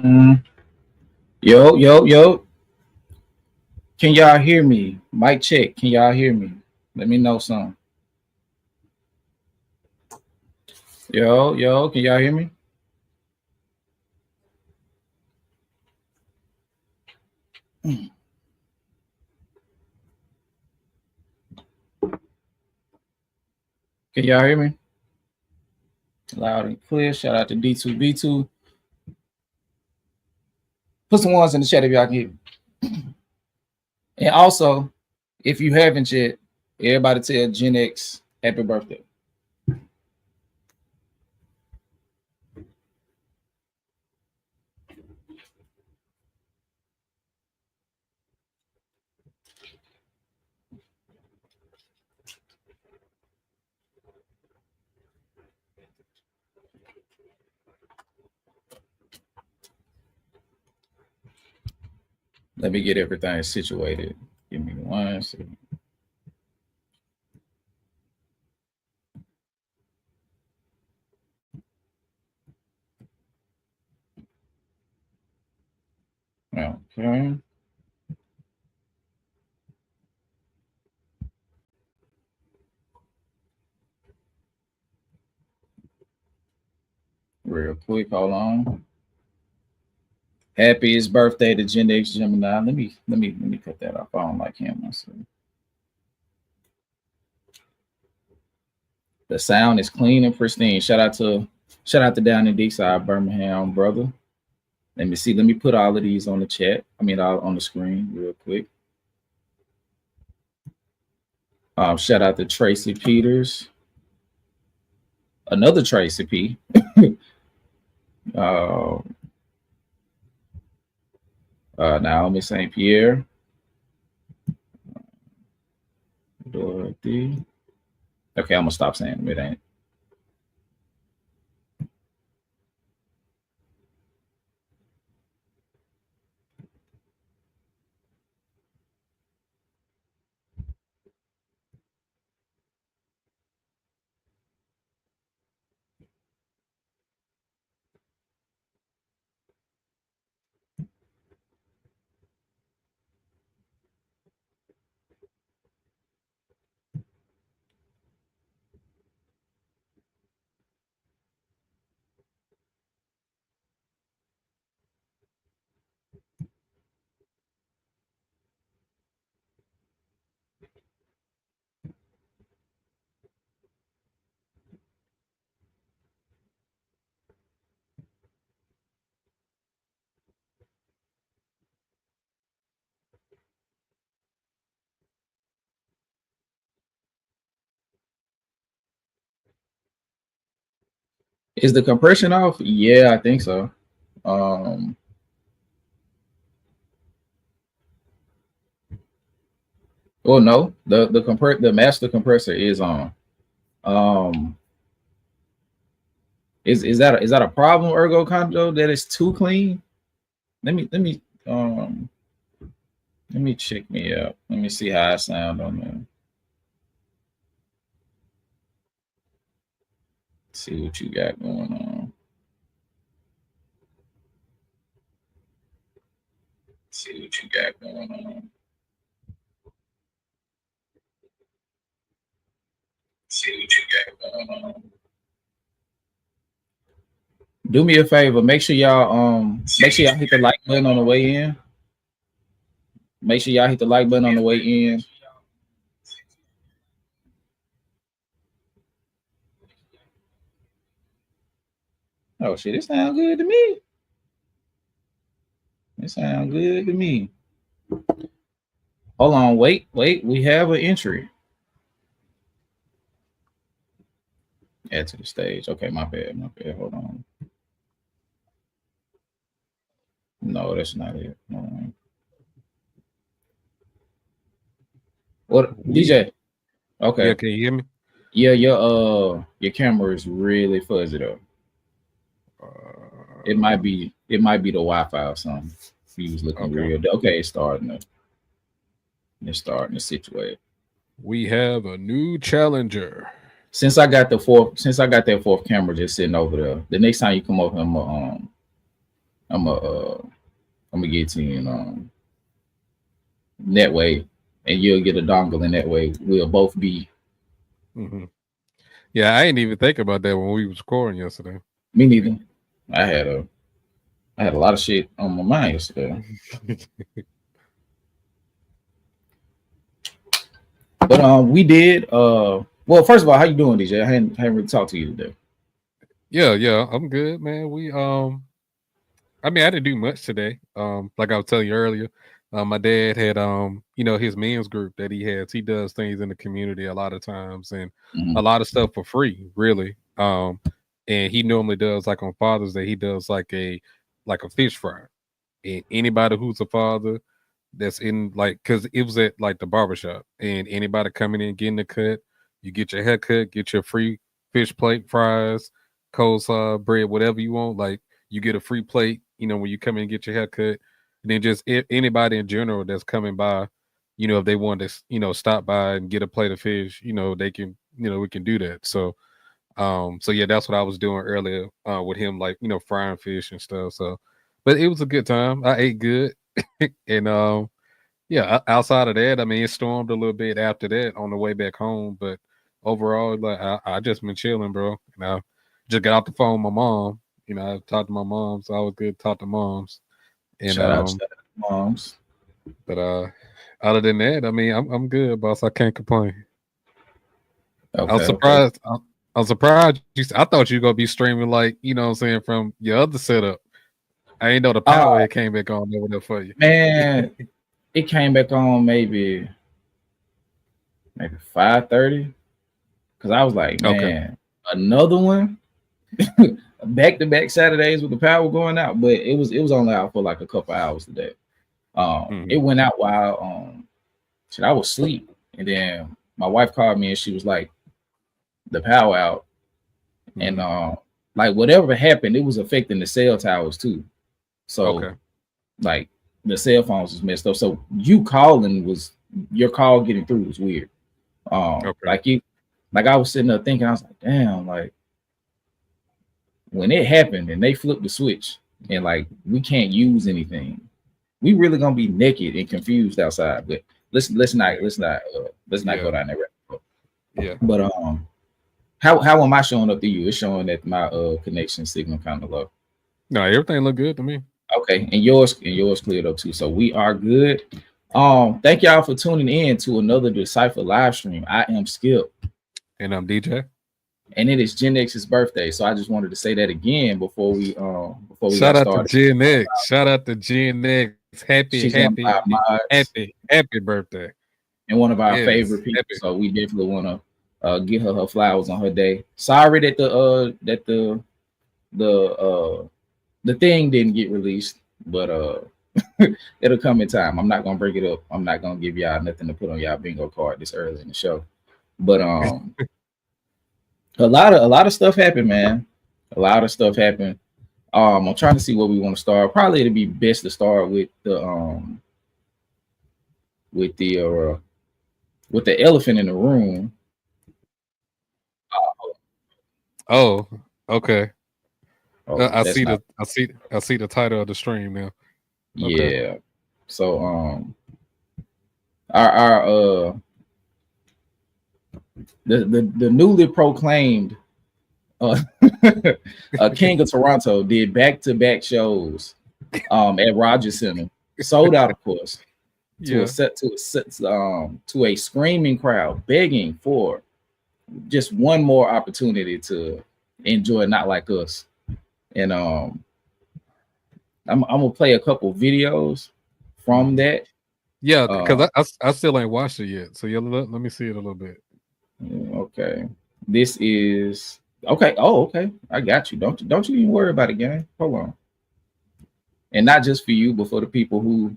Yo, yo, yo. Can y'all hear me? Mic check. Can y'all hear me? Let me know some. Yo, yo. Can y'all hear me? Can y'all hear me? Loud and clear. Shout out to D2B2. Put some ones in the chat if y'all can hear me. And also, if you haven't yet, everybody tell Gen X happy birthday. Let me get everything situated. Give me 1 second. Okay. Real quick, hold on. Happiest birthday to Gen X Gemini. Let me cut that off. I don't like him myself. The sound is clean and pristine. Shout out to down in Deeside, Birmingham, brother. Let me see. Let me put all of these on the chat. I mean, all on the screen real quick. Shout out to Tracy Peters. Another Tracy P. Naomi St. Pierre. Dorothy. Okay, I'm gonna stop saying them. It ain't. Is the compression off? Yeah, I think so. Oh no, the master compressor is on. Is that a problem, Ergo Condo, that it's too clean? Let me check me out. Let me see how I sound on there. See what you got going on. See what you got going on. See what you got going on. Do me a favor. Make sure y'all hit the like button on the way in. Make sure y'all hit the like button on the way in. Oh shit, it sounds good to me. It sounds good to me. Hold on, wait. We have an entry. Add to the stage. Okay, my bad. Hold on. No, that's not it. What DJ? Okay. Yeah, can you hear me? Yeah, your camera is really fuzzy though. It might be the Wi-Fi or something. He was looking real. Okay, it's starting to situate. We have a new challenger. Since I got that fourth camera just sitting over there, the next time you come over, I'm gonna get to you that way, and you'll get a dongle, and that way we'll both be. Hmm. Yeah, I didn't even think about that when we was recording yesterday. Me neither. I had a I had a lot of shit on my mind yesterday, but we did. Well, first of all, how you doing, DJ? I hadn't really talked to you today. Yeah, I'm good, man. I mean, I didn't do much today. Like I was telling you earlier, my dad had his men's group that he has. He does things in the community a lot of times and Mm-hmm. a lot of stuff for free, really. And he normally does like on Father's Day, he does like a fish fry. And anybody who's a father that's in like because it was at like the barbershop and anybody coming in getting the cut, you get your haircut, get your free fish plate, fries, coleslaw, bread, whatever you want. Like you get a free plate, when you come in and get your haircut. And then just anybody in general that's coming by, if they want to, stop by and get a plate of fish, they can, we can do that. So yeah, that's what I was doing earlier with him, like frying fish and stuff. So, but it was a good time. I ate good, and yeah, outside of that, I mean, it stormed a little bit after that on the way back home, but overall, like I just been chilling, bro. Just got off the phone with my mom. I talked to my mom, so I was good to talk to moms. And Shout out to moms. but other than that, I mean, I'm good, boss. I can't complain. I was Okay, okay. surprised. I'm surprised. I thought you were gonna be streaming like what I'm saying from your other setup. I ain't know the power Oh had came back on over there for you. man, it came back on maybe 5:30 because I was like, Okay. man, another one. Back to back Saturdays with the power going out, but it was only out for like a couple hours today. It Hmm. went out while shit, I was asleep, and then my wife called me and she was like, the power out, and Hmm. like whatever happened, it was affecting the cell towers too. So Okay. like the cell phones was messed up. So you calling was your call getting through was weird. Okay. Like you, like I was sitting there thinking, I was like, damn, like when it happened and they flipped the switch and like we can't use anything, we really gonna be naked and confused outside. But let's not Yeah. go down that road. Yeah. But how am I showing up to you? It's showing that my connection signal kind of low. No, everything looked good to me. Okay, and yours cleared up too. So we are good. Thank y'all for tuning in to another Decipher live stream. I am Skip, And I'm DJ. and it is Gen X's birthday. So I just wanted to say that again before we Shout got out to started. Gen X. Shout out to Gen X. Happy, She's one of happy, our mods happy, happy birthday. and one of our Yes. favorite people. Happy. So we definitely want to get her flowers on her day. Sorry that the thing didn't get released, but it'll come in time. I'm not gonna break it up. I'm not gonna give y'all nothing to put on y'all bingo card this early in the show. But a lot of stuff happened, man. A lot of stuff happened. I'm trying to see where we want to start. Probably it'd be best to start with the uh with the elephant in the room. Oh, okay. Oh, I that's see not. the title of the stream now. Okay. Yeah. So our the newly proclaimed uh, King of Toronto did back-to-back shows at Rogers Center, sold out, of course, Yeah. to a screaming crowd, begging for just one more opportunity to enjoy Not Like Us. And I'm gonna play a couple videos from Mhm. that. Yeah, Uh, because I still ain't watched it yet. So yeah, let me see it a little bit. okay, this is okay. Oh, okay, I got you. Don't you even worry about it, gang. Hold on. And not just for you, but for the people who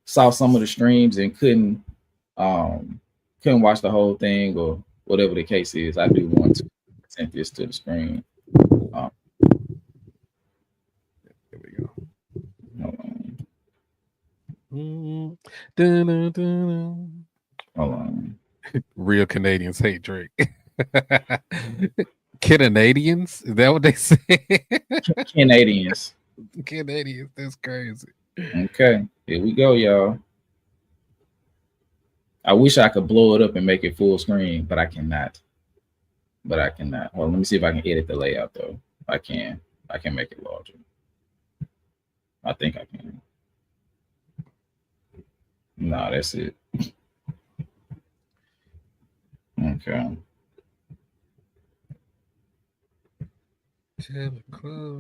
saw some of the streams and couldn't watch the whole thing or whatever the case is. I do want to present this to the screen. Um, Here we go. hold on, Mm. Dun. hold on. Real Canadians hate Drake. Canadians? Is that what they say? Canadians. Canadians, that's crazy. Okay, here we go, y'all. I wish I could blow it up and make it full screen, but I cannot. But I cannot. Well, let me see if I can edit the layout though. I can. I can make it larger. I think I can. No, that's it. Okay.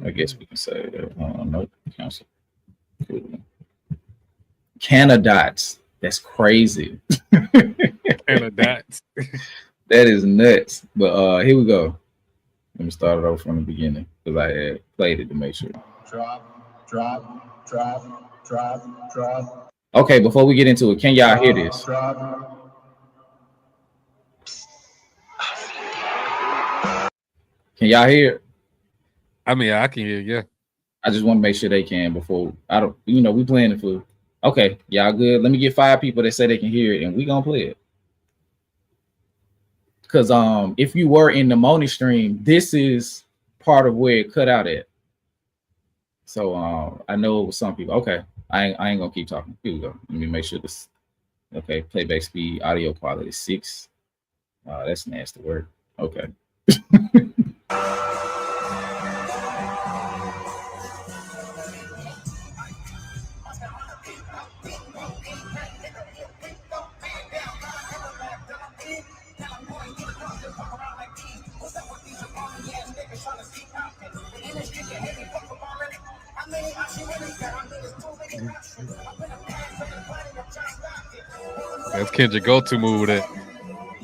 I guess we can say that. Nope. Cancel. Cool. Canadots. That's crazy. Canadians. That is nuts. But here we go. Let me start it over from the beginning because I had played it to make sure. Drop. Okay, before we get into it, can y'all hear this? Can y'all hear it? I mean, I can hear. Yeah. I just want to make sure they can before I don't. We playing it for. Okay, y'all good. Let me get 5 people that say they can hear it, and we gonna play it. Because if you were in the Moni stream, this is part of where it cut out at. So I know it was some people. Okay, I ain't gonna keep talking. Here we go. Let me make sure this. Okay, playback speed, audio quality 6. That's nasty word. Okay. That's Kendrick go-to move. That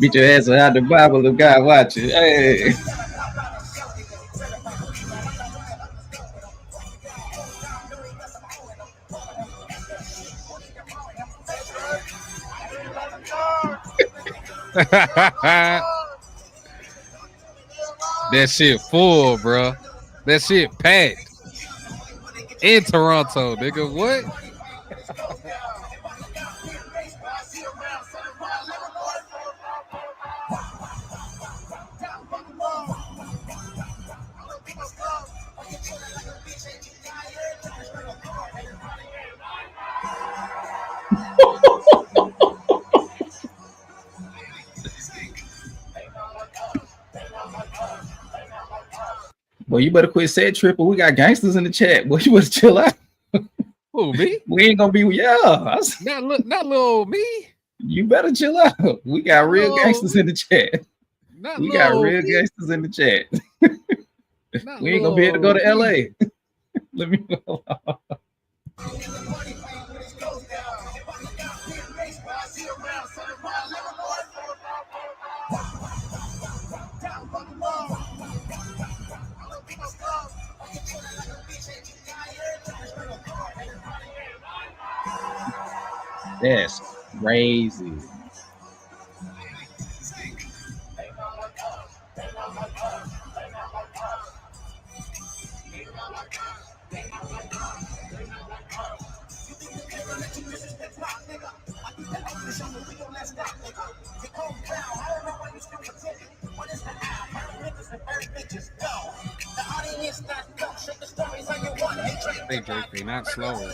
Beat your ass out the Bible of God watching. Hey. that shit full, bro. That shit packed in Toronto, nigga. What? Well, you better quit saying triple. We got gangsters in the chat. Boy, you better chill out. Who, me? We ain't gonna be Not little me. You better chill out. We got real gangsters in the chat. We got real gangsters in the chat. We ain't gonna be able to go to LA. Let me go. That's crazy. They Drake, they not slow.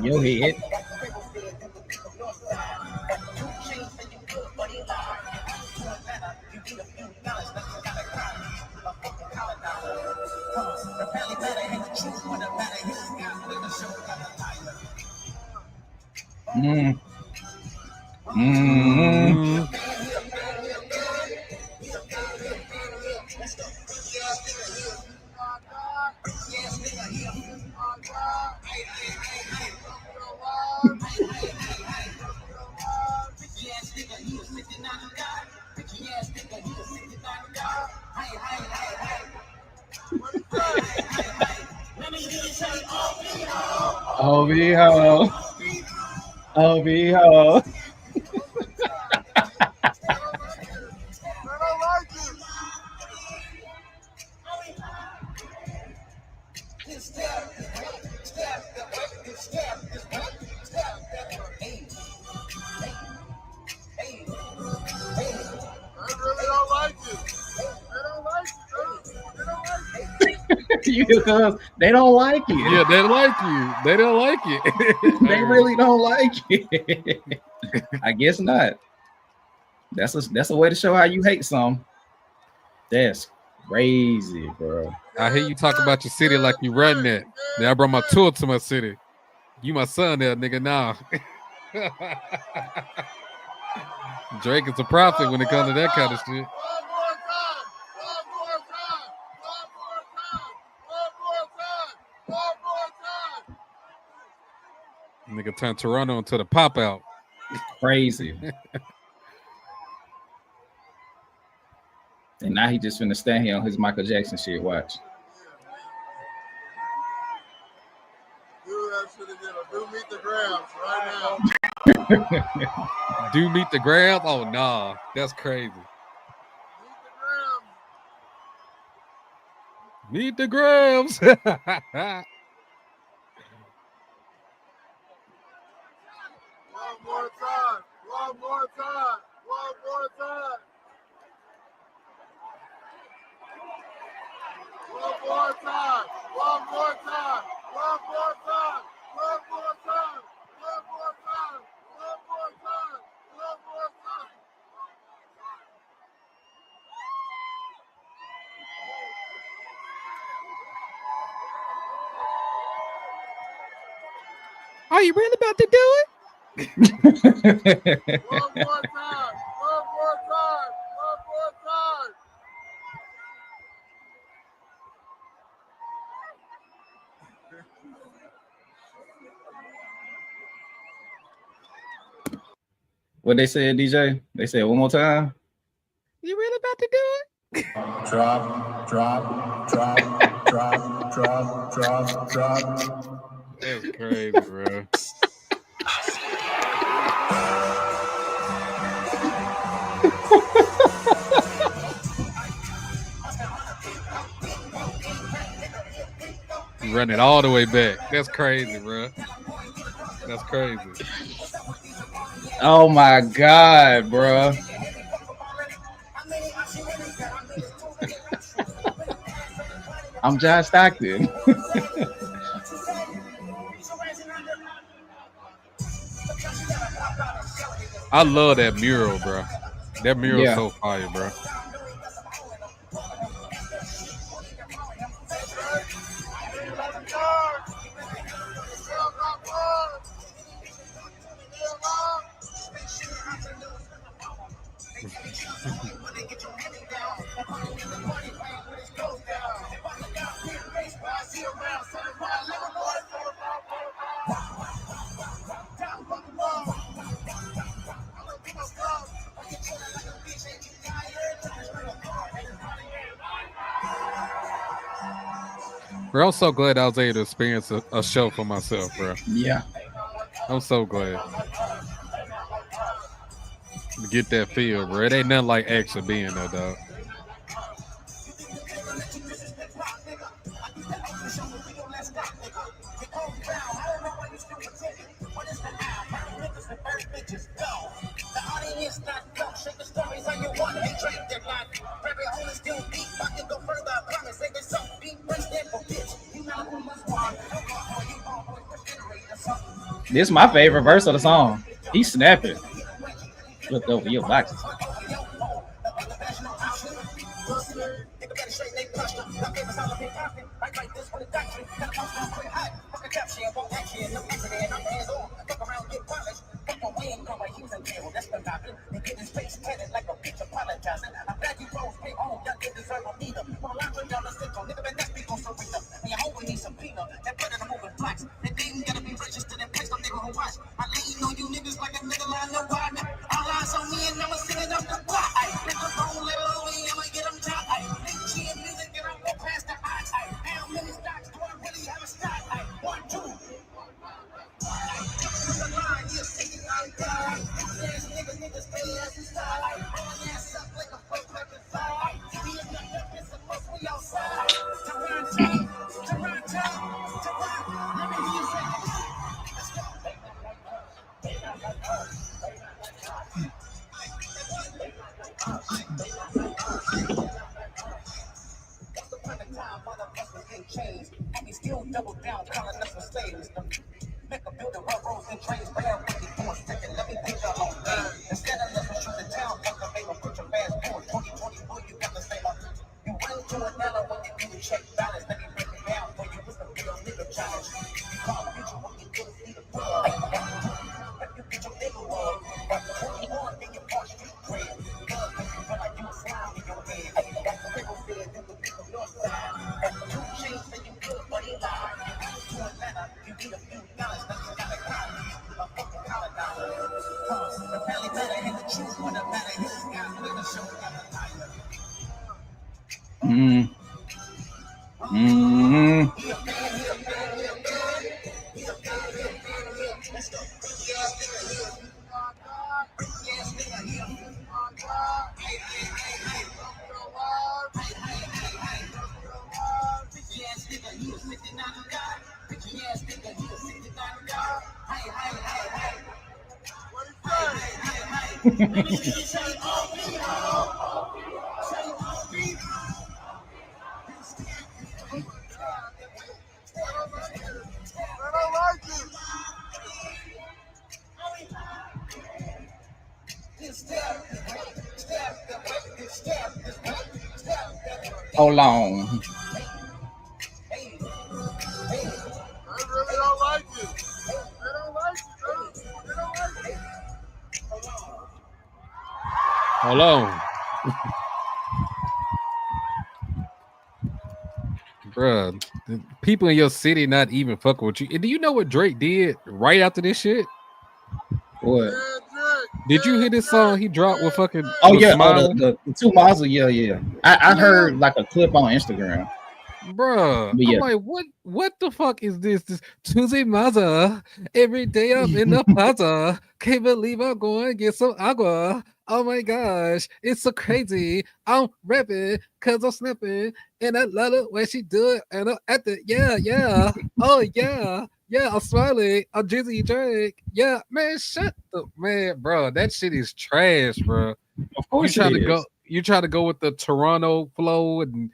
Your head. Mm. Mm. Oh, viejo. Oh, viejo. Because they don't like it. Yeah, they like you. They don't like it. They really don't like it. I guess not. That's a way to show how you hate some. That's crazy, bro. I hear you talk about your city like you run that. Then I brought my tour to my city. You my son there, nigga. Nah. Drake is a prophet when it comes to that kind of shit. Nigga turned Toronto into the pop out. Crazy. And now he just finna stand here on his Michael Jackson shit. Watch. Do meet the grams right now. Do meet the grams? Oh nah, that's crazy. Meet the grams. One more time. One more time. One more time. One more time. One more time. One more time. One more time. One more time. One more time. One more time. Are you really about to do it? One more time. One more time. One more time. What they said, DJ? They said one more time. You really about to do it? Drop, drop, drop, drop, drop, drop, drop. That's crazy, bro. Run it all the way back. That's crazy, bro. That's crazy. Oh my God, bro. I'm John Stockton. I love that mural, bro. That mural is so fire, bro. Bro, I'm so glad I was able to experience a show for myself, bro. Yeah. I'm so glad. To get that feel, bro. It ain't nothing like actually being there, dog. This is my favorite verse of the song. He's snapping. Look over your boxes. Mm. Mm. Hold on. Hold on. Bruh, the people in your city not even fucking with you. And do you know what Drake did right after this shit? What? Did you hear this song he dropped with fucking Oh with yeah, Smiling? the 2 miles. Yeah. I heard like a clip on Instagram. Bruh, But I'm yeah. like, what the fuck is this? This Tuesday mother. Every day I'm in the plaza. Can't believe I'm going to get some agua. Oh my gosh, it's so crazy. I'm rapping because I'm snapping. And I love it when she do it. And I'm at the yeah. Oh yeah. Yeah, I'm smiling. I'm Jizzy Drake. Yeah, man, shut the man, bro. That shit is trash, bro. Of You course try it to is. go. You try to go with the Toronto flow and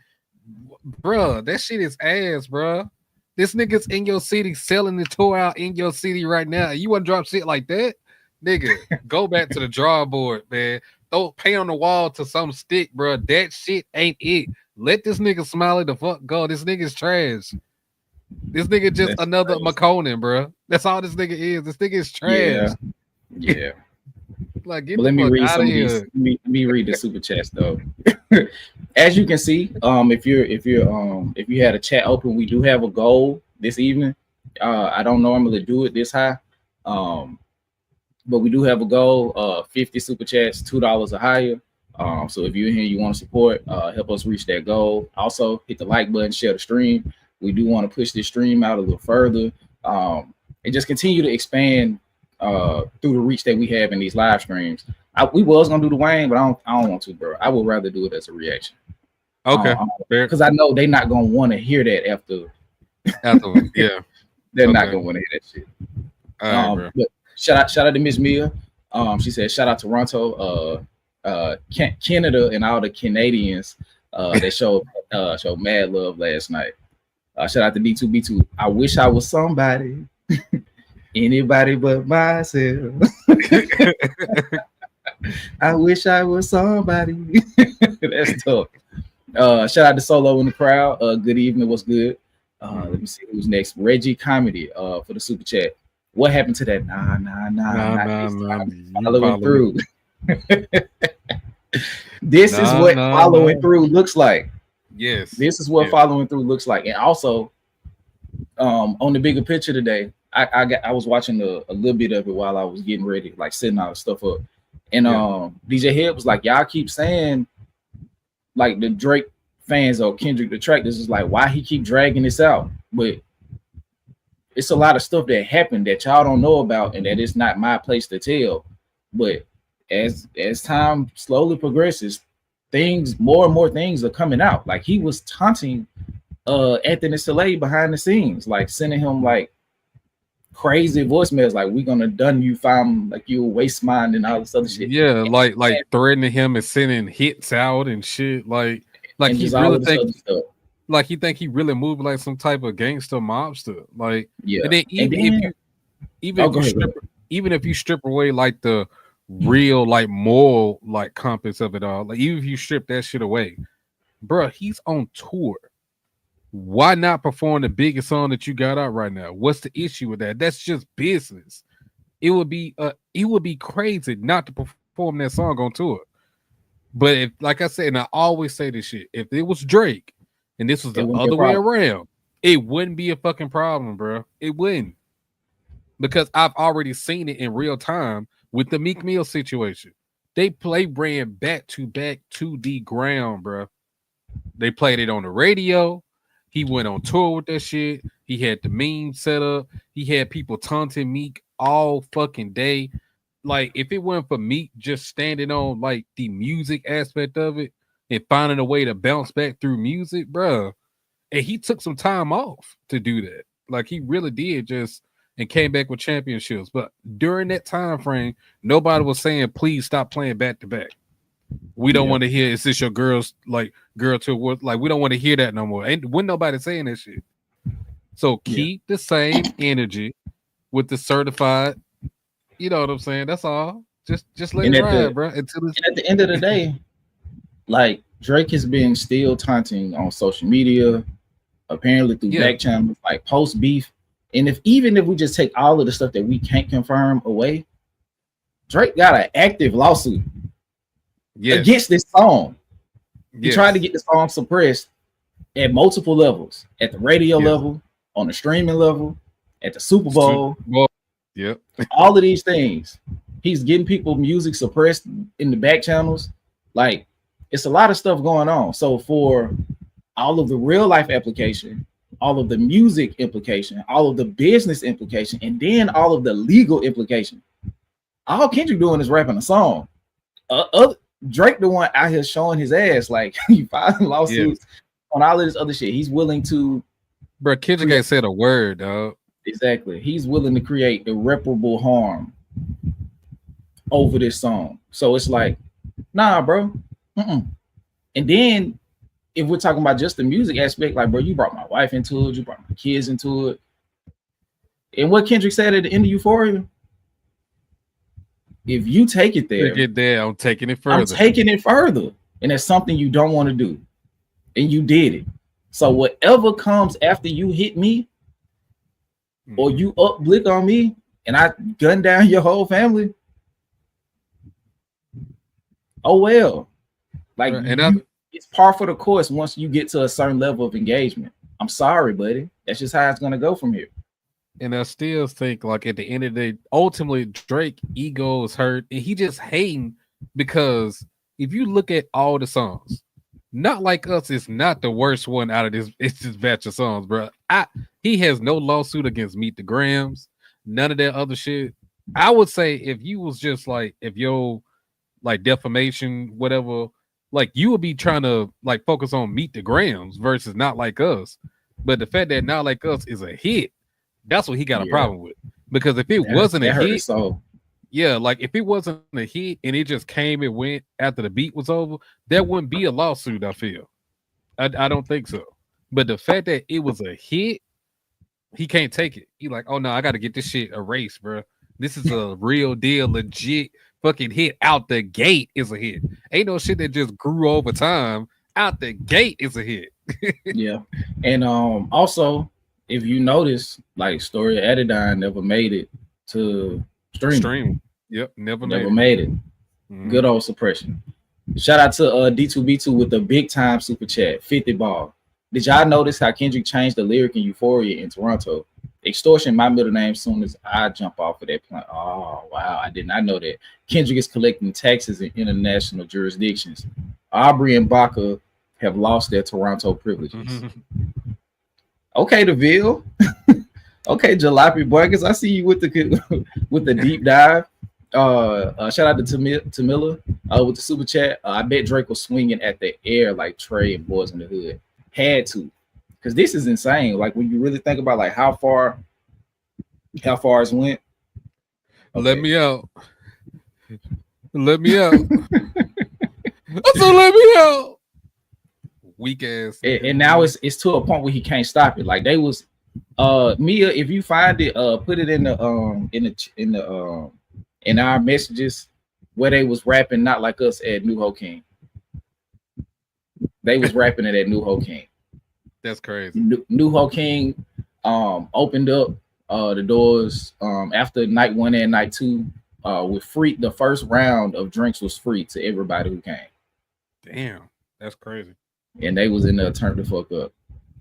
bruh, that shit is ass, bruh. This nigga's in your city selling the tour out in your city right now. You want to drop shit like that? Nigga, go back to the drawing board, man. Throw paint on the wall to some stick, bruh. That shit ain't it. Let this nigga Smiley the fuck go. This nigga's trash. This nigga just That's another crazy. McConan, bruh. That's all this nigga is. This nigga is trash. Yeah. Like, get But the let me fuck read out some of of these. here. Let me read the super chats though. As you can see, if you had a chat open, we do have a goal this evening. I don't normally do it this high, but we do have a goal. 50 super chats, $2 or higher. So if you're in here, you want to support, help us reach that goal. Also, hit the like button, share the stream. We do want to push this stream out a little further, and just continue to expand through the reach that we have in these live streams. We was gonna do the Wayne, but I don't want to, bro. I would rather do it as a reaction. Okay. Fair. Because I know they're not gonna want to hear that after. Afterwards, yeah. They're Okay. not gonna want to hear that shit. All right, bro. But shout out to Miss Mia. She said shout out Toronto, Canada, and all the Canadians that showed mad love last night. Shout out to B2B2. I wish I was somebody. Anybody but myself. I wish I was somebody. That's tough. Shout out to Solo in the crowd. Good evening. What's good? Let me see who's next. Reggie Comedy for the super chat. What happened to that? Nah, Nah. Following through. This is what following through looks like. Yes. This is what following through looks like. And also, on the bigger picture today, I was watching a little bit of it while I was getting ready, like setting all the stuff up. And DJ Head was like, y'all keep saying like the Drake fans or Kendrick detractors is like, why he keep dragging this out? But it's a lot of stuff that happened that y'all don't know about, and that it's not my place to tell. But as time slowly progresses, more and more things are coming out. Like he was taunting Anthony Saleh behind the scenes, like sending him like crazy voicemails, like we're gonna done you, found like you a waste mind and all this other shit. Yeah, like threatening him and sending hits out and shit. Like he's really like he think he really moving like some type of gangster mobster. Like and then even if you strip away like the real like moral like compass of it all, like even if you strip that shit away, bro, he's on tour. Why not perform the biggest song that you got out right now? What's the issue with that? That's just business. It would be crazy not to perform that song on tour. But if, like I said, and I always say this shit, if it was Drake and this was the other way around, it wouldn't be a fucking problem, bro. It wouldn't. Because I've already seen it in real time with the Meek Mill situation. They ran back to back to the ground, bro. They played it on the radio. He went on tour with that shit. He had the meme set up. He had people taunting Meek all fucking day. Like, if it weren't for Meek just standing on like the music aspect of it and finding a way to bounce back through music, bro. And he took some time off to do that. Like, he really did and came back with championships. But during that time frame, nobody was saying, please stop playing back to back. We don't want to hear, is this your girl tour? Like, we don't want to hear that no more. And when nobody saying that shit. So keep the same energy with the certified, you know what I'm saying? That's all. Just let it ride, bro. And at the end of the day, like Drake has been still taunting on social media, apparently through back channels, like post beef. And even if we just take all of the stuff that we can't confirm away, Drake got an active lawsuit against this song. He tried to get the song suppressed at multiple levels, at the radio level, on the streaming level, at the Super Bowl. All of these things. He's getting people music suppressed in the back channels. Like, it's a lot of stuff going on. So for all of the real life application, all of the music implication, all of the business implication, and then all of the legal implication, all Kendrick doing is rapping a song. Drake the one out here showing his ass, like he filing lawsuits on all of this other shit. He's willing to, bro. Kendrick ain't said a word, dog. Exactly. He's willing to create irreparable harm over this song. So it's like, nah, bro. And then if we're talking about just the music aspect, like, bro, you brought my wife into it, you brought my kids into it. And what Kendrick said at the end of Euphoria, if you take it there, I'm taking it further. I'm taking it further. And it's something you don't want to do. And you did it. So whatever comes after you hit me, or you blick on me, and I gun down your whole family, oh well. Like, it's par for the course once you get to a certain level of engagement. I'm sorry, buddy. That's just how it's gonna go from here. And I still think, like, at the end of the day, ultimately Drake ego is hurt, and he just hating because if you look at all the songs, Not Like Us is not the worst one out of this. It's this batch of songs, bro. He has no lawsuit against Meet the Grams, none of that other shit. I would say if you was just like, if your like defamation, whatever, like you would be trying to like focus on Meet the Grams versus Not Like Us. But the fact that Not Like Us is a hit, that's what he got a problem with. Because if it wasn't a hit, like if it wasn't a hit and it just came and went after the beat was over, there wouldn't be a lawsuit, I feel. I don't think so. But the fact that it was a hit, he can't take it. He like, oh no, I got to get this shit erased, bro. This is a real deal, legit fucking hit out the gate is a hit. Ain't no shit that just grew over time. Out the gate is a hit. Yeah, and also if you notice, like Story of Adidine never made it to stream. Yep, never made it. Good old suppression. Shout out to D2B2 with the big time super chat, 50 ball. Did y'all notice how Kendrick changed the lyric in Euphoria in Toronto? Extortion, my middle name, soon as I jump off of that plane. Oh, wow. I did not know that. Kendrick is collecting taxes in international jurisdictions. Aubrey and Baca have lost their Toronto privileges. Okay, DeVille. Okay, Jalopy Buggers. I see you with the with the deep dive. Shout out to Tamila with the super chat. I bet Drake was swinging at the air like Trey and Boys in the Hood. Had to, because this is insane. Like when you really think about like how far it's went. Okay. Let me out. Let me out. So let me out. Weak ass. And now it's to a point where he can't stop it. Like they was Mia, if you find it, put it in our messages where they was rapping Not Like Us at New Ho King. They was rapping it at New Ho King. That's crazy. New Ho King opened up the doors after night 1 and night 2 with free. The first round of drinks was free to everybody who came. Damn, that's crazy. And they was in there turned the fuck up.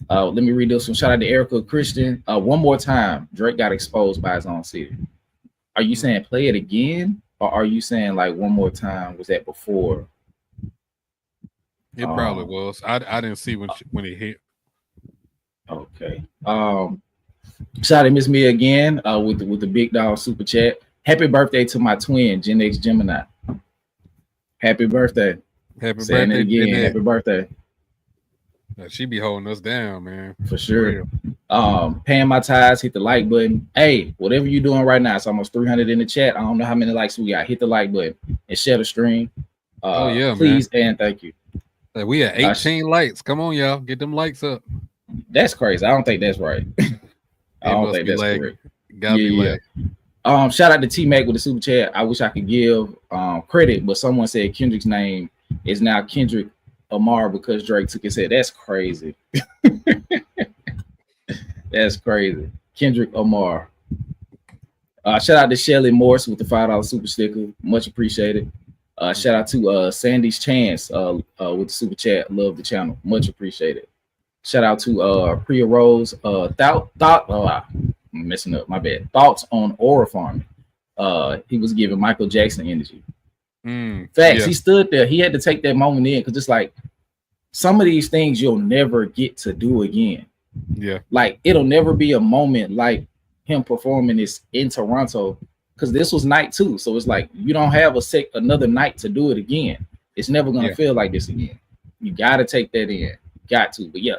Let me read this one. Shout out to Erica Christian. One more time, Drake got exposed by his own city. Are you saying play it again, or are you saying like one more time? Was that before? It probably was. I didn't see when it hit. Okay. Shout out to Miss Mia again with the big dog super chat. Happy birthday to my twin, Gen X Gemini. Happy birthday. Happy Saying birthday. It again. Happy birthday. She be holding us down, man. For sure. Paying my tithes, hit the like button. Hey, whatever you're doing right now, it's almost 300 in the chat. I don't know how many likes we got. Hit the like button and share the stream. Please, man. And thank you. Like we at 18 likes. Come on, y'all. Get them likes up. That's crazy. I don't think that's right. I don't think that's correct. Gotta be lag. Shout out to T-Mac with the super chat. I wish I could give credit, but someone said Kendrick's name is now Kendrick Lamar because Drake took his head. That's crazy. That's crazy. Kendrick Lamar. Shout out to Shelly Morse with the $5 super sticker. Much appreciated. Shout out to Sandy's Chance with the super chat. Love the channel. Much appreciated. Shout out to Priya Rose. I'm messing up. My bad. Thoughts on aura farming. He was giving Michael Jackson energy. Facts. Yeah. He stood there. He had to take that moment in because it's like some of these things you'll never get to do again. Yeah. Like it'll never be a moment like him performing this in Toronto because this was night 2. So it's like you don't have another night to do it again. It's never gonna feel like this again. You gotta take that in. Got to. But yeah,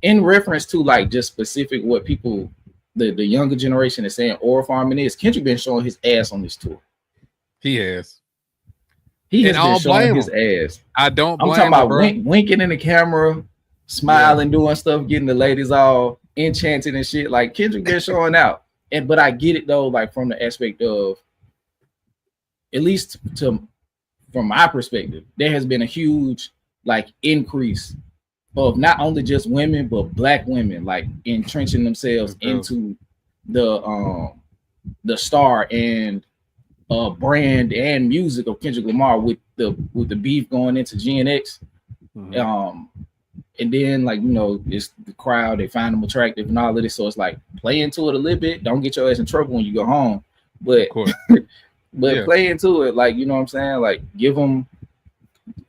in reference to like just specific what people the younger generation is saying aura farming is, Kendrick been showing his ass on this tour. He has. He has been showing his ass. I don't blame I'm talking about winking in the camera, smiling, doing stuff, getting the ladies all enchanted and shit. Like Kendrick been showing out. But I get it though, like from the aspect of, at least from my perspective, there has been a huge like increase of not only just women but black women like entrenching themselves into the star and brand and music of Kendrick Lamar with the beef going into GNX. And then like it's the crowd, they find them attractive and all of this, so it's like play into it a little bit, don't get your ass in trouble when you go home, but play into it, like you know what I'm saying, like give them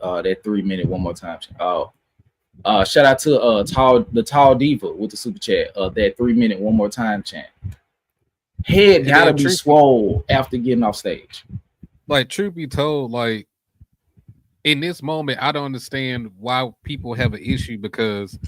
that 3 minute one more time. Shout out to the tall diva with the super chat, that 3 minute one more time chant. Head gotta be swole after getting off stage. Like truth be told, like in this moment, I don't understand why people have an issue, because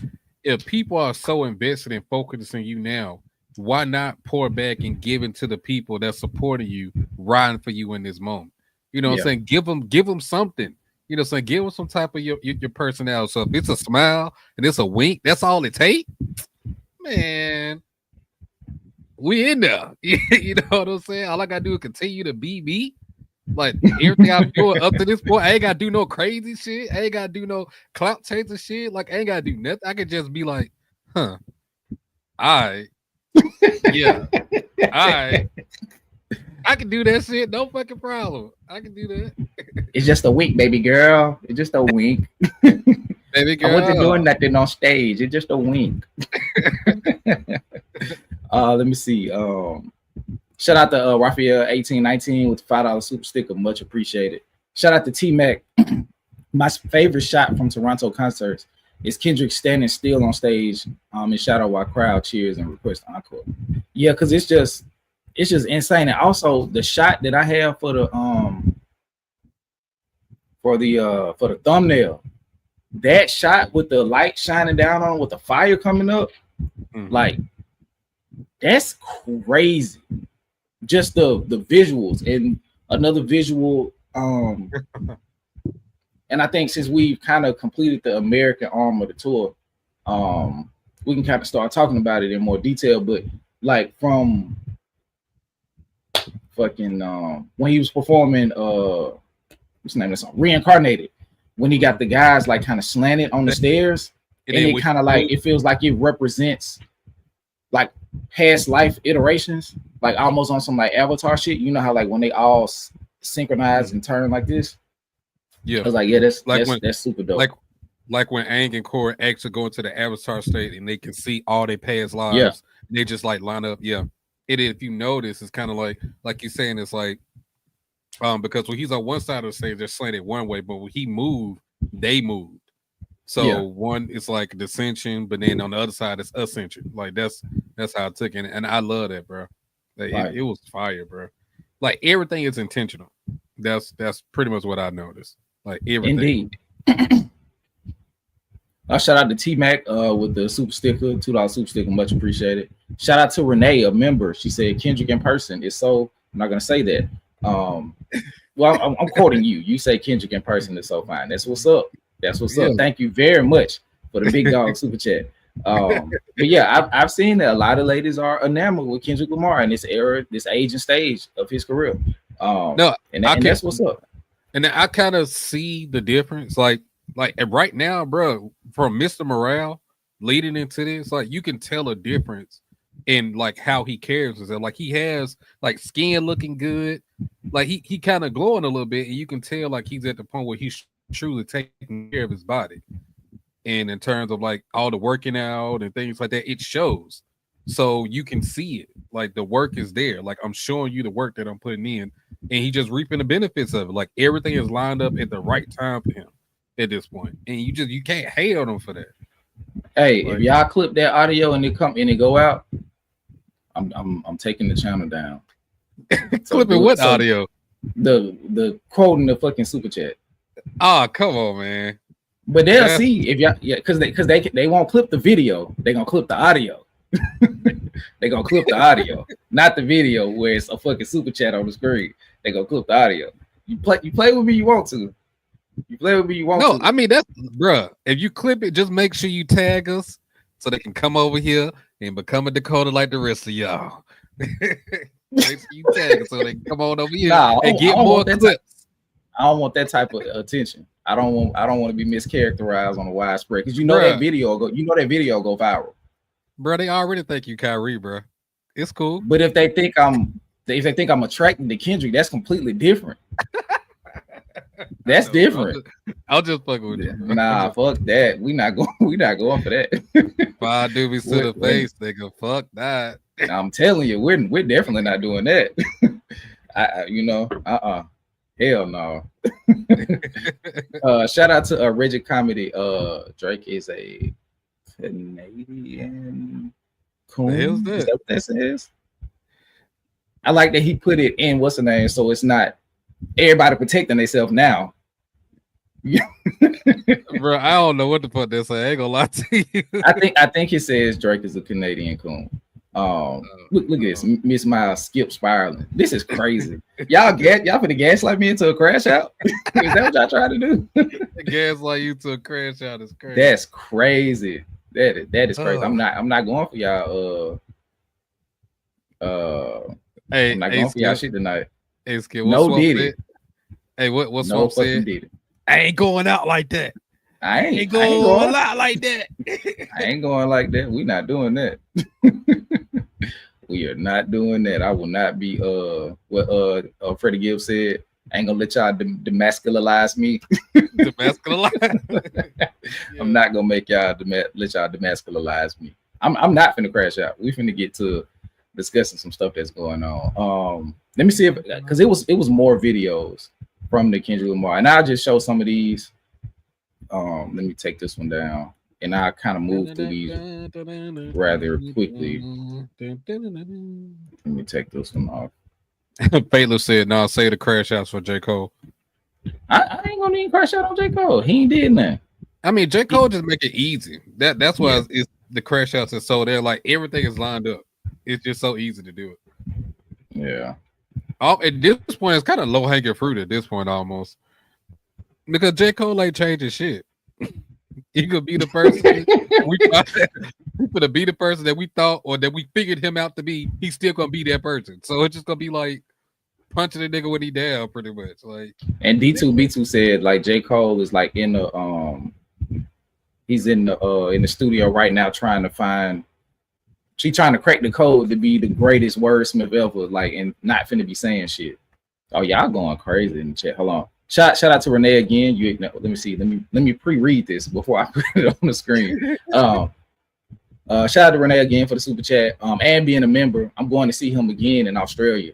if people are so invested in focusing you now, why not pour back and give into the people that's supporting you, riding for you in this moment? You know what I'm saying? Give them something. You know what I'm saying? Give them some type of your personality. So if it's a smile and it's a wink, that's all it takes. Man, we in there. You know what I'm saying? All I gotta do is continue to be me. Like everything I'm doing up to this point, I ain't gotta do no crazy shit. I ain't gotta do no clout chaser shit. Like I ain't gotta do nothing. I could just be like, huh, I, yeah, I can do that shit. No fucking problem. I can do that. It's just a wink, baby girl. It's just a wink. Baby girl. I wasn't doing nothing on stage. It's just a wink. Let me see. Shout out to Raphael 1819 with the $5 super sticker, much appreciated. Shout out to T Mac. My favorite shot from Toronto concerts is Kendrick standing still on stage in shadow while crowd cheers and request encore. Yeah, because it's just insane. And also the shot that I have for the thumbnail, that shot with the light shining down on with the fire coming up, like that's crazy. Just the visuals. And another visual, and I think since we've kind of completed the American arm of the tour, we can kind of start talking about it in more detail. But like from fucking when he was performing what's the name of the song? Reincarnated, when he got the guys like kind of slanted on the stairs, and it kind of like it feels like it represents like past life iterations, like almost on some like Avatar shit. You know how like when they all synchronize and turn like this. Yeah, I was like, yeah, that's super dope. Like when Aang and Korra actually go into the Avatar state and they can see all their past lives. Yeah. They just like line up. Yeah, if you notice, it's kind of like you're saying, it's like because when he's on one side of the stage, they're slanted one way, but when he moved, they moved. So one is like dissension, but then on the other side it's ascension. Like that's how I took it, and I love that, bro. Like, it was fire, bro. Like everything is intentional. That's pretty much what I noticed. Like everything. Indeed. Shout out to T Mac with the super sticker, $2 super sticker, much appreciated. Shout out to Renee, a member. She said Kendrick in person is so. I'm not gonna say that. Well, I'm quoting you. You say Kendrick in person is so fine. That's what's up. That's what's up. Thank you very much for the big dog super chat. But yeah, I've seen that a lot of ladies are enamored with Kendrick Lamar in this era, this age and stage of his career. And that's what's up. And I kind of see the difference. Like right now, bro, from Mr. Morale leading into this, like you can tell a difference in like how he carries himself. Like he has like skin looking good. Like he kind of glowing a little bit, and you can tell like he's at the point where he's truly taking care of his body. And in terms of like all the working out and things like that, it shows. So you can see it. Like the work is there. Like I'm showing you the work that I'm putting in, and he just reaping the benefits of it. Like everything is lined up at the right time for him at this point. And you can't hate on him for that. Hey, like, if y'all clip that audio and it go out, I'm taking the channel down. Clipping what audio? The quote in the fucking super chat. Oh, come on, man. But they'll see if y'all, because they won't clip the video. They're gonna clip the audio. They're gonna clip the audio, not the video where it's a fucking super chat on the screen. They gonna clip the audio. You play with me, you want to. You play with me, you want to. No, I mean that's bruh. If you clip it, just make sure you tag us so they can come over here and become a Dakota like the rest of y'all. Make sure you tag us so they can come on over here and get more clips. I don't want that type of attention. I don't want to be mischaracterized on a widespread, because that video go viral. Bro, they already think you Kyrie, bro. It's cool. But if they think I'm attracted to Kendrick, that's completely different. That's different. I'll just fuck with you. Bro. Nah, fuck that. We not going for that. Five doobies to the face, nigga. Fuck that. I'm telling you, we're definitely not doing that. Hell no. Shout out to Rigid Comedy. Drake is a Canadian coon. The hell's that? Is that what that says? I like that he put it in what's the name, so it's not everybody protecting themselves now. Bro, I don't know what the fuck they say. I ain't gonna lie to you. I think it says Drake is a Canadian coon. Look at this, Miss Miles skip spiraling. This is crazy. y'all finna gaslight me into a crash out? Is that what y'all trying to do? Gaslight you to a crash out is crazy. That's crazy. That is crazy. I'm not going for y'all Hey, I'm not hey, going for y'all Skip. shit tonight. Hey, Skip. What No Swamp did said? it. Hey, what No Swamp fucking said? did it. I ain't going out like that. I ain't going going. out like that. I ain't going like that. We not doing that. We are not doing that. I will not be what Freddie Gibbs said. I ain't gonna let y'all demasculinize me. I'm not gonna make y'all let y'all demasculinize me. I'm not finna crash out. We finna get to discussing some stuff that's going on. Let me see if because it was more videos from the Kendrick Lamar, and I'll just show some of these. Let me take this one down, and I kind of move through these rather quickly. Let me take this one off. Baylor said, "No, say the crash outs for J. Cole." I ain't gonna even crash out on J. Cole. He ain't did nothing. I mean, J. Cole just make it easy. That's why it's the crash outs is so there. Like everything is lined up. It's just so easy to do it. Yeah. At this point, it's kind of low hanging fruit at this point almost. Because J. Cole ain't changing shit. He could be the person we could be the person that we thought or that we figured him out to be. He's still gonna be that person. So it's just gonna be like punching a nigga when he down, pretty much. Like, and D2B2 said like J. Cole is like in the he's in the studio right now trying to crack the code to be the greatest wordsmith ever, like, and not finna be saying shit. Oh, y'all going crazy in the chat. Hold on. Shout out to Renee again. Let me see. Let me pre-read this before I put it on the screen. Shout out to Renee again for the super chat. And being a member, I'm going to see him again in Australia.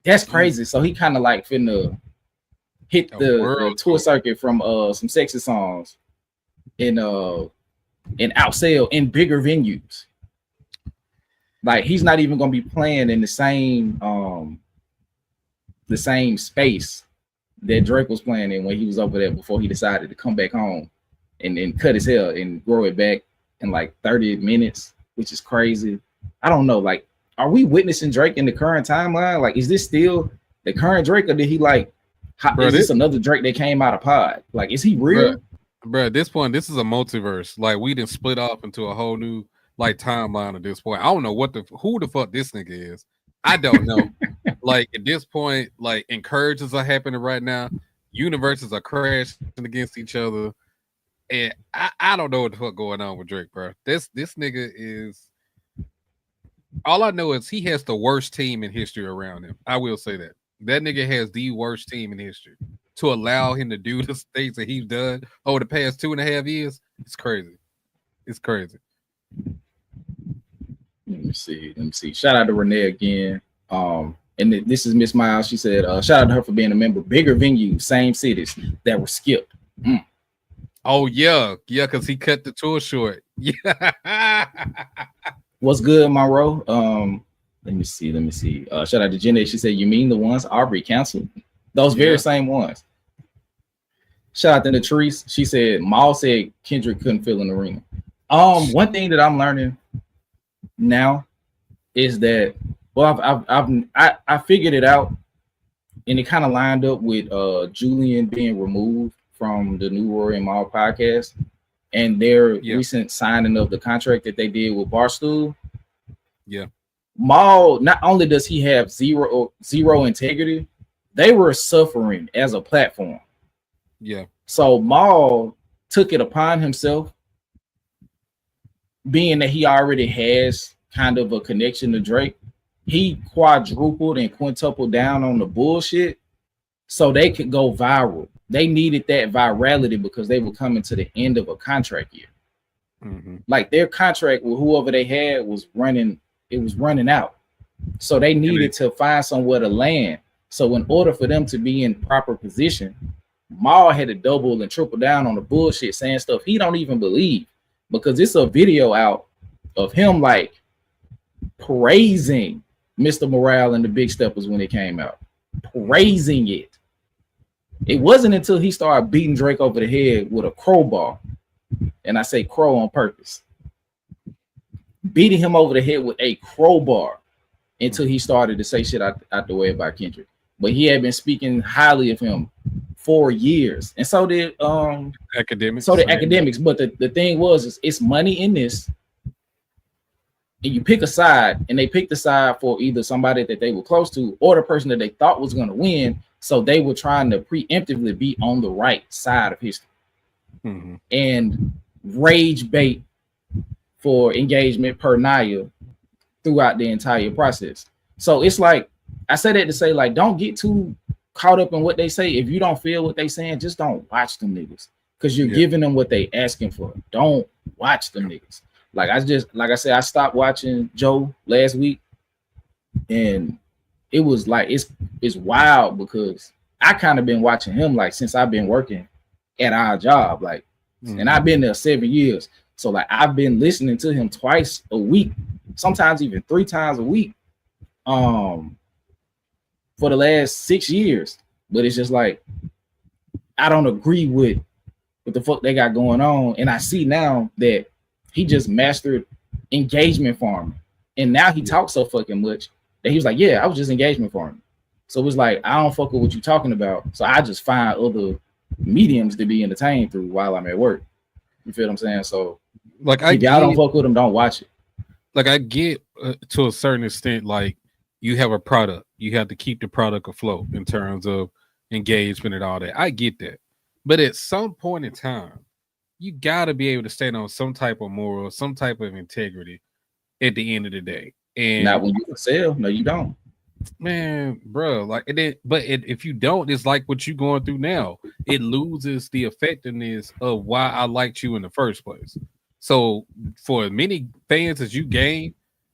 That's crazy. So he kind of like finna hit the tour circuit from some sexy songs in outsell in bigger venues. Like he's not even gonna be playing in the same space that Drake was playing in when he was over there before he decided to come back home and then cut his hair and grow it back in like 30 minutes, which is crazy. I don't know. Like, are we witnessing Drake in the current timeline? Like, is this still the current Drake, or did he like? Is this another Drake that came out of pod? Like, is he real? Bro, at this point, this is a multiverse. Like, we didn't split off into a whole new like timeline at this point. I don't know who the fuck this nigga is. I don't know. Like at this point, like incursions are happening right now. Universes are crashing against each other, and I don't know what the fuck going on with Drake, bro. This nigga is. All I know is he has the worst team in history around him. I will say that nigga has the worst team in history. To allow him to do the things that he's done over the past 2.5 years, it's crazy. It's crazy. Let me see. Shout out to Renee again. And this is Miss Miles. She said, shout out to her for being a member. Bigger venues, same cities that were skipped. Oh, yeah, because he cut the tour short. Yeah. What's good, Monroe? Let me see. Shout out to Jenny. She said, you mean the ones Aubrey canceled? Those very same ones. Shout out to Latrice. She said, Maul said Kendrick couldn't fill an arena. One thing that I'm learning now is that, well, I figured it out, and it kind of lined up with Julian being removed from the New Rory and Maul podcast and their recent signing of the contract that they did with Barstool. Yeah. Maul, not only does he have zero integrity, they were suffering as a platform. Yeah. So Maul took it upon himself, being that he already has kind of a connection to Drake. He quadrupled and quintupled down on the bullshit so they could go viral. They needed that virality because they were coming to the end of a contract year. Mm-hmm. Like their contract with whoever they had was running out. So they needed to find somewhere to land. So in order for them to be in proper position, Maul had to double and triple down on the bullshit, saying stuff he don't even believe, because it's a video out of him like praising Mr. Morale and the Big Steppers when it came out, praising it. It wasn't until he started beating Drake over the head with a crowbar, and I say crow on purpose, beating him over the head with a crowbar, until he started to say shit out the way about Kendrick. But he had been speaking highly of him for years, and so did academics. So did academics. But the thing was, it's money in this. and you pick a side, and they picked the side for either somebody that they were close to or the person that they thought was going to win. So they were trying to preemptively be on the right side of history and rage bait for engagement per Naya throughout the entire process. So it's like, I say that to say, like, don't get too caught up in what they say. If you don't feel what they saying, just don't watch them niggas, because you're giving them what they asking for. Don't watch them niggas. Like I said, I stopped watching Joe last week, and it was like, it's wild, because I kind of been watching him like since I've been working at our job, like, and I've been there 7 years. So like, I've been listening to him twice a week, sometimes even 3 times a week, for the last 6 years. But it's just like, I don't agree with what the fuck they got going on, and I see now that he just mastered engagement farming, and now he talks so fucking much that he was like, yeah, I was just engagement farming. So it was like, I don't fuck with what you talking about, so I just find other mediums to be entertained through while I'm at work. You feel what I'm saying? So like, if y'all don't fuck with them, don't watch it. Like, I get to a certain extent, like, you have a product, you have to keep the product afloat in terms of engagement and all that. I get that, but at some point in time, you got to be able to stand on some type of moral, some type of integrity at the end of the day. And not when you can sell. No, you don't. Man, bro, like, if you don't, it's like what you're going through now. It loses the effectiveness of why I liked you in the first place. So for many fans as you gain,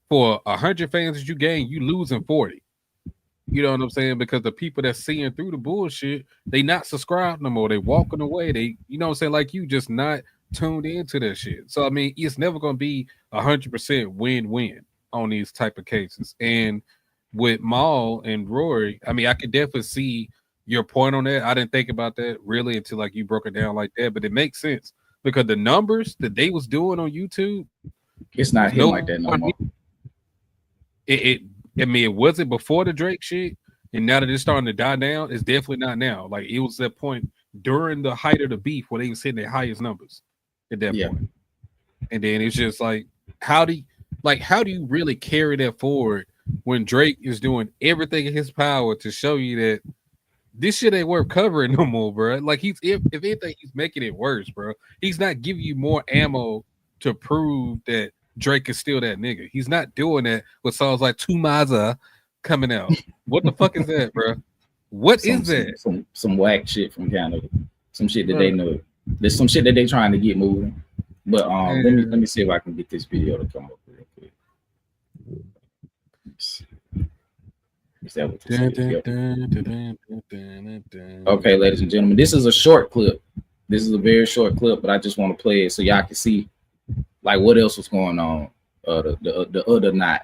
for 100 fans as you gain, you losing 40. You know what I'm saying? Because the people that's seeing through the bullshit, they not subscribed no more. They walking away. They, you know what I'm saying? Like, you just not tuned into that shit. So I mean, it's never gonna be 100% win-win on these type of cases. And with Maul and Rory, I mean, I could definitely see your point on that. I didn't think about that really until like you broke it down like that, but it makes sense because the numbers that they was doing on YouTube, it's not him like that no more. I mean, it wasn't before the Drake shit, and now that it's starting to die down, it's definitely not now. Like, it was that point during the height of the beef where they was hitting their highest numbers at that point. And then it's just like, how do you really carry that forward when Drake is doing everything in his power to show you that this shit ain't worth covering no more, bro? Like, if anything, he's making it worse, bro. He's not giving you more ammo to prove that Drake is still that nigga. He's not doing that with songs like Tumaza coming out. What the fuck is that, bro? What is that? Some whack shit from Canada. Some shit that they know. There's some shit that they trying to get moving. But let me see if I can get this video to come up real quick. Is that what this is? Okay, ladies and gentlemen, this is a short clip. This is a very short clip, but I just want to play it so y'all can see like what else was going on the other night.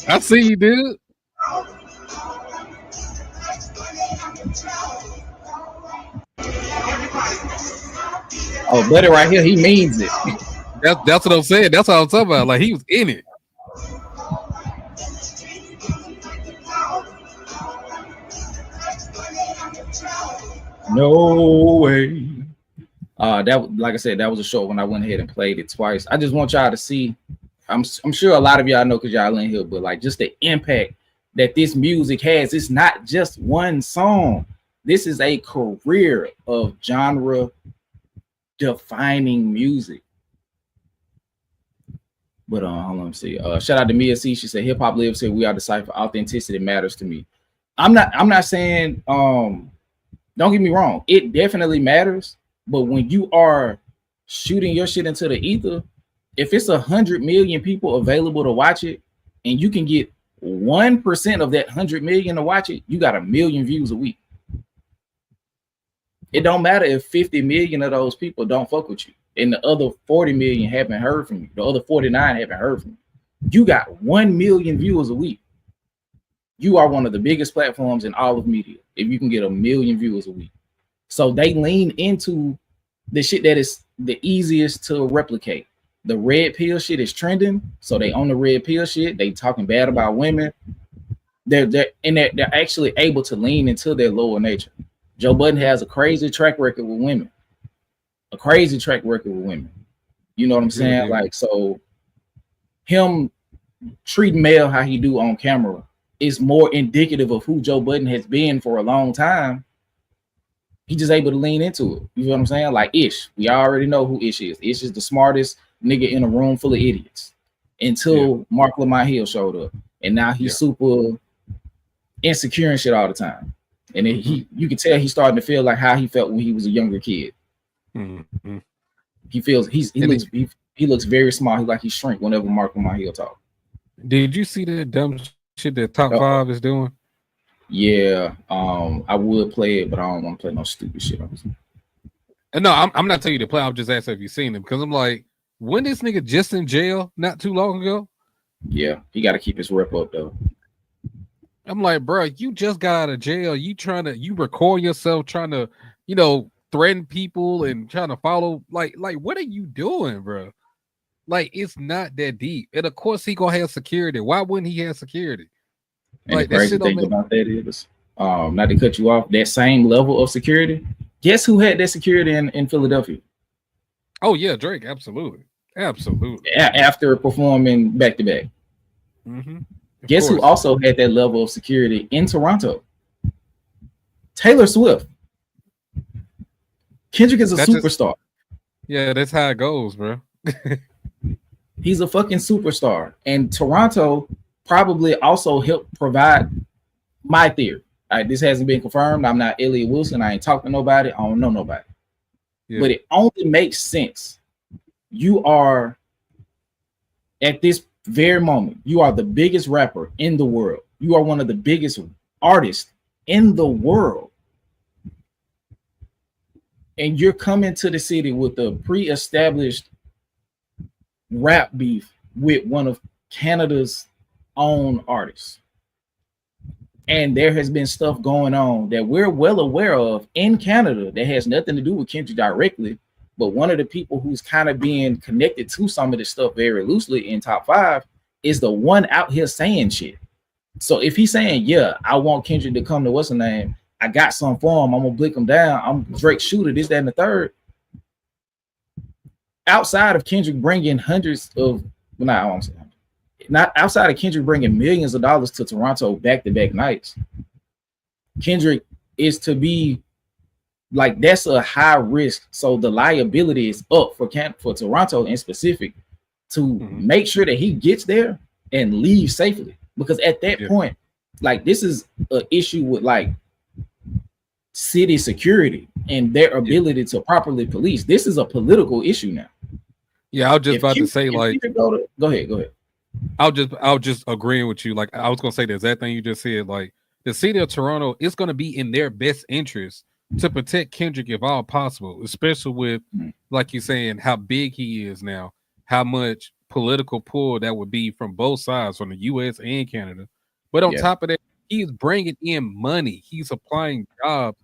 I see you, dude. Oh, buddy, right here, he means it. That's what I'm saying. That's what I'm talking about. Like, he was in it. No way. That, like I said, that was a short one. I went ahead and played it twice. I just want y'all to see. I'm sure a lot of y'all know because y'all in here, but like just the impact that this music has. It's not just one song. This is a career of genre defining music. But hold on, see. Shout out to Mia C. She said hip hop lives here. We are the cipher. Authenticity matters to me. I'm not saying don't get me wrong, it definitely matters, but when you are shooting your shit into the ether, if it's 100 million people available to watch it and you can get 1% of that 100 million to watch it, you got 1 million views a week. It don't matter if 50 million of those people don't fuck with you and the other 40 million haven't heard from you, the other 49 haven't heard from you. You got 1 million viewers a week. You are one of the biggest platforms in all of media if you can get 1 million viewers a week. So they lean into the shit that is the easiest to replicate. The red pill shit is trending, so they own the red pill shit. They talking bad about women. they're actually able to lean into their lower nature. Joe Budden has a crazy track record with women. You know what I'm saying? Yeah. Like, so him treating Mel how he do on camera is more indicative of who Joe Budden has been for a long time. He just able to lean into it. You know what I'm saying? Like Ish, we already know who Ish is. Ish is the smartest nigga in a room full of idiots until Mark Lamont Hill showed up, and now he's super insecure and shit all the time. And then you can tell he's starting to feel like how he felt when he was a younger kid. Mm-hmm. He feels he looks very small. He shrink whenever Mark Lamont Hill talk. Did you see the dumb shit that Top 5 is doing? Yeah, I would play it, but I don't want to play no stupid shit. No, I'm not telling you to play. I'm just asking if you've seen him, because I'm like, when this nigga just in jail not too long ago? Yeah, he got to keep his rep up though. I'm like, bro, you just got out of jail. You record yourself trying to, you know, threaten people and trying to follow. Like, what are you doing, bro? Like, it's not that deep. And of course, he gonna have security. Why wouldn't he have security? And like, the crazy thing about that is, not to cut you off, that same level of security. Guess who had that security in Philadelphia? Oh yeah, Drake, absolutely. After performing back to back. Guess who also had that level of security in Toronto? Taylor Swift. Kendrick is a superstar. That's how it goes, bro. He's a fucking superstar. And Toronto probably also helped provide my theory. This hasn't been confirmed. I'm not Elliot Wilson. I ain't talking to nobody. I don't know nobody. Yeah. But it only makes sense. You are, at this very moment, you are the biggest rapper in the world. You are one of the biggest artists in the world. And you're coming to the city with a pre-established rap beef with one of Canada's own artists. And there has been stuff going on that we're well aware of in Canada that has nothing to do with Kendrick directly. But one of the people who's kind of being connected to some of this stuff very loosely in Top 5 is the one out here saying shit. So if he's saying, yeah, I want Kendrick to come to what's the name, I got some for him, I'm gonna blick him down, I'm Drake shooter, this, that, and the third. Outside of Kendrick bringing hundreds of, well, not, I won't say not outside of Kendrick bringing millions of dollars to Toronto back-to-back nights, Kendrick is to be like, that's a high risk. So the liability is up for Toronto in specific to make sure that he gets there and leaves safely. Because at that point, like, this is an issue with like city security and their ability to properly police. This is a political issue now. Yeah, I was just about to say, like, go ahead. I was just agreeing with you. Like, I was gonna say the exact thing you just said. Like, the city of Toronto is gonna be in their best interest to protect Kendrick if all possible, especially with, like you're saying, how big he is now, how much political pull that would be from both sides, from the U.S. and Canada. But on top of that, he's bringing in money. He's applying jobs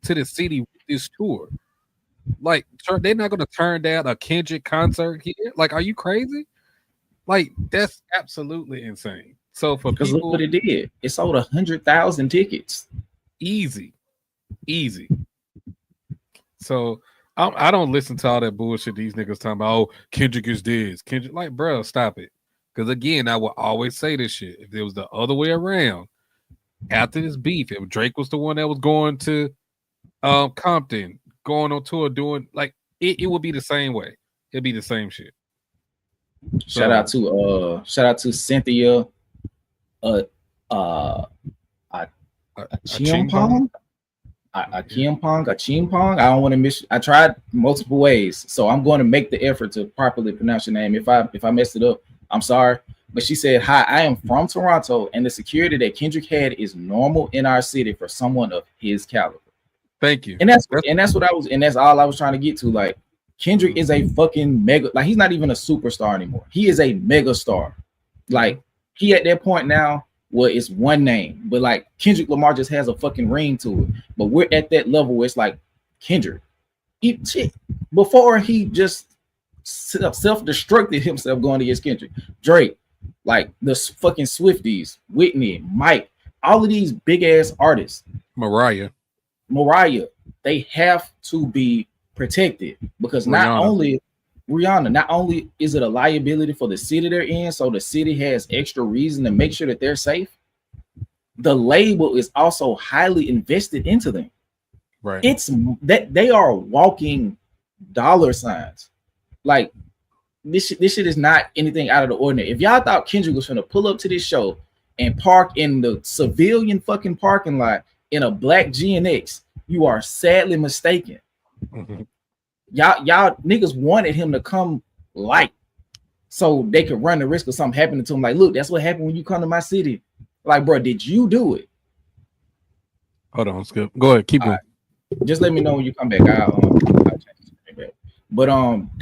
to the city with this tour. Like, they're not going to turn down a Kendrick concert here. Like, are you crazy? Like, that's absolutely insane. So for people, look what it did. It sold 100,000 tickets. Easy. So I don't listen to all that bullshit these niggas talking about. Oh, Kendrick is this. Kendrick, like, bro, stop it. Because again, I will always say this shit. If it was the other way around, after this beef, if Drake was the one that was going to Compton, going on tour, doing like it would be the same way. It'd be the same shit. Shout out to Cynthia Chimpong. I don't want to miss. I tried multiple ways, so I'm going to make the effort to properly pronounce your name. If I messed it up, I'm sorry. But she said, "Hi, I am from Toronto, and the security that Kendrick had is normal in our city for someone of his caliber." Thank you. And that's all I was trying to get to. Like, Kendrick is a fucking mega. Like, he's not even a superstar anymore. He is a mega star. Like, he at that point now. Well, it's one name, but like Kendrick Lamar just has a fucking ring to it. But we're at that level where it's like Kendrick. Before he just self-destructed himself going against Kendrick. Drake, like the fucking Swifties, Whitney, Mike, all of these big ass artists, Mariah, they have to be protected because not only is it a liability for the city they're in, so the city has extra reason to make sure that they're safe. The label is also highly invested into them. right? It's that they are walking dollar signs. Like this shit is not anything out of the ordinary. If y'all thought Kendrick was gonna pull up to this show and park in the civilian fucking parking lot in a black GNX, you are sadly mistaken. Mhm. Y'all niggas wanted him to come light so they could run the risk of something happening to him. Like, look, that's what happened when you come to my city. Like, bro, did you do it? Hold on, Skip. Go ahead, keep going. Right. Just let me know when you come back. I'll change it back. But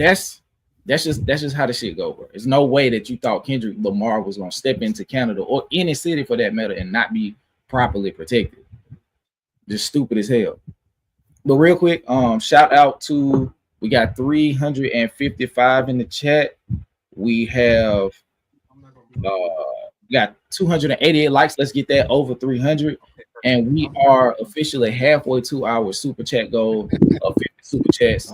that's just how the shit go, bro. There's no way that you thought Kendrick Lamar was gonna step into Canada or any city for that matter and not be properly protected. Just stupid as hell. But real quick, shout out to, we got 355 in the chat. We have got 288 likes. Let's get that over 300. And we are officially halfway to our super chat goal of 50 super chats.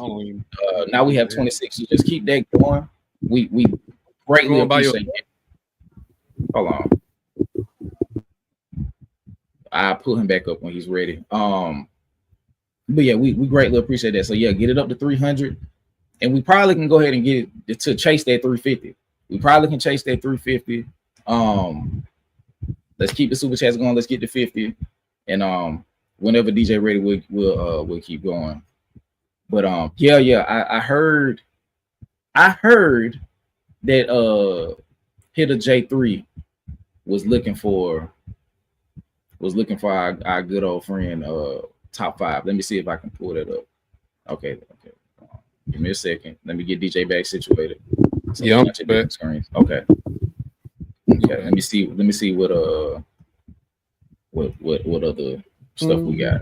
Now we have 26. So just keep that going. We greatly appreciate it. Hold on. I'll pull him back up when he's ready. But yeah, we greatly appreciate that. So yeah, get it up to 300. And we probably can go ahead and get it to chase that 350. We probably can chase that 350. Let's keep the super chats going. Let's get to 50. And whenever DJ ready, we'll keep going. But yeah, I heard that Hitter J3 was looking for our good old friend top 5. Let me see if I can pull that up. Okay. Give me a second. Let me get DJ back situated. So yeah, screens. Okay. Let me see what other stuff we got.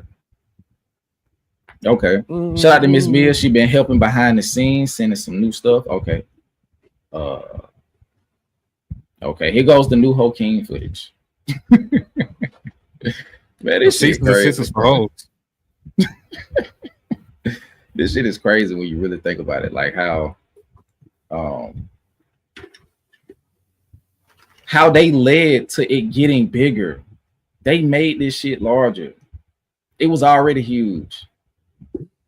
Okay. Shout out to Miss Mia. She been helping behind the scenes, sending some new stuff. Okay. Okay. Here goes the new Hakeem footage. Man, this shit is crazy. This shit is crazy when you really think about it. Like how they led to it getting bigger. They made this shit larger. It was already huge.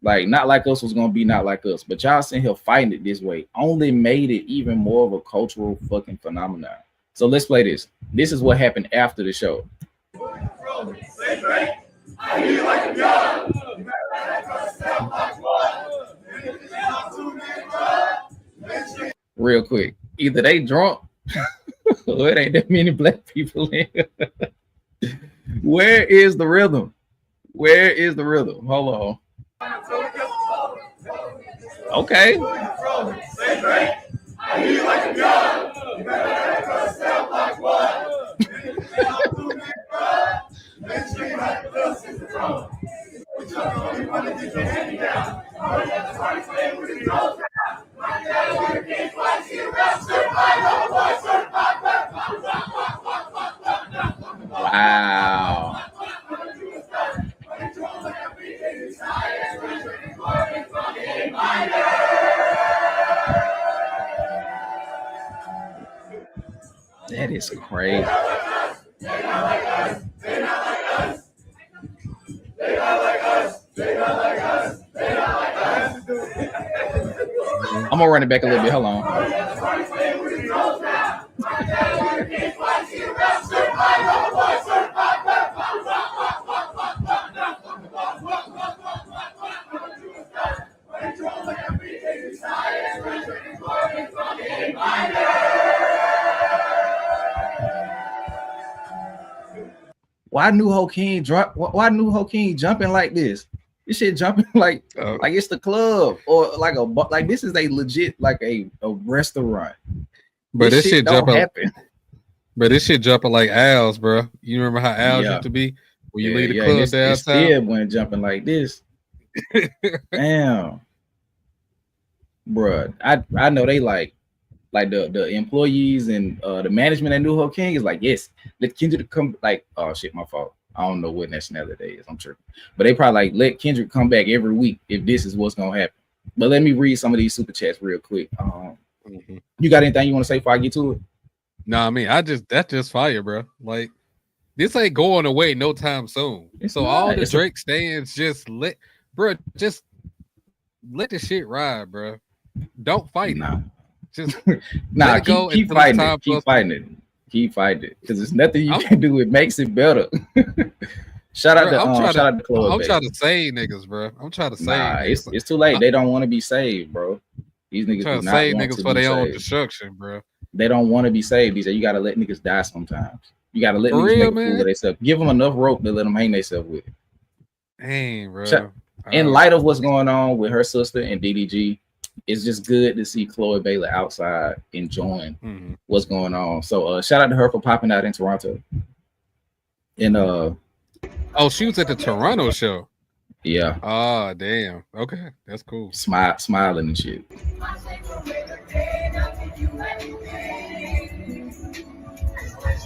Like Not Like Us was gonna be Not Like Us, but y'all sitting here fighting it this way only made it even more of a cultural fucking phenomenon. So let's play this. This is what happened after the show. Real quick, either they drunk or it ain't that many black people in here. Where is the rhythm? Where is the rhythm? Hold on. Okay. Wow. That is crazy. I'm gonna run it back a little bit. Hold on. Why New Hakeem jumping like this? This shit jumping like it's the club or like this is a legit like a restaurant. But this shit jumping happen. But this shit jumping like owls, bro. You remember how owls used to be when you leave the club downtown? Yeah, when jumping like this. Damn, bro. I know they like like the employees and the management at New Hope King is like, yes, let Kendrick come. Like, oh shit, my fault. I don't know what nationality they is. I'm sure, but they probably like let Kendrick come back every week if this is what's gonna happen. But let me read some of these super chats real quick. You got anything you want to say before I get to it? No, I mean, that's just fire, bro. Like, this ain't going away no time soon. It's so not. all the It's Drake stands just let the shit ride, bro. Don't fight nah. it. Just nah. let it go Keep until it's fighting time it. Keep for fighting it. Keep fighting it because there's nothing you I'm- can do. It makes it better. Shout out to Chloe. I'm trying to save niggas, bro. I'm trying to save Nah, niggas. it's too late. They don't want to be saved, bro. These niggas Trying do to not save want niggas to for be their own saved. destruction, bro. They don't want to be saved. You gotta let niggas die sometimes. You gotta let For niggas real, make a fool man? of themselves. Give them enough rope to let them hang themselves with it. Dang, bro. In light of what's going on with her sister and DDG, it's just good to see Chloe Bailey outside enjoying what's going on. So shout out to her for popping out in Toronto. And oh, she was at the Toronto show. Yeah. Oh, damn. Okay, that's cool. Smiling and shit.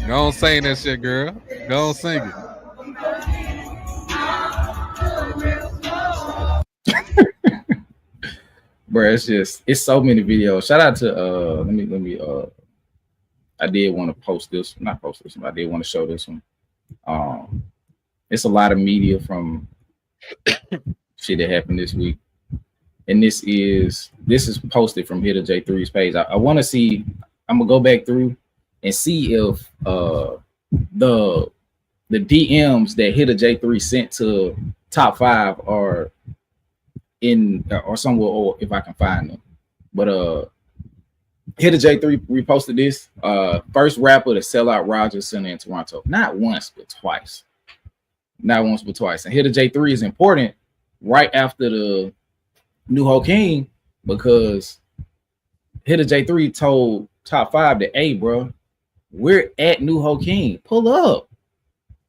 Go on, sing that shit, girl. Go on, sing it. Bro, it's so many videos. Shout out to let me I did want to post this, not post this one, I did want to show this one. It's a lot of media from shit that happened this week. And this is posted from Hitter J3's page. I want to see, I'm gonna go back through and see if the DMs that Hitter J3 sent to Top 5 are in or somewhere, or if I can find them. But Hitter J3 reposted this. First rapper to sell out Rogers Center in Toronto. Not once, but twice. Not once, but twice. And Hitter J3 is important right after the New Ho King, because Hitter J3 told Top 5 that, hey, bro, we're at New Ho King. Pull up.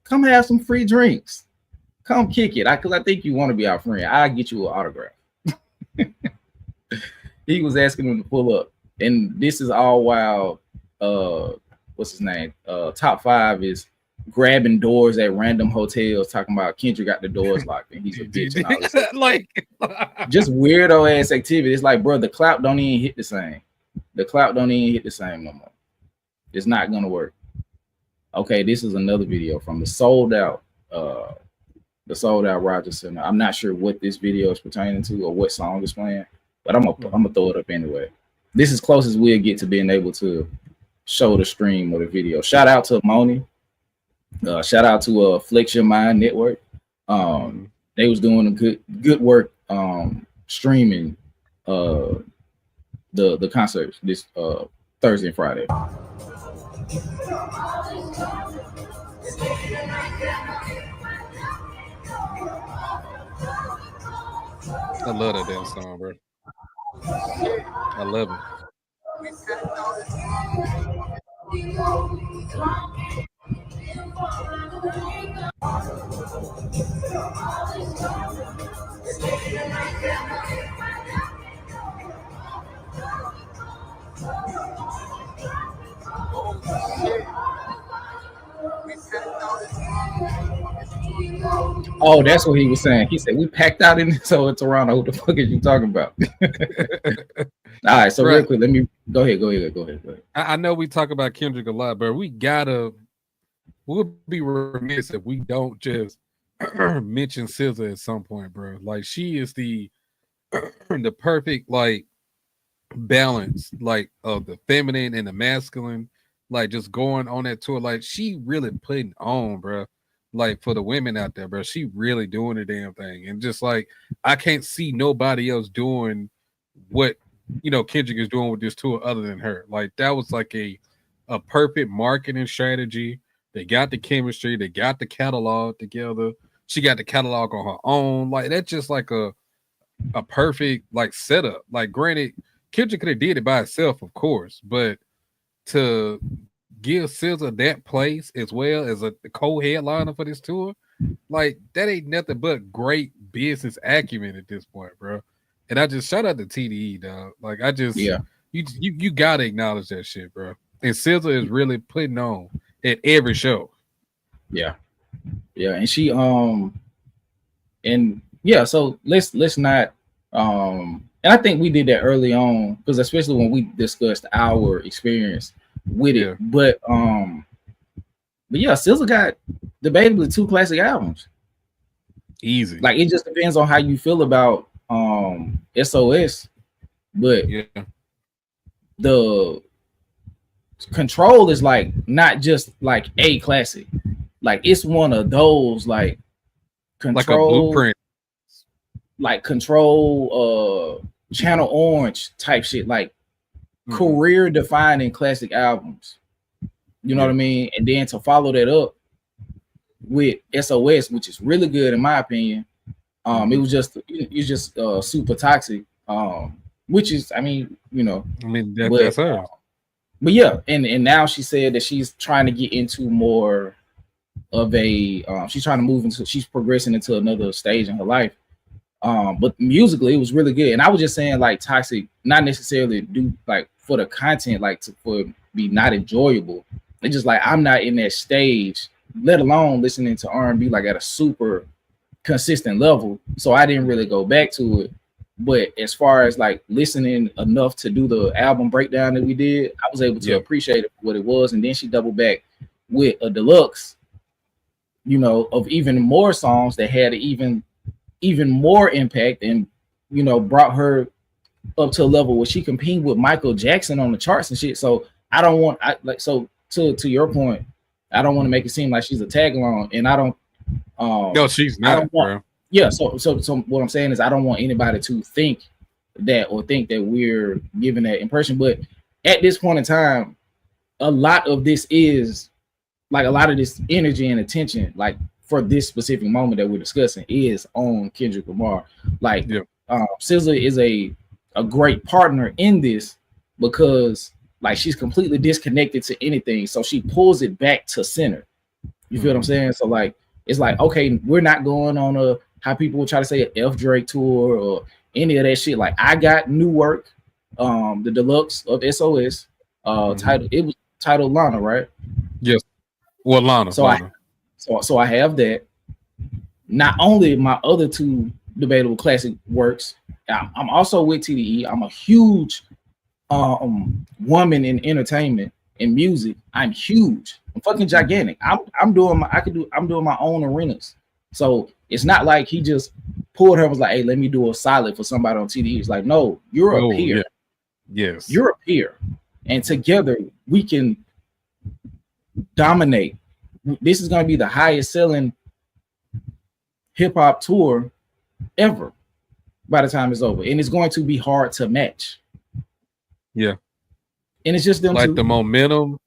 Come have some free drinks. Come kick it. Because I think you want to be our friend. I'll get you an autograph. He was asking him to pull up. And this is all while, what's his name? Top 5 is grabbing doors at random hotels, talking about Kendrick got the doors locked and he's a bitch and all this stuff. Like, just weirdo ass activity. It's like, bro, the clout don't even hit the same. The clout don't even hit the same no more. It's not gonna work. Okay, this is another video from the sold out Rogers Center. I'm not sure what this video is pertaining to or what song is playing, but I'm gonna throw it up anyway. This is close as we'll get to being able to show the stream or the video. Shout out to Moni. Shout out to Flex Your Mind Network. They was doing a good work streaming the concerts this Thursday and Friday. I love that damn song, bro. I love it. Oh, that's what he was saying. He said we packed out in Toronto. What the fuck are you talking about? All right, so real quick, let me go ahead. I know we talk about Kendrick a lot, but we'll be remiss if we don't just mention SZA at some point, bro. Like, she is the perfect like balance, like of the feminine and the masculine, like just going on that tour. Like, she really putting on, bro. Like, for the women out there, bro, she really doing the damn thing. And just like, I can't see nobody else doing what, you know, Kendrick is doing with this tour other than her. Like, that was like a perfect marketing strategy. They got the chemistry, they got the catalog together. She got the catalog on her own. Like, that's just like a perfect like setup. Like, granted, Kendrick could have did it by itself, of course, but to give SZA that place as well as a co-headliner for this tour, like, that ain't nothing but great business acumen at this point, bro. And I just shout out to TDE, dog. Like, You gotta acknowledge that shit, bro. And SZA is really putting on at every show. Yeah, yeah, and she and yeah, so let's not and I think we did that early on because especially when we discussed our experience with it. Yeah. But yeah, SZA got debatably 2 classic albums. Easy. Like it just depends on how you feel about SOS, but Yeah. the Control is like not just like a classic, like it's one of those like Control, like a blueprint, like Control, Channel Orange type shit, like career defining classic albums. You know what I mean? And then to follow that up with SOS, which is really good in my opinion. It was just super toxic. Which is, I mean, you know, that's her. But yeah, and now she said that she's trying to get into more of a she's trying to move into, she's progressing into another stage in her life. But musically it was really good. And I was just saying like toxic, not necessarily do like for the content, like for be not enjoyable. It's just like I'm not in that stage, let alone listening to R&B like at a super consistent level. So I didn't really go back to it. But as far as like listening enough to do the album breakdown that we did, I was able to appreciate it for what it was. And then she doubled back with a deluxe, you know, of even more songs that had even more impact and, you know, brought her up to a level where she competed with Michael Jackson on the charts and shit. So I don't want, to your point, I don't want to make it seem like she's a tag along, and I don't. No, she's not, bro. Yeah, so what I'm saying is I don't want anybody to think that we're giving that impression. But at this point in time, a lot of this is like a lot of this energy and attention, like for this specific moment that we're discussing, is on Kendrick Lamar. Like, SZA is a great partner in this because like she's completely disconnected to anything, so she pulls it back to center. You feel what I'm saying? So like it's like, okay, we're not going on a, how people would try to say, an F Drake tour or any of that shit. Like I got new work, the deluxe of SOS, it was titled Lana, right? Yes. Well, Lana. So I have that. Not only my other 2 debatable classic works, I'm also with TDE. I'm a huge woman in entertainment and music. I'm huge. I'm fucking gigantic. I'm doing my own arenas. So it's not like he just pulled her and was like, hey, let me do a solid for somebody on TDE. It's like, no, you're a peer. Yeah. Yes. You're a peer. And together we can dominate. This is going to be the highest selling hip hop tour ever by the time it's over. And it's going to be hard to match. Yeah. And it's just them like two. The momentum.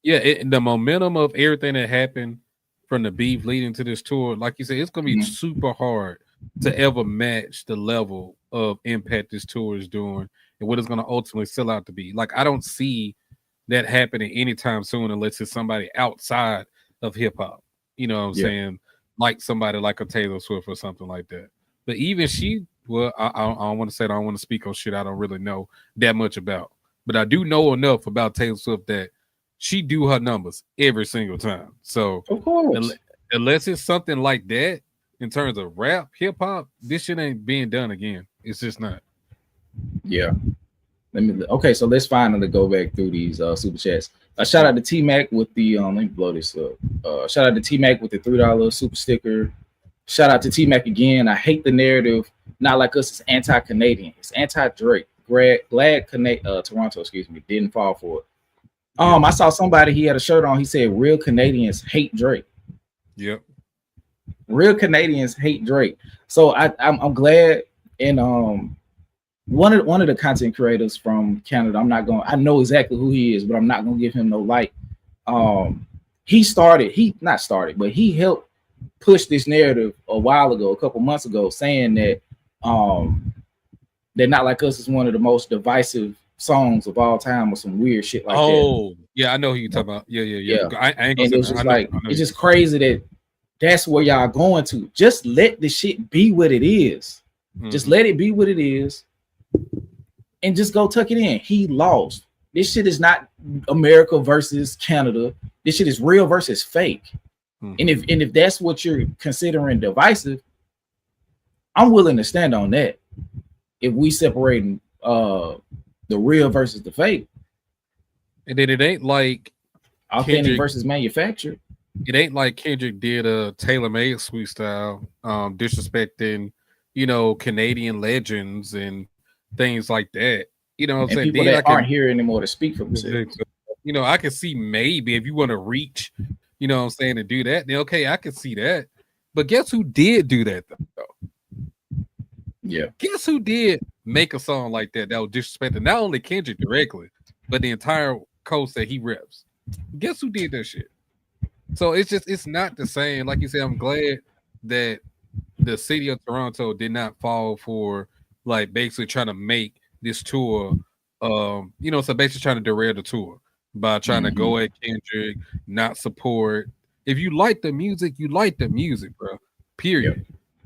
Yeah, the momentum of everything that happened from the beef leading to this tour, like you said, it's gonna be super hard to ever match the level of impact this tour is doing and what it's gonna ultimately sell out to be. Like I don't see that happening anytime soon unless it's somebody outside of hip hop. You know what I'm saying? Like somebody like a Taylor Swift or something like that. But even she, well, I don't want to say, I don't want to speak on shit I don't really know that much about. But I do know enough about Taylor Swift that she do her numbers every single time. So of course, unless it's something like that in terms of rap, hip hop, this shit ain't being done again. It's just not. Yeah. Okay, so let's finally go back through these super chats. Shout out to T Mac with the let me blow this up. Shout out to T Mac with the $3 super sticker. Shout out to T Mac again. I hate the narrative. Not like us, it's anti-Canadian. It's anti-Drake. Glad Toronto, didn't fall for it. I saw somebody, he had a shirt on, he said real Canadians hate Drake. Yep. Real Canadians hate Drake. So I'm glad. And one of the content creators from Canada, I know exactly who he is, but I'm not gonna give him no light. He helped push this narrative a couple months ago, saying that that Not Like Us is one of the most divisive songs of all time, or some weird shit like that. Oh, yeah, I know who you talking about. Yeah. I ain't gonna, and it was just it's just crazy that that's where y'all going to. Just let the shit be what it is. Just let it be what it is. and just go tuck it in. He lost. This shit is not America versus Canada. This shit is real versus fake. Mhm. And if that's what you're considering divisive, I'm willing to stand on that. If we separating the real versus the fake, And then it ain't like authentic Kendrick- versus manufactured. it ain't like Kendrick did a tailor-made sweet style, disrespecting, Canadian legends and things like that. You know what I'm And saying? people Then that aren't here anymore to speak for themselves. I can see maybe if you want to reach, what I'm saying, to do that, then okay, I can see that. But guess who did do that though? Yeah. Guess who did make a song like that was disrespecting not only Kendrick directly, but the entire coast that he reps? Guess who did that shit? So it's not the same. Like you said, I'm glad that the city of Toronto did not fall for like basically trying to make this tour, so basically trying to derail the tour by trying to go at Kendrick, not support. If you like the music, you like the music, bro. Period.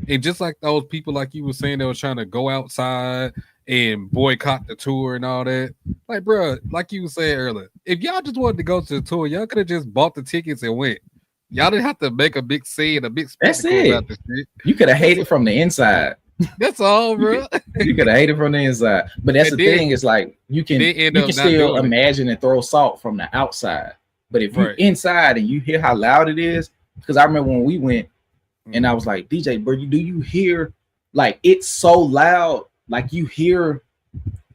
And just like those people, like you were saying, they were trying to go outside and boycott the tour and all that. Like, bro, like you were saying earlier, if y'all just wanted to go to the tour, y'all could have just bought the tickets and went. Y'all didn't have to make a big scene, a big spectacle about this shit. You could have hated from the inside. That's all, bro. You could have hated from the inside. But that's the thing, is like you can still imagine and throw salt from the outside. But if you're inside and you hear how loud it is, because I remember when we went and I was like, DJ, bro, do you hear, like, it's so loud, like you hear,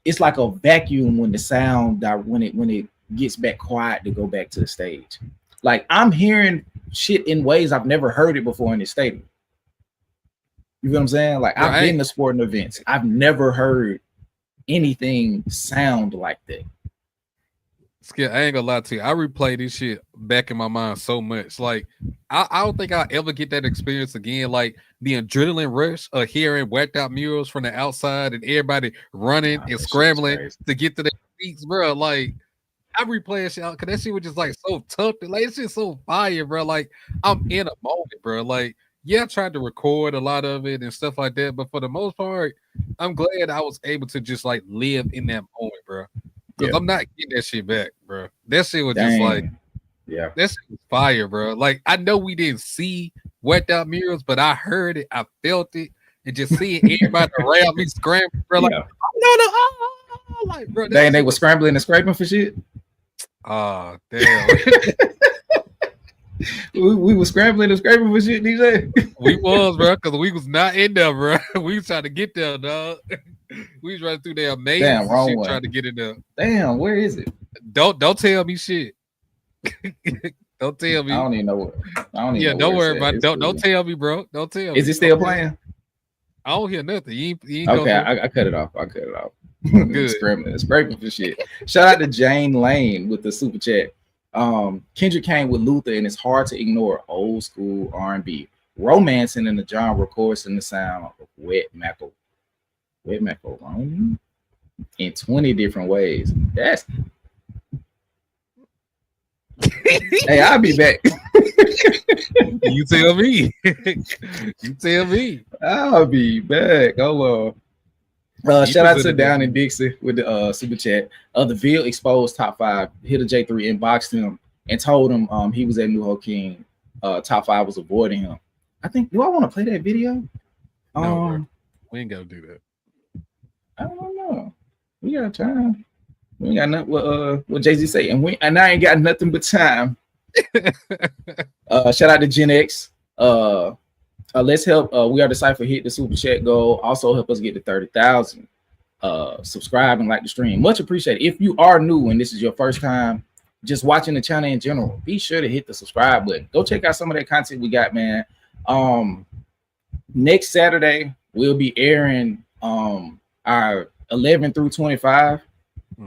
it's like a vacuum when the sound, when it gets back quiet to go back to the stage. Like, I'm hearing shit in ways I've never heard it before in the stadium. You know what I'm saying? Like, I've been to sporting events. I've never heard anything sound like that. Skip, I ain't gonna lie to you. I replay this shit back in my mind so much. Like, I don't think I'll ever get that experience again. Like, the adrenaline rush of hearing whacked out murals from the outside and everybody running and scrambling to get to their seats, bro. Like, I replay that shit because that shit was just like so tough. Like, it's just so fire, bro. Like, I'm in a moment, bro. Like, yeah, I tried to record a lot of it and stuff like that, but for the most part, I'm glad I was able to just like live in that moment, bro. Because I'm not getting that shit back, bro. That shit was just like, that shit was fire, bro. Like, I know we didn't see whacked out murals, but I heard it, I felt it, and just seeing everybody around me scrambling, bro. Like, like, bro, they were scrambling and scraping for shit. Oh, damn. we were scrambling and scraping for shit, DJ. We was, bro, because we was not in there, bro. We was trying to get there, dog. We was running through there amazing shit trying to get in there. Damn, where is it? Don't tell me shit. Don't tell me. I don't even know. Don't worry about it. Don't tell me, bro. Don't tell me. Is it still playing? I don't hear nothing. You ain't okay, I cut it off. Good. Scraping for shit. Shout out to Jane Lane with the super chat. Kendrick came with Luther, and it's hard to ignore old school R&B, romancing in the genre, chorus in the sound of wet macaroni in 20 different ways. That's hey, I'll be back. You tell me. You tell me. I'll be back. Hold on. Shout out to Down in Dixie with the super chat. The Ville exposed top 5. Hit a J3, inboxed him, and told him he was at New Hope King. Top 5 was avoiding him. I think. Do I want to play that video? No, we ain't gotta do that. I don't know. We got time. We ain't got nothing. What Jay-Z say, and I ain't got nothing but time. Shout out to Gen X. Let's help. We are the Cypher hit the super chat goal. Also help us get to 30,000. Subscribe and like the stream. Much appreciated. If you are new and this is your first time just watching the channel in general, be sure to hit the subscribe button. Go check out some of that content we got, man. Next Saturday we'll be airing our 11 through 25.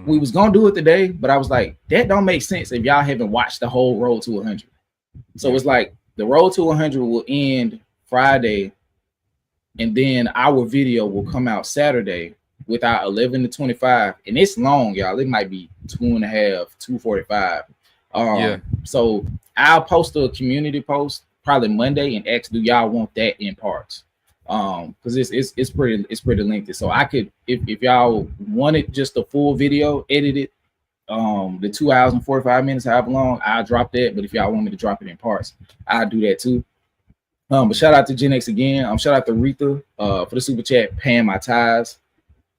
We was gonna do it today, but I was like, that don't make sense if y'all haven't watched the whole road to 100. So it's like the road to 100 will end Friday, and then our video will come out Saturday with our 11 to 25, and it's long, y'all. It might be 2.5, 2:45. So I'll post a community post probably Monday and ask, do y'all want that in parts? Because it's pretty lengthy. So I could, if y'all wanted just a full video edited, the 2 hours and 45 minutes, however long, I'll drop that. But if y'all want me to drop it in parts, I'll do that too. But shout out to Gen X again. Shout out to Retha for the super chat, paying my ties.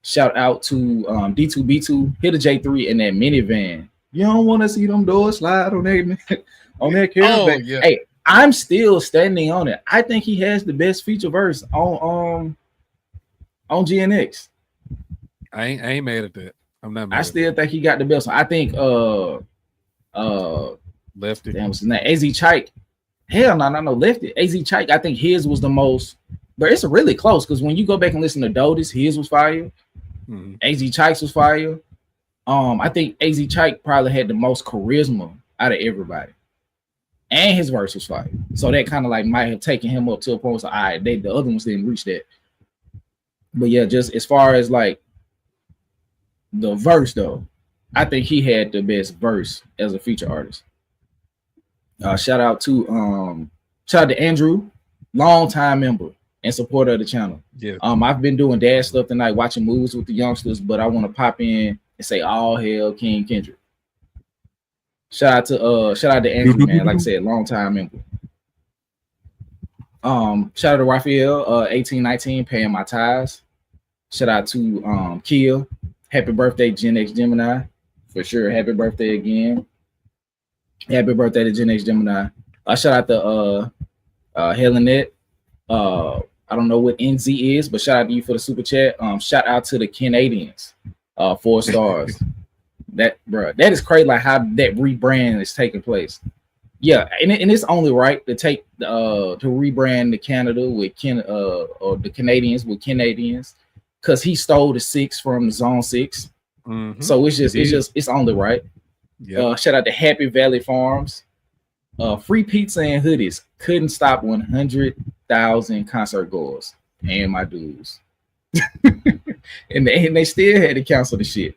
Shout out to D2B2, hit a J3 in that minivan. You don't want to see them doors slide on that on that caravan. Oh, yeah. Hey, I'm still standing on it. I think he has the best feature verse on GNX. I ain't mad at that. I'm not mad. I still think he got the best one. I think Lefty. damn, what's his name? AZ Chike. Hell no, Lefty. AZ Chike, I think his was the most, but it's really close because when you go back and listen to Dodis, his was fire. Mm-hmm. AZ Chike's was fire. I think AZ Chike probably had the most charisma out of everybody. And his verse was fire. So that kind of like might have taken him up to a point. So all right, the other ones didn't reach that. But yeah, just as far as like the verse though, I think he had the best verse as a feature artist. Shout out to Andrew, longtime member and supporter of the channel. Yeah. I've been doing dad stuff tonight, watching movies with the youngsters, but I want to pop in and say all hail King Kendrick. Shout out to Andrew, man. Like I said, long time member. Shout out to Raphael, 1819, paying my ties. Shout out to Kia. Happy birthday, Gen X Gemini. For sure. Happy birthday again. Happy birthday to Gen X Gemini. Shout out to Helenette. I don't know what NZ is, but shout out to you for the super chat. Shout out to the Canadians. 4 stars. That is crazy, like how that rebrand is taking place. Yeah, and it's only right to take to rebrand the Canada with or the Canadians with Canadians, because he stole the 6 from the Zone 6. Mm-hmm. So it's only right. Yeah. Shout out to Happy Valley Farms. Free pizza and hoodies. Couldn't stop 100,000 concert goers and my dudes. and they still had to cancel the shit.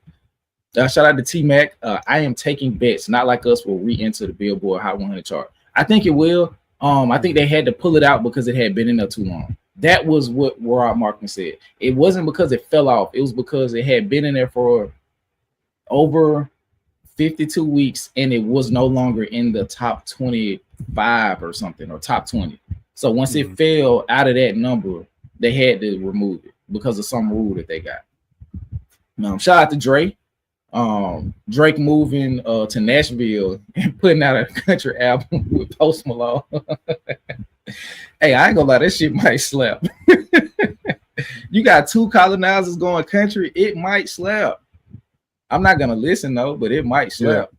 Shout out to T-Mac. I am taking bets, not like us, will re-enter the Billboard Hot 100 chart. I think it will. I think they had to pull it out because it had been in there too long. That was what Rob Markman said. It wasn't because it fell off. It was because it had been in there for over 52 weeks and it was no longer in the top 25 or something, or top 20. So once it fell out of that number, they had to remove it because of some rule that they got. Shout out to Drake. Drake moving to Nashville and putting out a country album with Post Malone. Hey, I ain't gonna lie, that shit might slap. You got 2 colonizers going country, it might slap. I'm not gonna listen though, but it might slap.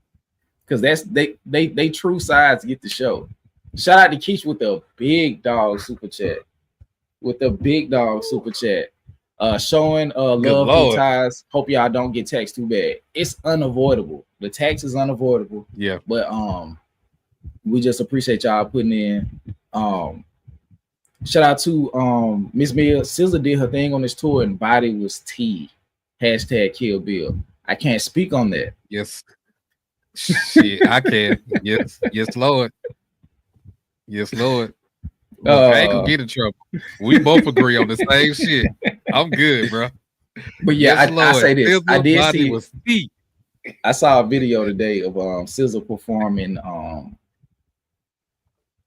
Because that's they true sides get the show. Shout out to Keith with the big dog super chat. Showing love and ties. Hope y'all don't get taxed too bad. It's unavoidable. The tax is unavoidable. Yeah. But we just appreciate y'all putting in. Shout out to Miss Mia. SZA did her thing on this tour and body was T. # Kill Bill. I can't speak on that. Yes. Shit, I can. Yes, Lord. Yes, Lord. Look, I ain't gonna get in trouble. We both agree on the same shit. I'm good, bro. But yeah, I say this. I did see. Was deep. I saw a video today of SZA performing.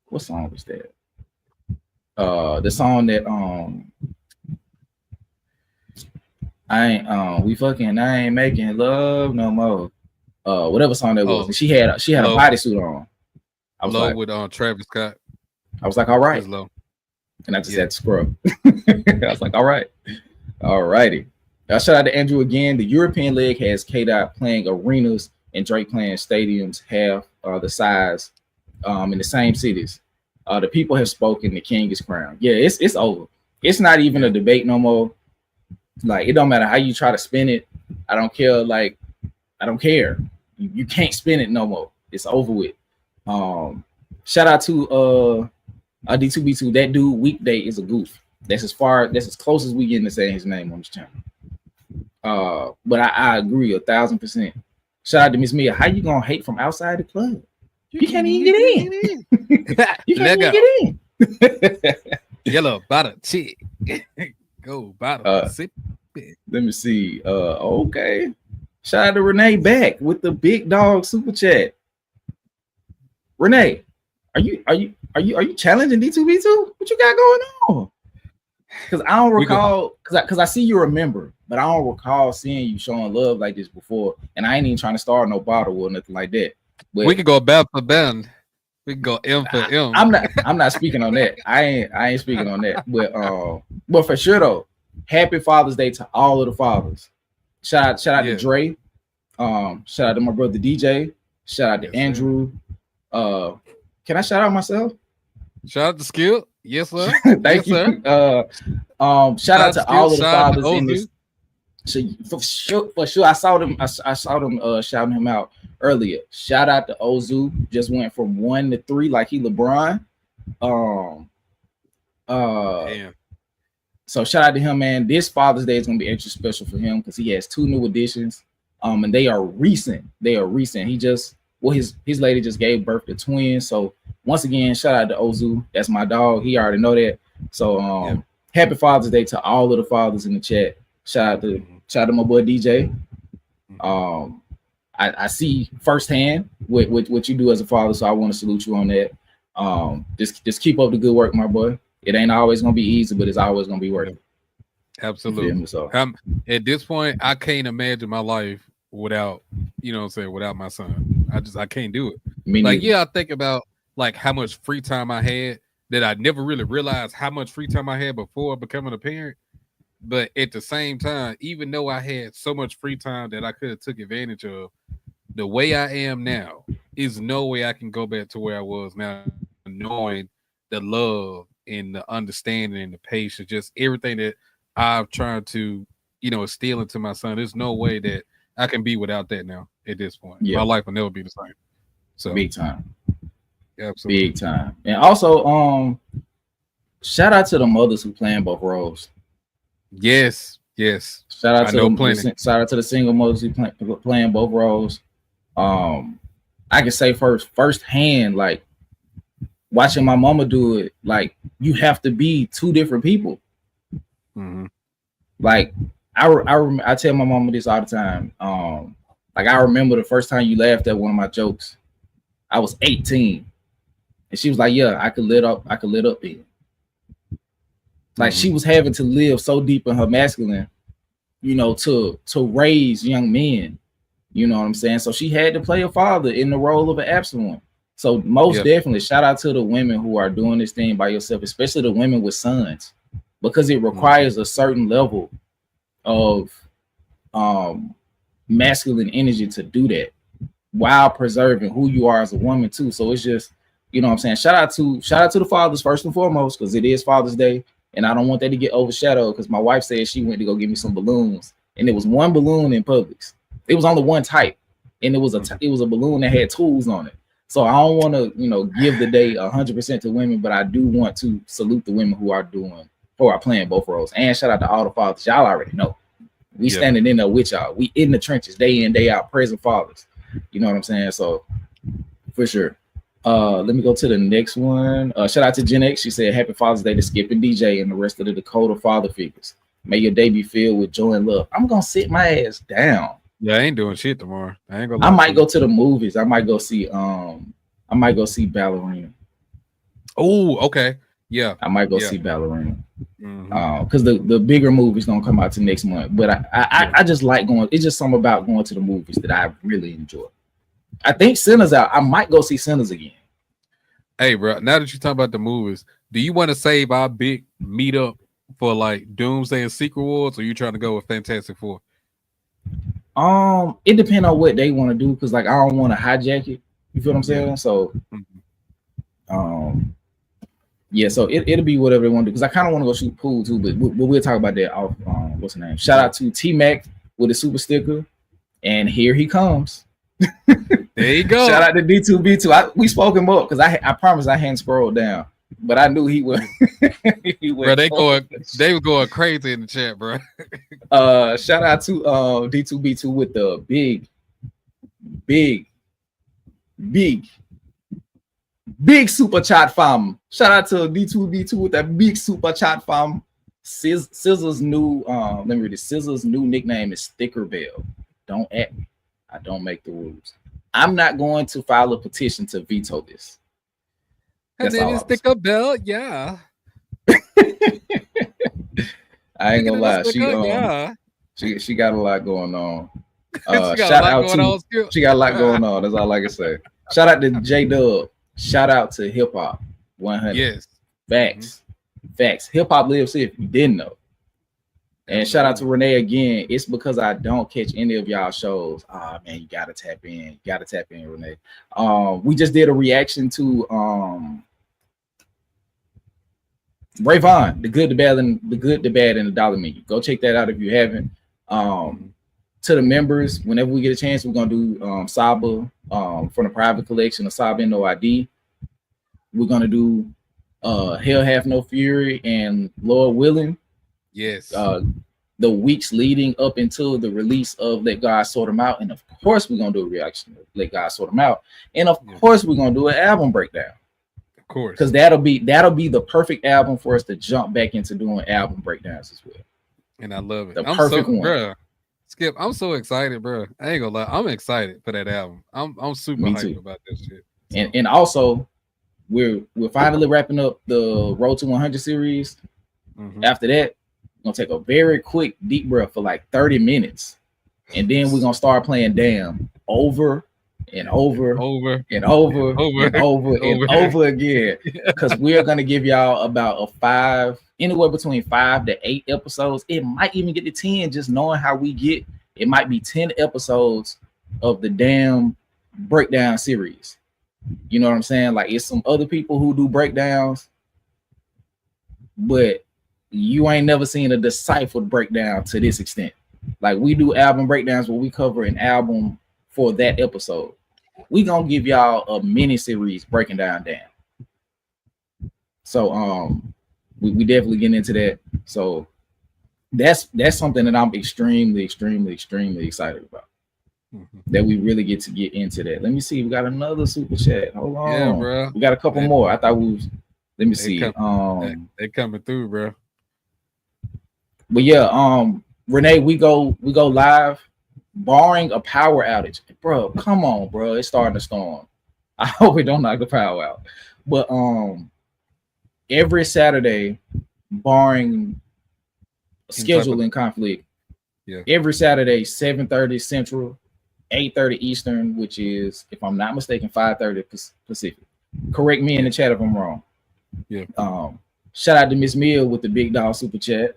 What song was that? The song that I ain't making love no more. Whatever song that was. And she had a bodysuit on. I was Low with Travis Scott. I was like, all right. Low. And I just had to scrub. I was like, all right. All righty. Shout out to Andrew again. The European leg has K-Dot playing arenas and Drake playing stadiums half the size in the same cities. The people have spoken. The king is crowned. Yeah, it's over. It's not even a debate no more. Like, it don't matter how you try to spin it. I don't care. Like, I don't care. You can't spin it no more. It's over with. Shout out to D2B2. That dude Weekday is a goof. That's as close as we getting to saying his name on this channel. But I agree 1,000%. Shout out to Miss Mia. How you gonna hate from outside the club? You can't even get in. You can't even get in. Yellow butter chick. Go bottle. Sip it. Let me see. Okay. Shout out to Renee back with the big dog super chat. Renee, are you challenging D2B2? What you got going on? Because I don't recall, because I see you're a member, but I don't recall seeing you showing love like this before. And I ain't even trying to start no bottle or nothing like that. But we could go bell for bend. We can go M for M. I'm not speaking on that. I ain't speaking on that. But for sure though, happy Father's Day to all of the fathers. Shout out to Dre. Shout out to my brother DJ. Shout out to Andrew. Can I shout out myself? Shout out to Skill. Yes, sir. Thank you. Sir. Shout out to all of the fathers in this. For sure. I saw them shouting him out earlier. Shout out to Ozu. Just went from 1 to 3 like he LeBron. Damn. So shout out to him, man. This Father's Day is gonna be extra special for him because he has 2 new additions. And they are recent. He just his lady just gave birth to twins. So once again, shout out to Ozu. That's my dog. He already know that. So happy Father's Day to all of the fathers in the chat. Shout out to my boy DJ. I see firsthand what you do as a father, so I want to salute you on that. Just keep up the good work, my boy. It ain't always gonna be easy, but it's always gonna be worth it. Absolutely. So at this point, I can't imagine my life without, without my son. I can't do it. I think about like how much free time I had that I never really realized how much free time I had before becoming a parent. But at the same time, even though I had so much free time that I could have took advantage of, the way I am now is no way I can go back to where I was now, knowing the love and the understanding and the patience, just everything that I've tried to, instill into my son. There's no way that I can be without that now at this point. My life will never be the same. So big time. Absolutely. Big time. And also, shout out to the mothers who playing both roles. Yes. Shout out to the single mothers who playing both roles. I can say firsthand, like watching my mama do it, like you have to be 2 different people. Mm-hmm. Like I tell my mama this all the time. Like I remember the first time you laughed at one of my jokes. I was 18, and she was like, "Yeah, I could lit up then." Like she was having to live so deep in her masculine, to raise young men. You know what I'm saying? So she had to play a father in the role of an absent one. So most definitely, shout out to the women who are doing this thing by yourself, especially the women with sons, because it requires a certain level of masculine energy to do that while preserving who you are as a woman too. So it's just, what I'm saying? Shout out to the fathers first and foremost, because it is Father's Day. And I don't want that to get overshadowed because my wife said she went to go get me some balloons, and it was one balloon in Publix. It was only one type, and it was a balloon that had tools on it. So I don't want to, give the day 100% to women, but I do want to salute the women who are playing both roles. And shout out to all the fathers. Y'all already know we standing in there with y'all. We in the trenches day in, day out, present fathers. You know what I'm saying? So for sure. Let me go to the next one. Shout out to Gen X. She said, "Happy Father's Day to Skip and DJ and the rest of the Dakota father figures. May your day be filled with joy and love." I'm gonna sit my ass down. Yeah, I ain't doing shit tomorrow. I might go to the movies. I might go see Ballerina. Oh, okay. Yeah. I might go see Ballerina. Because the bigger movies don't come out till next month. But I just like going. It's just something about going to the movies that I really enjoy. I think Sinners out. I might go see Sinners again. Hey, bro. Now that you're talking about the movies, do you want to save our big meetup for like Doomsday and Secret Wars, or you trying to go with Fantastic Four? It depends on what they want to do, because like I don't want to hijack it. You feel what I'm saying? So, so it'll be whatever they want to do. Because I kind of want to go shoot pool too, but we'll talk about that off. What's the name? Shout out to T Mac with a super sticker, and here he comes. There you go. Shout out to D2B2. We spoke him up because I promise I hadn't scrolled down, but I knew he would. Bro, they were going crazy in the chat, bro. Shout out to D2B2 with the big Big super chat fam. Shout out to D2D2 with that big super chat fam. Scissor's new let me read it. Scissor's new nickname is Sticker Bell. Don't at me. I don't make the rules. I'm not going to file a petition to veto this. Her name is Sticker Bell. Yeah. I ain't gonna lie. Yeah. She got a lot going on. She got Shout a lot out going to on still. she got a lot going on. That's all I can say. Shout out to J Dub. Shout out to Hip Hop 100. Yes. Facts. Facts. Hip hop lives here if you didn't know. And shout out to Renee again. It's because I don't catch any of y'all shows. Ah man, you gotta tap in. You gotta tap in, Renee. We just did a reaction to Ray Vaughn, the good, the bad, and the dollar menu. Go check that out if you haven't. To the members, whenever we get a chance, we're gonna do Saba from the private collection of Saba No ID. We're gonna do Hell Hath No Fury and Lord Willing. Yes. The weeks leading up until the release of Let God Sort Them Out, and of course we're gonna do a reaction to Let God Sort Them Out, and of course we're gonna do an album breakdown. Of course, because that'll be the perfect album for us to jump back into doing album breakdowns as well. And I love it. The perfect one. Bruh, Skip, I'm so excited, bro. I ain't gonna lie, I'm excited for that album. I'm super hyped about that shit. So. And also, we're finally wrapping up the Road to 100 series. After that, we're gonna take a very quick deep breath for like 30 minutes, and then we're gonna start playing Damn over and over and over again, because we're gonna give y'all about anywhere between 5 to 8 episodes. It might even get to 10, just knowing how we get. It might be 10 episodes of the Damn breakdown series. You know what I'm saying? Like, it's some other people who do breakdowns, but you ain't never seen a deciphered breakdown to this extent. Like, we do album breakdowns where we cover an album for that episode. We gonna give y'all a mini series breaking down Damn. So we definitely get into that. So that's something that I'm extremely excited about. That we really get into that. Let me see. We got another super chat. Hold on. Yeah, bro. We got a couple more. I thought we was. Let me see. They coming through, bro. But yeah, Renee, we go live, barring a power outage. Bro, come on, bro. It's starting to storm. I hope we don't knock the power out. But every Saturday, barring scheduling conflict, every Saturday, 7:30 Central, 8:30 Eastern, which is, if I'm not mistaken, 5:30 Pacific. Correct me in the chat if I'm wrong. Yeah. Shout out to Miss Mill with the big dog super chat.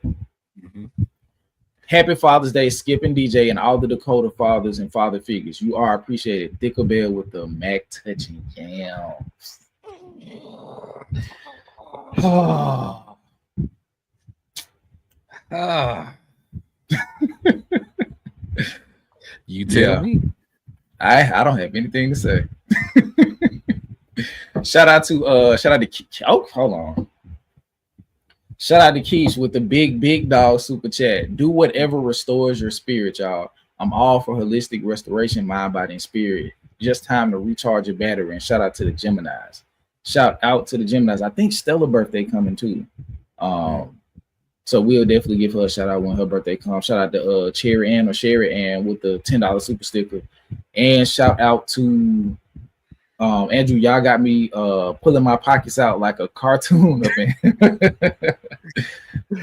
Happy Father's Day, Skip and DJ, and all the Dakota fathers and father figures. You are appreciated. Thicker Bell with the Mac touching jams. You tell me. I don't have anything to say. Shout out to hold on. Shout out to Keish with the big dog super chat. Do whatever restores your spirit, y'all. I'm all for holistic restoration, mind, body, and spirit. Just time to recharge your battery. And shout out to the Geminis. I think Stella's birthday coming too. So we'll definitely give her a shout out when her birthday comes. Shout out to Cherry Ann with the $10 super sticker. And shout out to Andrew. Y'all got me pulling my pockets out like a cartoon.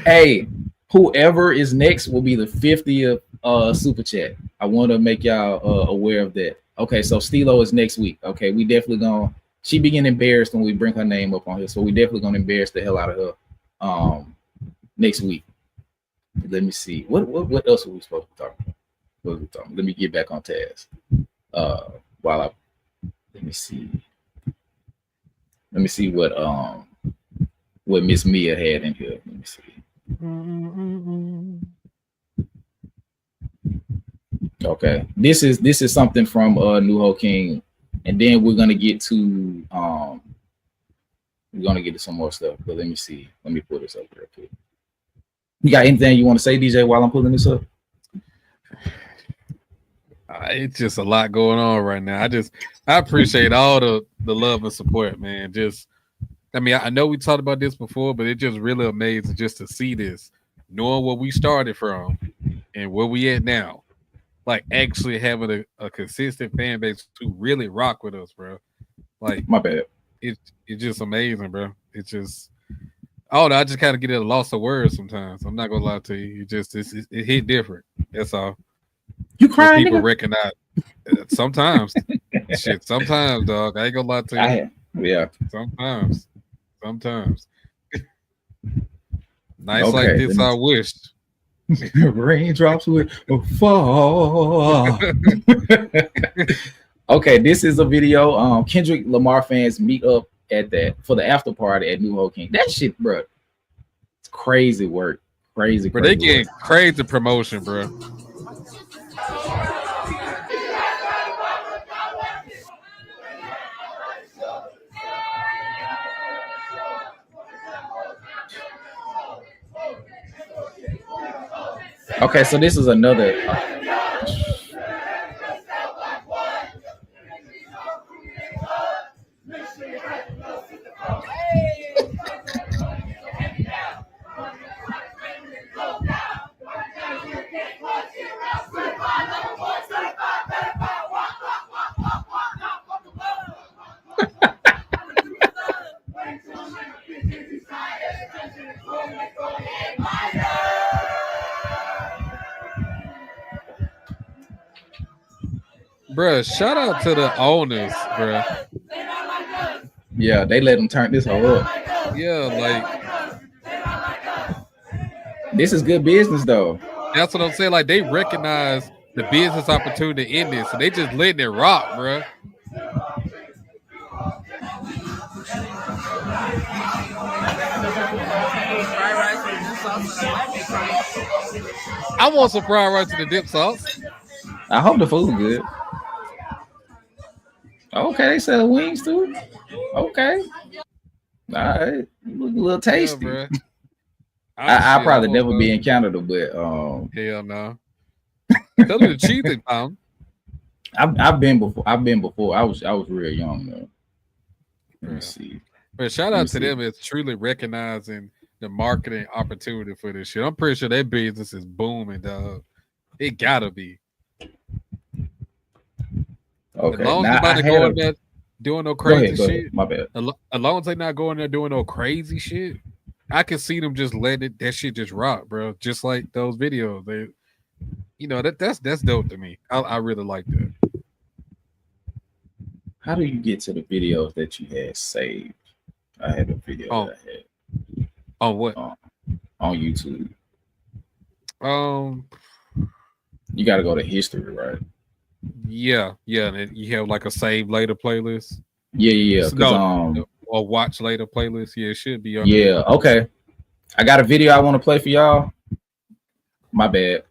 Hey, whoever is next will be the 50th super chat. I want to make y'all aware of that. Okay, so Stilo is next week. Okay, we definitely gonna. She be getting embarrassed when we bring her name up on here, so we definitely gonna embarrass the hell out of her next week. Let me see. What else are we supposed to talk about? What are we talking? Let me get back on task. Let me see what Miss Mia had in here. Let me see. Okay, this is something from New Ho King, and then we're gonna get to some more stuff. But let me see. Let me pull this up real quick. You got anything you want to say, DJ, while I'm pulling this up? It's just a lot going on right now. I appreciate all the love and support, man. Just I mean, I know we talked about this before, but it just really amazing just to see this, knowing where we started from and where we at now. Like actually having a consistent fan base who really rock with us, bro. Like My bad. it's just amazing, bro. It's just oh, I just kind of get at a loss of words sometimes. I'm not gonna lie to you. It just it hit different. That's all. You When crying, people nigga? recognize sometimes shit. Sometimes, dog. I ain't gonna lie to you. Yeah. Sometimes. Sometimes. Nights like Okay. this, I wish. Raindrops will fall. Okay, this is a video. Kendrick Lamar fans meet up at that for the after party at New Hope King. That shit, bro. It's crazy work. Crazy, But crazy they getting work. crazy promotion, bro. Okay, so this is another. Bruh, shout out to the owners, bruh. Yeah, they let them turn this whole up. Yeah, like This is good business, though. that's what I'm saying. Like they recognize the business opportunity in this, and they just letting it rock, bruh. I want some fried rice and the dip sauce. I hope the food good. Okay, they sell wings too. Okay, all right, look a little Yeah, tasty. bruh. I'll probably I'm never on, be in Canada, but hell no. Tell me the cheese and pound. I've been before. I was real young though. Let me Bruh. see. But shout Let me out to see. them as truly recognizing the marketing opportunity for this shit. I'm pretty sure their business is booming, dog. It gotta be. As Okay, long as now I nobody had going a. there doing no Go crazy ahead. Go ahead. shit, My bad. as long as they not going there doing no crazy shit, I can see them just letting that shit just rock, bro. Just like those videos. They, that's dope to me. I really like that. How do you get to the videos that you had saved? I had a video Oh, that I had on what? on YouTube. Um, You got to go to history, right? yeah, and then you have like a save later playlist. Yeah. Because No, or watch later playlist. Yeah, it should be on. yeah. Okay, I got a video I want to play for y'all. My bad.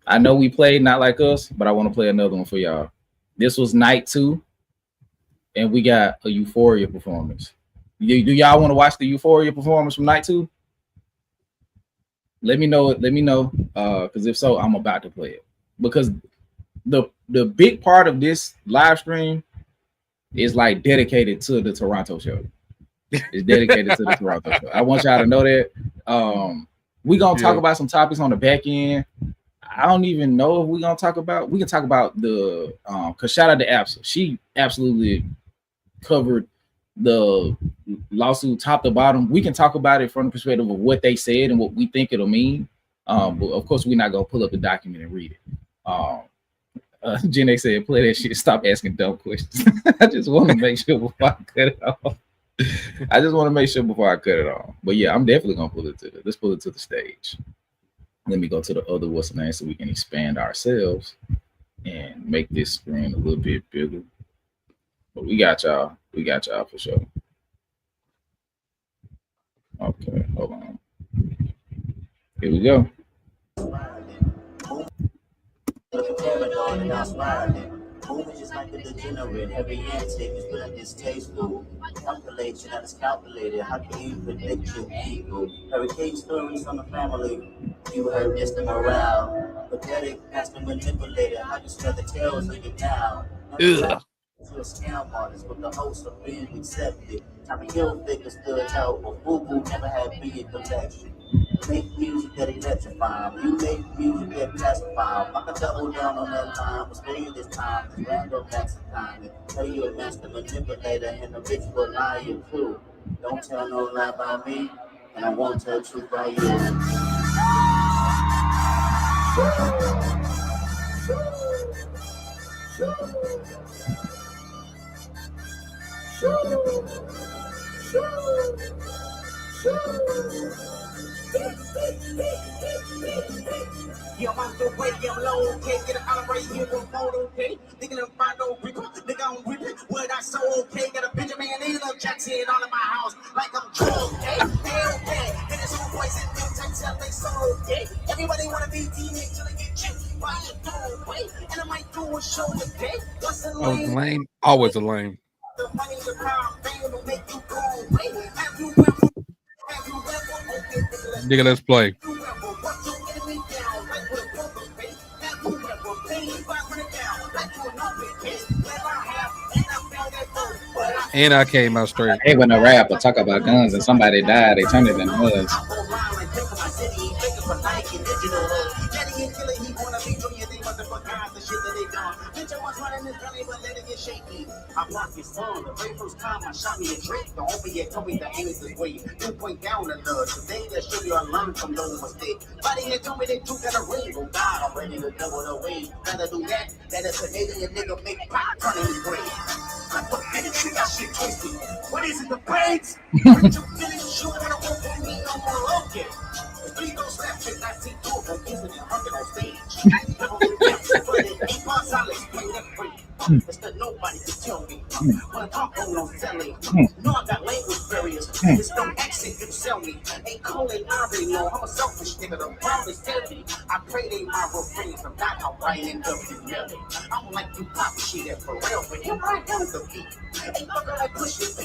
I know we played Not Like Us, but I want to play another one for y'all. This was night 2, and we got a Euphoria performance. Do y'all want to watch the Euphoria performance from night 2? Let me know. Because if so, I'm about to play it. Because the big part of this live stream is like dedicated to the Toronto show. It's dedicated to the Toronto show. I want y'all to know that. We're gonna talk about some topics on the back end. I don't even know if we're gonna talk about. We can talk about the because shout out to Absa. She absolutely covered the lawsuit top to bottom. We can talk about it from the perspective of what they said and what we think it'll mean. But of course, we're not gonna pull up the document and read it. Jen A said, "Play that shit. Stop asking dumb questions." I just want to make sure before I cut it off. I just want to make sure before I cut it off. But yeah, I'm definitely gonna pull it to let's pull it to the stage. Let me go to the other what's the name so we can expand ourselves and make this screen a little bit bigger. But we got y'all. We got y'all for sure. Okay, hold on. Here we go. Moving just like a degenerate, every antic is feeling distasteful. Calculation that is calculated, how can you predict your people? Hurricane stories on the family, you heard this the morale. Pathetic, master manipulator. How you spread the tails of your now? Ugh. You're a scam artist with the host of being accepted. Tommy Hilfiger stood out, but Boo never had me in collection. Make music that electrify. You make music that pacify. I can double down on that line, but stay this time. It's random acts of time. Tell you a master manipulator and a ritual liar too. Don't tell no lie about me, and I won't tell truth about you. Yeah, I'm out the way, I'm low, okay. Get it out right here, one photo, okay. Thinking of find no reaper, nigga, I'm whipping. What I so okay. Got a Benjamin and a Jackson all in my house, like I'm drunk, okay. Okay, and it's all boys and them types of they so okay. Everybody wanna be teammates till they get checked by a doorway. And I might do a show today. What's the Oh, lame. Always a lame. The money, the power, fame will make you go away. Have you ever, Nigga, let's play. And I came out straight. Hey, when a rapper talk about guns and somebody died, they turn it into hoods. I blocked his phone the very first time I shot me a trick. The opiate told me the aim is this way. You point down the love. Today, let's show you I learned from those mistakes. Body had told me that you got a ring. Oh God, I'm ready to double the way. Gotta do that. That is Canadian nigga make pop turning his brain. I put anything that shit twisted. What is it, the braids? What you feeling? You wanna work with me? I'm gonna look it. Please don't slap shit. I see two of them kissing and hugging on stage. It's that nobody can tell me. When I talk on no selling. No, I got language barriers. It's no accent you sell me. Ain't calling Ari, no. I'm a selfish nigga. The proudest tell me. I pray they my refrains. I'm not how I end up humility. I'm like you pop shit at for real, but here I am the beat. Ain't fucking like pushing P.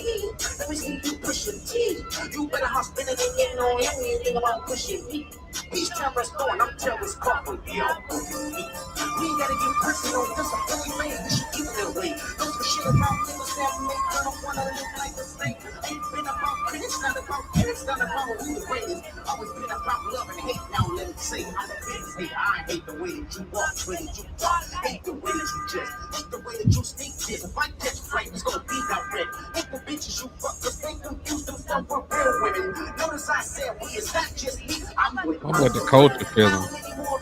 Let me see you pushing T. You better hospital than getting on anything about pushing P. Each time I store, I'm terrorist corporate. Yeah, we gotta get personal. This a Philly man. We should keep it that way. Don't for shit about niggas that make. I don't wanna live like a snake. Ain't been about critics, not about kids, not about who the greatest. Always been about love and hate. Now let me say, I'm a business hater. I hate the way that you walk, the way that you talk. Hate the way that you dress. Hate the way that you speak. This. If I catch flight, it's gonna be direct. Hate the bitches you fuck, cause they confuse themselves with real women. Notice I said we, it's not just me. I'm with I'm with the culture feeling. How many more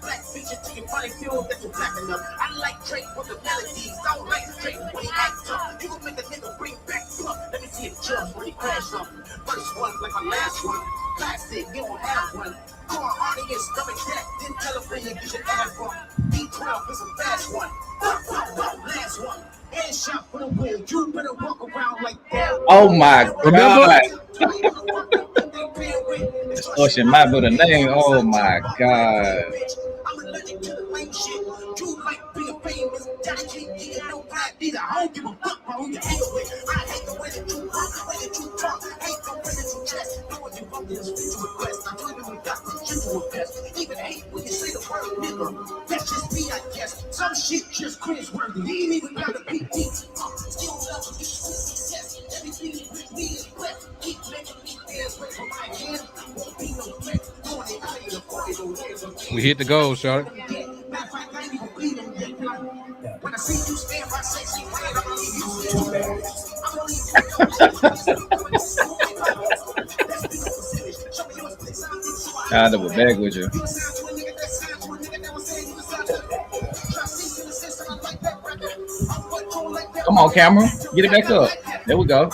black features till you probably feel that you're black enough? I like Drake with the melodies. I don't like Drake when he acts up. You gon' make a nigga bring back pluck. Let me see it jump when he crash something. First one, like my last one. Plastic, you don't have one. Go on audience, stomach that. Then tell a friend you get your ass bumped. B12 is a fast one. Last one. Headshot for the win. You better walk around like that. Oh my God. Distortion my brother name. Oh my God. I'm allergic to the lame shit. You like being famous. Daddy can't get no pride either. I don't give a fuck about who you hang with. I hate the way that you walk, the way that you talk. Hate the way that you dress. Know what you want is what you request. I told you we got the gentle best. Even hate when you say the word nigga. That's just me, I guess. Some shit just cringeworthy. He ain't even got a PT. Still love you, success. Everything with me is blessed. Keep making me dance with my hand. Won't be no threat. We hit the goal, Shawty. When I see you stand by sexy red, I double bag with you. Come on, camera. Get it back up. There we go.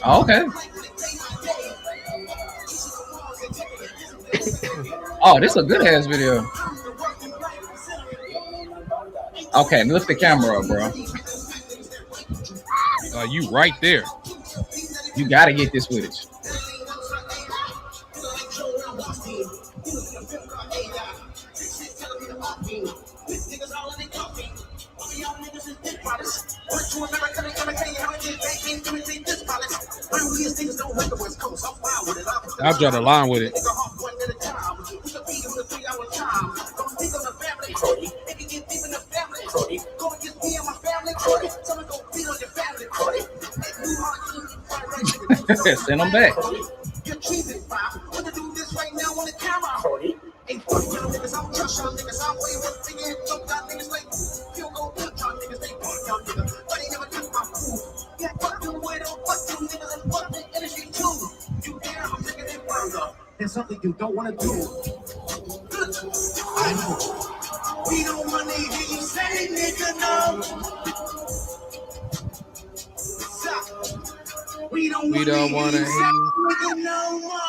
Okay. Oh, this is a good ass video. Okay, lift the camera up, bro. You right there. You gotta get this footage. me. These niggas all in the company. All of y'all niggas is dick riders. Went to America, they come and tell you how it is. They can't imitate this pilot. When we as niggas don't hit the West Coast, I'm fine with it. I'll draw the line with it. Nigga hop one at a time. We can beat him in a 3-hour time. Don't think on the family, Cody. They can get deep in the family, Cody. Go against me and my family, Cody. Someone go beat on your family, Cody. Send them back. You're cheating, Bob. Want to do this right now on the camera, Cody. Ain't fuck y'all niggas, I'm trust y'all niggas. I'm way one thing and don't got niggas like you go touch y'all niggas, they fuck y'all niggas. But they never took my food. Yeah, fuck them with them, fuck them niggas, and fuck the energy too. You dare, I'm taking it further. There's something you don't want to do. I know. We don't want to hear you say, nigga, no. Stop. We don't want to hear you say, nigga, no more.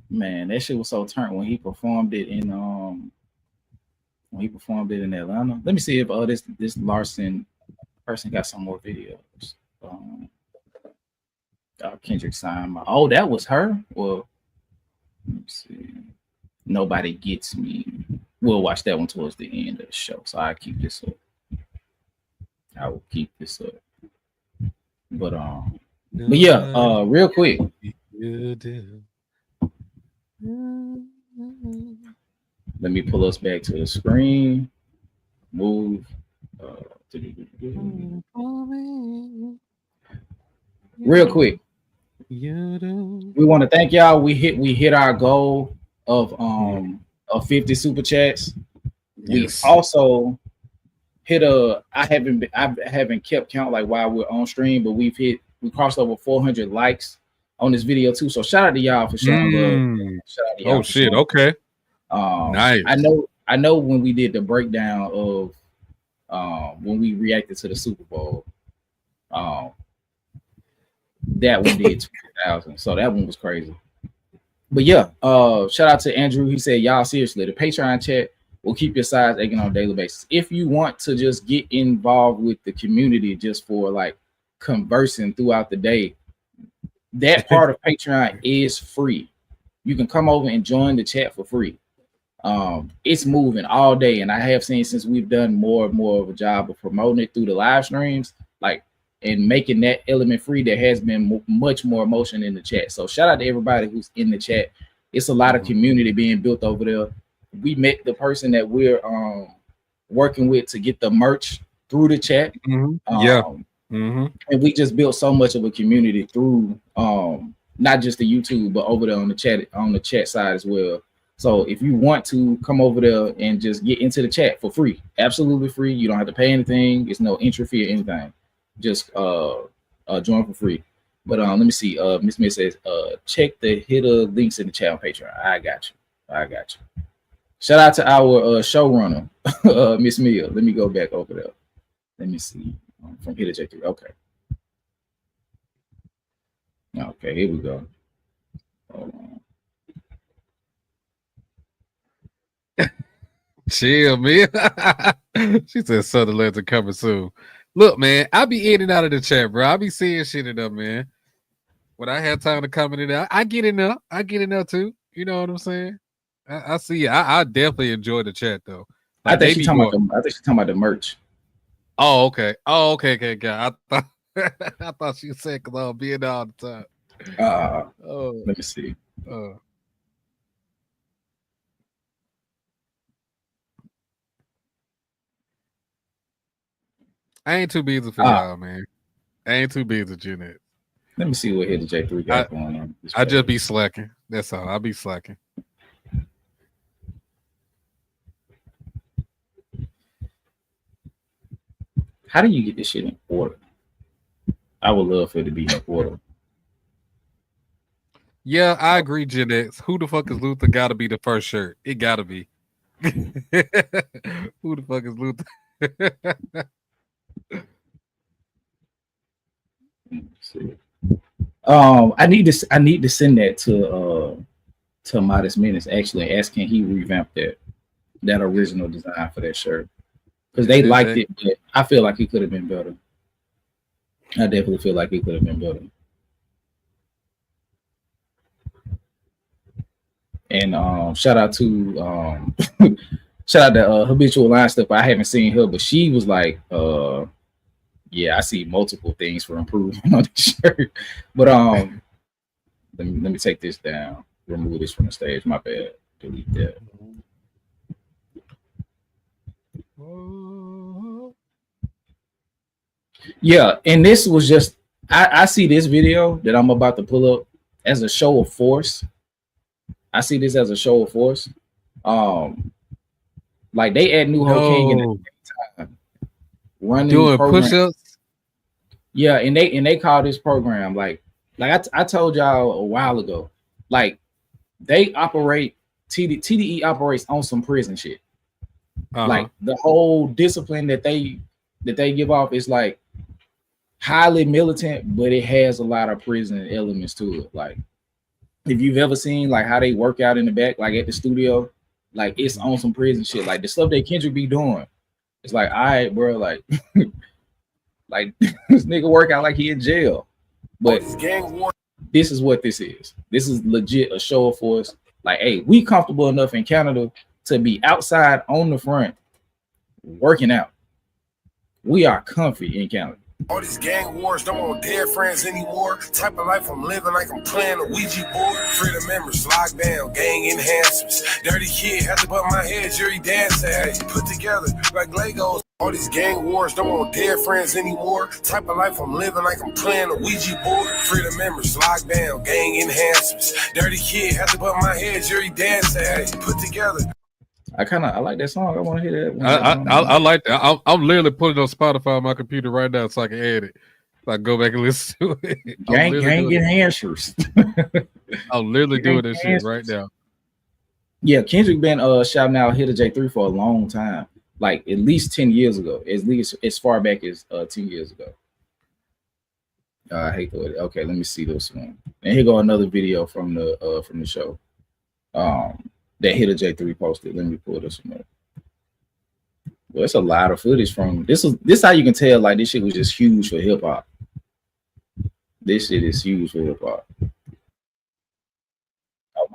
Man, that shit was so turned when he performed it in Atlanta. Let me see if this Larson person got some more videos. Kendrick signed my. Oh, that was her. Well, let me see. Nobody Gets Me. We'll watch that one towards the end of the show. So I keep this up. I will keep this up. But yeah, real quick. Let me pull us back to the screen. Move. Real quick. We want to thank y'all. We hit our goal of 50 super chats. Yes. We also hit I haven't kept count like while we're on stream, but we crossed over 400 likes on this video too. So shout out to y'all for showing love. Shout out to y'all shit. Okay. Nice. I know when we did the breakdown of when we reacted to the Super Bowl, that one did 2,000. So that one was crazy. But yeah, shout out to Andrew. He said, y'all seriously, the Patreon chat will keep your sides aching on a daily basis. If you want to just get involved with the community just for like conversing throughout the day, that part of Patreon is free. You can come over and join the chat for free. It's moving all day, and I have seen since we've done more and more of a job of promoting it through the live streams, like and making that element free, there has been much more emotion in the chat. So shout out to everybody who's in the chat. It's a lot of community being built over there. We met the person that we're working with to get the merch through the chat. And we just built so much of a community through not just the YouTube, but over there on the chat side as well. So if you want to come over there and just get into the chat for free, absolutely free. You don't have to pay anything. It's no entry fee or anything. Just join for free. But let me see. Miss Miss says, check the hitter links in the chat on Patreon. I got you. Shout out to our showrunner, Miss Mia. Let me go back over there. Let me see. From Hitter J3. Okay, here we go. Hold on. Chill, man. She said Sutherland's are coming soon. Look, man, I be in and out of the chat, bro. I be seeing shit in there, man. When I have time to come in there, I get in there. I get in there too. You know what I'm saying? I see. I definitely enjoy the chat though. Like, I think she's talking about the merch. Oh, okay. Okay. God, I thought she said because I'll be in there all the time. Let me see. I ain't too busy for y'all, man. I ain't too busy, Jeanette. Let me see what Hitter J3 got going on. I just be slacking. That's all. I be slacking. How do you get this shit in order? I would love for it to be in order. Yeah, I agree, Jeanette. Who the fuck is Luther? Gotta be the first shirt. It gotta be. Who the fuck is Luther? See. I need to send that to Modest Menace actually and ask can he revamp that original design for that shirt. Because they liked it, but I feel like it could have been better. I definitely feel like it could have been better. And shout out to shout out to Habitual Line Stuff. I haven't seen her, but she was like, yeah, I see multiple things for improvement on this shirt. But let me take this down, remove this from the stage. My bad. Delete that. Yeah, and this was just I see this video that I'm about to pull up as a show of force. I see this as a show of force. Like they add New Ho King in the time, running doing push-ups. Yeah, and they call this program like I told y'all a while ago, like they operate TDE operates on some prison shit. Like the whole discipline that they give off is like highly militant, but it has a lot of prison elements to it. Like if you've ever seen like how they work out in the back, like at the studio, like it's on some prison shit. Like the stuff that Kendrick be doing, it's like, all right, bro, like like this nigga work out like he in jail. But this is what this is. This is legit a show of force. Like, hey, we comfortable enough in Canada to be outside on the front working out. We are comfy in Canada. All these gang wars, don't want dead friends anymore. Type of life I'm living like I'm playing a Ouija board. Freedom members, lockdown, gang enhancements. Dirty kid, had to butt my head, jury dancing. Hey, put together like Legos. All these gang wars, don't want dead friends anymore. Type of life I'm living like I'm playing a Ouija board. Freedom members, lockdown, gang enhancements. Dirty kid, had to butt my head, jury dancing. Hey, put together. I like that song. I want to hear that. I like that. I'm literally putting it on Spotify on my computer right now so I can add it. So I can go back and listen to it. Gang enhancers. I'm literally doing this shit right now. Yeah, Kendrick been shouting out Hitter J3 for a long time. Like at least 10 years ago. At least as far back as 10 years ago. I hate the okay, let me see this one. And here go another video from the show. That Hitter J3 posted. Let me pull this one up. Well, it's a lot of footage from this. Is how you can tell like this shit was just huge for hip hop. This shit is huge for hip hop. Oh,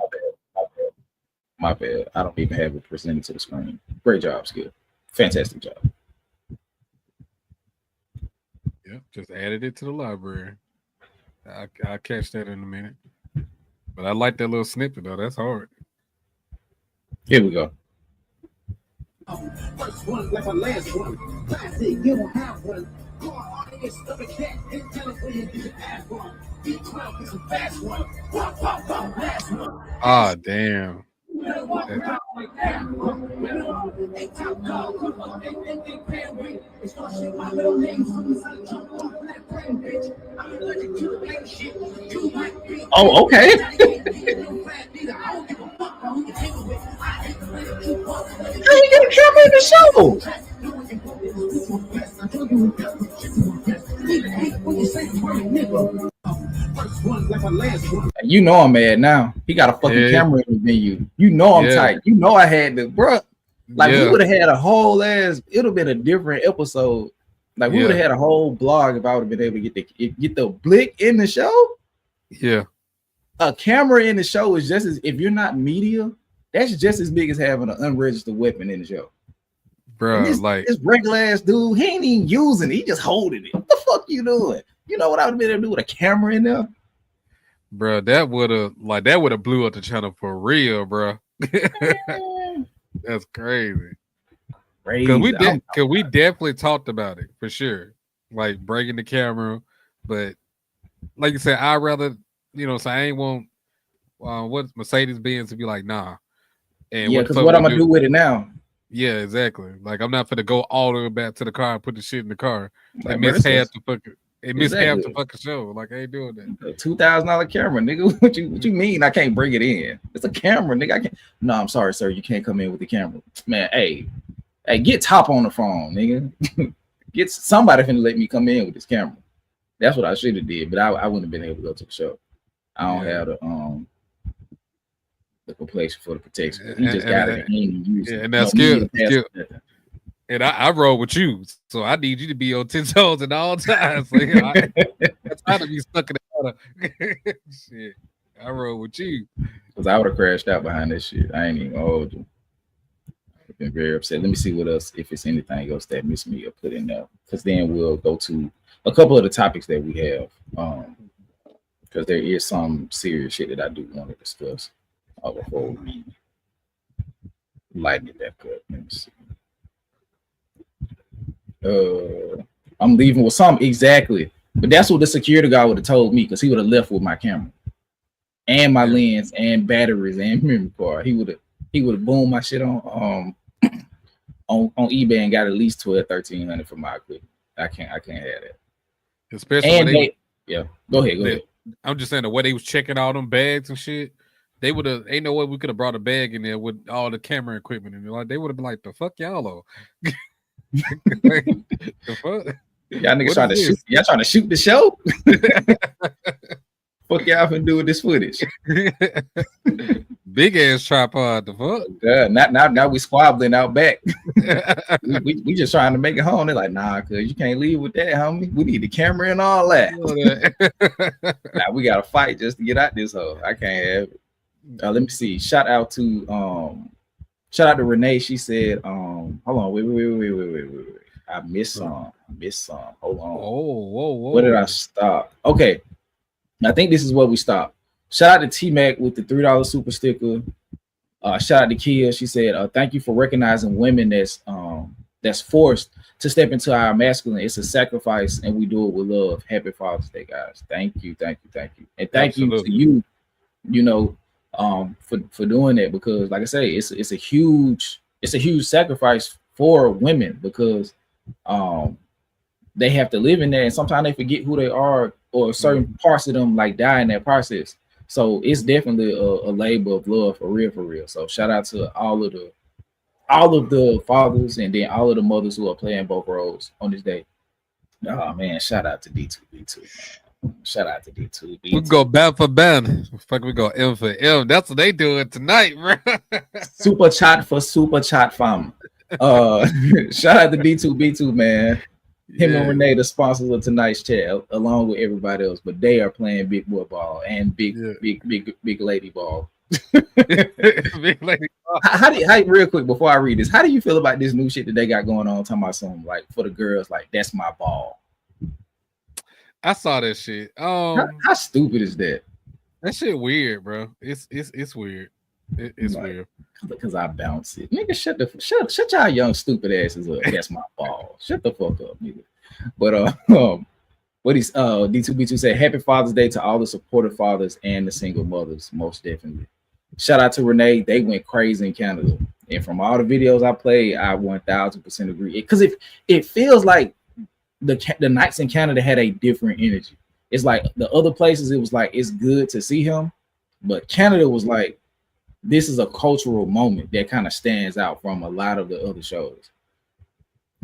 my bad. I don't even have it presented to the screen. Great job, Skip. Fantastic job. Yep, just added it to the library. I'll catch that in a minute. But I like that little snippet though. That's hard. Here we go. First one like a last one. Classic, you don't have one. Ah, damn. Oh, okay. How you gonna camera in the show? You know I'm mad now. He got a fucking camera in the venue. You know I'm tight. You know I had the bruh. Like we would have had a whole ass. It would have been a different episode. Like we would have had a whole blog if I would have been able to get the blick in the show. Yeah, a camera in the show is just as if you're not media, that's just as big as having an unregistered weapon in the show. Bro, like this regular ass dude, he ain't even using it. He just holding it. What the fuck you doing? You know what I would have been able to do with a camera in there? Bro, that would have blew up the channel for real, bro. That's crazy. Because we definitely talked about it for sure. Like breaking the camera, but like you said, I'd rather, so I ain't want what Mercedes-Benz to be like, nah. And yeah, because what I'm gonna do with it now. Yeah, exactly. Like I'm not gonna go all the way back to the car and put the shit in the car. Like miss half the fucking show. Like I ain't doing that. A $2,000 camera, nigga. What you mean I can't bring it in? It's a camera, nigga. I can't. No, I'm sorry, sir. You can't come in with the camera, man. Hey, get Top on the phone, nigga. Get somebody finna let me come in with this camera. That's what I should have did, but I wouldn't have been able to go to the show. I don't have the complexion for the protection. He just got it. And that's good. And I roll with you, so I need you to be on 10 toes at all times. Like, I'm trying to be stuck in the water. Shit, I roll with you. Because I would have crashed out behind this shit. I ain't even gonna hold you. I've been very upset. Let me see what else, if it's anything else that missed me or put in there. Because then we'll go to a couple of the topics that we have. Because there is some serious shit that I do want to discuss before we lighten it back up. Let me see. I'm leaving with some exactly, but that's what the security guard would have told me, because he would have left with my camera and my lens and batteries and memory card. He would have boomed my shit on eBay and got at least $1,200-1,300 for my equipment. I can't have that. Especially And when go ahead. I'm just saying the way they was checking all them bags and shit. They would have, ain't no way we could have brought a bag in there with all the camera equipment in there. Like, they would have been like, the fuck y'all are. The fuck? Y'all niggas trying to shoot. Y'all trying to shoot the show? Fuck y'all finna do with this footage? Big ass tripod. The fuck? Now we squabbling out back. we just trying to make it home. They're like, nah, cause you can't leave with that, homie. We need the camera and all that. Now we gotta fight just to get out this hole. I can't have it. Let me see. Shout out to Renee. She said, hold on, wait. I missed some. Hold on. Whoa. Where did I stop? Okay. I think this is where we stopped. Shout out to T-Mac with the $3 super sticker. Shout out to Kia. She said, thank you for recognizing women that's forced to step into our masculine. It's a sacrifice and we do it with love. Happy Father's Day, guys. Thank you. And thank Absolutely. you to you, for doing that, because like I say, it's a huge sacrifice for women, because they have to live in there and sometimes they forget who they are, or certain parts of them like die in that process. So it's definitely a labor of love for real. So shout out to all of the fathers and then all of the mothers who are playing both roles on this day. Oh man, shout out to D2B2, man. Shout out to D2B2. We go band for band. Fuck, we go M for M. That's what they doing tonight, bro. Super chat for super chat fam. Shout out to D2B2, man. Him and Renee, the sponsors of tonight's chat, along with everybody else, but they are playing big boy ball and big lady ball. Big lady ball. How real quick before I read this, how do you feel about this new shit that they got going on? Talking about something like for the girls, like that's my ball. I saw that shit. How stupid is that? That shit weird, bro. It's weird. It's like, weird. Because I bounce it. Nigga, shut y'all young stupid asses up. That's my ball. Shut the fuck up, nigga. But what he's D2B2 said, happy Father's Day to all the supportive fathers and the single mothers, most definitely. Shout out to Renee. They went crazy in Canada. And from all the videos I played, I 1000% agree. Because it feels like the nights in Canada had a different energy. It's like the other places, it was like it's good to see him, but Canada was like, this is a cultural moment that kind of stands out from a lot of the other shows,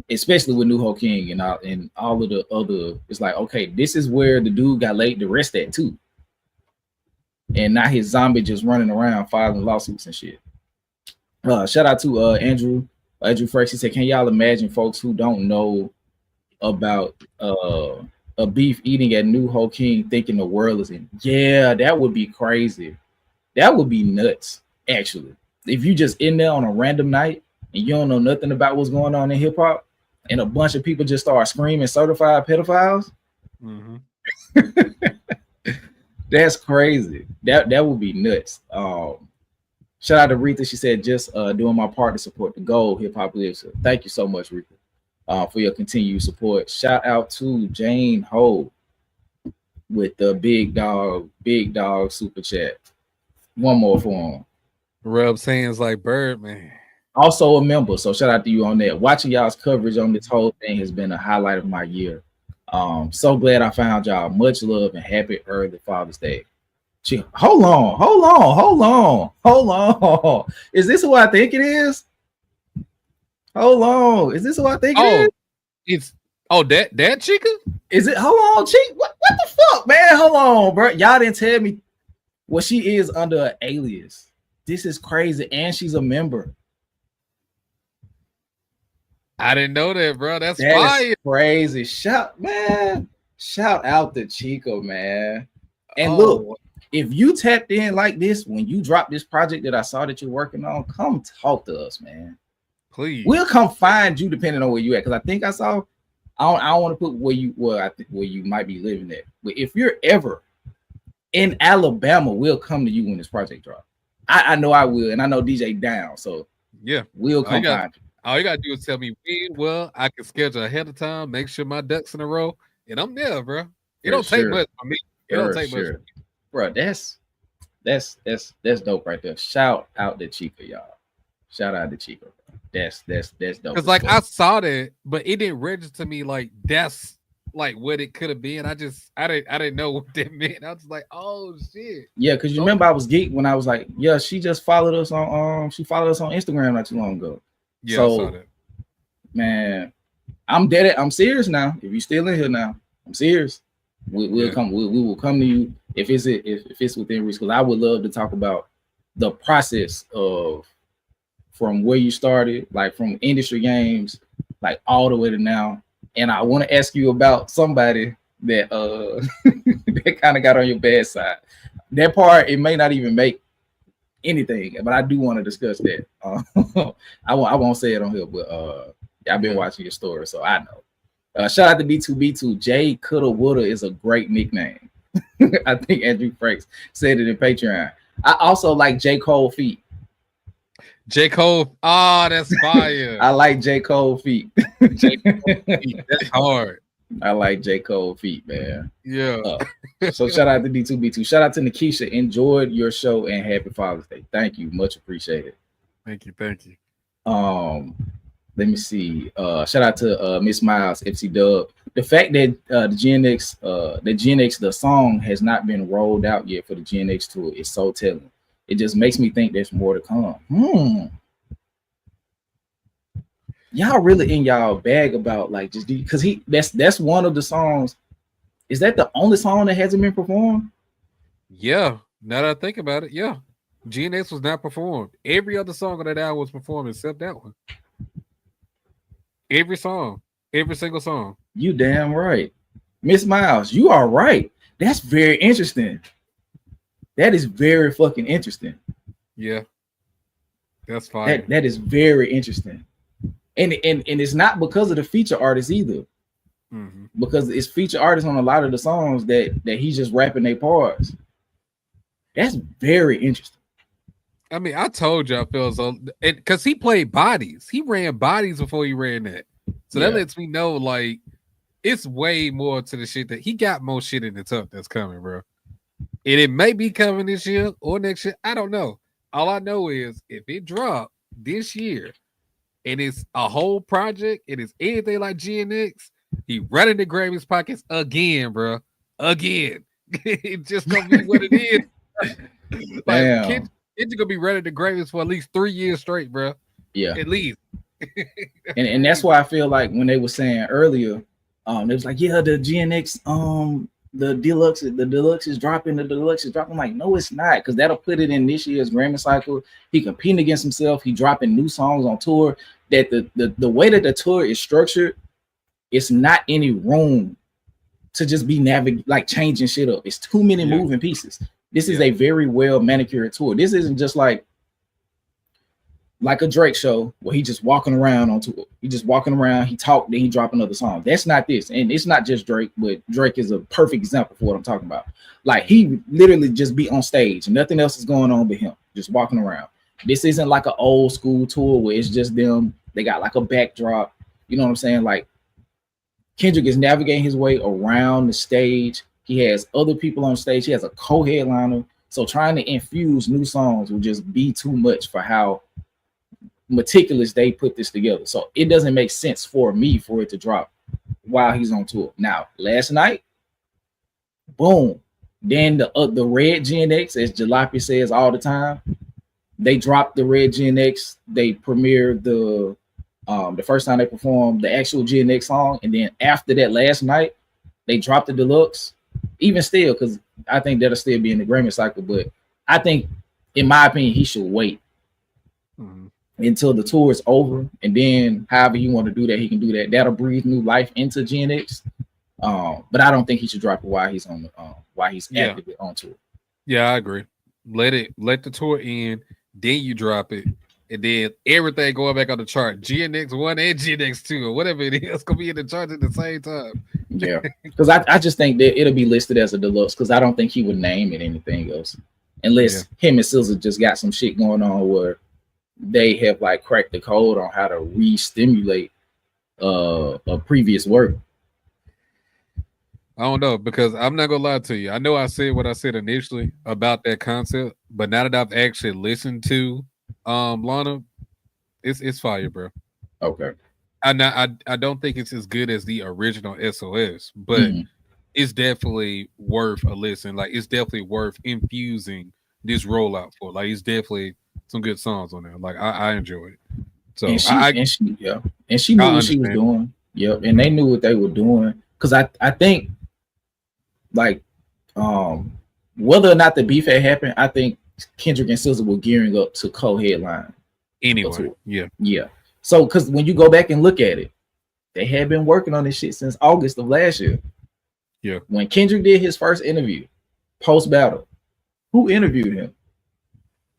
especially with New Ho King and all of the other. It's like, okay, this is where the dude got laid to rest at too, and now his zombie just running around filing lawsuits and shit. Shout out to Andrew Fresh. He said, can y'all imagine folks who don't know about a beef eating at New Ho King thinking the world is in? Yeah, that would be crazy. That would be nuts. Actually, if you just in there on a random night and you don't know nothing about what's going on in hip hop, and a bunch of people just start screaming certified pedophiles, that's crazy. That would be nuts. Shout out to Rita. She said, just doing my part to support the goal hip hop lives. So thank you so much, Rita, for your continued support. Shout out to Jane Ho with the big dog super chat. One more for him. Rubs hands like Birdman. Also a member, so shout out to you on that. Watching y'all's coverage on this whole thing has been a highlight of my year. So glad I found y'all. Much love and happy early Father's Day. Hold on. Is this who I think it is? Hold on. Is this who I think it is? It's that chica? Is it? Hold on, chick. What the fuck, man? Hold on, bro. Y'all didn't tell me what she is under an alias. This is crazy, and she's a member. I didn't know that, bro. That's fire. Crazy. Shout out to Chico, man. And look, if you tapped in like this when you drop this project that I saw that you're working on, come talk to us, man. Please. We'll come find you depending on where you at. Because I think I saw, I don't want to put where you might be living at. But if you're ever in Alabama, we'll come to you when this project drops. I know I will, and I know DJ down. So yeah, we'll come find you. All you gotta do is tell me when. Well, I can schedule ahead of time, make sure my ducks in a row, and I'm there, bro. It don't take much for me. It don't take much, bro. That's dope right there. Shout out to Chica, y'all. Shout out to Chica. That's dope. Because like I saw that, but it didn't register to me like that's like what it could have been. I didn't know what that meant. I was like, oh shit. Yeah, because you remember I was geeked when I was like, yeah, she just followed us on Instagram not too long ago. Yeah, so, I saw that. Man, I'm dead. I'm serious now. If you're still in here now, I'm serious. We'll come. We will come to you if it's within reach. Because I would love to talk about the process of from where you started, like from industry games, like all the way to now. And I want to ask you about somebody that that kind of got on your bad side. That part, it may not even make anything, but I do want to discuss that. I won't say it on here, but I've been watching your story, so I know. Shout out to B2B2. Jay Coulda Woulda is a great nickname. I think Andrew Franks said it in Patreon. I also like J. Cole feet. J. Cole, that's fire. I like J. Cole feet. J. Cole feet. That's hard. I like J. Cole feet, man. Yeah. So shout out to D2B2. Shout out to Nikisha. Enjoyed your show and happy Father's Day. Thank you. Much appreciated. Thank you. Let me see. Shout out to Miss Miles, FC Dub. The fact that the Gen X, the song has not been rolled out yet for the Gen X tour is so telling. It just makes me think there's more to come. Y'all really in y'all bag about like just because that's one of the songs. Is that the only song that hasn't been performed? Yeah. Now that I think about it, yeah. Gen X was not performed. Every other song on that album was performed except that one. Every song, every single song. You damn right. Miss Miles, you are right. That's very interesting. That is very fucking interesting. Yeah. That's fine. That is very interesting. And it's not because of the feature artists either. Mm-hmm. Because it's feature artists on a lot of the songs that he's just rapping their parts. That's very interesting. I mean, I told you I feel so, because he played bodies. He ran bodies before he ran that. So that lets me know, like, it's way more to the shit that he got more shit in the tuck that's coming, bro. And it may be coming this year or next year. I don't know. All I know is if it dropped this year and it's a whole project and it's anything like GNX, he running the Grammys pockets again, bro. Again. It's just gonna be what it is. Like, Kendrick gonna be running the Grammys for at least 3 years straight, bro. Yeah. At least. and that's why I feel like when they were saying earlier, it was like, yeah, the GNX, the deluxe is dropping. I'm like, no, it's not, because that'll put it in this year's Grammy cycle. He competing against himself. He dropping new songs on tour. That the way that the tour is structured, it's not any room to just be like changing shit up. It's too many moving pieces. This is a very well manicured tour. This isn't just like a Drake show where he just walking around on tour. He just walking around, he talk, then he drop another song. That's not this. And it's not just Drake, but Drake is a perfect example for what I'm talking about. Like, he literally just be on stage and nothing else is going on but him, just walking around. This isn't like an old school tour where it's just them. They got like a backdrop. You know what I'm saying? Like, Kendrick is navigating his way around the stage. He has other people on stage. He has a co-headliner. So trying to infuse new songs will just be too much for how meticulous they put this together. So it doesn't make sense for me for it to drop while he's on tour. Now, last night, boom. Then the Red Gen X, as Jalopy says all the time, they dropped the Red Gen X. They premiered the first time they performed the actual Gen X song, and then after that last night, they dropped the deluxe. Even still, because I think that'll still be in the Grammy cycle, but I think, in my opinion, he should wait until the tour is over, and then however you want to do that, he can do that. That'll breathe new life into GNX. But I don't think he should drop it while he's on actively on tour. Yeah, I agree. Let the tour end, then you drop it, and then everything going back on the chart. GNX1 and GNX2 or whatever it is gonna be in the chart at the same time. Yeah, because I just think that it'll be listed as a deluxe because I don't think he would name it anything else unless him and SZA just got some shit going on where they have like cracked the code on how to re-stimulate a previous work. I don't know because I'm not gonna lie to you. I know I said what I said initially about that concept, but now that I've actually listened to Lana, it's fire, bro. Okay. I don't think it's as good as the original SOS, but it's definitely worth a listen. Like it's definitely worth infusing this rollout for. Like it's definitely some good songs on there. Like I enjoy it. So and she knew what she was doing. Yep, and they knew what they were doing. Because I think like whether or not the beef had happened, I think Kendrick and SZA were gearing up to co-headline. Anyway, yeah. So because when you go back and look at it, they had been working on this shit since August of last year. Yeah. When Kendrick did his first interview post battle, who interviewed him?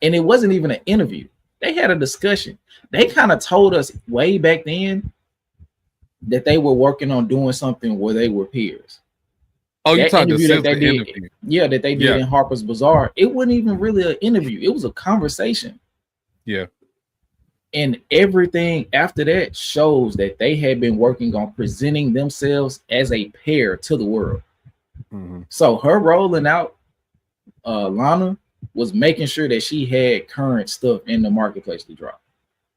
And it wasn't even an interview. They had a discussion. They kind of told us way back then that they were working on doing something where they were peers. Oh, you talking that they did? Yeah, that they did in Harper's Bazaar. It wasn't even really an interview. It was a conversation. Yeah. And everything after that shows that they had been working on presenting themselves as a pair to the world. So her rolling out Lana was making sure that she had current stuff in the marketplace to drop.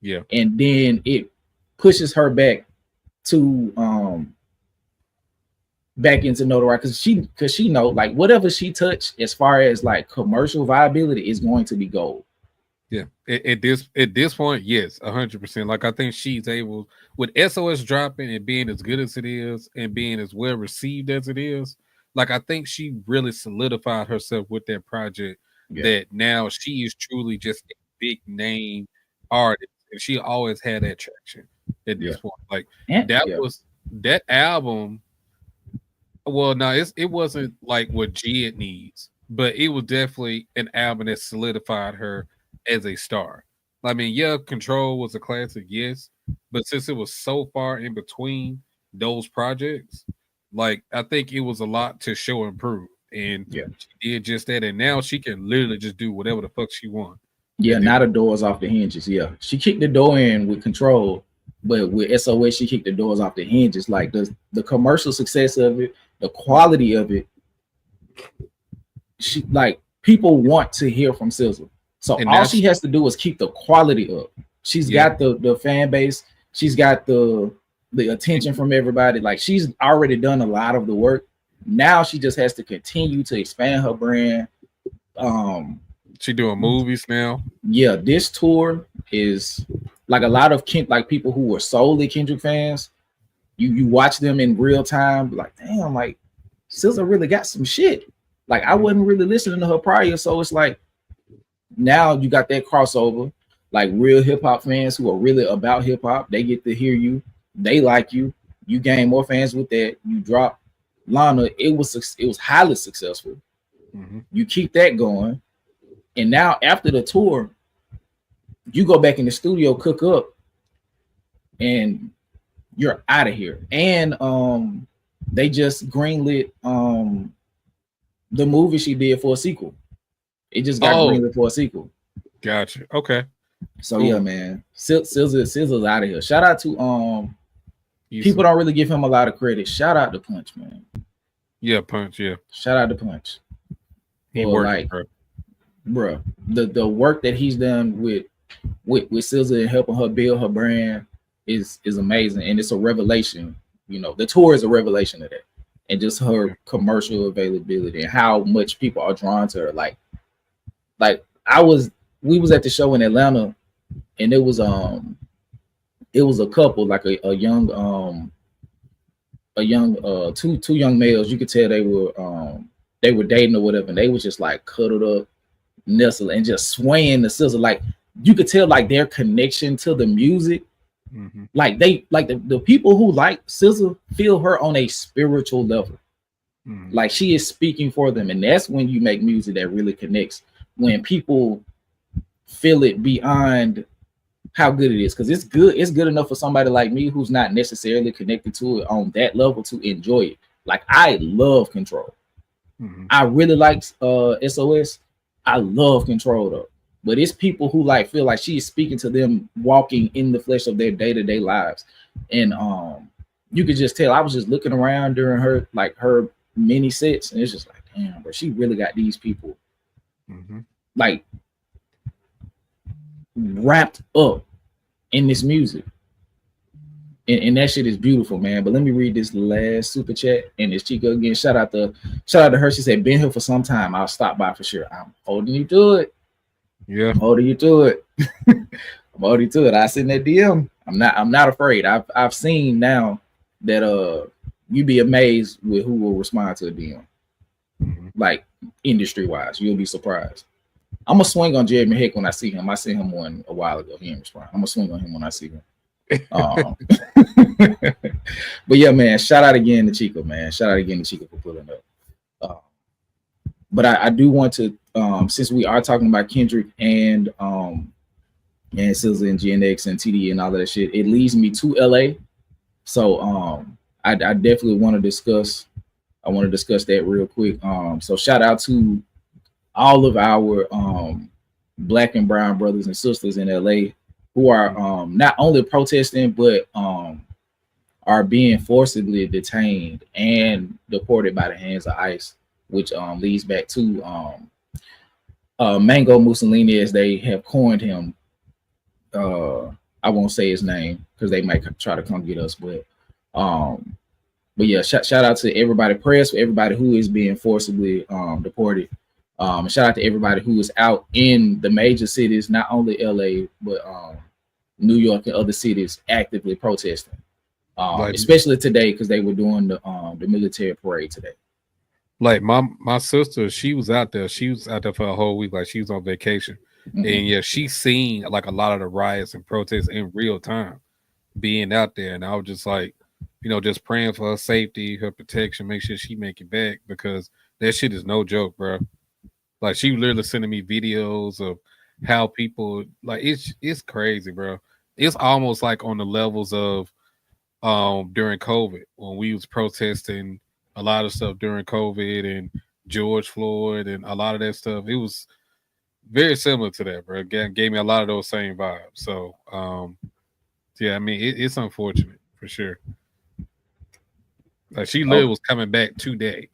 Yeah. And then it pushes her back to back into notoriety because she know like whatever she touched as far as like commercial viability is going to be gold. Yeah, at this point, yes, 100%. Like I think she's able with SOS dropping and being as good as it is and being as well received as it is. Like I think she really solidified herself with that project. That now she is truly just a big name artist, and she always had that traction at this point. Like was that album. Well, no, it wasn't like what Jid needs, but it was definitely an album that solidified her as a star. I mean, yeah, Control was a classic, yes, but since it was so far in between those projects, like I think it was a lot to show and prove, and she did just that, and now she can literally just do whatever the fuck she wants. Yeah, now the doors off the hinges. Yeah, she kicked the door in with Control, but with SOS, she kicked the doors off the hinges. Like the commercial success of it, the quality of it, she like people want to hear from SZA. So and all she has to do is keep the quality up. She's got the fan base. She's got the attention from everybody. Like she's already done a lot of the work. Now she just has to continue to expand her brand. She doing movies now. Yeah, this tour is like a lot of like people who were solely Kendrick fans. You watch them in real time, like damn, like SZA really got some shit. Like I wasn't really listening to her prior, so it's like. Now you got that crossover, like real hip hop fans who are really about hip hop. They get to hear you, they like you. You gain more fans with that. You drop Lana. It was highly successful. You keep that going, and now after the tour, you go back in the studio, cook up, and you're out of here. And they just greenlit the movie she did for a sequel. It just got greenlit for a sequel. Gotcha. Okay. So cool. Yeah, man. SZA's out of here. Shout out to people don't really give him a lot of credit. Shout out to Punch, man. Yeah, Punch. Yeah. Shout out to Punch. He worked, like, bro. The work that he's done with SZA and helping her build her brand is amazing, and it's a revelation. You know, the tour is a revelation of that, and just her commercial availability and how much people are drawn to her. Like we was at the show in Atlanta, and it was a couple, like a young two young males. You could tell they were dating or whatever, and they was just like cuddled up, nestled, and just swaying the SZA. Like you could tell like their connection to the music. Like they like the people who like SZA feel her on a spiritual level. Like she is speaking for them, and that's when you make music that really connects. When people feel it beyond how good it is, because it's good. It's good enough for somebody like me who's not necessarily connected to it on that level to enjoy it. Like I love Control. I really like SOS. I love Control though. But it's people who like feel like she is speaking to them walking in the flesh of their day-to-day lives. And you could just tell. I was just looking around during her mini sets, and it's just like, damn, but she really got these people like wrapped up in this music. And that shit is beautiful, man. But let me read this last super chat. And it's Chico again. Shout out to her. She said, been here for some time. I'll stop by for sure. I'm holding you to it. Yeah. I'm holding you to it. I'm holding you to it. I send that DM. I'm not afraid. I've seen now that you'd be amazed with who will respond to a DM. Like industry wise. You'll be surprised. I'm gonna swing on Jeremy Heck when I see him. I seen him one a while ago. He didn't respond. I'm gonna swing on him when I see him. But yeah, man, shout out again to Chico, man. Shout out again to Chico for pulling up. But I do want to, since we are talking about Kendrick and SZA and GNX and TD and all of that shit, it leads me to LA. So I definitely want to discuss. I want to discuss that real quick. So shout out to all of our Black and brown brothers and sisters in LA who are not only protesting but are being forcibly detained and deported by the hands of ICE, which leads back to Mango Mussolini, as they have coined him. I won't say his name because they might try to come get us, but yeah, shout out to everybody, prayers for everybody who is being forcibly deported. Shout out to everybody who is out in the major cities, not only LA, but New York and other cities actively protesting. Especially today because they were doing the military parade today. Like my sister, she was out there. She was out there for a whole week. Like she was on vacation, and yeah, she seen like a lot of the riots and protests in real time, being out there. And I was just like, just praying for her safety, her protection, make sure she make it back, because that shit is no joke, bro. Like she literally sending me videos of how people, like, it's crazy, bro. It's almost like on the levels of during COVID when we was protesting a lot of stuff during COVID and George Floyd and a lot of that stuff. It was very similar to that, bro. Again, gave me a lot of those same vibes. So yeah, I mean it's unfortunate for sure. Like she literally was coming back today.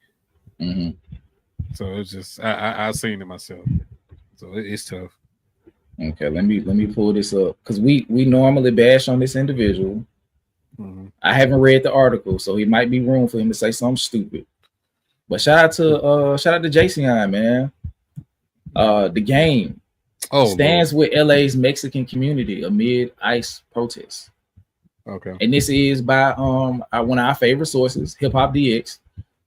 So it's just I seen it myself. So it's tough. Okay, let me pull this up because we normally bash on this individual. I haven't read the article, so it might be room for him to say something stupid. But shout out to Jason, man. The game stands with LA's Mexican community amid ICE protests. Okay. And this is by one of our favorite sources, Hip Hop DX.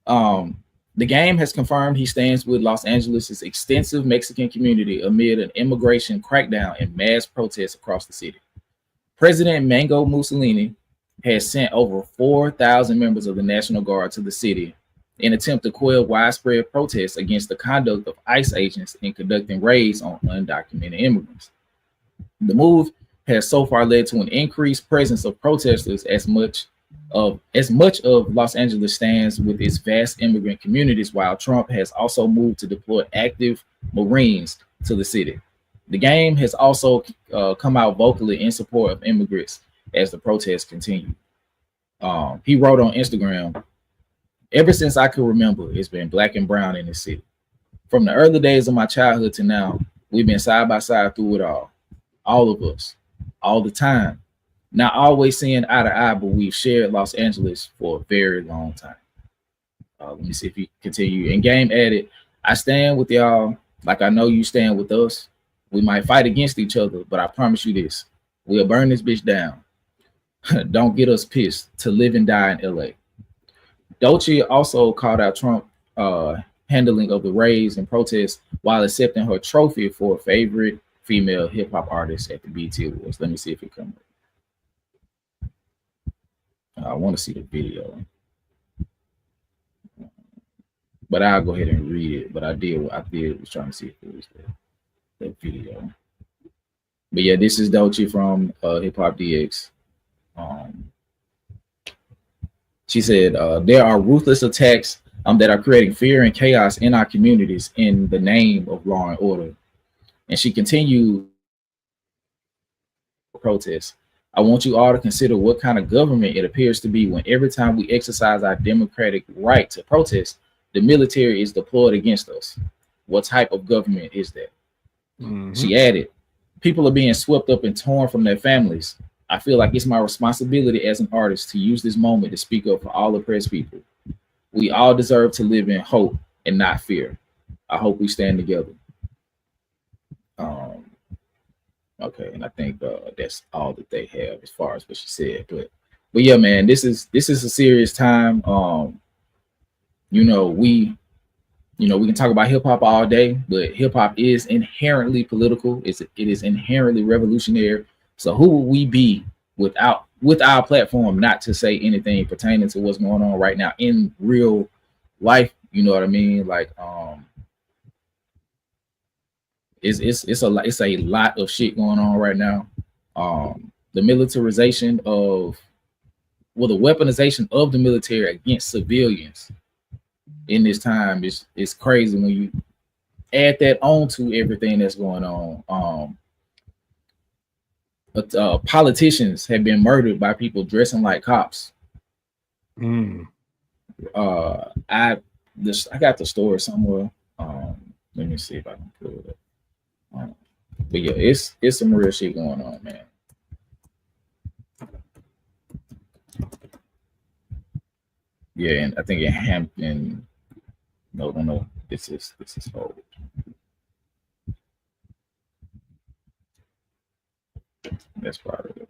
The game has confirmed he stands with Los Angeles' extensive Mexican community amid an immigration crackdown and mass protests across the city. President Mango Mussolini has sent over 4,000 members of the National Guard to the city in an attempt to quell widespread protests against the conduct of ICE agents in conducting raids on undocumented immigrants. The move has so far led to an increased presence of protesters as much of Los Angeles stands with its vast immigrant communities, while Trump has also moved to deploy active Marines to the city. The game has also come out vocally in support of immigrants as the protests continue. He wrote on Instagram, "Ever since I could remember, it's been black and brown in this city. From the early days of my childhood to now, we've been side by side through it all of us, all the time. Not always seeing eye to eye, but we've shared Los Angeles for a very long time." Let me see if he continue. And Game added, "I stand with y'all like I know you stand with us. We might fight against each other, but I promise you this, we'll burn this bitch down. Don't get us pissed to live and die in LA." Dolce also called out Trump handling of the raids and protests while accepting her trophy for favorite female hip hop artist at the BET Awards. Let me see if it comes up. I want to see the video. but I'll go ahead and read it. But I did was trying to see if it was that video. But yeah, this is Dolce from Hip Hop DX. Um, she said there are ruthless attacks that are creating fear and chaos in our communities in the name of law and order. And she continued protests. I want you all to consider what kind of government it appears to be when every time we exercise our democratic right to protest, the military is deployed against us. What type of government is that? Mm-hmm. She added, people are being swept up and torn from their families. I feel like it's my responsibility as an artist to use this moment to speak up for all oppressed people. We all deserve to live in hope and not fear. I hope we stand together. Okay, and I think that's all that they have as far as what she said. But yeah, man, this is a serious time. We can talk about hip hop all day, but hip hop is inherently political. It is inherently revolutionary. So who would we be with our platform not to say anything pertaining to what's going on right now in real life? You know what I mean? Like it's a lot of shit going on right now. The militarization the weaponization of the military against civilians in this time is crazy when you add that on to everything that's going on. Politicians have been murdered by people dressing like cops. I got the story somewhere. Let me see if I can pull it up. But yeah, it's some real shit going on, man. Yeah, and I think in Hampton. No. This is old. That's probably it.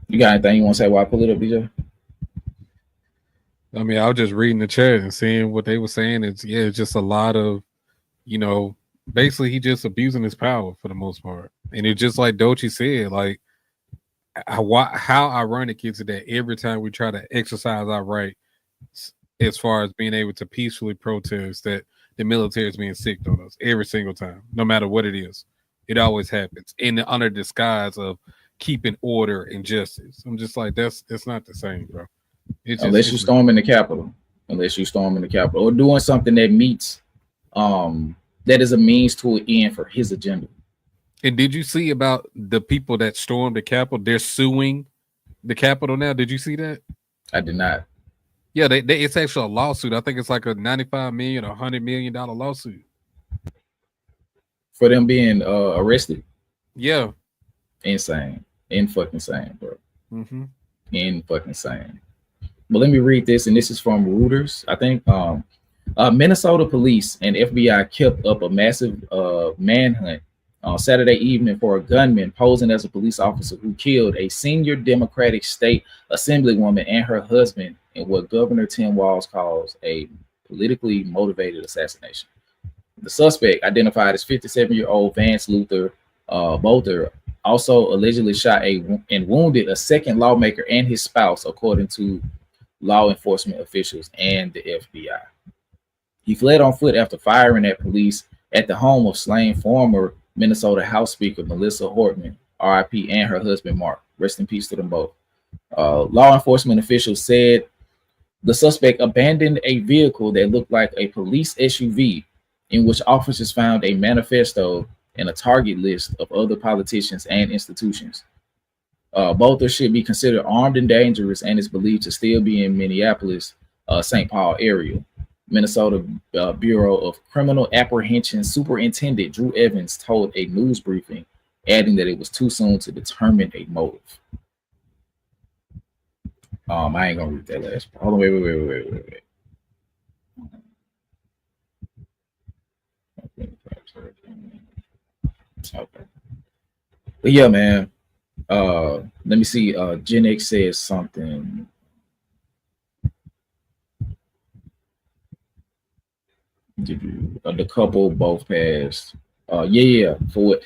You got anything you want to say while I pull it up, DJ? I mean, I was just reading the chat and seeing what they were saying. It's just a lot of, basically he just abusing his power for the most part. And it's just like Dolce said, like how ironic is it that every time we try to exercise our right as far as being able to peacefully protest, that the military is being sicked on us every single time, no matter what it is. It always happens under disguise of keeping order and justice. I'm just like, that's not the same, bro. Unless you storm in the Capitol or doing something that meets that is a means to an end for his agenda. And did you see about the people that stormed the Capitol? They're suing the Capitol now. Did you see that? I did not. Yeah, it's actually a lawsuit. I think it's like a $95 million or $100 million lawsuit for them being arrested. Yeah, insane, fucking insane, bro. Mm-hmm. Fucking insane. But let me read this, and this is from Reuters. I think Minnesota police and FBI kept up a massive manhunt on Saturday evening for a gunman posing as a police officer who killed a senior Democratic state assemblywoman and her husband in what Governor Tim Walz calls a politically motivated assassination. The suspect, identified as 57-year-old Vance Luther Bolter, also allegedly shot and wounded a second lawmaker and his spouse, according to law enforcement officials and the FBI. He fled on foot after firing at police at the home of slain former Minnesota House Speaker Melissa Hortman, RIP, and her husband Mark. Rest in peace to them both. Law enforcement officials said the suspect abandoned a vehicle that looked like a police SUV, in which officers found a manifesto and a target list of other politicians and institutions. Bolter should be considered armed and dangerous and is believed to still be in Minneapolis, St. Paul area. Minnesota Bureau of Criminal Apprehension Superintendent Drew Evans told a news briefing, adding that it was too soon to determine a motive. I ain't gonna read that last part. Hold on, wait. Okay. But yeah, man. Let me see. Gen X says something. The couple both passed. For what?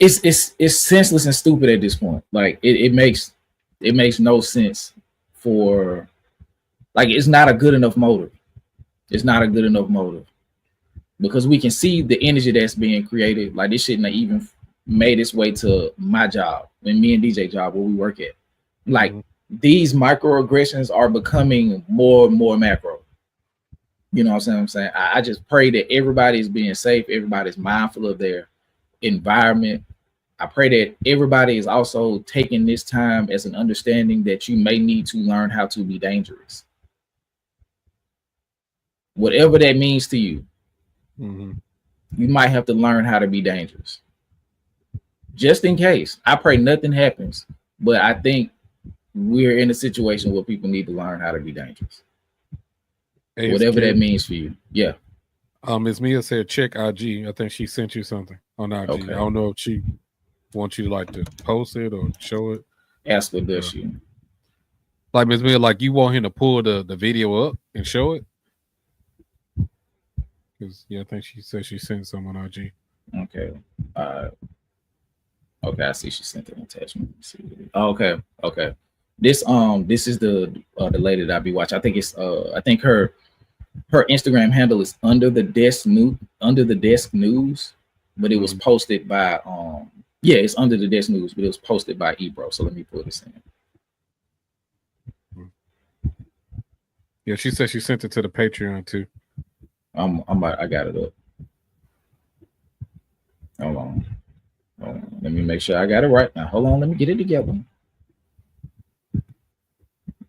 it's senseless and stupid at this point. Like it makes no sense for, like, it's not a good enough motive. It's not a good enough motive because we can see the energy that's being created. Like this shouldn't have even made its way to my job and me and DJ job where we work at. Like these microaggressions are becoming more and more macro. You know what I'm saying? I just pray that everybody is being safe, everybody's mindful of their environment. I pray that everybody is also taking this time as an understanding that you may need to learn how to be dangerous. Whatever that means to you, you might have to learn how to be dangerous. Just in case. I pray nothing happens, but I think we're in a situation where people need to learn how to be dangerous. Hey, whatever that means for you. Yeah. Ms. Mia said check IG. I think she sent you something on IG. Okay. I don't know if she wants you like to post it or show it. Ask her, does she? Like Ms. Mia, like you want him to pull the video up and show it? Because I think she said she sent some on IG. Okay. Okay, I see she sent an attachment. Okay. This is the lady that I be watching. I think it's I think her Instagram handle is under the desk news, but it was posted by it's under the desk news, but it was posted by Ebro. So let me pull this in. Yeah, she said she sent it to the Patreon too. I got it up. Hold on. Let me make sure I got it right now. Hold on, let me get it together.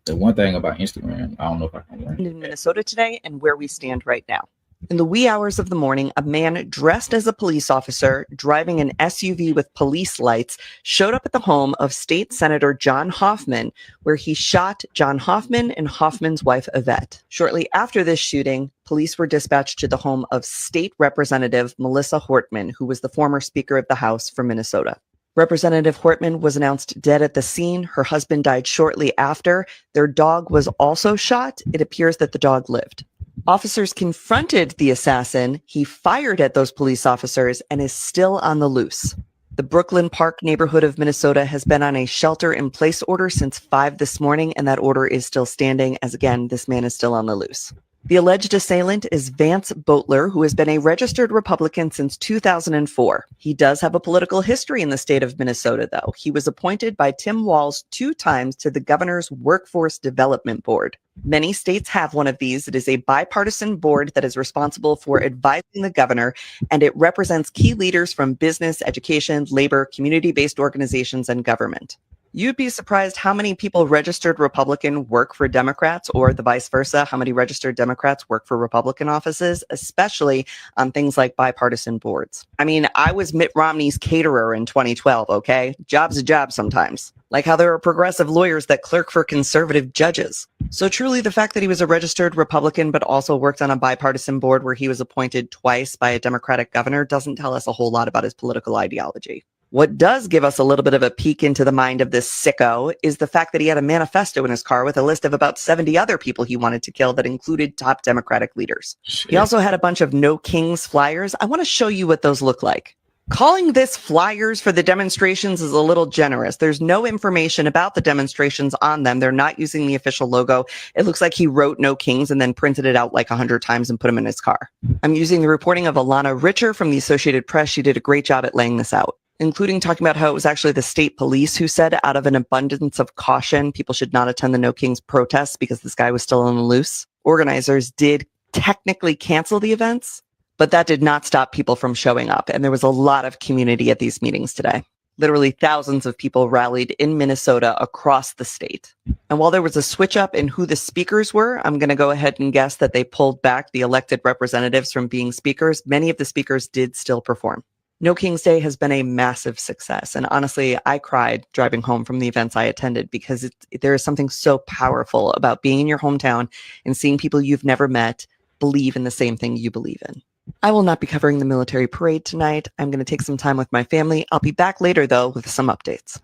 The one thing about Instagram, I don't know if I can learn. In Minnesota today and where we stand right now. In the wee hours of the morning, a man dressed as a police officer driving an SUV with police lights showed up at the home of State Senator John Hoffman, where he shot John Hoffman and Hoffman's wife, Yvette. Shortly after this shooting, police were dispatched to the home of State Representative Melissa Hortman, who was the former Speaker of the House for Minnesota. Representative Hortman was announced dead at the scene. Her husband died shortly after. Their dog was also shot. It appears that the dog lived. Officers confronted the assassin. He fired at those police officers and is still on the loose. The Brooklyn Park neighborhood of Minnesota has been on a shelter-in-place order since 5 this morning, and that order is still standing as, again, this man is still on the loose. The alleged assailant is Vance Boatler, who has been a registered Republican since 2004. He does have a political history in the state of Minnesota, though. He was appointed by Tim Walz 2 times to the governor's Workforce Development Board. Many states have one of these. It is a bipartisan board that is responsible for advising the governor, and it represents key leaders from business, education, labor, community-based organizations, and government. You'd be surprised how many people registered Republican work for Democrats, or the vice versa, how many registered Democrats work for Republican offices, especially on things like bipartisan boards. I mean, I was Mitt Romney's caterer in 2012, okay? Job's a job sometimes. Like how there are progressive lawyers that clerk for conservative judges. So truly, the fact that he was a registered Republican but also worked on a bipartisan board where he was appointed twice by a Democratic governor doesn't tell us a whole lot about his political ideology. What does give us a little bit of a peek into the mind of this sicko is the fact that he had a manifesto in his car with a list of about 70 other people he wanted to kill that included top Democratic leaders. Shit. He also had a bunch of No Kings flyers. I want to show you what those look like. Calling this flyers for the demonstrations is a little generous. There's no information about the demonstrations on them. They're not using the official logo. It looks like he wrote No Kings and then printed it out like 100 times and put them in his car. I'm using the reporting of Alana Richer from the Associated Press. She did a great job at laying this out, including talking about how it was actually the state police who said, out of an abundance of caution, people should not attend the No Kings protests because this guy was still on the loose. Organizers did technically cancel the events, but that did not stop people from showing up. And there was a lot of community at these meetings today. Literally thousands of people rallied in Minnesota across the state. And while there was a switch up in who the speakers were, I'm going to go ahead and guess that they pulled back the elected representatives from being speakers. Many of the speakers did still perform. No King's Day has been a massive success. And honestly, I cried driving home from the events I attended because there is something so powerful about being in your hometown and seeing people you've never met believe in the same thing you believe in. I will not be covering the military parade tonight. I'm going to take some time with my family. I'll be back later, though, with some updates.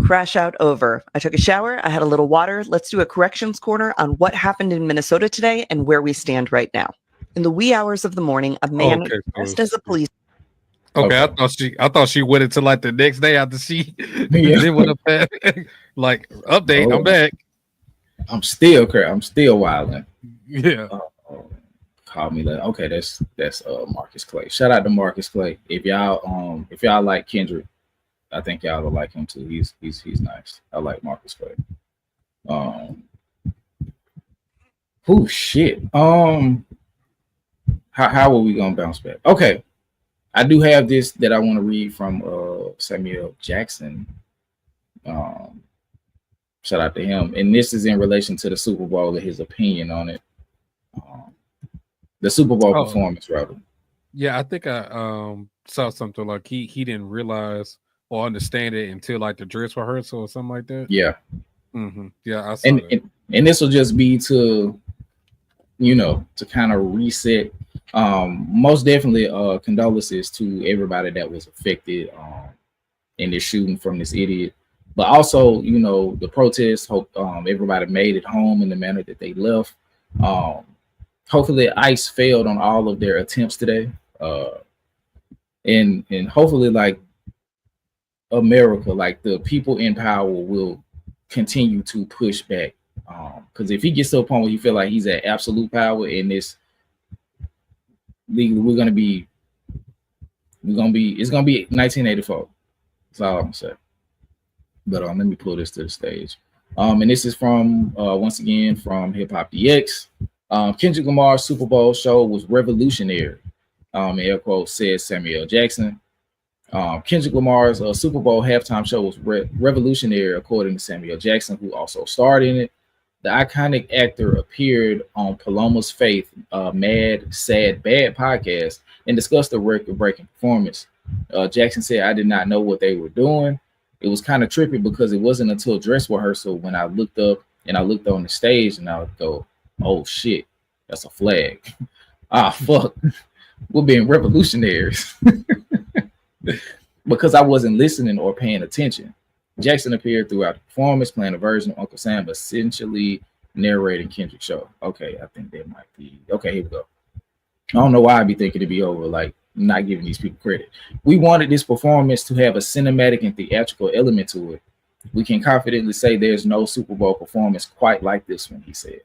Crash out over. I took a shower. I had a little water. Let's do a corrections corner on what happened in Minnesota today and where we stand right now. In the wee hours of the morning, a man dressed as a police... Okay, Okay. I thought she went until like the next day after she Yeah. then went up there. Like update, I'm Oh, back. I'm still wilding. Yeah. Call me that. Okay, that's Marcus Clay. Shout out to Marcus Clay. If y'all like Kendrick, I think y'all will like him too. He's nice. I like Marcus Clay. Oh shit. How are we gonna bounce back? Okay, I do have this that I want to read from Samuel Jackson. Um, Shout out to him, and this is in relation to the Super Bowl and his opinion on it. The Super Bowl performance, rather. Yeah, I think I saw something like he didn't realize or understand it until like the dress rehearsal or something like that. Yeah. Yeah, I saw that. And this will just be to kind of reset. Most definitely condolences to everybody that was affected in this shooting from this idiot. But also, the protests, hope everybody made it home in the manner that they left. Hopefully ICE failed on all of their attempts today. And hopefully, like, America, like the people in power, will continue to push back. Because if he gets to a point where he feel like he's at absolute power in this league, it's gonna be 1984. That's all I'm gonna say. But let me pull this to the stage. And this is from once again from Hip Hop DX. Kendrick Lamar's Super Bowl show was revolutionary. Air quotes, says Samuel Jackson. Kendrick Lamar's Super Bowl halftime show was revolutionary, according to Samuel Jackson, who also starred in it. The iconic actor appeared on Paloma's Faith, Mad, Sad, Bad podcast and discussed the record-breaking performance. Jackson said, "I did not know what they were doing. It was kind of trippy because it wasn't until dress rehearsal when I looked up and I looked on the stage and I would go, oh shit, that's a flag. Ah, fuck. We're being revolutionaries." Because I wasn't listening or paying attention. Jackson appeared throughout the performance, playing a version of Uncle Sam, essentially narrating Kendrick's show. Okay, I think that might be okay. Here we go. I don't know why I'd be thinking it'd be over, like not giving these people credit. We wanted this performance to have a cinematic and theatrical element to it. We can confidently say there's no Super Bowl performance quite like this one, he said.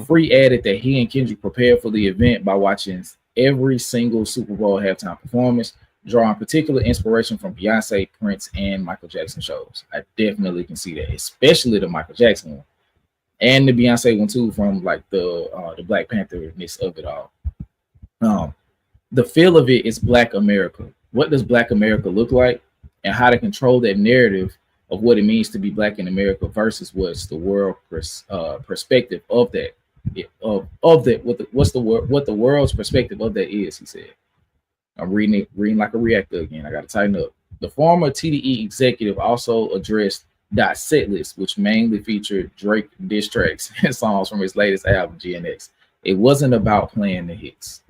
Free added that he and Kendrick prepared for the event by watching every single Super Bowl halftime performance, drawing particular inspiration from Beyonce, Prince, and Michael Jackson shows. I definitely can see that, especially the Michael Jackson one and the Beyonce one too, from like the Black Panther-ness of it all. The feel of it is Black America. What does Black America look like, and how to control that narrative of what it means to be Black in America versus what's the world perspective of that. What the world's perspective of that is, he said. I'm reading like a reactor again. I got to tighten up. The former TDE executive also addressed Dot Setlist, which mainly featured Drake diss tracks and songs from his latest album, GNX. It wasn't about playing the hits.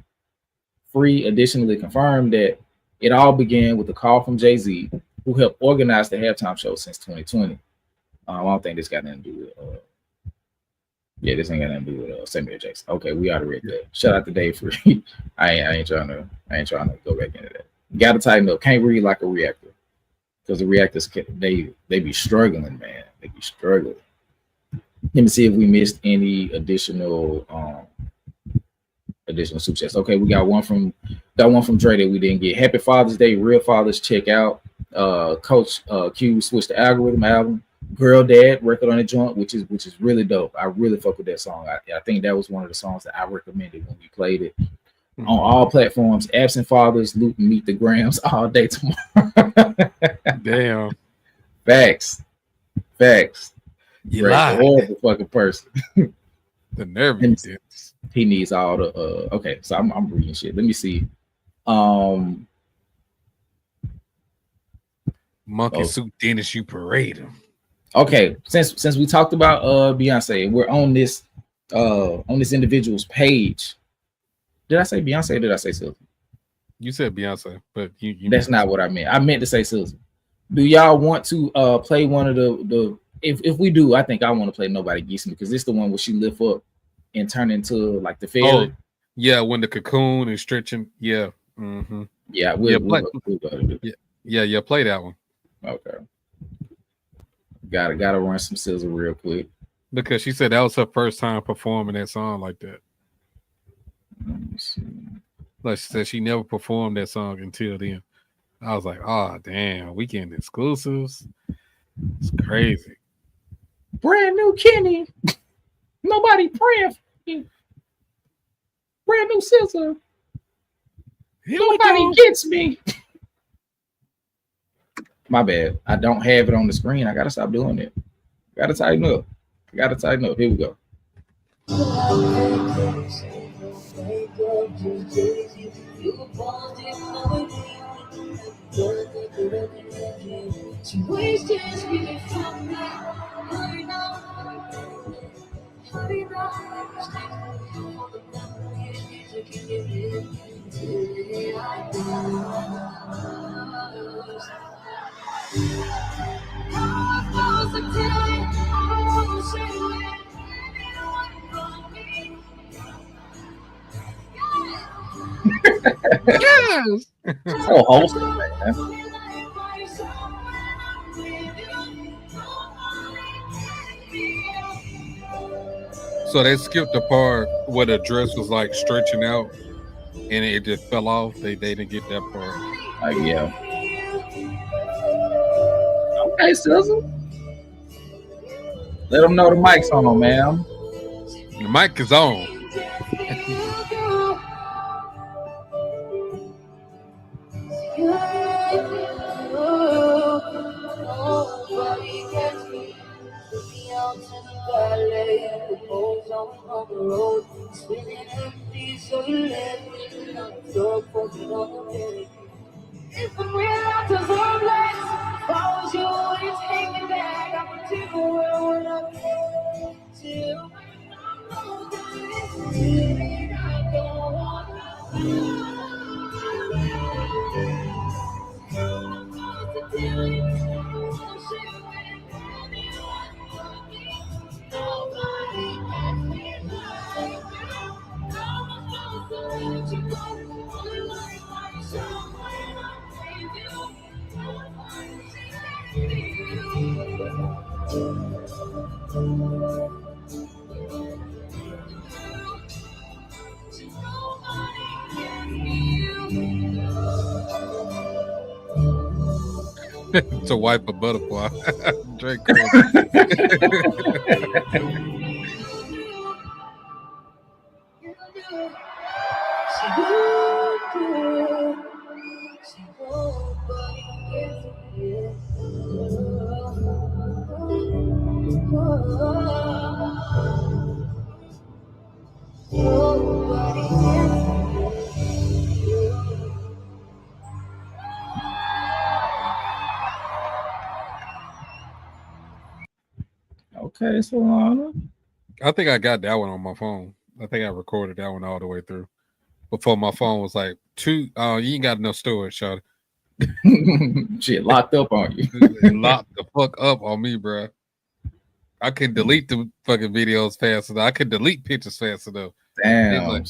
Free additionally confirmed that it all began with a call from Jay-Z, who helped organize the halftime show since 2020. I don't think this got nothing to do with this ain't got nothing to do with Samuel Jackson. Okay, we already read that. Shout out to Dave Free. I ain't trying to go back into that. Gotta tighten up. Can't read like a reactor. Because the reactors they be struggling, man. They be struggling. Let me see if we missed any additional super chats. Okay, we got one from Dre that we didn't get. Happy Father's Day, Real Fathers, check out. Coach Q switched the algorithm album. Girl Dad record on the joint, which is really dope. I really fuck with that song. I think that was one of the songs that I recommended when we played it. On all platforms. Absent Fathers, Luke and Meet the Grams all day tomorrow. Damn. Facts. You Great, lied. horrible fucking person. The nerve. He needs all the okay, so I'm reading shit. Let me see. Monkey suit Dennis, you parade him. Okay, since we talked about Beyonce, we're on this individual's page. Did I say Beyonce or did I say Susan? You said Beyonce, but you that's not what I meant. I meant to say Susan. Do y'all want to play one of the if we do, I think I want to play Nobody Gets Me, because this is the one where she lift up and turn into like the fairy. Yeah, when the cocoon is stretching. Yeah. Yeah, Yeah, we'll go to do. Yeah, play that one. Okay. Gotta run some sizzle real quick. Because she said that was her first time performing that song like that. Let me see. Like she said, she never performed that song until then. I was like, oh damn, weekend exclusives. It's crazy. Brand new Kenny. Nobody praying for me. Brand new scissor. Nobody gets me. My bad. I don't have it on the screen. I gotta stop doing it. Gotta tighten up. Here we go. Yes. So wholesome, man. So they skipped the part where the dress was like stretching out and it just fell off. They didn't get that part. Yeah. Okay, Sizzle. Let them know the mic's on, man. The mic is on. If I'm real out to homeless, follows you and you take me back. I'm a different world when I'm till I go on. To wipe a butterfly. Drake Okay, Solana. I think I got that one on my phone. I think I recorded that one all the way through. Before my phone was like, you ain't got enough storage, Shawty. Shit, locked up on you. Locked the fuck up on me, bro. I can delete the fucking videos fast enough. I can delete pictures fast enough. Damn.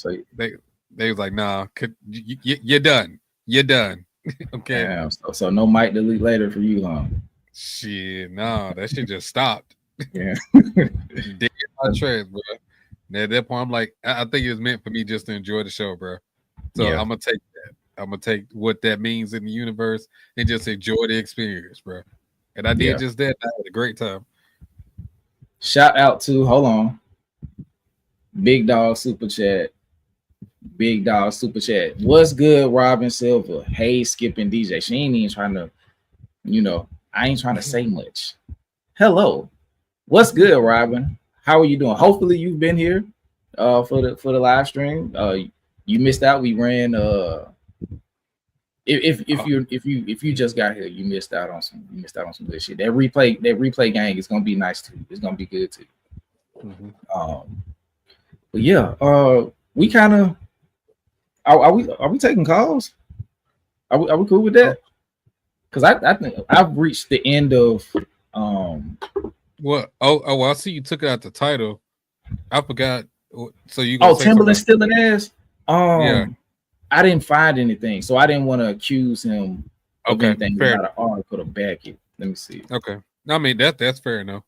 They was like, nah, you're done. You're done. Okay. Damn. So no mic delete later for you, huh? Shit, nah, that shit just stopped. Yeah. Dead my tracks, bro. And at that point, I'm like, I think it was meant for me just to enjoy the show, bro. So Yeah. I'm gonna take that. I'm gonna take what that means in the universe and just enjoy the experience, bro. And I did just that. I had a great time. Shout out to Big Dog Super Chat. Big Dog Super Chat. What's good, Robin Silver? Hey, skipping DJ. She ain't even trying to, I ain't trying to say much. Hello. What's good, Robin? How are you doing? Hopefully you've been here for the live stream. You missed out. We ran if you just got here, you missed out on some good shit. That replay gang is gonna be nice too. It's gonna be good too. Mm-hmm. But yeah, we kind of are we taking calls? Are we cool with that? Because I think I've reached the end of what? Oh, I see you took it out the title. I forgot. So you Timberland still an ass. Yeah. I didn't find anything, so I didn't want to accuse him of Okay, anything fair. without an article to back it. Let me see. Okay, I mean that's fair enough.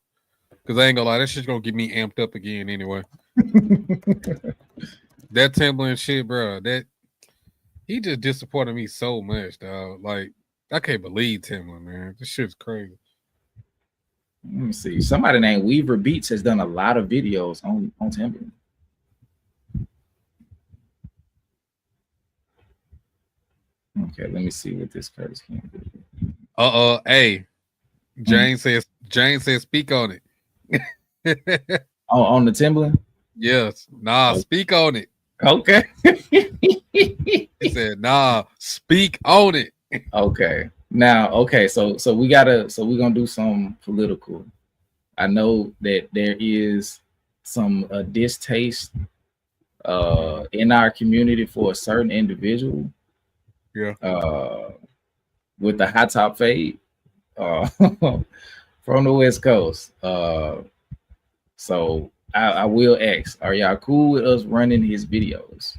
Because I ain't gonna lie, that shit's gonna get me amped up again anyway. That Timberland shit, bro. That he just disappointed me so much, dog. Like I can't believe Timberland, man. This shit's crazy. Let me see. Somebody named Weaver Beats has done a lot of videos on Timberland. Okay, let me see what this Curtis can do. Hey, Jane says speak on it. On the Timberland? Yes. Nah, speak on it. Okay. He said, nah, speak on it. Okay. Now, okay, so we're gonna do some political. I know that there is some distaste in our community for a certain individual. Yeah. With the high top fade from the West Coast. So I will ask, are y'all cool with us running his videos?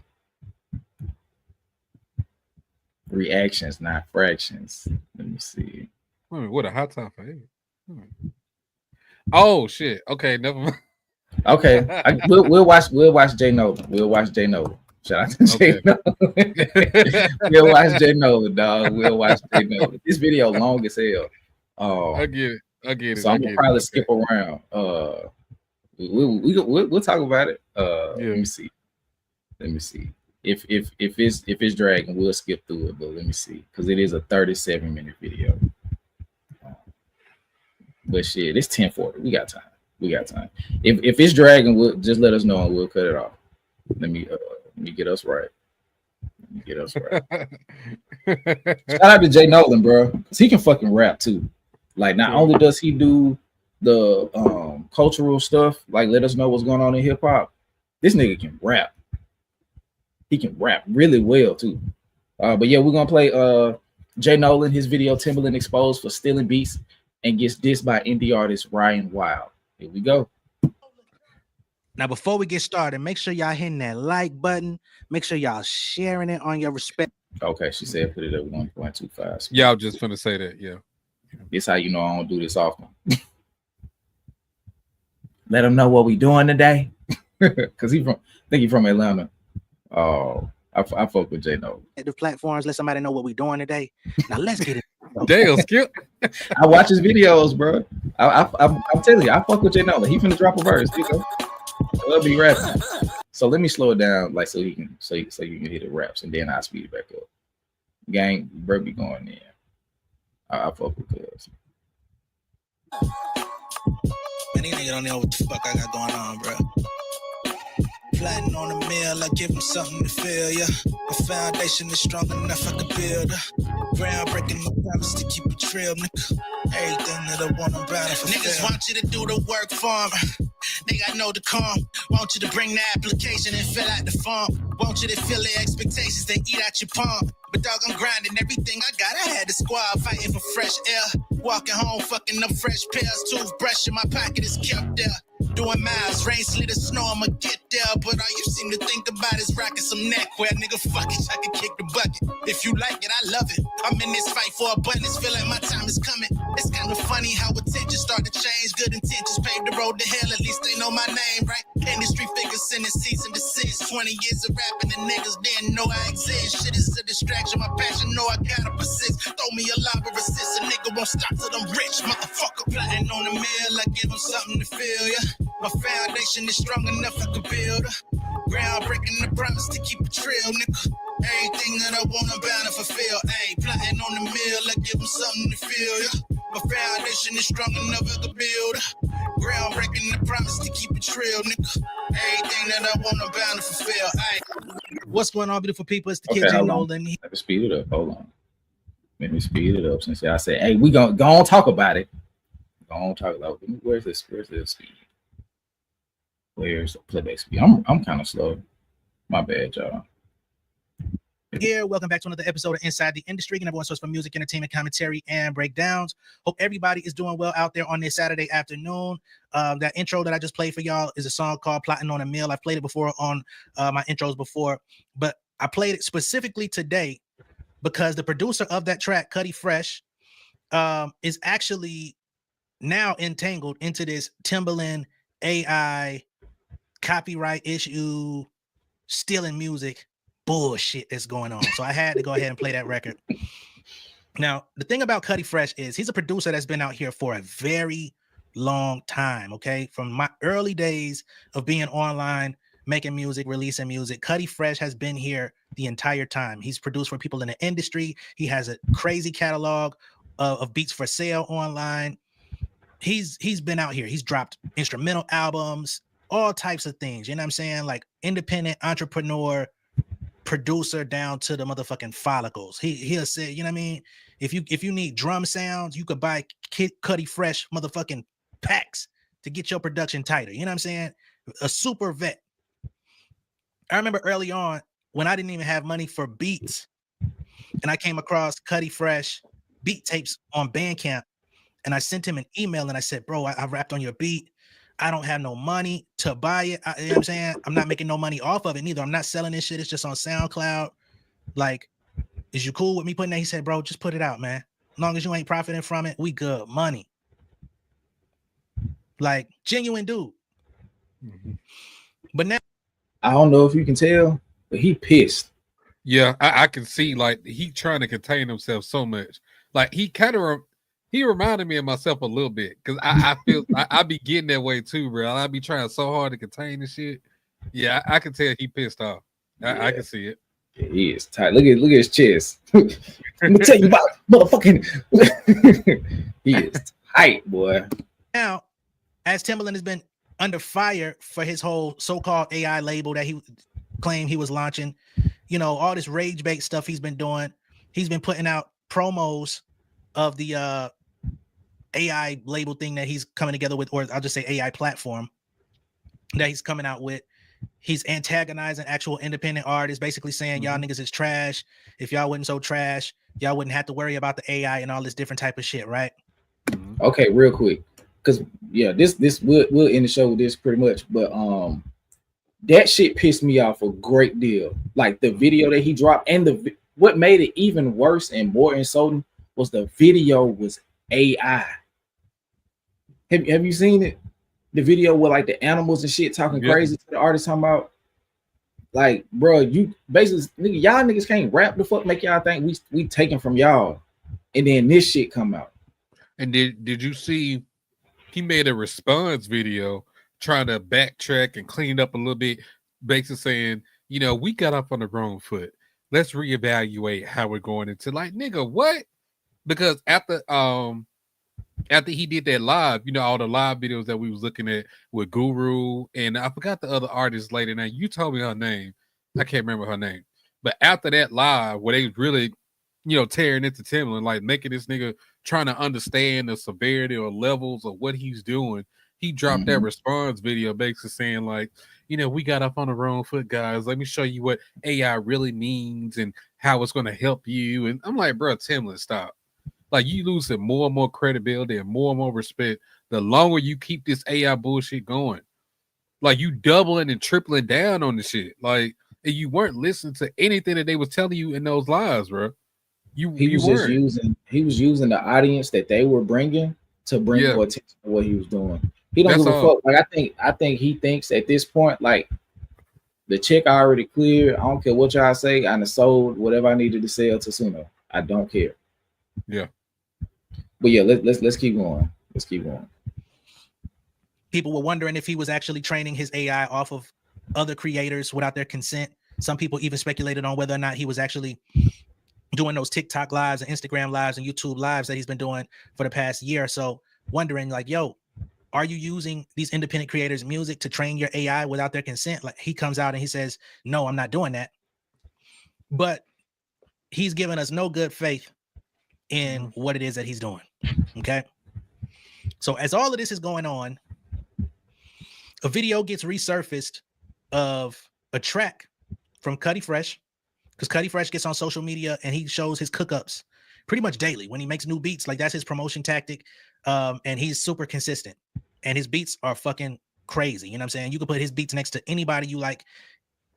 Reactions, not fractions. Let me see. What a hot top fade. Oh shit. Okay, never mind. Okay, we'll watch Jay Nolan. We'll watch Jay Nolan. Shout out to Jay Nolan. We'll watch Jay Nolan, dog. We'll watch Jay Nolan. This video long as hell. I get it. So I'm gonna probably skip around. We'll talk about it. Let me see. If it's dragging, we'll skip through it. But let me see, because it is a 37-minute video. But shit, it's 10:40. We got time. If it's dragging, we'll just let us know and we'll cut it off. Let me get us right. Shout out to Jay Nolan, bro, because he can fucking rap too. Like, not only does he do the cultural stuff, like let us know what's going on in hip hop, this nigga can rap. He can rap really well too. But yeah, we're gonna play Jay Nolan, his video Timberland exposed for stealing beats and gets dissed by indie artist Ryan Wild. Here we go. Now, before we get started, make sure y'all hitting that like button. Make sure y'all sharing it on your respect. Okay, she said put it at 1.25. Yeah, I was just gonna say that. Yeah. This how you know I don't do this often. Let them know what we doing today. Cause I think he's from Atlanta. Oh, I fuck with Jay Nolan. At the platforms, let somebody know what we doing today. Now let's get it. Damn, Skip. I watch his videos, bro. I'm telling you, I fuck with Jay Nolan. He finna drop a verse. You know, I love be rapping. So let me slow it down, like so you can hit the raps, and then I'll speed it back up. Gang, bro, be going in. I fuck with this. Man, these niggas don't know what the fuck I got going on, bro. Plotting on the mill, I give them something to feel, yeah. My foundation is strong enough, I can build her. Groundbreaking, no promise to keep it real, nigga. Everything that I want, I'm bound to fulfill. Niggas want you to do the work for them. Nigga, I know the calm. Want you to bring the application and fill out the form. Want you to fill the expectations, they eat out your palm. But dog, I'm grinding everything I got. I had the squad fighting for fresh air. Walking home, fucking up fresh pairs. Toothbrush in my pocket is kept there. Doing miles, rain, sleet, or snow, I'ma get there. But all you seem to think about is rocking some neckwear. Nigga, fuck it, I can kick the bucket. If you like it, I love it. I'm in this fight for abundance, feel like my time is coming. It's kind of funny how attention start to change. Good intentions pave the road to hell, at least they know my name, right? Industry figures sending cease and desist. 20 years of rapping and niggas didn't know I exist. Shit is a distraction, my passion, know I gotta persist. Throw me a lob of resist, a nigga won't stop till I'm rich, motherfucker. Plotting on the mill, I give them something to feel, yeah. My foundation is strong enough, I can build her. Groundbreaking, the promise to keep it real, nigga. Everything that I want, I'm bound to fulfill. Ayy, plotting on the mill, I give them something to feel, yeah. My foundation is strong enough, I can build her. Groundbreaking, the promise to keep it real, nigga. Everything that I want, I'm bound to fulfill. Ayy. What's going on, beautiful people? It's the Okay, kid Jay hold on. Nolan. Let me speed it up. Hold on. Let me speed it up since y'all said, hey, we gonna go on talk about it. Go on talk about it. Where's this speed? Where's the playback speed? I'm kind of slow. My bad, y'all. Here, welcome back to another episode of Inside the Industry, and everyone's source for music, entertainment, commentary, and breakdowns. Hope everybody is doing well out there on this Saturday afternoon. That intro that I just played for y'all is a song called "Plotting on a Mill." I've played it before on my intros before, but I played it specifically today because the producer of that track, Cuddy Fresh, is actually now entangled into this Timberland AI copyright issue, stealing music bullshit that's going on. So I had to go ahead and play that record. Now, the thing about Cuddy Fresh is he's a producer that's been out here for a very long time, okay? From my early days of being online, making music, releasing music, Cuddy Fresh has been here the entire time. He's produced for people in the industry. He has a crazy catalog of beats for sale online. He's been out here. He's dropped instrumental albums, all types of things. You know what I'm saying? Like independent entrepreneur, producer down to the motherfucking follicles. He'll say, you know what I mean? If you need drum sounds, you could buy Cuddy Fresh motherfucking packs to get your production tighter. You know what I'm saying? A super vet. I remember early on when I didn't even have money for beats, and I came across Cuddy Fresh beat tapes on Bandcamp, and I sent him an email and I said, bro, I rapped on your beat. I don't have no money to buy it. You know what I'm saying? I'm not making no money off of it neither. I'm not selling this shit. It's just on SoundCloud. Like, is you cool with me putting that? He said, bro, just put it out, man. As long as you ain't profiting from it, we good. Money. Like, genuine dude. Mhm. But now, I don't know if you can tell, but he pissed. Yeah, I can see like he trying to contain himself so much. Like he kind of he reminded me of myself a little bit because I feel I be getting that way too, bro. I be trying so hard to contain the shit. Yeah, I can tell he pissed off. I can see it. Yeah, he is tight. Look at his chest. Let me tell you about motherfucking. He is tight, boy. now, as Timberland has been under fire for his whole so-called AI label that he claimed he was launching, you know, all this rage bait stuff he's been doing. He's been putting out promos of the AI label thing that he's coming together with, or I'll just say AI platform that he's coming out with. He's antagonizing actual independent artists, basically saying y'all niggas is trash. If y'all wasn't so trash, y'all wouldn't have to worry about the AI and all this different type of shit, right? Okay, real quick, because yeah, this we'll end the show with this pretty much, but that shit pissed me off a great deal. Like the video that he dropped, and what made it even worse and more insulting was the video was AI. Have you seen it? The video with like the animals and shit talking crazy to the artist, talking about like, bro, you basically nigga, y'all niggas can't rap. The fuck make y'all think we taking from y'all, and then this shit come out. And did you see he made a response video trying to backtrack and clean up a little bit, basically saying, you know, we got off on the wrong foot. Let's reevaluate how we're going into like, nigga, what? Because after he did that live, you know, all the live videos that we was looking at with Guru, and I forgot the other artist later. Now you told me her name. I can't remember her name. But after that live, where they was really, you know, tearing into Timberland, like making this nigga trying to understand the severity or levels of what he's doing, he dropped that response video basically saying like, you know, we got up on the wrong foot, guys. Let me show you what AI really means and how it's going to help you. And I'm like, bro, Timberland, stop. Like you losing more and more credibility and more respect the longer you keep this AI bullshit going. Like you doubling and tripling down on the shit. Like you weren't listening to anything that they was telling you in those lives, bro. He was using the audience that they were bringing to bring more attention to what he was doing. He don't give a fuck. Like I think he thinks at this point, like the check already cleared. I don't care what y'all say. I done sold whatever I needed to sell to Suno. I don't care. Yeah. But yeah, let's keep going. Let's keep going. People were wondering if he was actually training his AI off of other creators without their consent. Some people even speculated on whether or not he was actually doing those TikTok lives and Instagram lives and YouTube lives that he's been doing for the past year or so, wondering like, yo, are you using these independent creators' music to train your AI without their consent? Like he comes out and he says, no, I'm not doing that. But he's given us no good faith in what it is that he's doing. Okay. So as all of this is going on, a video gets resurfaced of a track from Cuddy Fresh, because Cuddy Fresh gets on social media and he shows his cook-ups pretty much daily when he makes new beats. Like that's his promotion tactic. And he's super consistent and his beats are fucking crazy. You know what I'm saying? You can put his beats next to anybody you like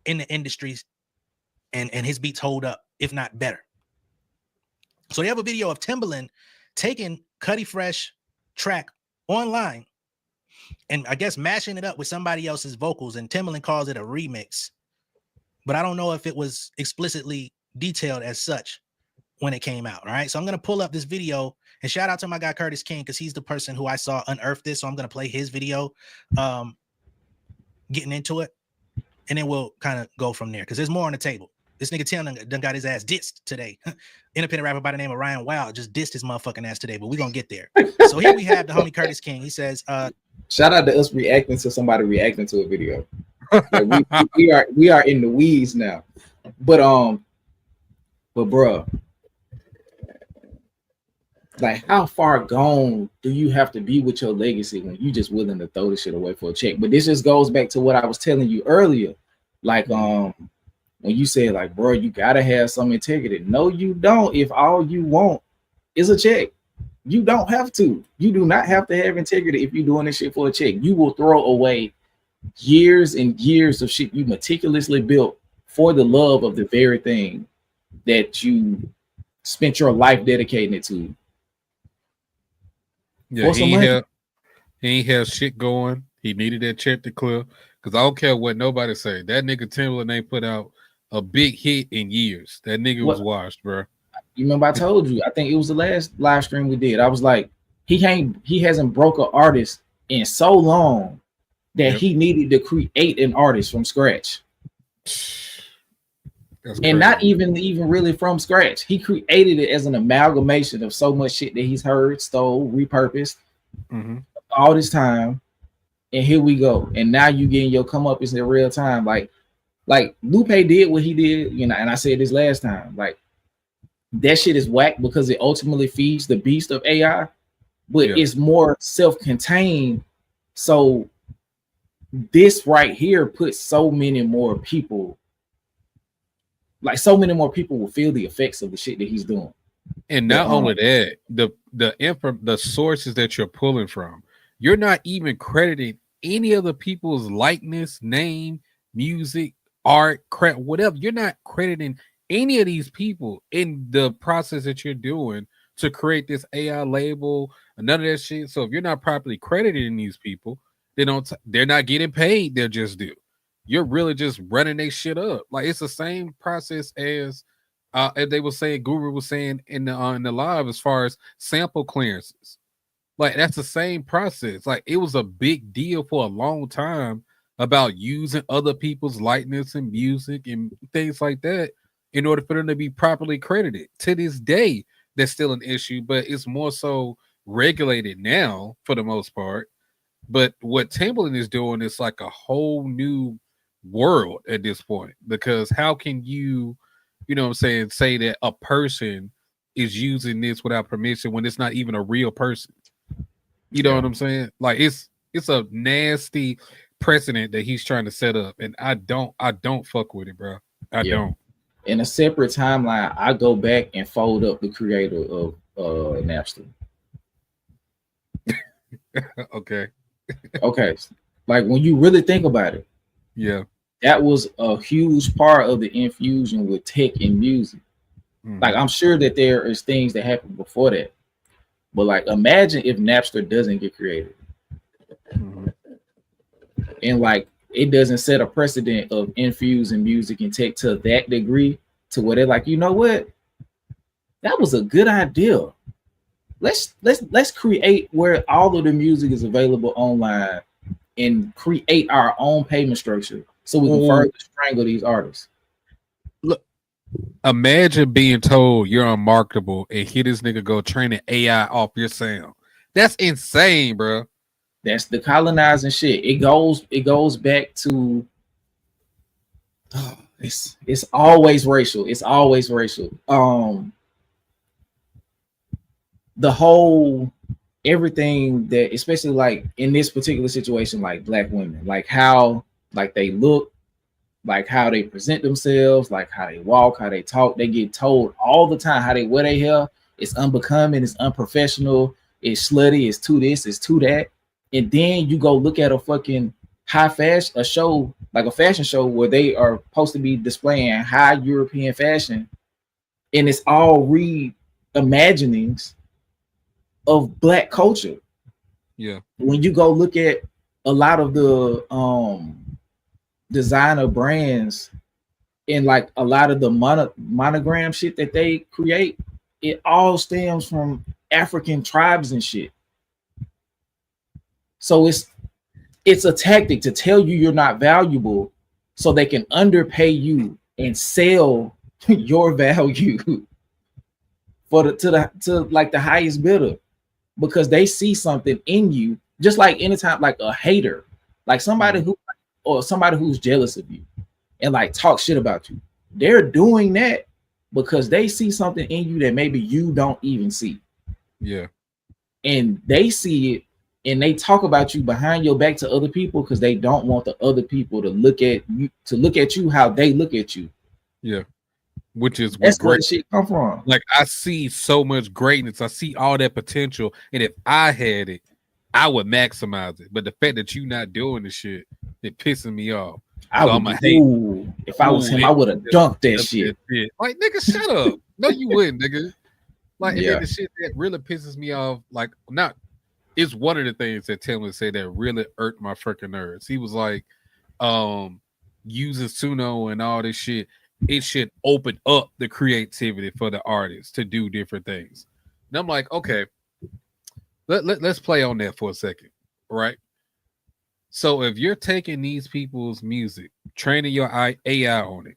in the industries and his beats hold up, if not better. So they have a video of Timberland taking Cuddy Fresh track online and I guess mashing it up with somebody else's vocals, and Timberland calls it a remix. But I don't know if it was explicitly detailed as such when it came out. All right. So I'm going to pull up this video, and shout out to my guy Curtis King, because he's the person who I saw unearth this. So I'm going to play his video, getting into it, and then we'll kind of go from there because there's more on the table. This nigga Tim done got his ass dissed today. Independent rapper by the name of Ryan Wild just dissed his motherfucking ass today, but we're going to get there. So here we have the homie Curtis King. He says, shout out to us reacting to somebody reacting to a video. Like we are in the weeds now. But bruh, like how far gone do you have to be with your legacy when you just willing to throw this shit away for a check? But this just goes back to what I was telling you earlier. Like when you say like, bro, you gotta have some integrity. No, you don't. If all you want is a check, you don't have to. You do not have to have integrity if you're doing this shit for a check. You will throw away years and years of shit you meticulously built for the love of the very thing that you spent your life dedicating it to. Yeah, he had shit going. He needed that check to clear. Because I don't care what nobody say. That nigga Timberland ain't put out a big hit in years. That nigga was washed, bro. You remember I told you, I think it was the last live stream we did. I was like, he hasn't broke an artist in so long that he needed to create an artist from scratch. And not even really from scratch. He created it as an amalgamation of so much shit that he's heard, stole, repurposed all this time. And here we go. And now you getting your comeuppance in real time. Like Lupe did what he did, you know, and I said this last time. Like that shit is whack because it ultimately feeds the beast of AI, but it's more self-contained. So this right here puts so many more people, like so many more people will feel the effects of the shit that he's doing. And not only that, the sources that you're pulling from, you're not even crediting any other people's likeness, name, music, art, crap, whatever. You're not crediting any of these people in the process that you're doing to create this AI label, none of that shit. So if you're not properly crediting these people, they're not getting paid. They're just due. You're really just running their shit up. Like it's the same process as they were saying, Guru was saying in the live as far as sample clearances. Like that's the same process. Like it was a big deal for a long time about using other people's likeness and music and things like that in order for them to be properly credited. To this day, that's still an issue, but it's more so regulated now for the most part. But what Timberland is doing is like a whole new world at this point, because how can you know what I'm saying, say that a person is using this without permission when it's not even a real person? You know what I'm saying? Like it's a nasty precedent that he's trying to set up, and I don't fuck with it, bro. I don't. In a separate timeline, I go back and fold up the creator of Napster. Okay. Okay. Like when you really think about it, that was a huge part of the infusion with tech and music. Like I'm sure that there is things that happened before that. But like, imagine if Napster doesn't get created, and like it doesn't set a precedent of infusing music and tech to that degree, to where they're like, you know what, that was a good idea. Let's create where all of the music is available online, and create our own payment structure so we can further strangle these artists. Look. Imagine being told you're unmarketable and hear this nigga go training AI off your sound. That's insane, bro. That's the colonizing shit. It goes back to it's always racial. It's always racial. The whole everything that, especially like in this particular situation, like black women, like how like they look, like how they present themselves, like how they walk, how they talk. They get told all the time how they wear their hair. It's unbecoming, it's unprofessional, it's slutty, it's to this, it's to that. And then you go look at a fucking high fashion, a show like a fashion show where they are supposed to be displaying high European fashion, and it's all reimaginings of Black culture. Yeah. When you go look at a lot of the designer brands and like a lot of the monogram shit that they create, it all stems from African tribes and shit. So it's a tactic to tell you you're not valuable so they can underpay you and sell your value to like the highest bidder, because they see something in you. Just like anytime, like a hater, like somebody who's jealous of you and like talk shit about you, they're doing that because they see something in you that maybe you don't even see. Yeah. And they see it and they talk about you behind your back to other people because they don't want the other people to look at you how they look at you. Yeah. Which is that's where shit come from. Like, I see so much greatness, I see all that potential, and if I had it, I would maximize it. But the fact that you not doing the shit, it pissing me off. I would hate. If I was him, I would have dunked that shit. Like, nigga, shut up. No, you wouldn't, nigga. Like, and then the shit that really pisses me off, like, not, it's one of the things that Timberland said that really irked my freaking nerves. He was like, using Suno and all this shit, it should open up the creativity for the artists to do different things. And I'm like, okay, let's play on that for a second, right? So if you're taking these people's music, training your AI on it,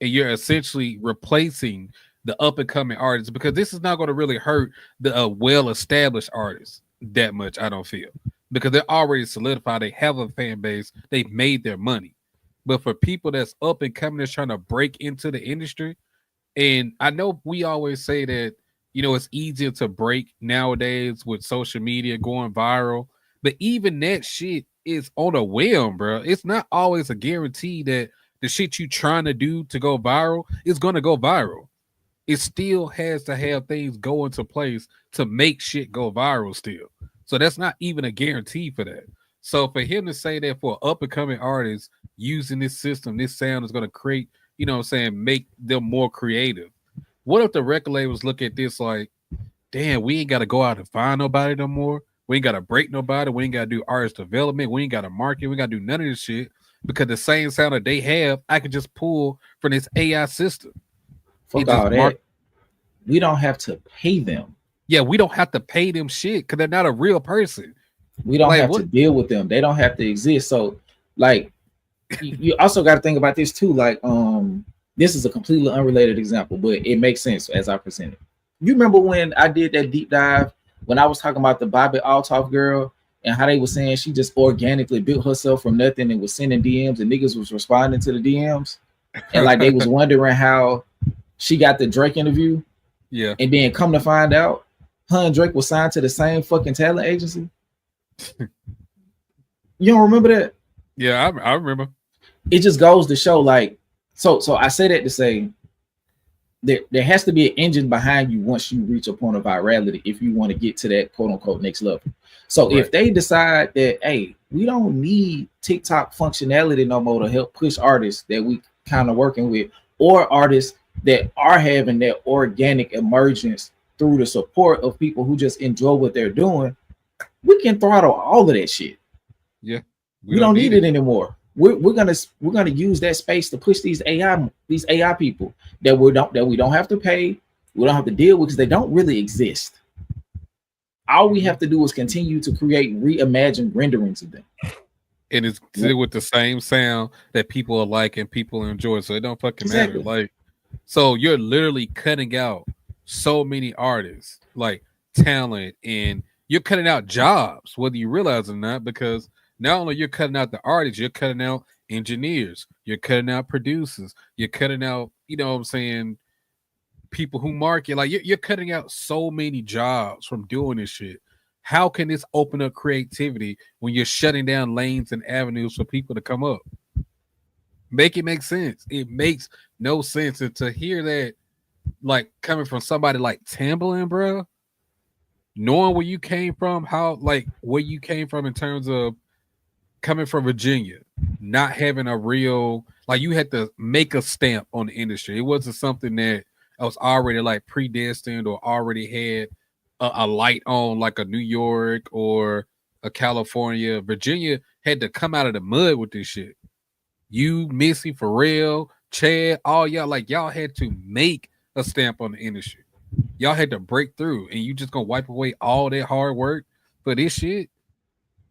and you're essentially replacing the up and coming artists, because this is not going to really hurt the well-established artists that much, I don't feel, because they're already solidified. They have a fan base. They've made their money. But for people that's up and coming, that's trying to break into the industry, and I know we always say that, you know, it's easier to break nowadays with social media going viral, but even that shit is on a whim, bro. It's not always a guarantee that the shit you trying to do to go viral is going to go viral. It still has to have things go into place to make shit go viral still. So that's not even a guarantee for that. So for him to say that for up and coming artists using this system, this sound is going to create, you know what I'm saying, make them more creative. What if the record labels look at this like, damn, we ain't got to go out and find nobody no more. We ain't got to break nobody. We ain't got to do artist development. We ain't got to market. We got to do none of this shit, because the same sound that they have, I can just pull from this AI system. Fuck all that. We don't have to pay them. Yeah, we don't have to pay them shit because they're not a real person. We don't have to deal with them. They don't have to exist. So, like, you also got to think about this too. Like, this is a completely unrelated example, but it makes sense as I present it. You remember when I did that deep dive when I was talking about the Bobby Altoff girl and how they were saying she just organically built herself from nothing and was sending DMs and niggas was responding to the DMs, and like they was wondering how she got the Drake interview. Yeah. And then come to find out, her and Drake was signed to the same fucking talent agency. You don't remember that? Yeah, I remember. It just goes to show, like, so I say that to say there has to be an engine behind you once you reach a point of virality if you want to get to that quote unquote next level. So if they decide that, hey, we don't need TikTok functionality no more to help push artists that we kind of working with, or artists that are having that organic emergence through the support of people who just enjoy what they're doing, we can throttle all of that shit. Yeah, we don't need it anymore. We're gonna use that space to push these AI people that we don't have to pay, we don't have to deal with because they don't really exist. All we have to do is continue to create reimagined renderings of them. And it's still with the same sound that people are like and people enjoy, so it don't fucking matter. Like, so you're literally cutting out so many artists, like talent, and you're cutting out jobs, whether you realize it or not, because not only you're cutting out the artists, you're cutting out engineers, you're cutting out producers, you're cutting out, you know what I'm saying, people who market. Like, you're cutting out so many jobs from doing this shit. How can this open up creativity when you're shutting down lanes and avenues for people to come up? Make it make sense. It makes no sense. And to hear that, like, coming from somebody like Timberland, bro, knowing where you came from, how, like, where you came from in terms of coming from Virginia, not having a real, like, you had to make a stamp on the industry. It wasn't something that was already like predestined or already had a light on, like a New York or a California. Virginia had to come out of the mud with this shit. You, Missy, Pharrell, Chad, all y'all, like, y'all had to make a stamp on the industry. Y'all had to break through, and you just gonna wipe away all that hard work for this shit.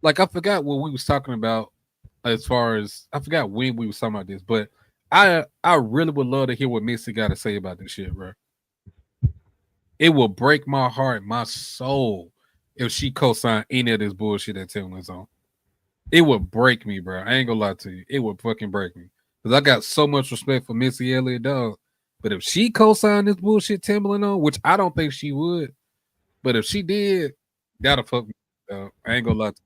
Like, I forgot what we was talking about as far as, I forgot when we was talking about this, but I really would love to hear what Missy got to say about this shit, bro. It will break my heart, my soul, if she co-signed any of this bullshit that Timberland's on. It would break me, bro. I ain't gonna lie to you. It would fucking break me. Because I got so much respect for Missy Elliott, dog. But if she co-signed this bullshit Timberland on, which I don't think she would, but if she did, that'll fuck me, dog. I ain't gonna lie to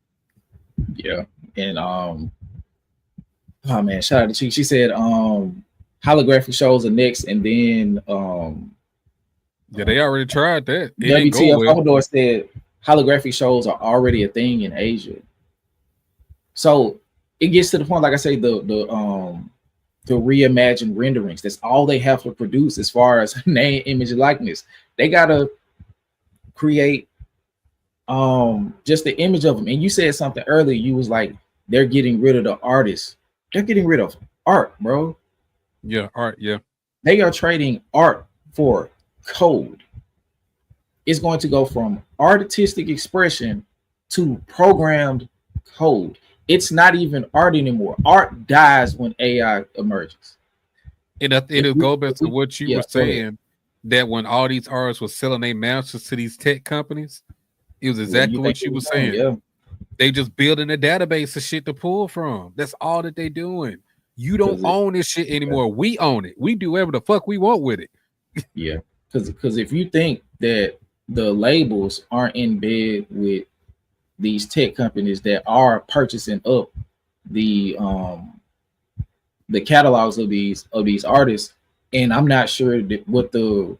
you. Yeah. And oh man, shout out to Chief. She said holographic shows are next, and then yeah, they already tried that. WTF Commodore said holographic shows are already a thing in Asia. So it gets to the point, like I say, the reimagined renderings. That's all they have to produce as far as name, image, and likeness. They gotta create just the image of them. And you said something earlier. You was like, they're getting rid of the artists. They're getting rid of art, bro. Yeah, art. Yeah, they are trading art for code. It's going to go from artistic expression to programmed code. It's not even art anymore. Art dies when AI emerges. It'll go back to what you were saying, that when all these artists were selling their masters to these tech companies, it was exactly what you were saying. Yeah. They just building a database of shit to pull from. That's all that they doing. You don't own this shit anymore. Yeah. We own it. We do whatever the fuck we want with it. Yeah, because if you think that the labels aren't in bed with these tech companies that are purchasing up the catalogs of these artists, and I'm not sure that what the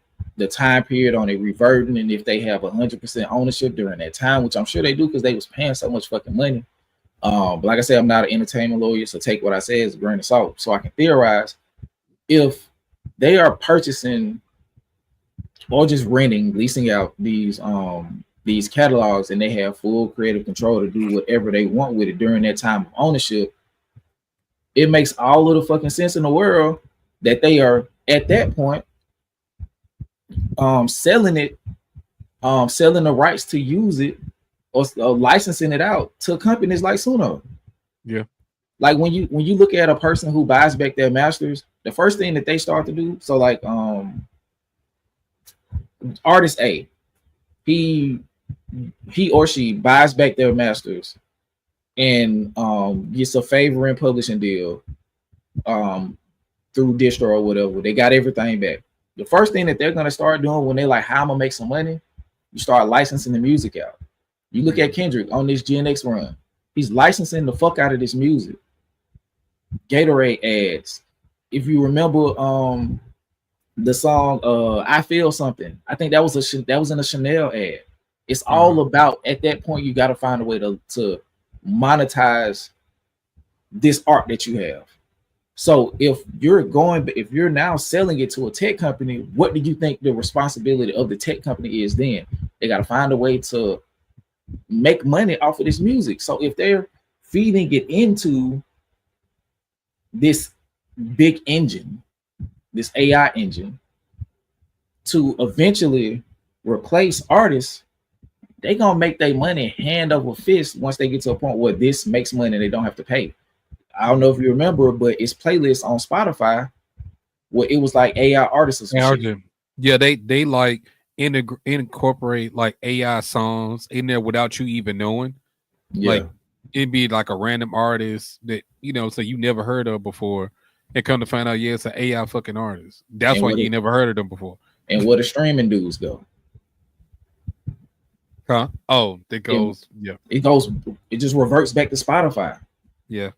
time period on it reverting, and if they have 100% ownership during that time, which I'm sure they do because they was paying so much fucking money. But like I said, I'm not an entertainment lawyer, so take what I say as a grain of salt. So I can theorize if they are purchasing or just renting, leasing out these catalogs, and they have full creative control to do whatever they want with it during that time of ownership, it makes all of the fucking sense in the world that they are at that point selling it, selling the rights to use it, or licensing it out to companies like Suno. Yeah. Like when you look at a person who buys back their masters, the first thing that they start to do, so like artist A, he or she buys back their masters and gets a favor in publishing deal through distro or whatever. They got everything back. The first thing that they're gonna start doing when they like, how I'm gonna make some money, you start licensing the music out. You look at Kendrick on this Gen X run, he's licensing the fuck out of this music. Gatorade ads. If you remember the song I Feel Something, I think that was in a Chanel ad. It's all about, at that point, you got to find a way to monetize this art that you have. So if you're now selling it to a tech company, what do you think the responsibility of the tech company is then? They got to find a way to make money off of this music. So if they're feeding it into this big engine, this AI engine, to eventually replace artists, they're gonna make their money hand over fist once they get to a point where this makes money and they don't have to pay. I don't know if you remember, but it's playlists on Spotify where it was like AI artists or some shit. Yeah, they like incorporate like AI songs in there without you even knowing. Yeah. Like it'd be like a random artist that, you know, so you never heard of before, and come to find out, yeah, it's an AI fucking artist. That's why you never heard of them before. And where the streaming dudes go? Huh? Oh, it goes, it just reverts back to Spotify. Yeah.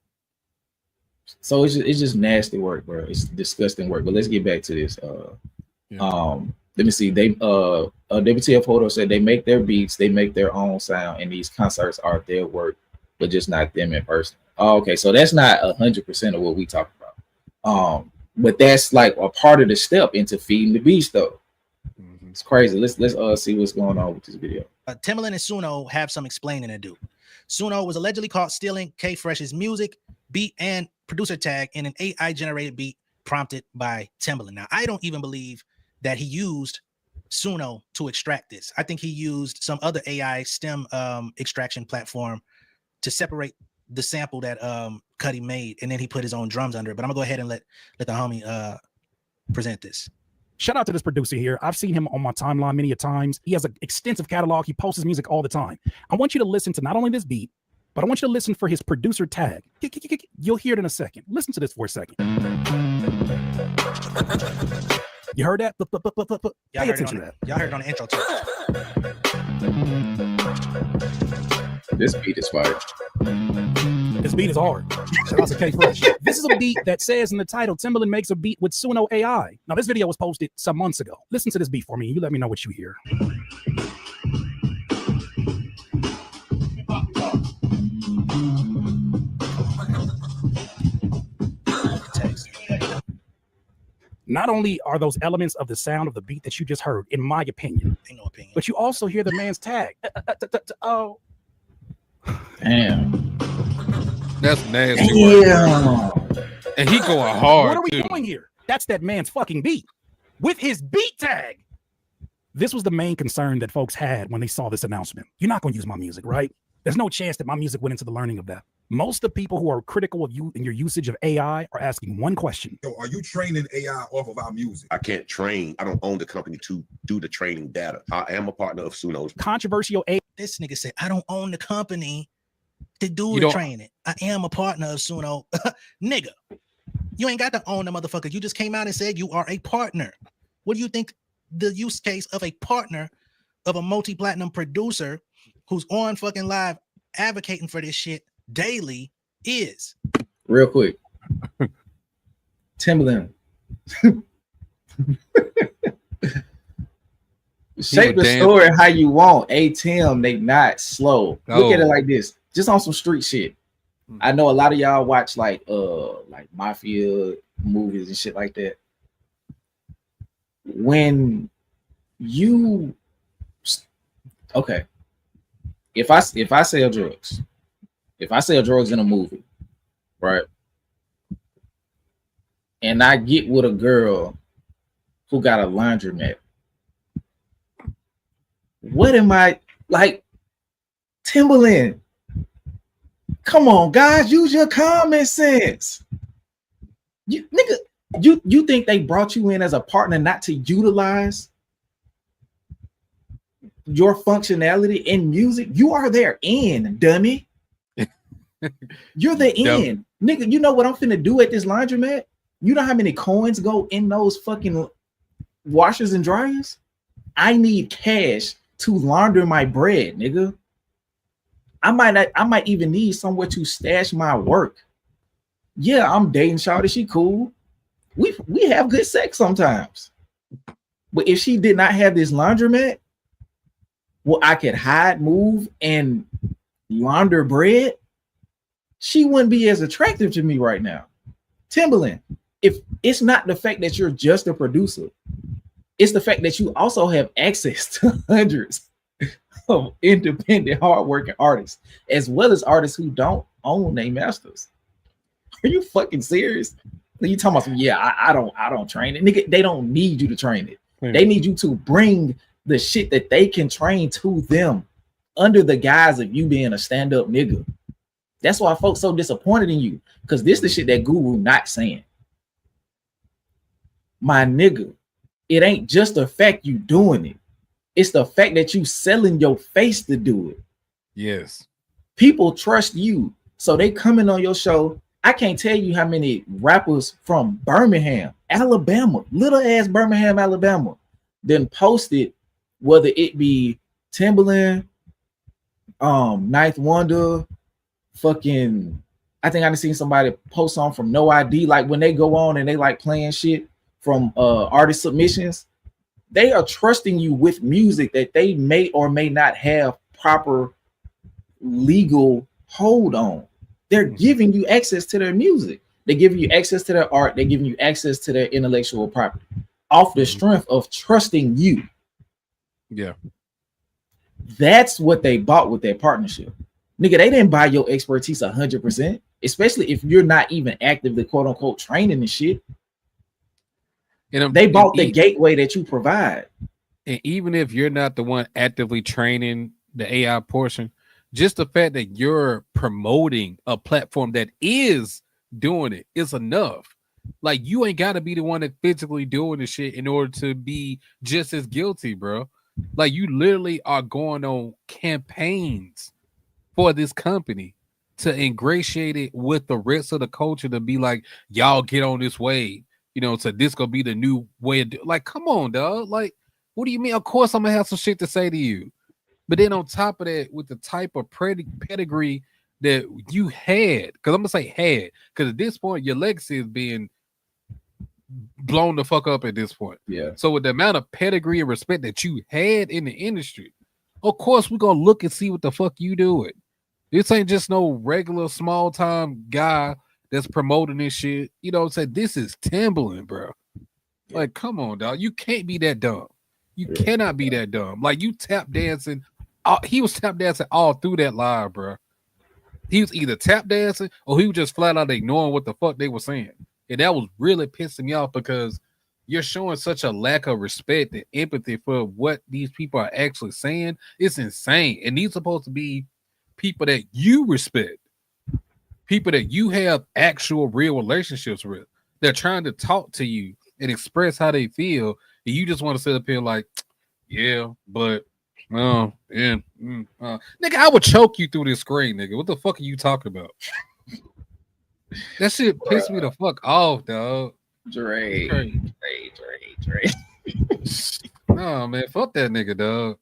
So it's just nasty work, bro. It's disgusting work. But let's get back to this. Let me see. They WTF Photo said they make their beats, they make their own sound, and these concerts are their work, but just not them in person. Oh, okay, so that's not 100% of what we talk about. But that's like a part of the step into feeding the beast, though. Mhm. It's crazy. Let's see what's going on with this video. Timberland and Suno have some explaining to do. Suno was allegedly caught stealing K Fresh's music, beat, and producer tag in an AI generated beat prompted by Timberland. Now, I don't even believe that he used Suno to extract this. I think he used some other AI stem extraction platform to separate the sample that Cuddy made, and then he put his own drums under it. But I'm gonna go ahead and let the homie present this. Shout out to this producer here. I've seen him on my timeline many a times. He has an extensive catalog. He posts his music all the time. I want you to listen to not only this beat, but I want you to listen for his producer tag. You'll hear it in a second. Listen to this for a second. You heard that? Pay attention to that. Y'all heard it on the intro too. This beat is fire. This beat is hard. Shout out to K Fresh. This is a beat that says in the title, Timberland makes a beat with Suno AI. Now, this video was posted some months ago. Listen to this beat for me. You let me know what you hear. Not only are those elements of the sound of the beat that you just heard, in my opinion, Ain't no opinion. but you also hear the man's tag. Oh, Damn. That's nasty. Damn. And he going hard. what are we too. doing here? That's that man's fucking beat with his beat tag. This was the main concern that folks had when they saw this announcement. You're not going to use my music, right? There's no chance that my music went into the learning of that. Most of the people who are critical of you and your usage of AI are asking one question. So are you training AI off of our music? I can't train. I don't own the company to do the training data. I am a partner of Suno's. Controversial AI. This nigga said, I don't own the company to do You the don't- training. I am a partner of Suno. Nigga, you ain't got to own the motherfucker. You just came out and said you are a partner. What do you think the use case of a partner of a multi-platinum producer who's on fucking live advocating for this shit daily is? Real quick. Timberland. Shape the damn- story how you want. ATM, they not slow. Look at it Oh. like this. Just on some street shit. I know a lot of y'all watch like mafia movies and shit like that. When you okay, if I sell drugs, if I sell drugs in a movie, right? And I get with a girl who got a laundromat. What am I like? Timberland, come on, guys, use your common sense. You nigga, you think they brought you in as a partner not to utilize your functionality in music? You are their end, dummy. You're the end, nigga. You know what I'm finna do at this laundromat? You know how many coins go in those fucking washers and dryers? I need cash to launder my bread, nigga. I might even need somewhere to stash my work. Yeah, I'm dating Shawty. She cool. We have good sex sometimes. But if she did not have this laundromat, well, I could hide, move, and launder bread, she wouldn't be as attractive to me right now. Timberland, if it's not the fact that you're just a producer, it's the fact that you also have access to hundreds of independent, hardworking artists, as well as artists who don't own their masters. Are you fucking serious? You talking about some, yeah, I don't train it. Nigga, they don't need you to train it. They need you to bring the shit that they can train to them under the guise of you being a stand-up nigga. That's why folks so disappointed in you, because this is the shit that Guru not saying. My nigga, it ain't just the fact you doing it. It's the fact that you selling your face to do it. Yes. People trust you, so they coming on your show. I can't tell you how many rappers from Birmingham, Alabama, little ass Birmingham, Alabama, then posted, whether it be Timberland, Ninth Wonder, fucking, I think I done seen somebody post on from No ID, like when they go on and they like playing shit from artist submissions, they are trusting you with music that they may or may not have proper legal hold on. They're giving you access to their music. They're giving you access to their art. They're giving you access to their intellectual property off the strength of trusting you. Yeah. That's what they bought with their partnership. Nigga, they didn't buy your expertise 100%, especially if you're not even actively quote unquote training and shit. They bought the gateway that you provide. And even if you're not the one actively training the AI portion, just the fact that you're promoting a platform that is doing it is enough. Like, you ain't got to be the one that physically doing the shit in order to be just as guilty, bro. Like, you literally are going on campaigns for this company to ingratiate it with the rest of the culture to be like, y'all get on this wave, you know, so this gonna be the new way of like, come on, dog. Like, what do you mean? Of course I'm gonna have some shit to say to you. But then on top of that, with the type of pedigree that you had, because I'm gonna say had, because at this point your legacy is being blown the fuck up at this point. Yeah. So with the amount of pedigree and respect that you had in the industry, of course we're gonna look and see what the fuck you doing. This ain't just no regular small time guy that's promoting this shit. You know what I'm saying? This is Timberland, bro. Like, come on, dog. You can't be that dumb. You cannot be that dumb. Like, you tap dancing. He was tap dancing all through that live, bro. He was either tap dancing or he was just flat out ignoring what the fuck they were saying. And that was really pissing me off because you're showing such a lack of respect and empathy for what these people are actually saying. It's insane. And these are supposed to be people that you respect, people that you have actual real relationships with. They're trying to talk to you and express how they feel, and you just want to sit up here like, yeah, but nigga, I would choke you through this screen, nigga. What the fuck are you talking about? That shit pissed me the fuck off, dog. Dre. Oh man, fuck that nigga, dog.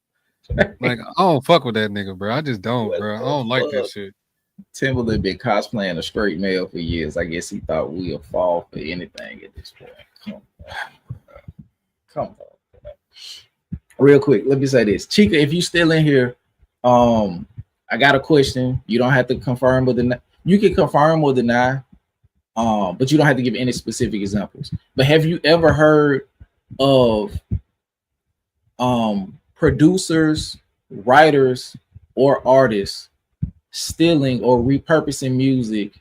Like, I don't fuck with that nigga, bro. I just don't, bro. I don't like that shit. Timberland been cosplaying a straight male for years. I guess he thought we'll fall for anything at this point. Come on. Real quick, let me say this. Chica, if you still in here, I got a question. You don't have to confirm or deny. You can confirm or deny, but you don't have to give any specific examples. But have you ever heard of producers, writers, or artists stealing or repurposing music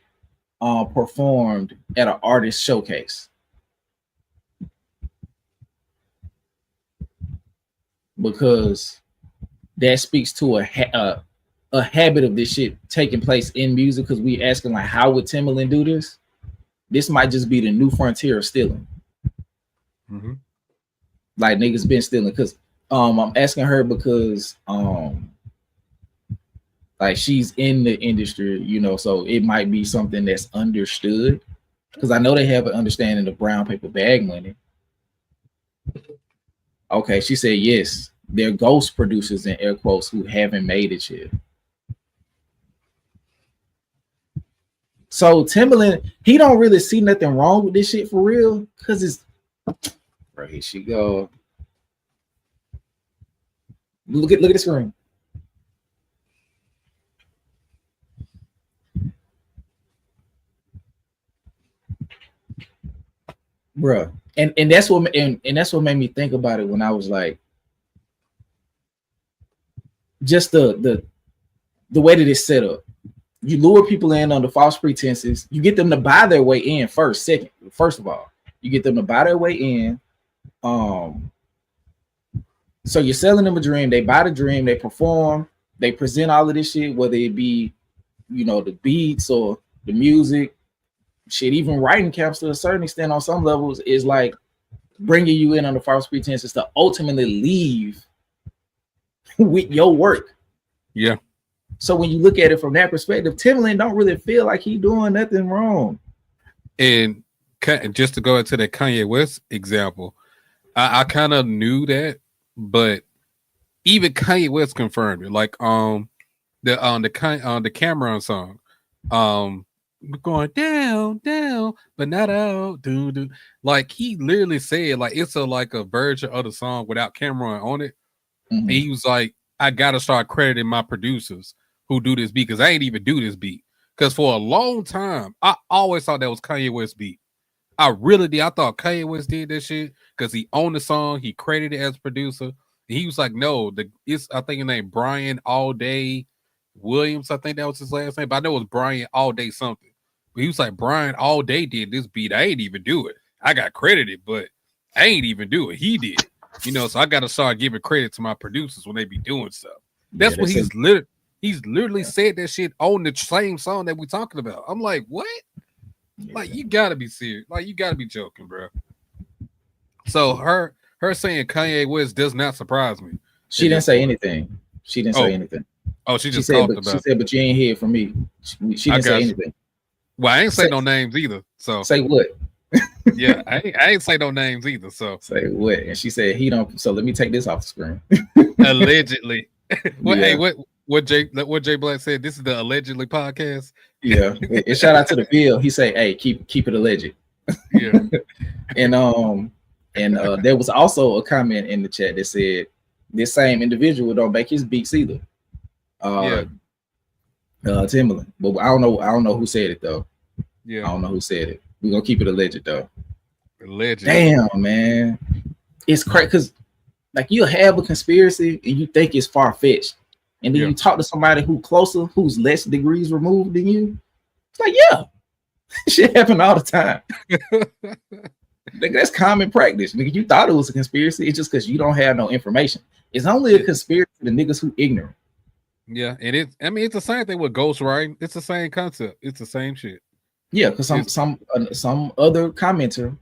performed at an artist showcase? Because that speaks to a habit of this shit taking place in music. Because we asking like, how would Timberland do this? This might just be the new frontier of stealing. Mm-hmm. Like, niggas been stealing. Because I'm asking her because like, she's in the industry, you know, so it might be something that's understood. Because I know they have an understanding of brown paper bag money. Okay, she said yes. They're ghost producers in air quotes who haven't made it yet. So Timberland, he don't really see nothing wrong with this shit for real. Cause it's right here she go. Look at the screen. Bruh. And that's what that's what made me think about it when I was like, just the way that it's set up. You lure people in under false pretenses. You get them to buy their way in first. First of all, you get them to buy their way in. So you're selling them a dream. They buy the dream. They perform. They present all of this shit, whether it be, you know, the beats or the music. Shit, even writing camps to a certain extent on some levels is like bringing you in under false pretenses to ultimately leave with your work. Yeah. So when you look at it from that perspective, Timberland don't really feel like he doing nothing wrong. And just to go into that Kanye West example, I kind of knew that, but even Kanye West confirmed it. Like the Cameron song, we're going down, but not out, dude. Like, he literally said, like, it's like a version of the song without Cameron on it. Mm-hmm. And he was like, I gotta start crediting my producers who do this beat, because I ain't even do this beat. Because for a long time, I always thought that was Kanye West beat. I really did. I thought Kanye West did that shit because he owned the song. He credited it as producer. And he was like, no, it's I think his name Brian All Day Williams. I think that was his last name, but I know it was Brian All Day something. But he was like, Brian All Day did this beat. I ain't even do it. I got credited, but I ain't even do it. He did. You know, so I got to start giving credit to my producers when they be doing stuff. That's what he's literally said that shit on the same song that we talking about. I'm like, what? Like, you gotta be serious. Like, you gotta be joking, bro. So her saying Kanye West does not surprise me. She didn't say anything. She didn't say anything. Oh, she just talked about. She said, but you ain't hear it from me. She didn't say anything. Well, I ain't say no names either. So say what? Yeah, I ain't say no names either. So say what? And she said he don't. So let me take this off the screen. Allegedly. Well, yeah. Hey, what Jay Black said? This is the allegedly podcast. Yeah, and shout out to the bill. He said, "Hey, keep it alleged." Yeah, and there was also a comment in the chat that said this same individual don't make his beats either. Timberland, but I don't know who said it though. Yeah, I don't know who said it. We're gonna keep it alleged though. Alleged. Damn, man, it's crazy because like you have a conspiracy and you think it's far fetched. And then you talk to somebody who's less degrees removed than you. It's like, yeah, shit happen all the time. Like, that's common practice. Nigga, you thought it was a conspiracy. It's just because you don't have no information. It's only a conspiracy to niggas who ignorant. Yeah, and it's the same thing with ghostwriting. It's the same concept. It's the same shit. Yeah, because some other commenter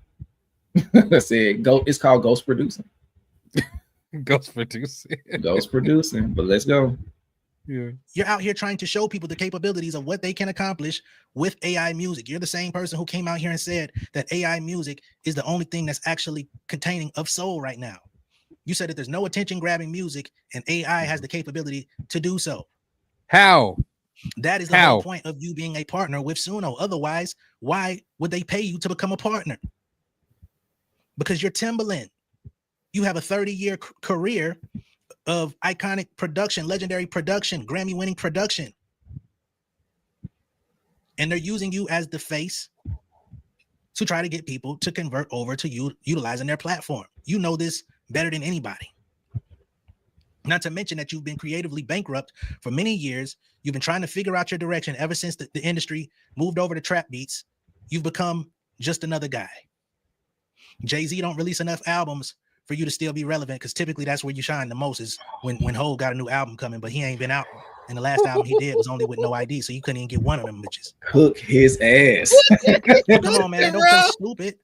said it's called ghost producing. Ghost producing, but let's go. Yeah, you're out here trying to show people the capabilities of what they can accomplish with AI music. You're the same person who came out here and said that AI music is the only thing that's actually containing of soul right now. You said that there's no attention grabbing music and AI has the capability to do so. How? That is the whole point of you being a partner with Suno. Otherwise, why would they pay you to become a partner? Because you're Timberland. You have a 30-year career of iconic production, legendary production, Grammy-winning production. And they're using you as the face to try to get people to convert over to you utilizing their platform. You know this better than anybody. Not to mention that you've been creatively bankrupt for many years. You've been trying to figure out your direction ever since the industry moved over to trap beats. You've become just another guy. Jay-Z don't release enough albums for you to still be relevant, because typically that's where you shine the most is when Hov got a new album coming, but he ain't been out. And the last album he did was only with No ID, so you couldn't even get one of them bitches. Cook his ass. Come on, man. Don't play stupid.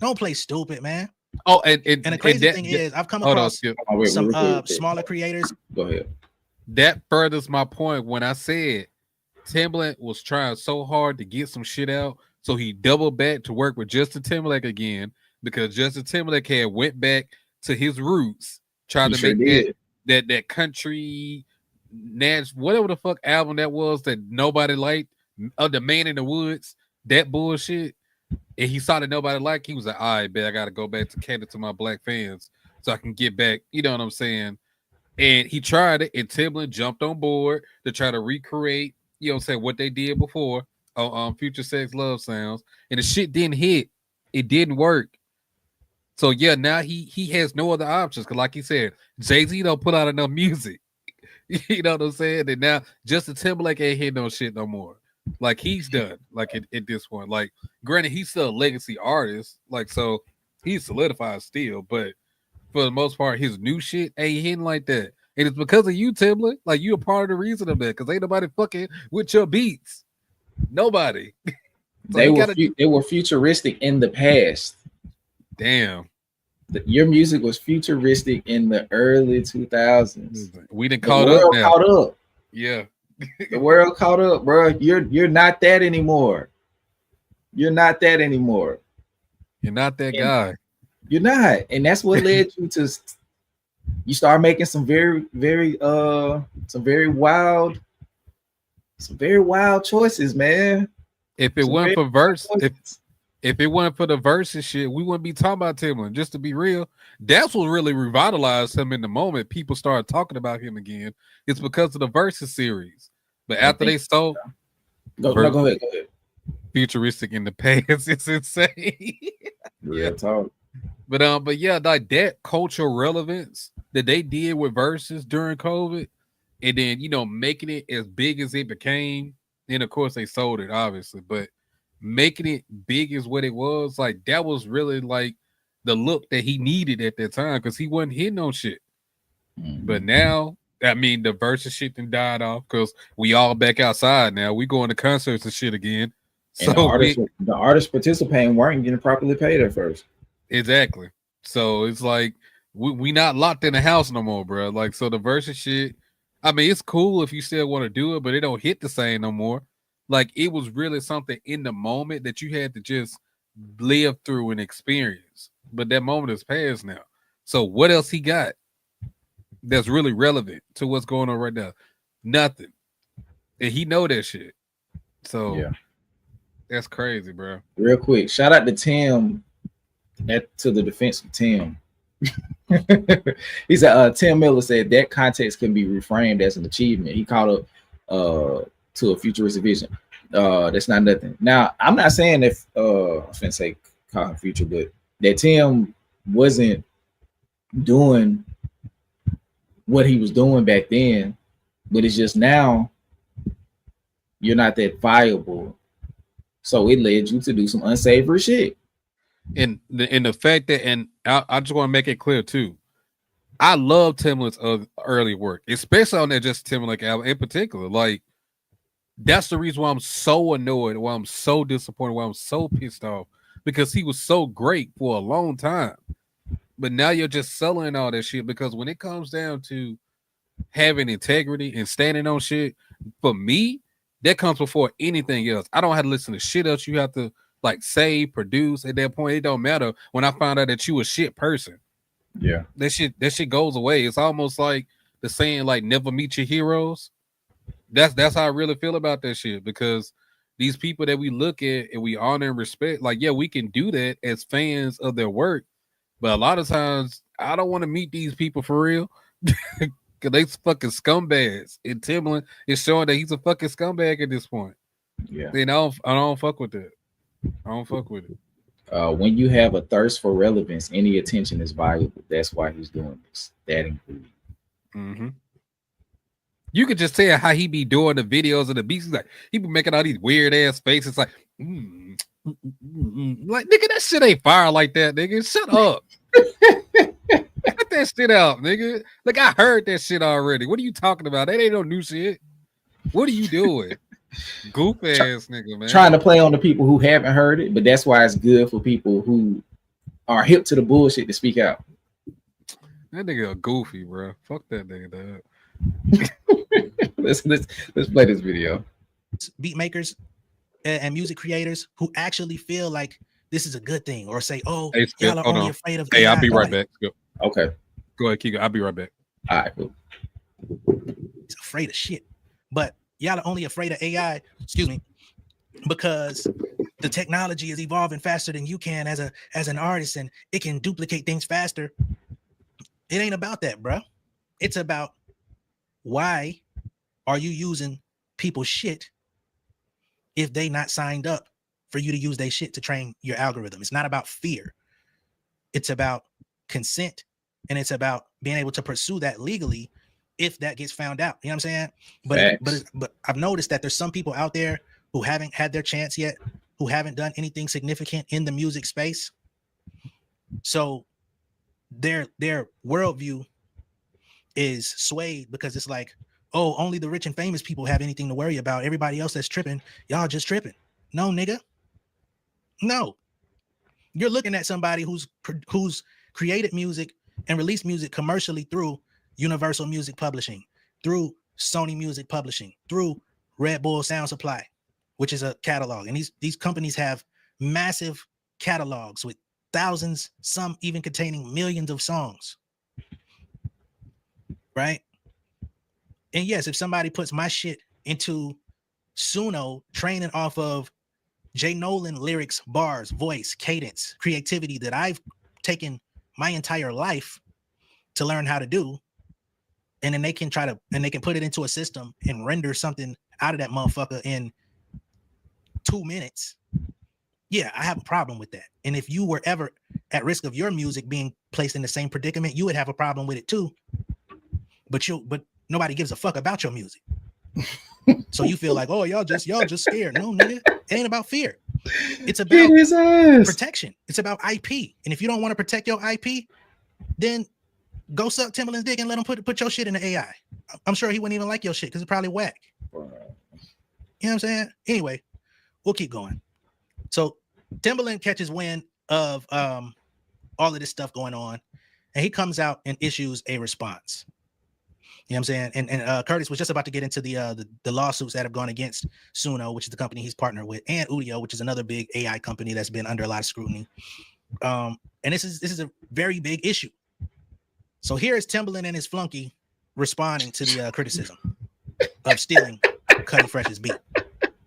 Don't play stupid, man. Oh, and the crazy thing is, I've come across some smaller creators. Go ahead. That furthers my point when I said Timberland was trying so hard to get some shit out, so he doubled back to work with Justin Timberlake again, because Justin Timberlake had went back to his roots, trying to make that country, whatever the fuck album that was that nobody liked, The Man in the Woods, that bullshit. And he saw that nobody liked. He was like, all right, bet I got to go back to cater to my black fans so I can get back. You know what I'm saying? And he tried it, and Timberland jumped on board to try to recreate, you know what I'm saying, what they did before on Future Sex Love Sounds. And the shit didn't hit. It didn't work. So yeah, now he has no other options, because like he said, Jay-Z don't put out enough music. You know what I'm saying? And now Justin Timberlake ain't hitting no shit no more. Like, he's done. Like, at this point, like, granted, he's still a legacy artist, like, so he's solidified still, but for the most part, his new shit ain't hitting like that. And it's because of you, Timberland. Like, you a part of the reason of that, because ain't nobody fucking with your beats. Nobody. So they were futuristic in the past. Damn. Your music was futuristic in the early 2000s. We didn't caught up now. Caught up. Yeah. The world caught up, bro. You're not that anymore. You're not that anymore. You're not that guy. You're not. And that's what led you to you start making some very wild choices, man. If it wasn't for if it wasn't for the verse and shit, we wouldn't be talking about Timberland. Just to be real, that's what really revitalized him in the moment. People started talking about him again. It's because of the Versus series. But after they sold, No, go ahead. Futuristic in the past. It's insane. Yeah, talk. But yeah, like that cultural relevance that they did with verses during COVID, and then making it as big as it became. And of course they sold it, obviously, but making it big as what it was, like that was really like the look that he needed at that time because he wasn't hitting on shit. But now, I mean, the versus shit then died off because we all back outside now. We going to concerts and shit again. And So the artists participating weren't getting properly paid at first. exactly. So it's like we not locked in the house no more, bro. Like, so the versus shit, I mean, it's cool if you still want to do it, but it don't hit the same no more. Like, it was really something in the moment that you had to just live through and experience. But that moment is past now. So what else he got that's really relevant to what's going on right now? Nothing. And he know that shit. So yeah, that's crazy, bro. Real quick, shout out to Tim to the defense of Tim. He said Tim Miller said that context can be reframed as an achievement. He caught up to a futuristic vision. That's not nothing. Now, I'm not saying if I was gonna say call him future, but that Tim wasn't doing what he was doing back then, but it's just now you're not that viable. So it led you to do some unsavory shit. And the fact that, and I just want to make it clear too, I love Timbaland's early work, especially on that Justin Timberlake album in particular. Like, that's the reason why I'm so annoyed, why I'm so disappointed, why I'm so pissed off, because he was so great for a long time. But now you're just selling all that shit, because when it comes down to having integrity and standing on shit, for me, that comes before anything else. I don't have to listen to shit else you have to like say, produce. At that point, it don't matter. When I found out that you a shit person, yeah, that shit goes away. It's almost like the saying, like, never meet your heroes. That's how I really feel about that shit, because these people that we look at and we honor and respect, like, yeah, we can do that as fans of their work, but a lot of times I don't want to meet these people for real. Cause they fucking scumbags. And Timbaland is showing that he's a fucking scumbag at this point. Yeah, And I don't fuck with that. I don't fuck with it. When you have a thirst for relevance, any attention is valuable. That's why he's doing this. That included. Mm-hmm. You could just tell how he be doing the videos of the beats. He's like, he be making all these weird ass faces, like, like, nigga, that shit ain't fire like that, nigga. Shut up. Cut that shit out, nigga. Like, I heard that shit already. What are you talking about? That ain't no new shit. What are you doing? Goof ass nigga, man. Trying to play on the people who haven't heard it, but that's why it's good for people who are hip to the bullshit to speak out. That nigga a goofy, bro. Fuck that nigga, dog. let's play this video. Beat makers and music creators who actually feel like this is a good thing, or say, "Oh, hey, y'all are only afraid of." Hey, I'll be right back. Go. Okay, go ahead, Kiko. I'll be right back. All right, cool. He's afraid of shit, but y'all are only afraid of AI. Excuse me, because the technology is evolving faster than you can as an artist, and it can duplicate things faster. It ain't about that, bro. It's about, why are you using people's shit if they not signed up for you to use their shit to train your algorithm? It's not about fear. It's about consent, and it's about being able to pursue that legally if that gets found out. You know what I'm saying? But I've noticed that there's some people out there who haven't had their chance yet, who haven't done anything significant in the music space. So their worldview is swayed because it's like, oh, only the rich and famous people have anything to worry about. Everybody else that's tripping, y'all just tripping. No, nigga. No. You're looking at somebody who's created music and released music commercially through Universal Music Publishing, through Sony Music Publishing, through Red Bull Sound Supply, which is a catalog. And these companies have massive catalogs with thousands, some even containing millions of songs. Right? And yes, if somebody puts my shit into Suno, training off of Jay Nolan lyrics, bars, voice, cadence, creativity that I've taken my entire life to learn how to do, and then they can put it into a system and render something out of that motherfucker in 2 minutes, yeah, I have a problem with that. And if you were ever at risk of your music being placed in the same predicament, you would have a problem with it too. But nobody gives a fuck about your music. So you feel like, oh, y'all just scared. No, nigga, it ain't about fear. It's about protection. It's about IP. And if you don't want to protect your IP, then go suck Timberland's dick and let him put your shit in the AI. I'm sure he wouldn't even like your shit because it's probably whack. You know what I'm saying? Anyway, we'll keep going. So Timberland catches wind of all of this stuff going on, and he comes out and issues a response. You know what I'm saying? And Curtis was just about to get into the lawsuits that have gone against Suno, which is the company he's partnered with, and Udio, which is another big AI company that's been under a lot of scrutiny. And this is a very big issue. So here is Timberland and his flunky responding to the criticism of stealing Cutty Fresh's beat.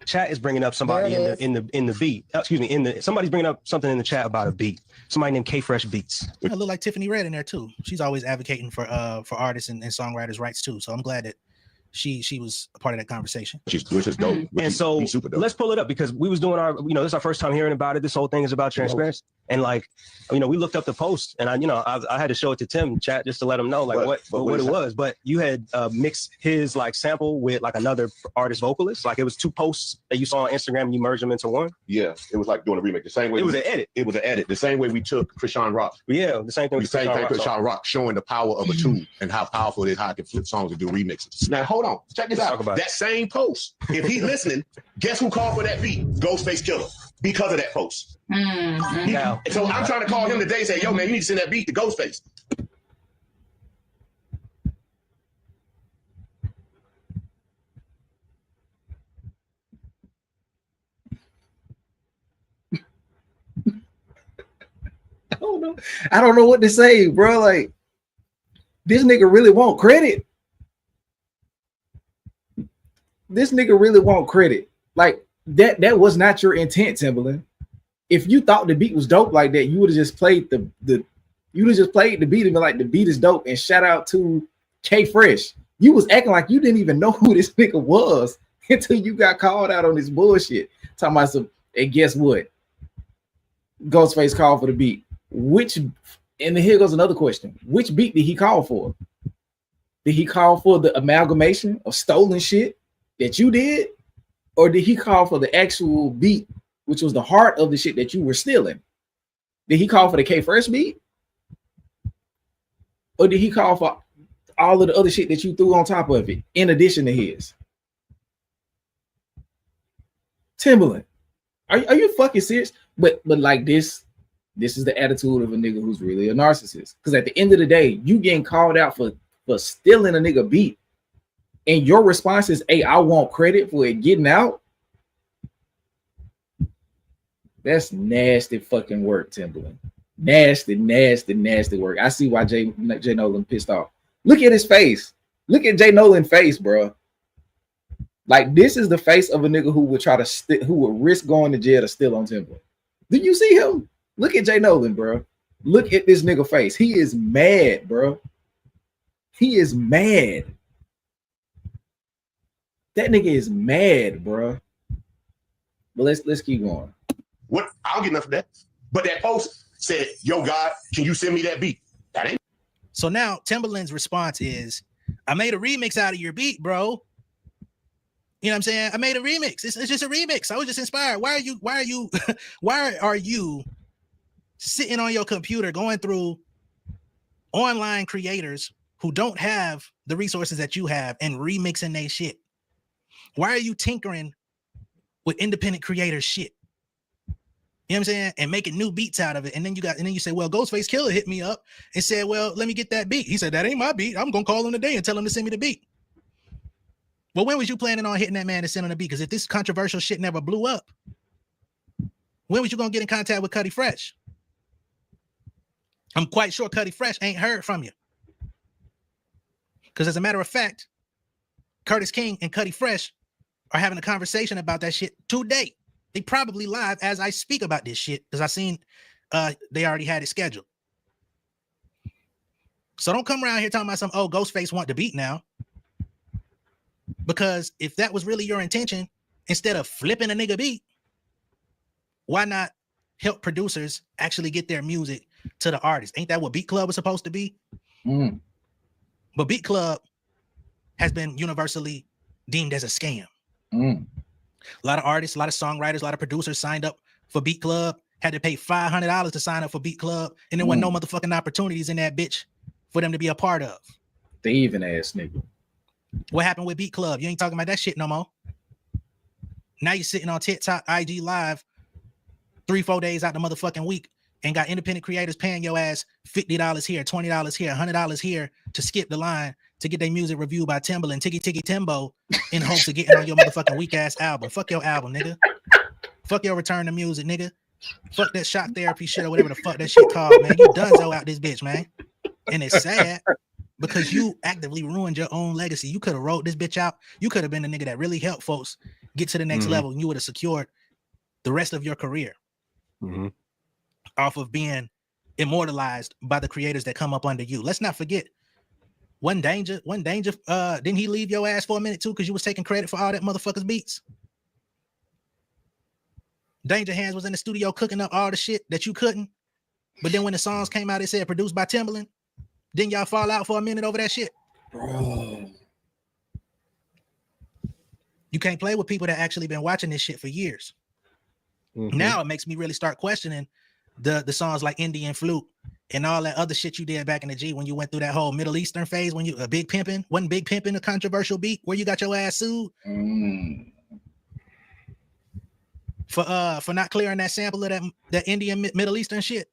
Chat is bringing up somebody in the beat. Excuse me, somebody's bringing up something in the chat about a beat. Somebody named K Fresh Beats. I look like Tiffany Red in there too. She's always advocating for artists and songwriters' rights too. So I'm glad that she was a part of that conversation. Which is dope. And so let's pull it up because we was doing this is our first time hearing about it. This whole thing is about transparency. And like, we looked up the post and I had to show it to Tim chat just to let him know like what it was. But you had mixed his like sample with like another artist vocalist. Like it was 2 posts that you saw on Instagram and you merged them into one. Yeah, it was like doing a remake. The same way it was an edit. It was an edit. The same way we took Krishan Rock. Yeah, the same thing. Krishan Rock showing the power of a tool and how powerful it is, how it can flip songs and do remixes. Now hold on, check this out. That same post, if he's listening, guess who called for that beat? Ghostface Killer. Because of that post. Mm-hmm. So I'm trying to call him today and say, yo, man, you need to send that beat to Ghostface. I don't know what to say, bro. Like, this nigga really want credit. This nigga really want credit. Like, that was not your intent, Timberland. If you thought the beat was dope like that, you would have just played the beat and be like, the beat is dope, and shout out to K Fresh. You was acting like you didn't even know who this nigga was until you got called out on this bullshit. Talking about some, and guess what? Ghostface called for the beat. And here goes another question. Which beat did he call for? Did he call for the amalgamation of stolen shit that you did? Or did he call for the actual beat, which was the heart of the shit that you were stealing? Did he call for the K Fresh beat? Or did he call for all of the other shit that you threw on top of it, in addition to his? Timberland, are you fucking serious? But like this is the attitude of a nigga who's really a narcissist. Because at the end of the day, you getting called out for stealing a nigga beat. And your response is, hey, I want credit for it getting out. That's nasty fucking work, Timberland. Nasty work. I see why Jay Nolan pissed off. Look at his face. Look at Jay Nolan's face, bro. Like, this is the face of a nigga who would who would risk going to jail to steal on Timberland. Did you see him? Look at Jay Nolan, bro. Look at this nigga face. He is mad, bro. He is mad. That nigga is mad, bro. But let's keep going. What? I'll get enough of that. But that post said, yo, God, can you send me that beat? That ain't. So now Timberland's response is, I made a remix out of your beat, bro. You know what I'm saying? I made a remix. It's just a remix. I was just inspired. Why are you sitting on your computer going through online creators who don't have the resources that you have and remixing their shit? Why are you tinkering with independent creators shit? You know what I'm saying? And making new beats out of it. And then you say, well, Ghostface Killer hit me up and said, well, let me get that beat. He said, that ain't my beat. I'm going to call him today and tell him to send me the beat. Well, when was you planning on hitting that man and sending a beat? Because if this controversial shit never blew up, when was you going to get in contact with Cutty Fresh? I'm quite sure Cutty Fresh ain't heard from you. Because as a matter of fact, Curtis King and Cutty Fresh are having a conversation about that shit today. They probably live as I speak about this shit because I seen they already had it scheduled. So don't come around here talking about some, oh, Ghostface want the beat now. Because if that was really your intention, instead of flipping a nigga beat, why not help producers actually get their music to the artists? Ain't that what Beat Club was supposed to be? Mm. But Beat Club has been universally deemed as a scam. Mm. A lot of artists, a lot of songwriters, a lot of producers signed up for Beat Club, had to pay $500 to sign up for Beat Club, and there were no motherfucking opportunities in that bitch for them to be a part of. Thieving ass nigga. What happened with Beat Club? You ain't talking about that shit no more. Now you're sitting on TikTok, IG Live 3-4 days out the motherfucking week and got independent creators paying your ass $50 here, $20 here, $100 here to skip the line to get their music reviewed by Timberland, Tiggy Timbo, in hopes of getting on your motherfucking weak ass album. Fuck your album, nigga. Fuck your return to music, nigga. Fuck that shock therapy shit or whatever the fuck that shit called, man. You donezo out this bitch, man. And it's sad because you actively ruined your own legacy. You could have wrote this bitch out. You could have been the nigga that really helped folks get to the next level, and you would have secured the rest of your career off of being immortalized by the creators that come up under you. Let's not forget, One Danger, didn't he leave your ass for a minute too because you was taking credit for all that motherfucker's beats? Danger Hands was in the studio cooking up all the shit that you couldn't, but then when the songs came out, it said produced by Timberland. Didn't y'all fall out for a minute over that shit? Bro. You can't play with people that actually been watching this shit for years. Now it makes me really start questioning the songs like Indian Flute and all that other shit you did back in the G when you went through that whole Middle Eastern phase when you Big Pimpin', wasn't Big Pimpin' a controversial beat where you got your ass sued for not clearing that sample of that Indian Middle Eastern shit.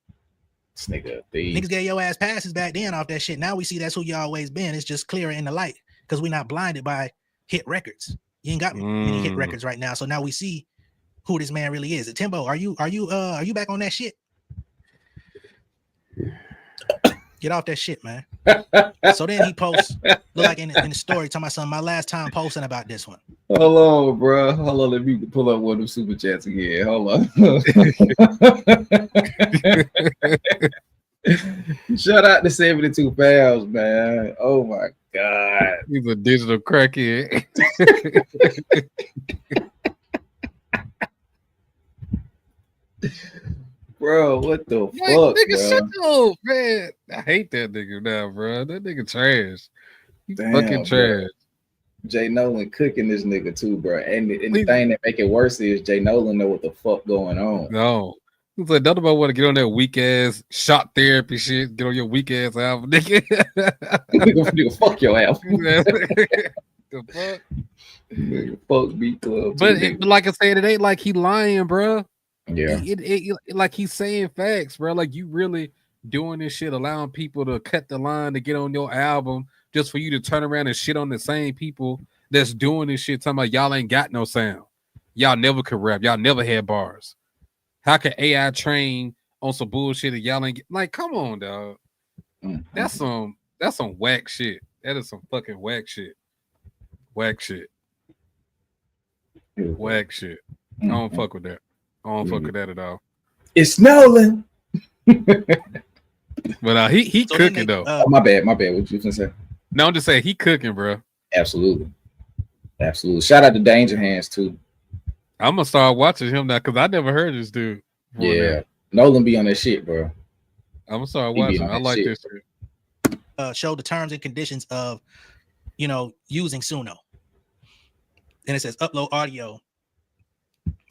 This nigga, niggas gave your ass passes back then off that shit. Now we see that's who you always been. It's just clearer in the light because we're not blinded by hit records. You ain't got any hit records right now, so now we see who this man really is. Timbo, are you back on that shit? Get off that shit, man. So then he posts, look like in the story, talking about something. My last time posting about this one. Hold on, bro. Hold on. Let me pull up one of them super chats again. Hold on. Shout out to 72 pounds, man. Oh my God. He's a digital crackhead. Bro, what the Like, fuck, nigga, bro? shut up, man. I hate that nigga now, bro. That nigga trash. He's Damn, fucking trash. Jay Nolan cooking this nigga too, bro. And the thing that make it worse is Jay Nolan know what the fuck going on. No. He's like, none of want to get on that weak ass shock therapy shit. Get on your weak ass album, nigga. Nigga, fuck your album. The fuck? Nigga, fuck Beat Club. But like I said, it ain't like he lying, bro. Yeah. It like he's saying facts, bro. Like you really doing this shit, allowing people to cut the line to get on your album just for you to turn around and shit on the same people that's doing this shit, talking about y'all ain't got no sound. Y'all never could rap. Y'all never had bars. How can AI train on some bullshit that y'all ain't get? Like, come on, dog. That's some whack shit. That is some fucking whack shit. Whack shit. Whack shit. I don't fuck with that. I don't fuck with that at all. It's Nolan. But he so cooking though. My bad. What you gonna say? No, I'm just saying he cooking, bro. Absolutely. Shout out to Danger Hands too. I'm gonna start watching him now because I never heard this dude. Yeah, Nolan be on that shit, bro. I'm gonna start watching. I like this shit. Show the terms and conditions of, using Suno. And it says upload audio.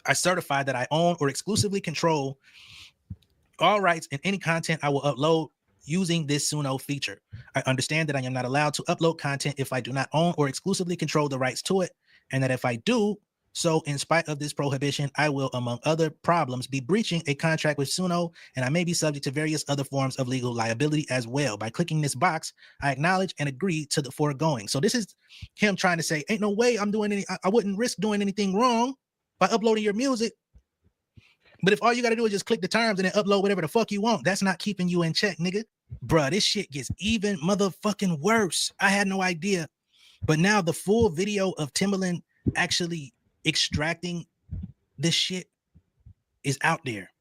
I certify that I own or exclusively control all rights in any content I will upload using this Suno feature. I understand that I am not allowed to upload content if I do not own or exclusively control the rights to it, and that if I do so, in spite of this prohibition, I will, among other problems, be breaching a contract with Suno, and I may be subject to various other forms of legal liability as well. By clicking this box, I acknowledge and agree to the foregoing. So this is him trying to say, ain't no way I'm doing I wouldn't risk doing anything wrong by uploading your music. But if all you got to do is just click the terms and then upload whatever the fuck you want, that's not keeping you in check, nigga. Bruh, this shit gets even motherfucking worse. I had no idea. But now the full video of Timberland actually extracting this shit is out there.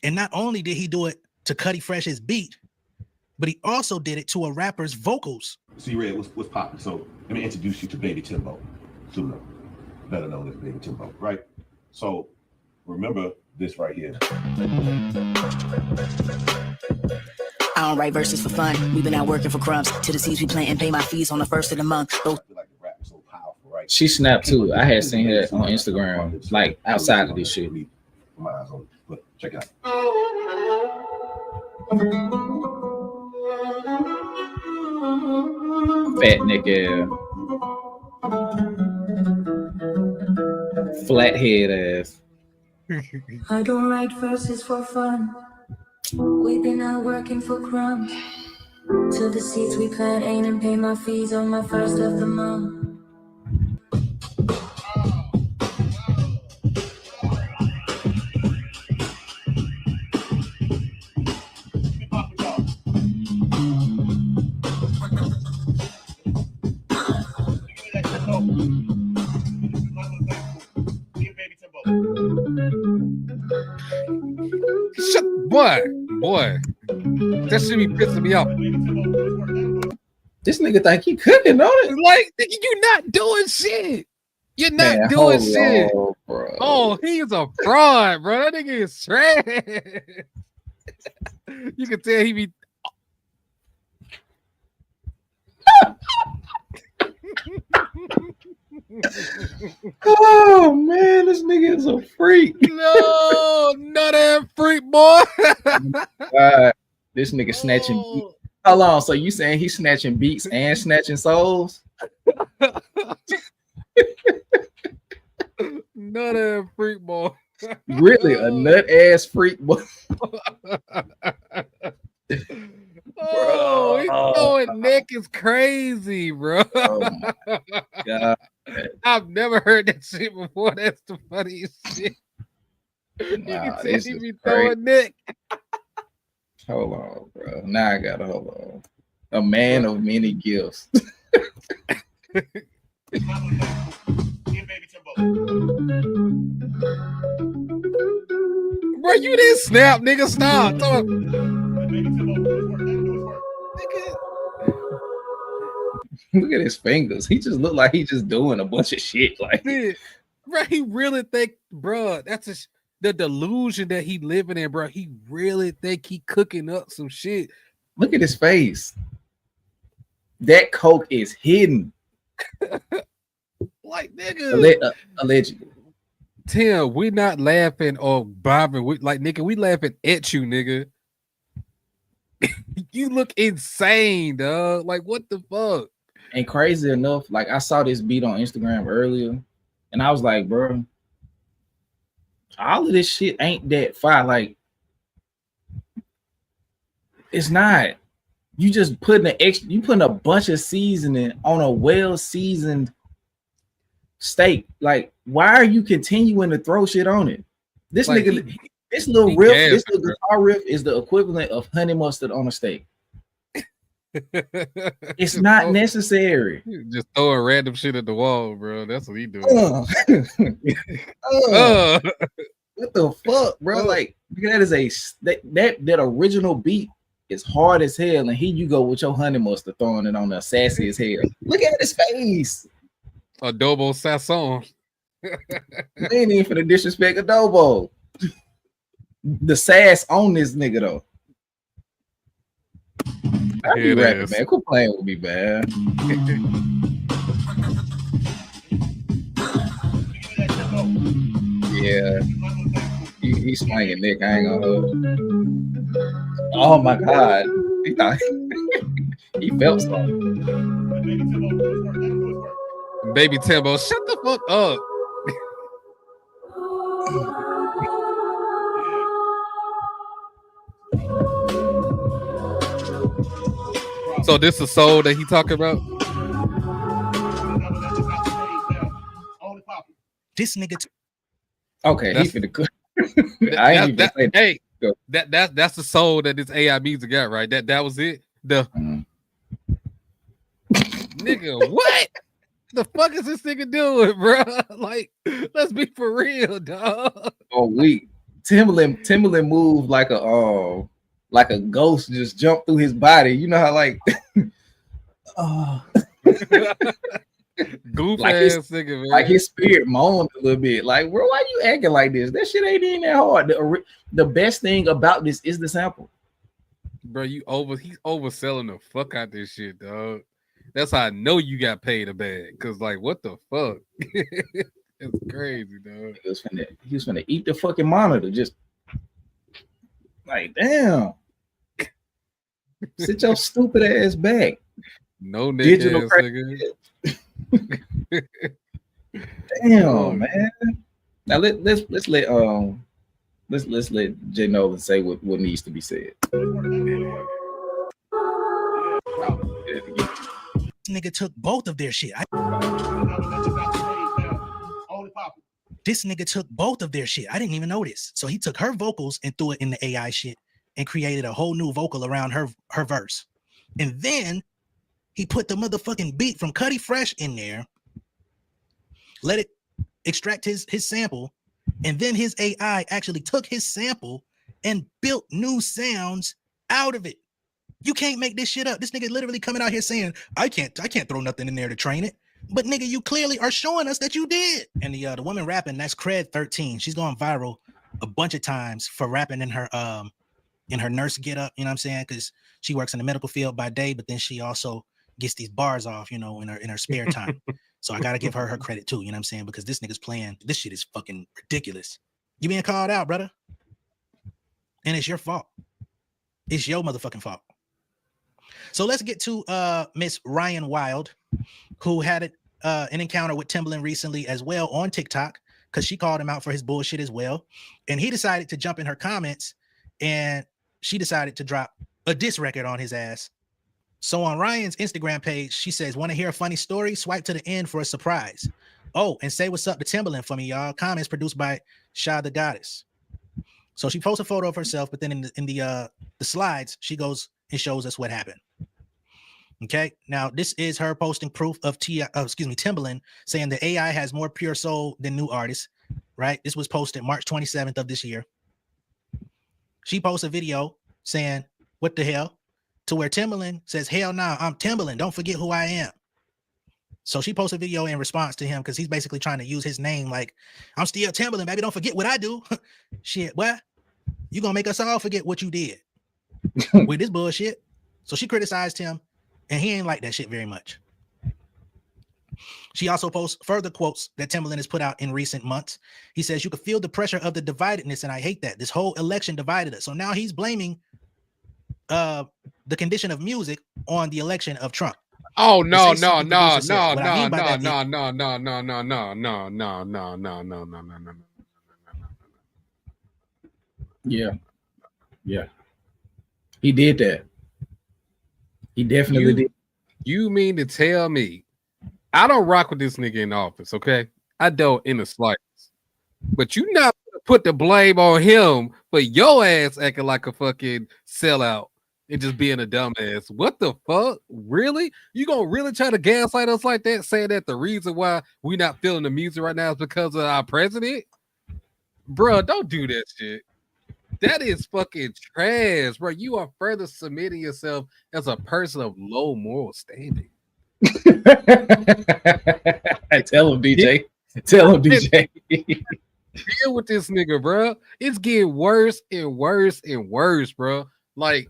And not only did he do it to Cuddy Fresh's beat, but he also did it to a rapper's vocals. See, Red, what's popping? So let me introduce you to Baby Timbo, better known as Baby Timbo, right? So remember, this right here. I don't write verses for fun. We've been out working for crumbs. To the seeds we plant and pay my fees on the first of the month. Those She snapped too. I had seen her on Instagram, like outside of this shit. Check it out. Fat nigga, flat head ass. I don't write verses for fun. We've been out working for crumbs. Till the seeds we plant ain't and pay my fees on my first of the month. Shut, boy. That should be pissing me off. This nigga think he cooking on it. Like, nigga, you not doing shit. You're not doing shit. Bro. Oh, he is a fraud, bro. That nigga is trash. You can tell he be. Oh man, this nigga is a freak. No, not that freak, boy. This nigga snatching beats. Hold on, so you saying he's snatching beats and snatching souls? Nut ass freak, boy. Really, a nut ass freak, boy. Oh, he's throwing neck is crazy, bro. Oh my God. I've never heard that shit before. That's the funniest shit. You can tell this he is be crazy. throwing neck. Hold on, bro. Now I gotta hold on. A man of many gifts. Bro, you didn't snap, nigga. Stop. Look at his fingers. He just look like he just doing a bunch of shit. Like, bro, he really think, bro, that's the delusion that he living in, bro. He really think he cooking up some shit. Look at his face. That coke is hidden. Like, nigga. Allegedly. Tim, we're not laughing or bobbing. Nigga, we laughing at you, nigga. You look insane, dog. Like, what the fuck? And crazy enough, like I saw this beat on Instagram earlier, and I was like, bro, all of this shit ain't that fire. Like, it's not. You just putting a bunch of seasoning on a well-seasoned steak. Like, why are you continuing to throw shit on it? This like nigga, this little guitar riff is the equivalent of honey mustard on a steak. It's not necessary. Just throwing random shit at the wall, bro. That's what he doing. What the fuck, bro? Like, that is that original beat is hard as hell, and here you go with your honey mustard throwing it on there, sassy as hell. Look at his face. Adobo Sasson. They ain't even finna disrespect Adobo. The sass on this nigga though. I be rapping, man. Quit playing with me, man. Yeah, he's swinging Nick. I ain't gonna hold. Oh my God, he thought he felt something. Baby Timbo, shut the fuck up. So this is soul that he talking about? This nigga. Okay, he's finna cook. That's the soul that this AI music got, right? That was it. Nigga, what the fuck is this nigga doing, bro? Like, let's be for real, dog. Oh, Timberland moved like a ghost just jumped through his body. You know how like Goof Like ass his, nigga, man. like his spirit moaned a little bit. Like, bro, why you acting like this? That shit ain't even that hard. The best thing about this is the sample. Bro, he's overselling the fuck out this shit, dog. That's how I know you got paid a bag. Cause like, what the fuck? It's crazy, dog. He was finna eat the fucking monitor. Just like, damn. Sit your stupid ass back. No digital ass nigga. Damn, man. Now let's let Jay Nolan say what needs to be said. Nigga took both of their shit. This nigga took both of their shit. I didn't even know this. So he took her vocals and threw it in the AI shit and created a whole new vocal around her verse. And then he put the motherfucking beat from Cuddy Fresh in there, let it extract his sample, and then his AI actually took his sample and built new sounds out of it. You can't make this shit up. This nigga literally coming out here saying, I can't throw nothing in there to train it. But nigga, you clearly are showing us that you did. And the woman rapping, that's Cred 13. She's going viral a bunch of times for rapping in her nurse get up, you know what I'm saying? Because she works in the medical field by day, but then she also gets these bars off, you know, in her spare time. So I gotta give her credit too, you know what I'm saying? Because this nigga's playing, this shit is fucking ridiculous. You being called out, brother. And it's your fault. It's your motherfucking fault. So let's get to Miss Ryan Wild, who had an encounter with Timberland recently as well on TikTok, because she called him out for his bullshit as well. And he decided to jump in her comments, and she decided to drop a diss record on his ass. So on Ryan's Instagram page, she says, want to hear a funny story? Swipe to the end for a surprise. Oh, and say what's up to Timberland for me, y'all. Comments produced by Sha the Goddess. So she posts a photo of herself, but then in the slides, she goes and shows us what happened. Okay, now this is her posting proof of Timberland saying the AI has more pure soul than new artists, right? This was posted March 27th of this year. She posts a video saying, what the hell? To where Timberland says, hell nah, I'm Timberland. Don't forget who I am. So she posts a video in response to him because he's basically trying to use his name like, I'm still Timberland, baby. Don't forget what I do. Shit, what? You gonna make us all forget what you did with this bullshit? So she criticized him, and he ain't like that shit very much. She also posts further quotes that Timberland has put out in recent months. He says, you could feel the pressure of the dividedness, and I hate that. This whole election divided us. So now he's blaming the condition of music on the election of Trump. Oh no. Yeah. He did that. He definitely did. You mean to tell me I don't rock with this nigga in office, okay? I don't in the slightest. But you not put the blame on him for your ass acting like a fucking sellout and just being a dumbass. What the fuck? Really? You gonna really try to gaslight us like that, saying that the reason why we not feeling the music right now is because of our president? Bro, don't do that shit. That is fucking trash, bro. You are further submitting yourself as a person of low moral standing. Tell him, DJ. Tell him, DJ. Deal with this nigga, bro. It's getting worse and worse and worse, bro. Like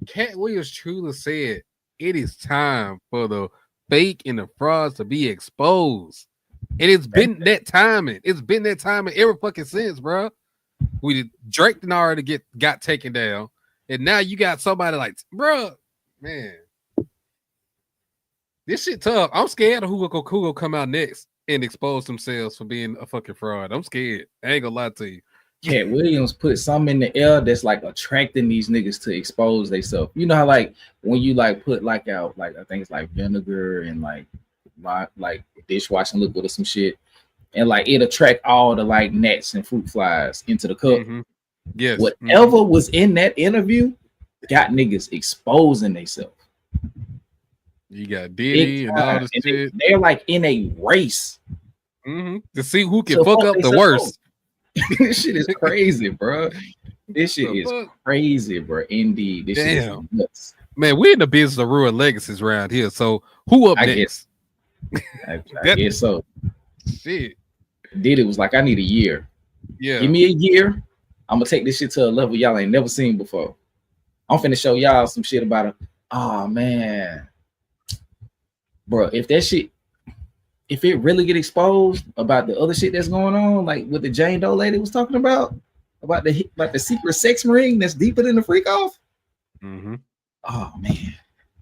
Cat Williams truly said, it is time for the fake and the frauds to be exposed. And it's been that timing. It's been that timing ever fucking since, bro. Drake didn't already got taken down, and now you got somebody like, bro, man, this shit tough. I'm scared of who will come out next and expose themselves for being a fucking fraud. I'm scared. I ain't gonna lie to you. Cat Williams put something in the air that's like attracting these niggas to expose themselves. You know how like when you like put like out like I think it's like vinegar and like dishwashing liquid or some shit. And like it attract all the like gnats and fruit flies into the cup. Mm-hmm. Yes. Whatever was in that interview got niggas exposing themselves. You got Diddy and all this shit. They're like in a race to see who can fuck up the worst. This shit is crazy, bro. This shit is crazy, bro. Indeed. This shit is nuts. Man, we're in the business of ruin legacies around here. So who up next? I guess so. Shit. Did it was like, I need a year. Yeah. Give me a year. I'm gonna take this shit to a level y'all ain't never seen before. I'm finna show y'all some shit about it. Oh man, bro, if it really get exposed about the other shit that's going on, like what the Jane Doe lady was talking about the secret sex ring that's deeper than the freak off. Mm-hmm. Oh man.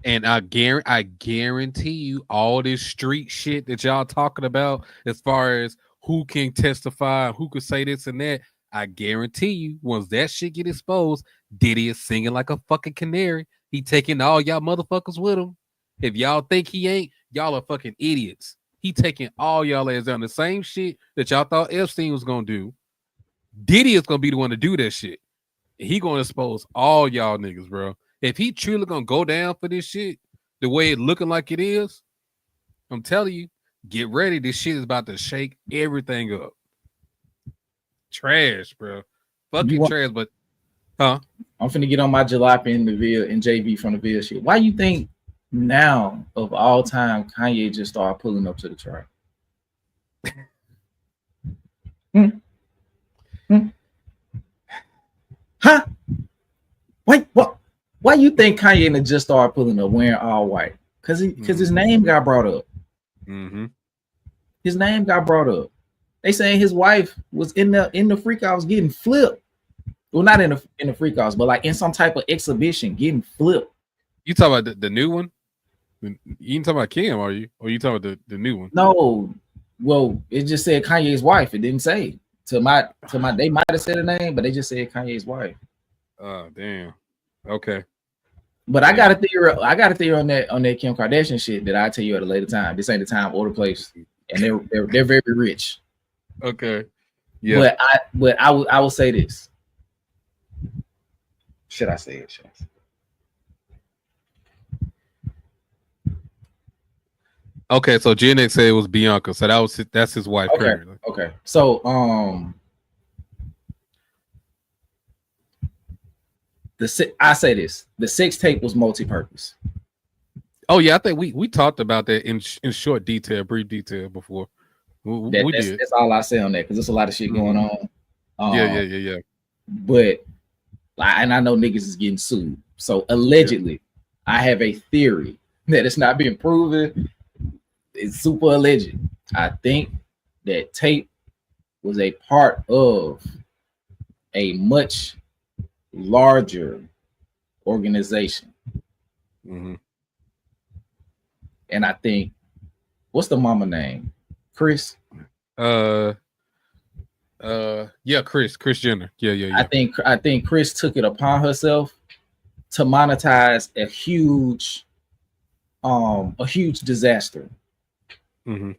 And I guarantee you all this street shit that y'all talking about as far as who can testify, who could say this and that, I guarantee you once that shit get exposed, Diddy is singing like a fucking canary. He taking all y'all motherfuckers with him. If y'all think he ain't, y'all are fucking idiots. He taking all y'all ass down the same shit that y'all thought Epstein was gonna do. Diddy is gonna be the one to do that shit. He gonna expose all y'all niggas, bro. If he truly gonna go down for this shit, the way it looking like it is, I'm telling you, get ready. This shit is about to shake everything up. Trash, bro. Fucking trash, but I'm finna get on my jalopy in the Ville and JV from the Ville shit. Why you think now of all time Kanye just started pulling up to the track? Huh? Wait, what? Why you think Kanye just started pulling up wearing all white? Because his name got brought up. Mm-hmm. His name got brought up. They saying his wife was in the freak house getting flipped. Well, not in the freak house, but like in some type of exhibition getting flipped. You talking about the new one? You ain't talking about Kim, are you? Or you talking about the new one? No. Well, it just said Kanye's wife. It didn't say to my they might have said a name, but they just said Kanye's wife. Oh, damn. Okay. But I got a theory on that Kim Kardashian shit that I'll tell you at a later time. This ain't the time or the place. And they're very rich. Okay. Yeah. But I will say this. Should I say it? Okay, so Gen X said it was Bianca, so that's his wife. Okay. Currently. Okay. So I say this: the sex tape was multi-purpose. Oh yeah, I think we talked about that in short detail, brief detail before. We did. That's all I say on that because there's a lot of shit going on. Yeah. But and I know niggas is getting sued. So allegedly, I have a theory that it's not being proven. It's super alleged. I think that tape was a part of a much larger organization. Mm-hmm. And I think, what's the mama name? Chris? Yeah, Chris Jenner. Yeah. I think Chris took it upon herself to monetize a huge disaster. Mm-hmm.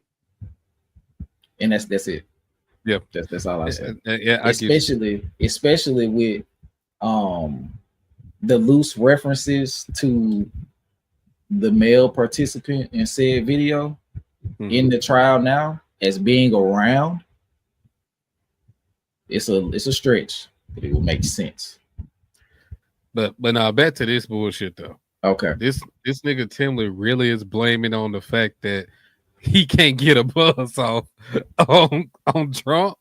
And that's it. Yeah, that's all I said. Yeah, especially with the loose references to the male participant in said video in the trial now as being around. It's a stretch, but it will make sense. But now back to this bullshit though. Okay, this nigga Timberland really is blaming on the fact that he can't get a buzz off on Trump.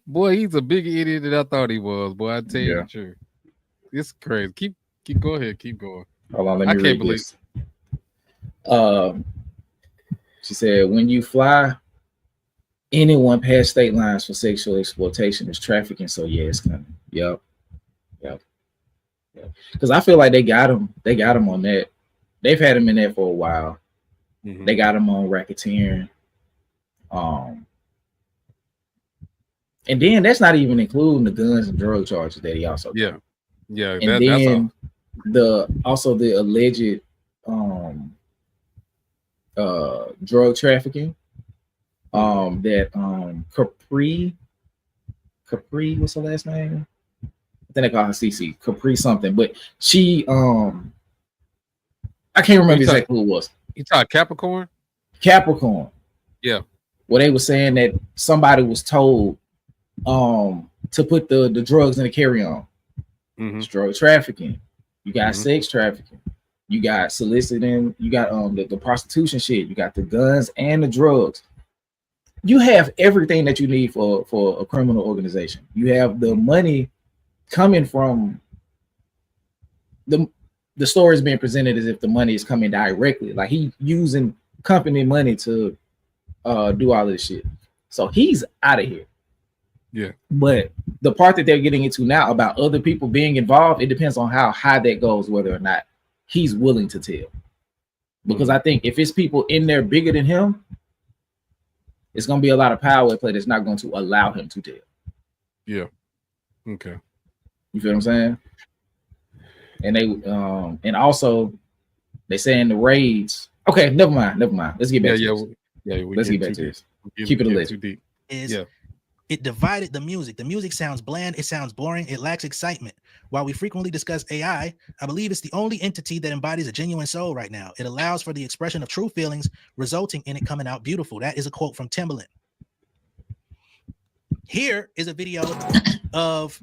Boy, he's a bigger idiot than I thought he was. Boy, I tell you the truth. It's crazy. Keep go ahead. Keep going. Hold on, let me read this. She said, when you fly anyone past state lines for sexual exploitation is trafficking. So yeah, it's coming. Yep. Because I feel like they got him on that. They've had him in there for a while. Mm-hmm. They got him on racketeering. And then that's not even including the guns and drug charges that he also got. Yeah. And then the alleged drug trafficking. That Capri, what's her last name? I think they call her CC, Capri something, but she I can't remember exactly who it was. You talk Capricorn? Yeah. Well, they were saying that somebody was told to put the drugs in the carry-on. Mm-hmm. It's drug trafficking. You got sex trafficking. You got soliciting, you got the prostitution shit, you got the guns and the drugs. You have everything that you need for a criminal organization. You have the money coming from the story is being presented as if the money is coming directly. Like he using company money to do all this shit. So he's out of here. Yeah. But the part that they're getting into now about other people being involved, it depends on how high that goes, whether or not he's willing to tell. Because I think if it's people in there bigger than him, it's going to be a lot of power at play that's not going to allow him to tell. Yeah. Okay. You feel what I'm saying? And they and also they say in the raids. Okay, never mind. Let's get back to this. Let's get back to this. Keep it a list. It divided the music. The music sounds bland. It sounds boring. It lacks excitement. While we frequently discuss AI, I believe it's the only entity that embodies a genuine soul right now. It allows for the expression of true feelings, resulting in it coming out beautiful. That is a quote from Timberland. Here is a video of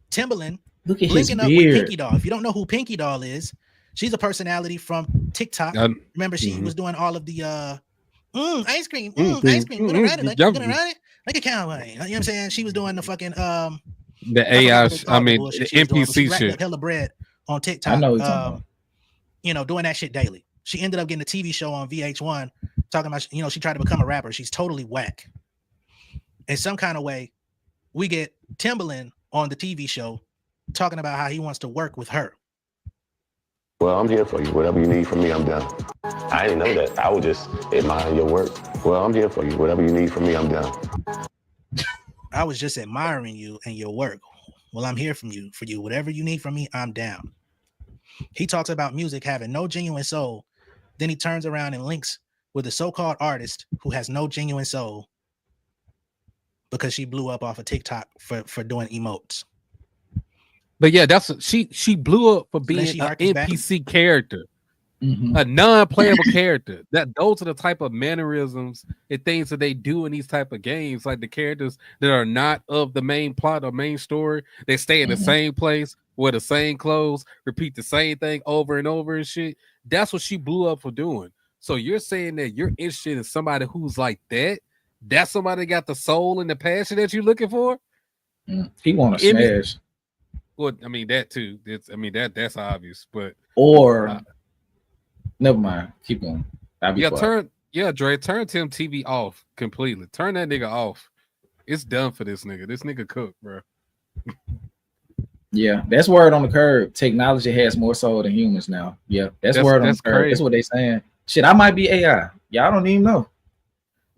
Timberland linking up with Pinky Doll. If you don't know who Pinky Doll is, she's a personality from TikTok. Remember, she was doing all of the ice cream, ice cream. Gonna ride it like a cowboy. You know what I'm saying? She was doing the fucking the AI. I mean, the NPC shit. Hella bread on TikTok. I know. You know, doing that shit daily. She ended up getting a TV show on VH1 talking about, you know, she tried to become a rapper. She's totally whack. In some kind of way, we get Timberland on the TV show talking about how he wants to work with her. Well, I'm here for you. Whatever you need from me, I'm down. I didn't know that. I was just admiring your work. Well, I'm here for you. Whatever you need from me, I'm down. I was just admiring you and your work. Well, I'm here for you. Whatever you need from me, I'm down. He talks about music having no genuine soul. Then he turns around and links with a so-called artist who has no genuine soul because she blew up off of TikTok for doing emotes. But yeah, that's she blew up for being an NPC character, a non-playable character. Those are the type of mannerisms and things that they do in these type of games, like the characters that are not of the main plot or main story. They stay in the same place, wear the same clothes, repeat the same thing over and over and shit. That's what she blew up for doing. So you're saying that you're interested in somebody who's like that? That's somebody that got the soul and the passion that you're looking for? He want to smash. Well, I mean that too. That's obvious, but never mind. Keep going. Dre, turn Tim TV off completely. Turn that nigga off. It's done for this nigga. This nigga cooked, bro. Yeah, that's word on the curb. Technology has more soul than humans now. Yeah, that's word on the curb. Crazy. That's what they saying. Shit, I might be AI. Y'all don't even know,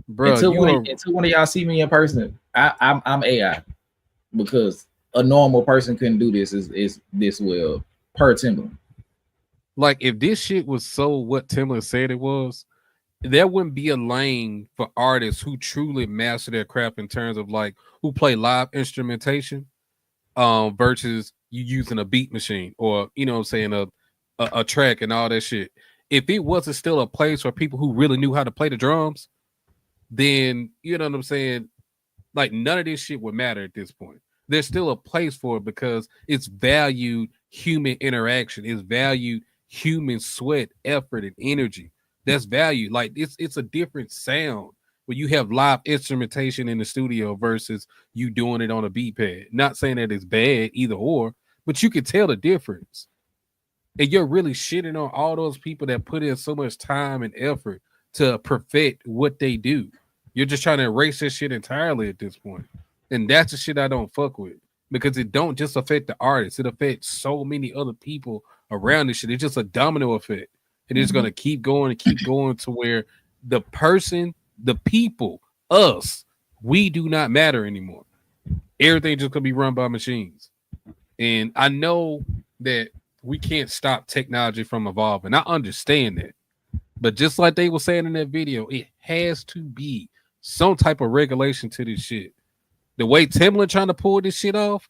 bro. Until one of y'all see me in person, I'm AI because a normal person couldn't do this is this well per Timberland. Like if this shit was so what Timberland said it was, there wouldn't be a lane for artists who truly master their craft in terms of like who play live instrumentation versus you using a beat machine or you know what I'm saying a track and all that shit. If it wasn't still a place for people who really knew how to play the drums, then you know what I'm saying, like none of this shit would matter at this point. There's still a place for it because it's valued human interaction. It's valued human sweat, effort, and energy. That's valued. Like it's a different sound when you have live instrumentation in the studio versus you doing it on a beat pad. Not saying that it's bad either or, but you can tell the difference. And you're really shitting on all those people that put in so much time and effort to perfect what they do. You're just trying to erase this shit entirely at this point. And that's the shit I don't fuck with because it don't just affect the artist. It affects so many other people around this shit. It's just a domino effect. And it's going to keep going to where the person, the people, us, we do not matter anymore. Everything just going to be run by machines. And I know that we can't stop technology from evolving. I understand that. But just like they were saying in that video, it has to be some type of regulation to this shit. The way Timberland trying to pull this shit off,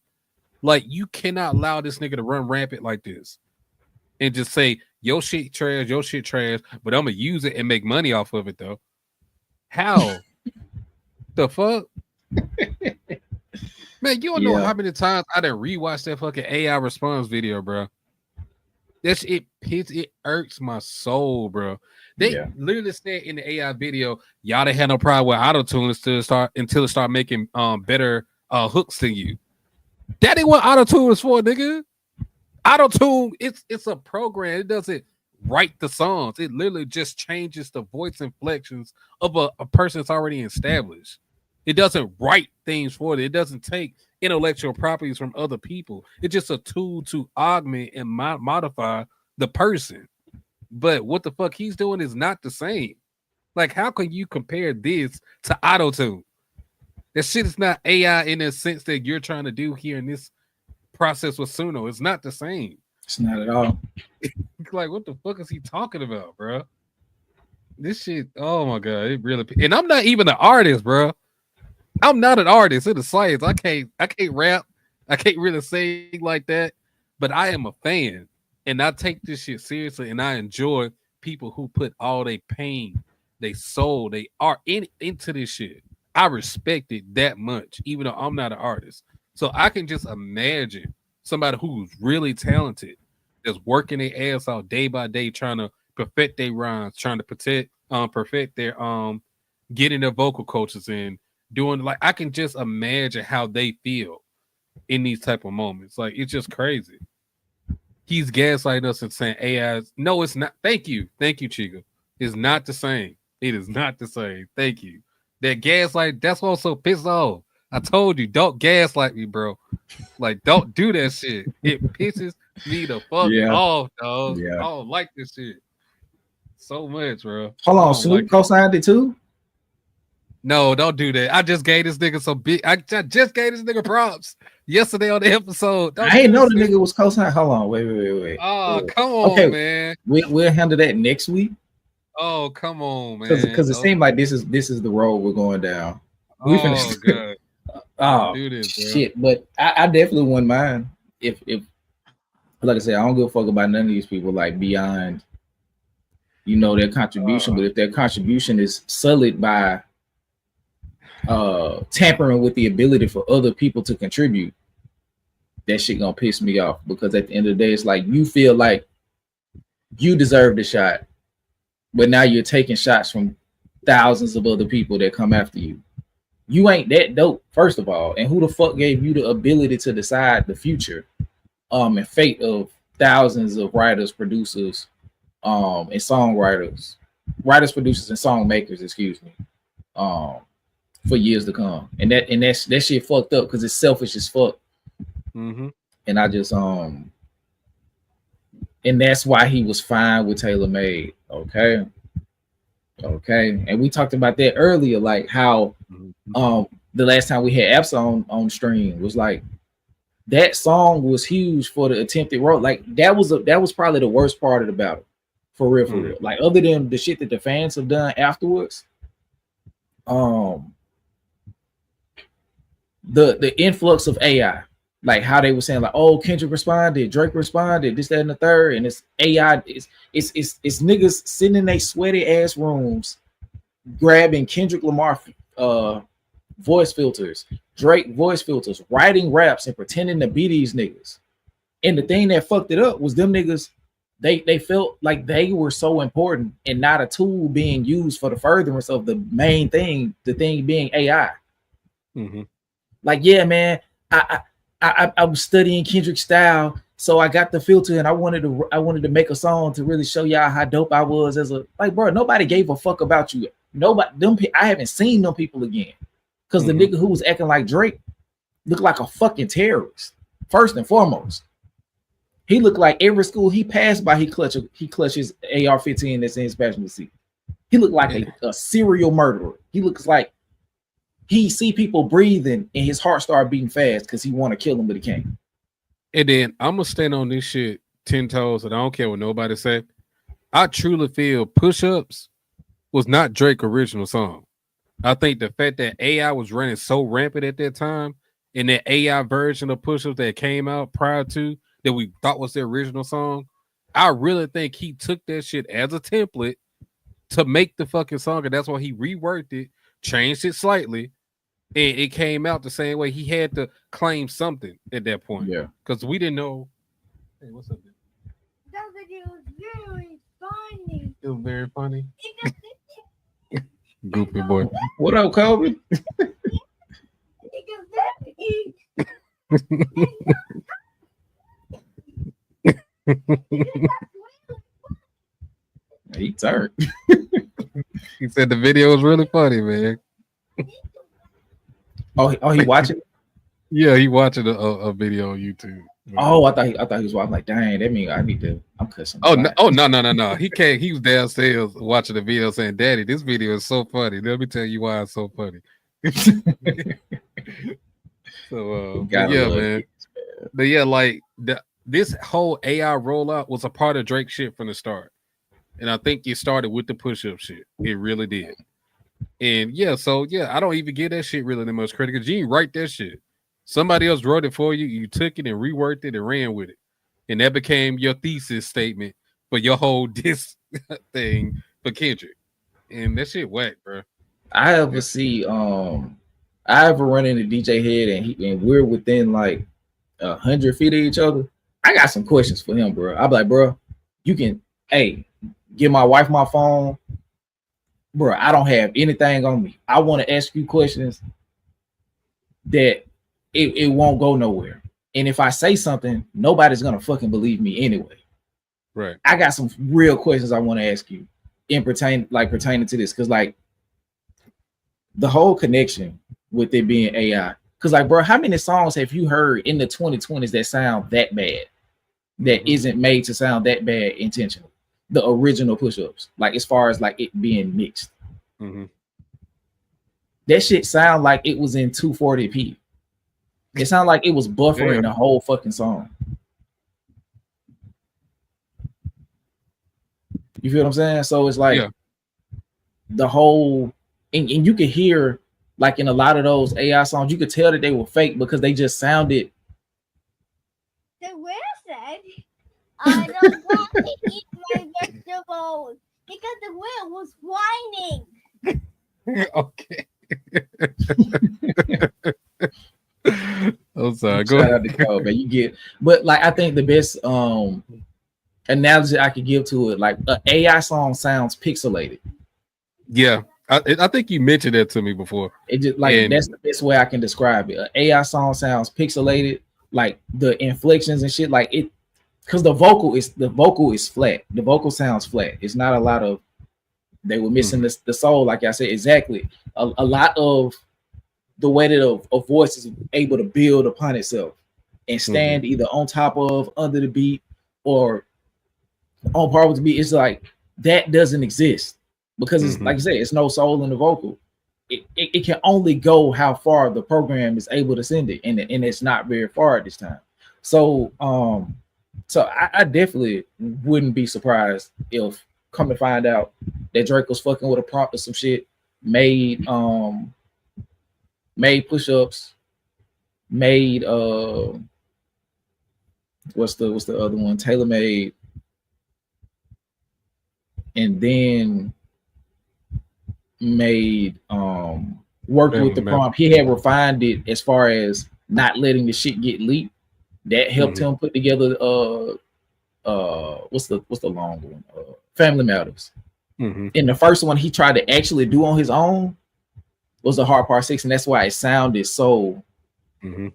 like you cannot allow this nigga to run rampant like this and just say your shit trash, but I'm gonna use it and make money off of it though. How? The fuck? Man, you don't know how many times I done rewatched that fucking AI response video, bro. It irks my soul, bro. They literally said in the AI video, y'all didn't have no problem with auto-tune until it start making better hooks than you. That ain't what auto-tune is for, nigga. Auto-tune, it's a program. It doesn't write the songs. It literally just changes the voice inflections of a person that's already established. It doesn't write things for it. It doesn't take intellectual properties from other people. It's just a tool to augment and modify the person. But what the fuck he's doing is not the same. Like, how can you compare this to auto-tune? That shit is not AI in the sense that you're trying to do here in this process with Suno. It's not the same. It's not at all. Like, what the fuck is he talking about, bro? This shit, oh my god, it really. And I'm not even an artist, bro. I'm not an artist in the science. I can't rap. I can't really sing like that. But I am a fan, and I take this shit seriously, and I enjoy people who put all their pain, their soul, they art into this shit. I respect it that much, even though I'm not an artist. So I can just imagine somebody who's really talented, that's working their ass out day by day, trying to perfect their rhymes, trying to perfect their getting their vocal coaches in, doing like I can just imagine how they feel in these type of moments. Like, it's just crazy. He's gaslighting us and saying AI no, it's not. Thank you, Chica. It's not the same. It is not the same. Thank you. That gaslight, that's what I'm so pissed off. I told you, don't gaslight me, bro. Like, don't do that shit. It pisses me the fuck off, dog. Yeah. I don't like this shit so much, bro. Hold on, Snoop co-signed it too? No, don't do that. I just gave this nigga some big. I just gave this nigga props yesterday on the episode. I ain't know the nigga was co-signed. Hold on, wait. Oh, come on, man. We'll handle that next week. Oh, come on, man. Because it seemed like this is the road we're going down. We finished. God. Oh, do this, shit. But I definitely wouldn't mind if like I said, I don't give a fuck about none of these people like beyond, their contribution. But if their contribution is sullied by tampering with the ability for other people to contribute, that shit gonna piss me off. Because at the end of the day, it's like you feel like you deserve the shot, but now you're taking shots from thousands of other people that come after you. You ain't that dope, first of all. And who the fuck gave you the ability to decide the future and fate of thousands of writers, producers, and songwriters, producers, and song makers, excuse me, for years to come. And that shit fucked up because it's selfish as fuck. Mm-hmm. And I just and that's why he was fine with Taylor Made. Okay. And we talked about that earlier, like how the last time we had apps on stream was like that song was huge for the attempted road. Like that was probably the worst part of the battle, for real. Like, other than the shit that the fans have done afterwards, the influx of AI, like how they were saying, like, oh, Kendrick responded, Drake responded, this, that, and the third, and it's AI, it's niggas sitting in their sweaty ass rooms, grabbing Kendrick Lamar voice filters, Drake voice filters, writing raps and pretending to be these niggas. And the thing that fucked it up was them niggas, they felt like they were so important and not a tool being used for the furtherance of the main thing, the thing being AI. Mm-hmm. Like, yeah, man, I was studying Kendrick's style, so I got the filter and I wanted to make a song to really show y'all how dope I was as a, like, bro, nobody gave a fuck about you. I haven't seen them people again. Because the nigga who was acting like Drake looked like a fucking terrorist. First and foremost, he looked like every school he passed by, he clutched his AR-15 that's in his passenger seat. He looked like a serial murderer. He looks like he see people breathing and his heart started beating fast because he want to kill them, but he can't. And then I'm gonna stand on this shit 10 toes, and I don't care what nobody say. I truly feel Push-Ups was not Drake's original song. I think the fact that AI was running so rampant at that time, and that AI version of Push-Ups that came out prior to that we thought was the original song, I really think he took that shit as a template to make the fucking song, and that's why he reworked it, changed it slightly, and it came out the same way. He had to claim something at that point. Yeah. Because we didn't know. Hey, what's up, dude? it was very funny. It was very funny. Goofy boy. What up, Kobe? He turned. He said the video was really funny, man. He watching? Yeah, he watching a video on YouTube. Oh, I thought he was watching. Like, dang, that mean I need to. I'm cussing. Oh no. He can't. He was downstairs watching the video, saying, "Daddy, this video is so funny. Let me tell you why it's so funny." So yeah, man. But yeah, like this whole AI rollout was a part of Drake shit from the start, and I think it started with the push-up shit. It really did. And yeah, so yeah, I don't even give that shit really the most credit because you didn't write that shit. Somebody else wrote it for you. You took it and reworked it and ran with it, and that became your thesis statement for your whole diss thing for Kendrick. And that shit whack, bro. I ever run into DJ Head and we're within like 100 feet of each other. I got some questions for him, bro. I'll be like, bro, you can, give my wife my phone. Bro, I don't have anything on me. I want to ask you questions that it won't go nowhere. And if I say something, nobody's gonna fucking believe me anyway. Right. I got some real questions I want to ask you pertaining to this, because like the whole connection with it being AI. Because like, bro, how many songs have you heard in the 2020s that sound that bad, that isn't made to sound that bad intentionally? The original push-ups, like as far as like it being mixed, that shit sound like it was in 240p. It sounded like it was buffering the whole fucking song. You feel what I'm saying? So it's like the whole, and you could hear like in a lot of those AI songs, you could tell that they were fake because they just sounded. The whale said, I don't want to eat my vegetables because the whale was whining. Okay. I'm sorry. Go Shout ahead. out to Cole, man. You get, but like I think the best analogy I could give to it, like an AI song sounds pixelated. Yeah, I think you mentioned that to me before. It just like that's the best way I can describe it. An AI song sounds pixelated, like the inflections and shit, like it, because the vocal is flat. The vocal sounds flat. It's not a lot of. They were missing the soul, like I said. Exactly. A lot of the way that a voice is able to build upon itself and stand either on top of, under the beat, or on par with the beat. It's like that doesn't exist because it's like I said, it's no soul in the vocal. It can only go how far the program is able to send it, and it's not very far at this time. So I definitely wouldn't be surprised if come to find out that Drake was fucking with a prompt or some shit, made push-ups, made what's the other one, tailor made, and then made worked with the prompt. He had refined it as far as not letting the shit get leaked. That helped him put together what's the long one, Family Matters. In the first one he tried to actually do on his own was the Hard Part 6, and that's why it sounded so. You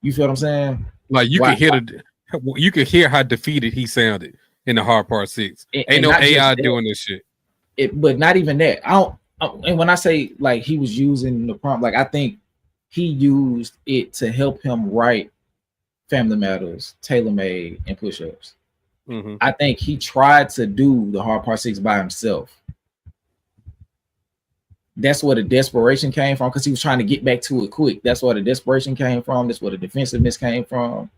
feel what I'm saying? Like you could hear how defeated he sounded in the Hard Part 6. Ain't no AI doing this shit. But not even that. And when I say like he was using the prompt, like I think he used it to help him write Family Matters, Tailor Made, and Push-Ups. I think he tried to do the Hard Part 6 by himself. That's where the desperation came from, because he was trying to get back to it quick. That's where the desperation came from. That's where the defensiveness came from.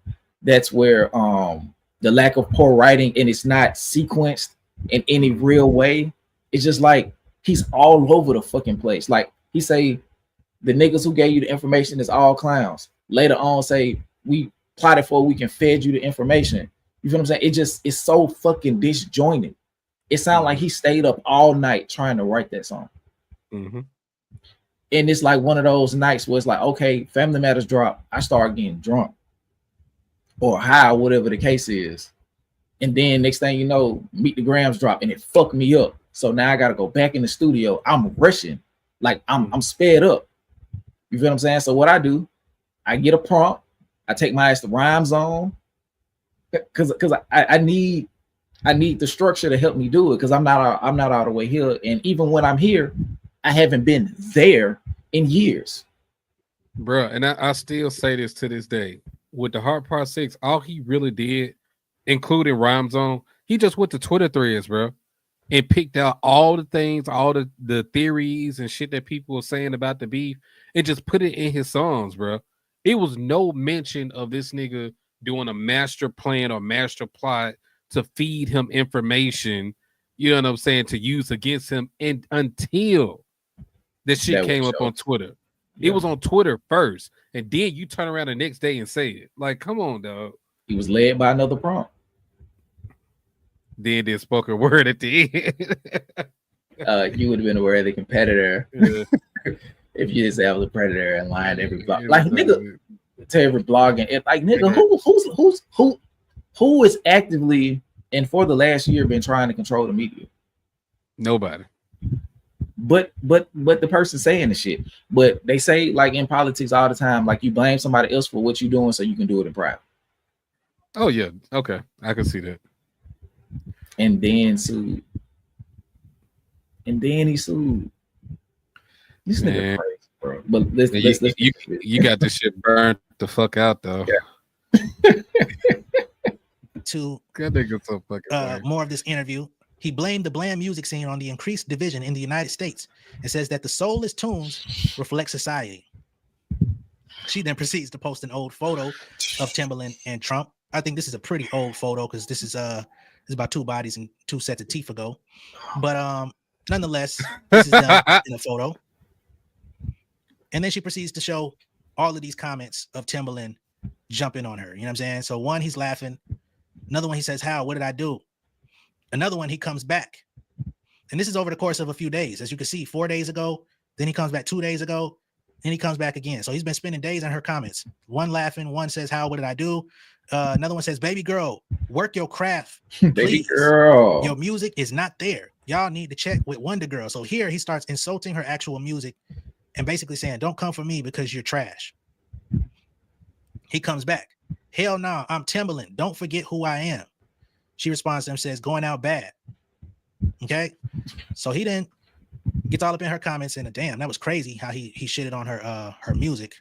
That's where the lack of poor writing, and it's not sequenced in any real way. It's just like he's all over the fucking place. Like he say, the niggas who gave you the information is all clowns. Later on, say we plotted for a week and fed you the information. You feel what I'm saying? It's so fucking disjointed. It sounds like he stayed up all night trying to write that song. And it's like one of those nights where it's like, okay, Family Matters drop, I start getting drunk or high, whatever the case is, And then next thing you know, Meet the Grams drop and it fucked me up. So now I gotta go back in the studio. I'm rushing, like I'm sped up. You feel what I'm saying? So what I do, I get a prompt, I take my ass to Rhyme Zone, because I need the structure to help me do it, because I'm not all the way here. And even when I'm here, I haven't been there in years. Bro, and I still say this to this day. With the Hard Part 6, all he really did, including Rhyme Zone, he just went to Twitter threads, bro, and picked out all the things, all the theories and shit that people were saying about the beef, and just put it in his songs, bro. It was no mention of this nigga doing a master plan or master plot to feed him information, you know what I'm saying, to use against him, and until the shit came up on Twitter. It was on Twitter first, and then you turn around the next day and say it. Like, come on, dog. He was led by another prompt. Then there's spoken word at the end. You would have been a worthy competitor if you just have the predator and line every blog. Like, nigga, to every blog, and like, nigga, who is actively and for the last year been trying to control the media? Nobody. But the person saying the shit. But they say, like, in politics all the time, like, you blame somebody else for what you're doing so you can do it in private. Oh yeah, okay, I can see that. And then sued. And then he sued. This nigga crazy, bro. But let's you got this shit burned the fuck out though. Yeah. To so more of this interview, he blamed the bland music scene on the increased division in the United States and says that the soulless tunes reflect society. She then proceeds to post an old photo of Timberland and Trump. I think this is a pretty old photo because this is about 2 bodies and 2 sets of teeth ago. But nonetheless, this is done in a photo. And then she proceeds to show all of these comments of Timberland jumping on her. You know what I'm saying? So one, he's laughing. Another one, he says, "How? What did I do?" Another one, he comes back. And this is over the course of a few days. As you can see, 4 days ago, then he comes back 2 days ago, then he comes back again. So he's been spending days on her comments. One laughing, one says, "How? What did I do?" Another one says, "Baby girl, work your craft. Baby girl. Your music is not there. Y'all need to check with Wonder Girl." So here he starts insulting her actual music and basically saying, "Don't come for me because you're trash." He comes back. "Hell no, I'm Timberland. Don't forget who I am." She responds to him, says, "Going out bad." Okay. So he then gets all up in her comments and damn, that was crazy how he shitted on her music.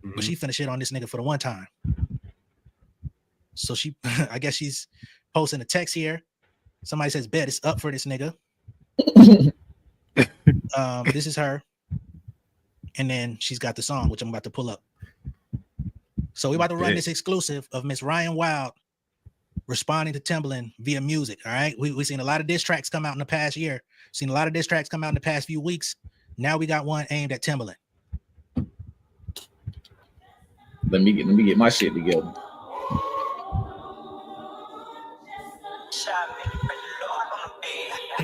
But she finna shit on this nigga for the one time. So she, I guess she's posting a text here. Somebody says, "Bet it's up for this nigga." This is her. And then she's got the song, which I'm about to pull up. So we're about to run this exclusive of Miss Ryan Wild responding to Timberland via music. All right. We've seen a lot of diss tracks come out in the past year. Seen a lot of diss tracks come out in the past few weeks. Now we got one aimed at Timberland. Let me get my shit together.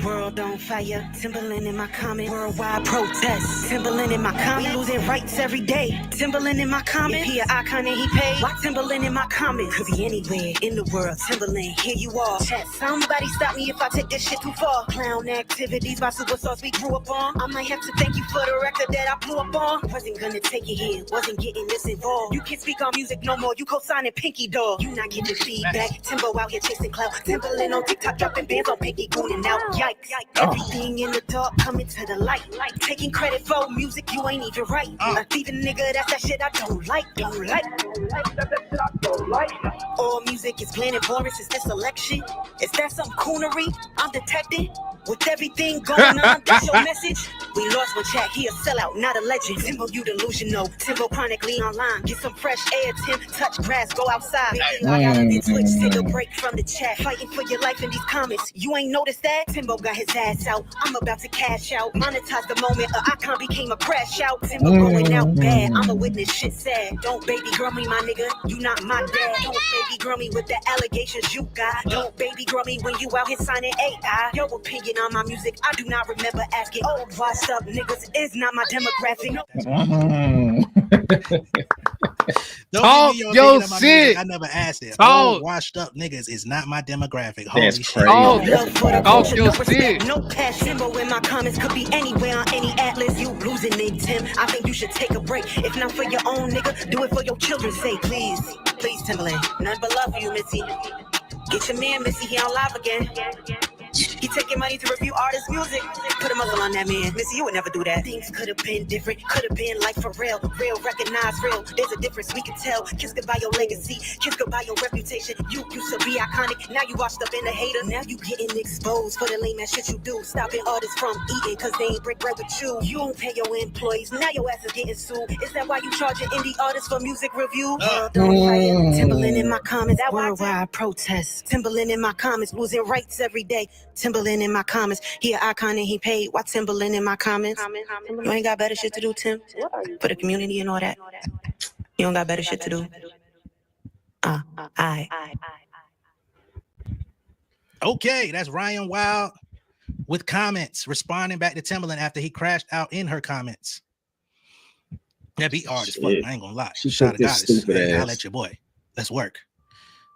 World on fire, Timberland in my comment. Worldwide protest, Timberland in my comment. We losing rights every day, Timberland in my comment. He an icon and he paid. Why Timberland in my comment? Could be anywhere in the world. Timberland, here you are. Chat, somebody stop me if I take this shit too far. Clown activities by super sauce we grew up on. I might have to thank you for the record that I blew up on. Wasn't gonna take it here, wasn't getting this involved. You can't speak on music no more. You co-signing Pinky Dog. You not getting feedback. Timbo out here chasing clout. Timberland on TikTok dropping bands on Pinky Goonin' out. Yikes. Everything in the dark coming to the light. Taking credit for music you ain't even right. A thieving nigga, that's that shit I don't like. All music is bland and boring since this election. Is that some coonery I'm detecting? With everything going on, that's your message? We lost one chat, he a sellout, not a legend. Timbo, you delusional. Timbo chronically online. Get some fresh air, Tim. Touch grass, go outside. I got on Twitch, take a break from the chat. Fighting for your life in these comments. You ain't noticed that? Timbo got his ass out. I'm about to cash out. Monetize the moment a icon became a crash out. Timbo going out bad. I'm a witness, shit sad. Don't baby girl me, my nigga. You not my dad. Don't baby girl me with the allegations you got. Don't baby girl me when you out here signing AI. Your opinion on my music, I do not remember asking. Old washed up niggas is not my demographic. Don't Talk give me your your opinion on my music. shit. I never asked it. Talk. Old washed up niggas is not my demographic. Holy That's shit. crazy. Talk. That's Love for the Talk culture, your no respect, shit. no cash. Timbo in my comments could be anywhere on any atlas. You losing it, Tim. I think you should take a break. If not for your own nigga, do it for your children's sake. Please, please, Timberland. None but love for you, Missy. Get your man, Missy, he on live again. He taking money to review artists' music. Put a muzzle on that man. Missy, you would never do that. Things could have been different. Could have been like for real. Real, recognize real. There's a difference we can tell. Kiss goodbye your legacy. Kiss goodbye your reputation. You used to be iconic. Now you washed up in a hater. Now you getting exposed for the lame ass shit you do. Stopping artists from eating cause they ain't break bread with you. You don't pay your employees. Now your ass is getting sued. Is that why you charging indie artists for music review? Timberland in my comments. Worldwide protest. Timberland in my comments. Losing rights every day. Timberland in my comments. He an icon and he paid. Why Timberland in my comments? You ain't got better shit to do, Tim? For the community and all that. You don't got better shit to do. Okay, that's Ryan Wild with comments, responding back to Timberland after he crashed out in her comments. That beat hard as fuck. I ain't gonna lie. She Shout took out this goddess. stupid I'll ass. let your boy. Let's work.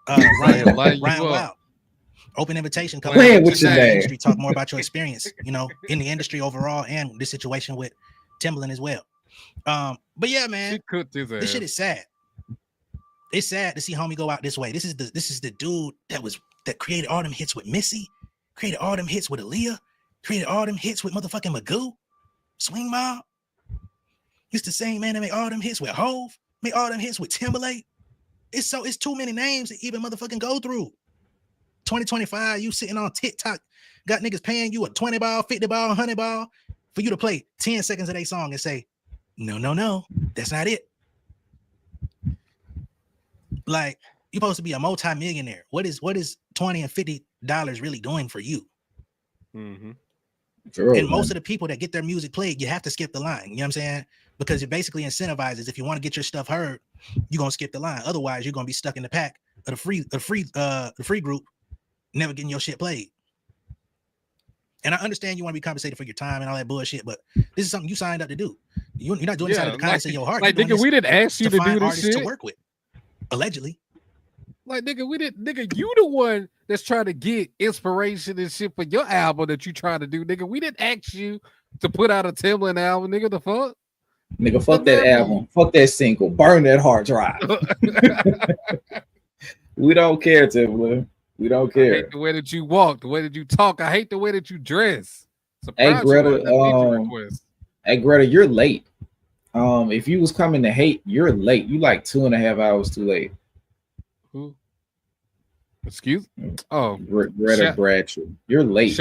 Ryan Wild. Open invitation. Come Playing with your the name. industry. Talk more about your experience, you know, in the industry overall and this situation with Timberland as well. But yeah, man, She cooked his this ass. shit is sad. It's sad to see homie go out this way. This is the dude that created all them hits with Missy, created all them hits with Aaliyah, created all them hits with motherfucking Magoo, Swing Mob. It's the same man that made all them hits with Hove, made all them hits with Timberlake. It's too many names to even motherfucking go through. 2025, you sitting on TikTok, got niggas paying you a 20 ball, 50 ball, 100 ball for you to play 10 seconds of their song and say, no, that's not it. Like, you're supposed to be a multi-millionaire. What is $20 and $50 really doing for you? Mm-hmm. And most of the people that get their music played, you have to skip the line. You know what I'm saying? Because it basically incentivizes, if you want to get your stuff heard, you're gonna skip the line. Otherwise, you're gonna be stuck in the pack of the free group, never getting your shit played. And I understand you want to be compensated for your time and all that bullshit, but this is something you signed up to do. You're not doing this out of the kindness of your heart. Like, nigga, we didn't ask you to do this artists shit to work with, allegedly. Like, nigga, we didn't. Nigga, you the one that's trying to get inspiration and shit for your album that you trying to do, nigga. We didn't ask you to put out a Timberland album, nigga. The fuck, nigga, fuck that album, fuck that single, burn that hard drive. We don't care, Timberland. We don't care. I hate the way that you walk, the way that you talk. I hate the way that you dress. Hey Greta, you're late. If you was coming to hate, you're late. You like 2.5 hours too late. Who? Excuse? Oh, Greta Bradshaw. You're late.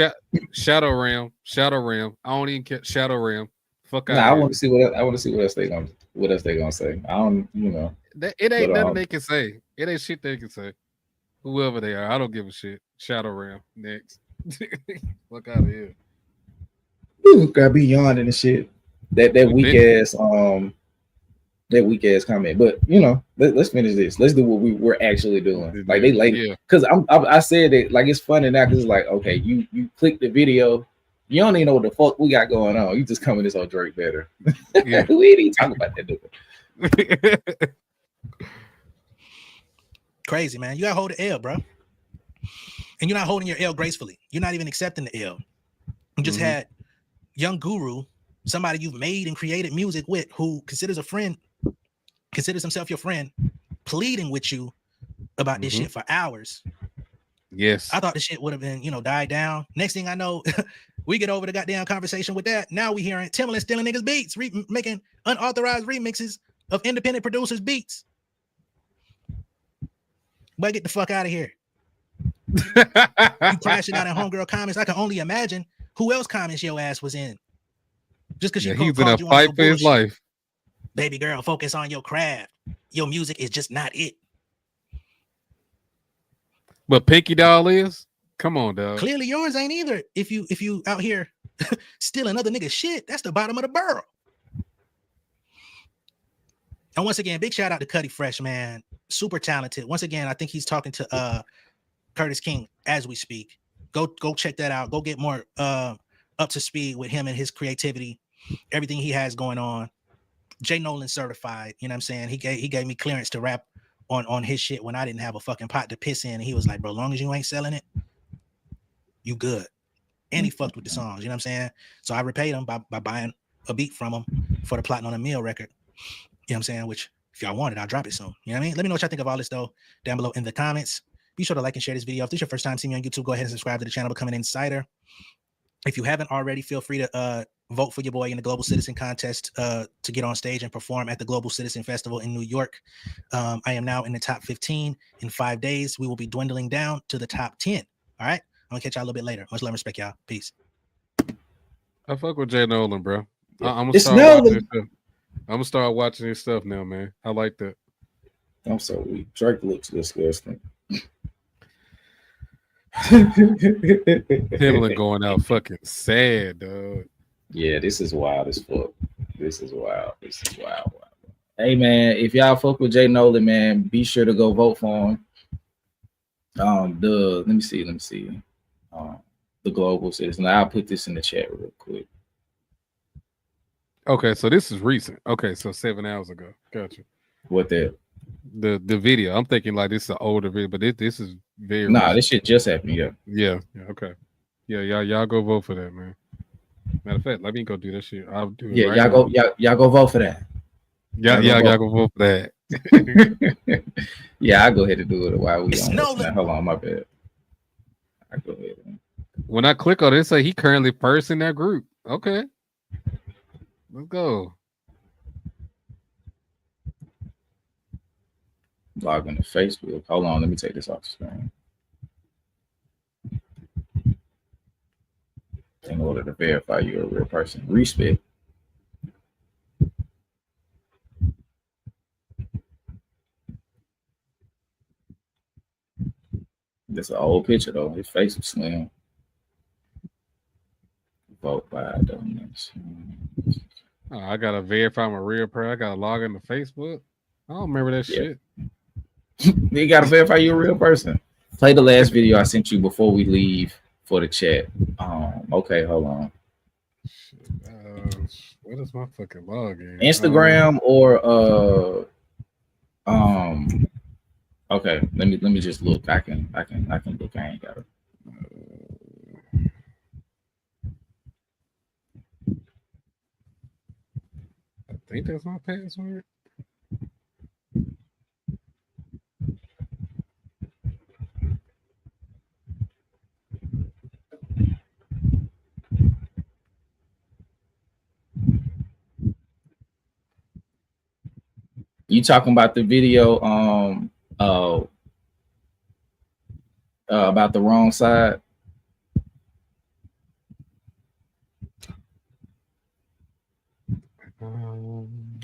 Shadow Ram. I don't even care. Shadow Ram. Fuck out. Nah, I want to see what else they gonna say. I don't, you know. It ain't nothing they can say. It ain't shit they can say. Whoever they are, I don't give a shit. Shadow Ram next. Fuck out of here. Ooh, gotta be yawning and shit. That weak ass comment. But you know, let's finish this. Let's do what we're actually doing. Like they late because I said that like it's funny now because it's like okay, you click the video, you don't even know what the fuck we got going on. You just coming this on Drake better. Yeah. We ain't even talking about that dude. Crazy, man. You gotta hold the L, bro. And you're not holding your L gracefully. You're not even accepting the L. You just had Young Guru, somebody you've made and created music with, who considers himself your friend, pleading with you about this shit for hours. Yes. I thought the shit would have been, died down. Next thing I know, we get over the goddamn conversation with that. Now we hearing Timberland stealing niggas beats, making unauthorized remixes of independent producers' beats. But get the fuck out of here. You crashing out in homegirl comments. I can only imagine who else comments your ass was in. Just because he's in a fight for his life. Baby girl, focus on your craft. Your music is just not it. But Pinky Doll is? Come on, dog. Clearly yours ain't either. If you out here stealing other niggas shit, that's the bottom of the barrel. And once again, big shout out to Cuddy Fresh, man. Super talented. Once again, I think he's talking to Curtis King as we speak. Go check that out. Go get more up to speed with him and his creativity, everything he has going on. Jay Nolan certified. You know what I'm saying? He gave me clearance to rap on his shit when I didn't have a fucking pot to piss in. And he was like, bro, as long as you ain't selling it, you good. And he fucked with the songs. You know what I'm saying? So I repaid him by buying a beat from him for the Plotting on a Mill record. You know what I'm saying? Which, if y'all want it, I'll drop it soon. You know what I mean? Let me know what y'all think of all this, though, down below in the comments. Be sure to like and share this video. If this is your first time seeing me on YouTube, go ahead and subscribe to the channel, become an insider. If you haven't already, feel free to vote for your boy in the Global Citizen Contest to get on stage and perform at the Global Citizen Festival in New York. I am now in the top 15. In 5 days, we will be dwindling down to the top 10. All right? I'm going to catch y'all a little bit later. Much love and respect, y'all. Peace. I fuck with Jay Nolan, bro. I'm It's gonna start watching Nolan. his stuff. I'm gonna start watching his stuff now, man. I like that. I'm so weak. Drake looks disgusting. Timberland going out fucking sad, dog. Yeah, this is wild as fuck. This is wild. This is wild. Hey man, if y'all fuck with Jay Nolan, man, be sure to go vote for him. Let me see. The Global Citizen. I'll put this in the chat real quick. Okay, so this is recent. Okay, so 7 hours ago. Gotcha. What that? The video. I'm thinking like this is an older video, but this is very Nah, this shit just happened. Yeah. Okay. Yeah, y'all go vote for that, man. Matter of fact, let me go do that shit. I'll do it. Yeah, right y'all go vote for that. Y'all go vote for that. Yeah, I'll go ahead and do it while we It's on. Nolan. Hold on, my bad. I go ahead. When I click on it, it say he currently first in that group. Okay. Let's go. Log into Facebook. Hold on, let me take this off the screen. In order to verify you're a real person. Respect. This is an old picture though. His face was slim. Vote by donation. Oh, I gotta verify my real person. I gotta log into Facebook. I don't remember that shit. You gotta verify you're a real person. Play the last video I sent you before we leave for the chat. Okay, hold on. What is my fucking login? Instagram or okay, let me just look. I can look. I ain't got it. I think that's my password. You talking about the video about the wrong side?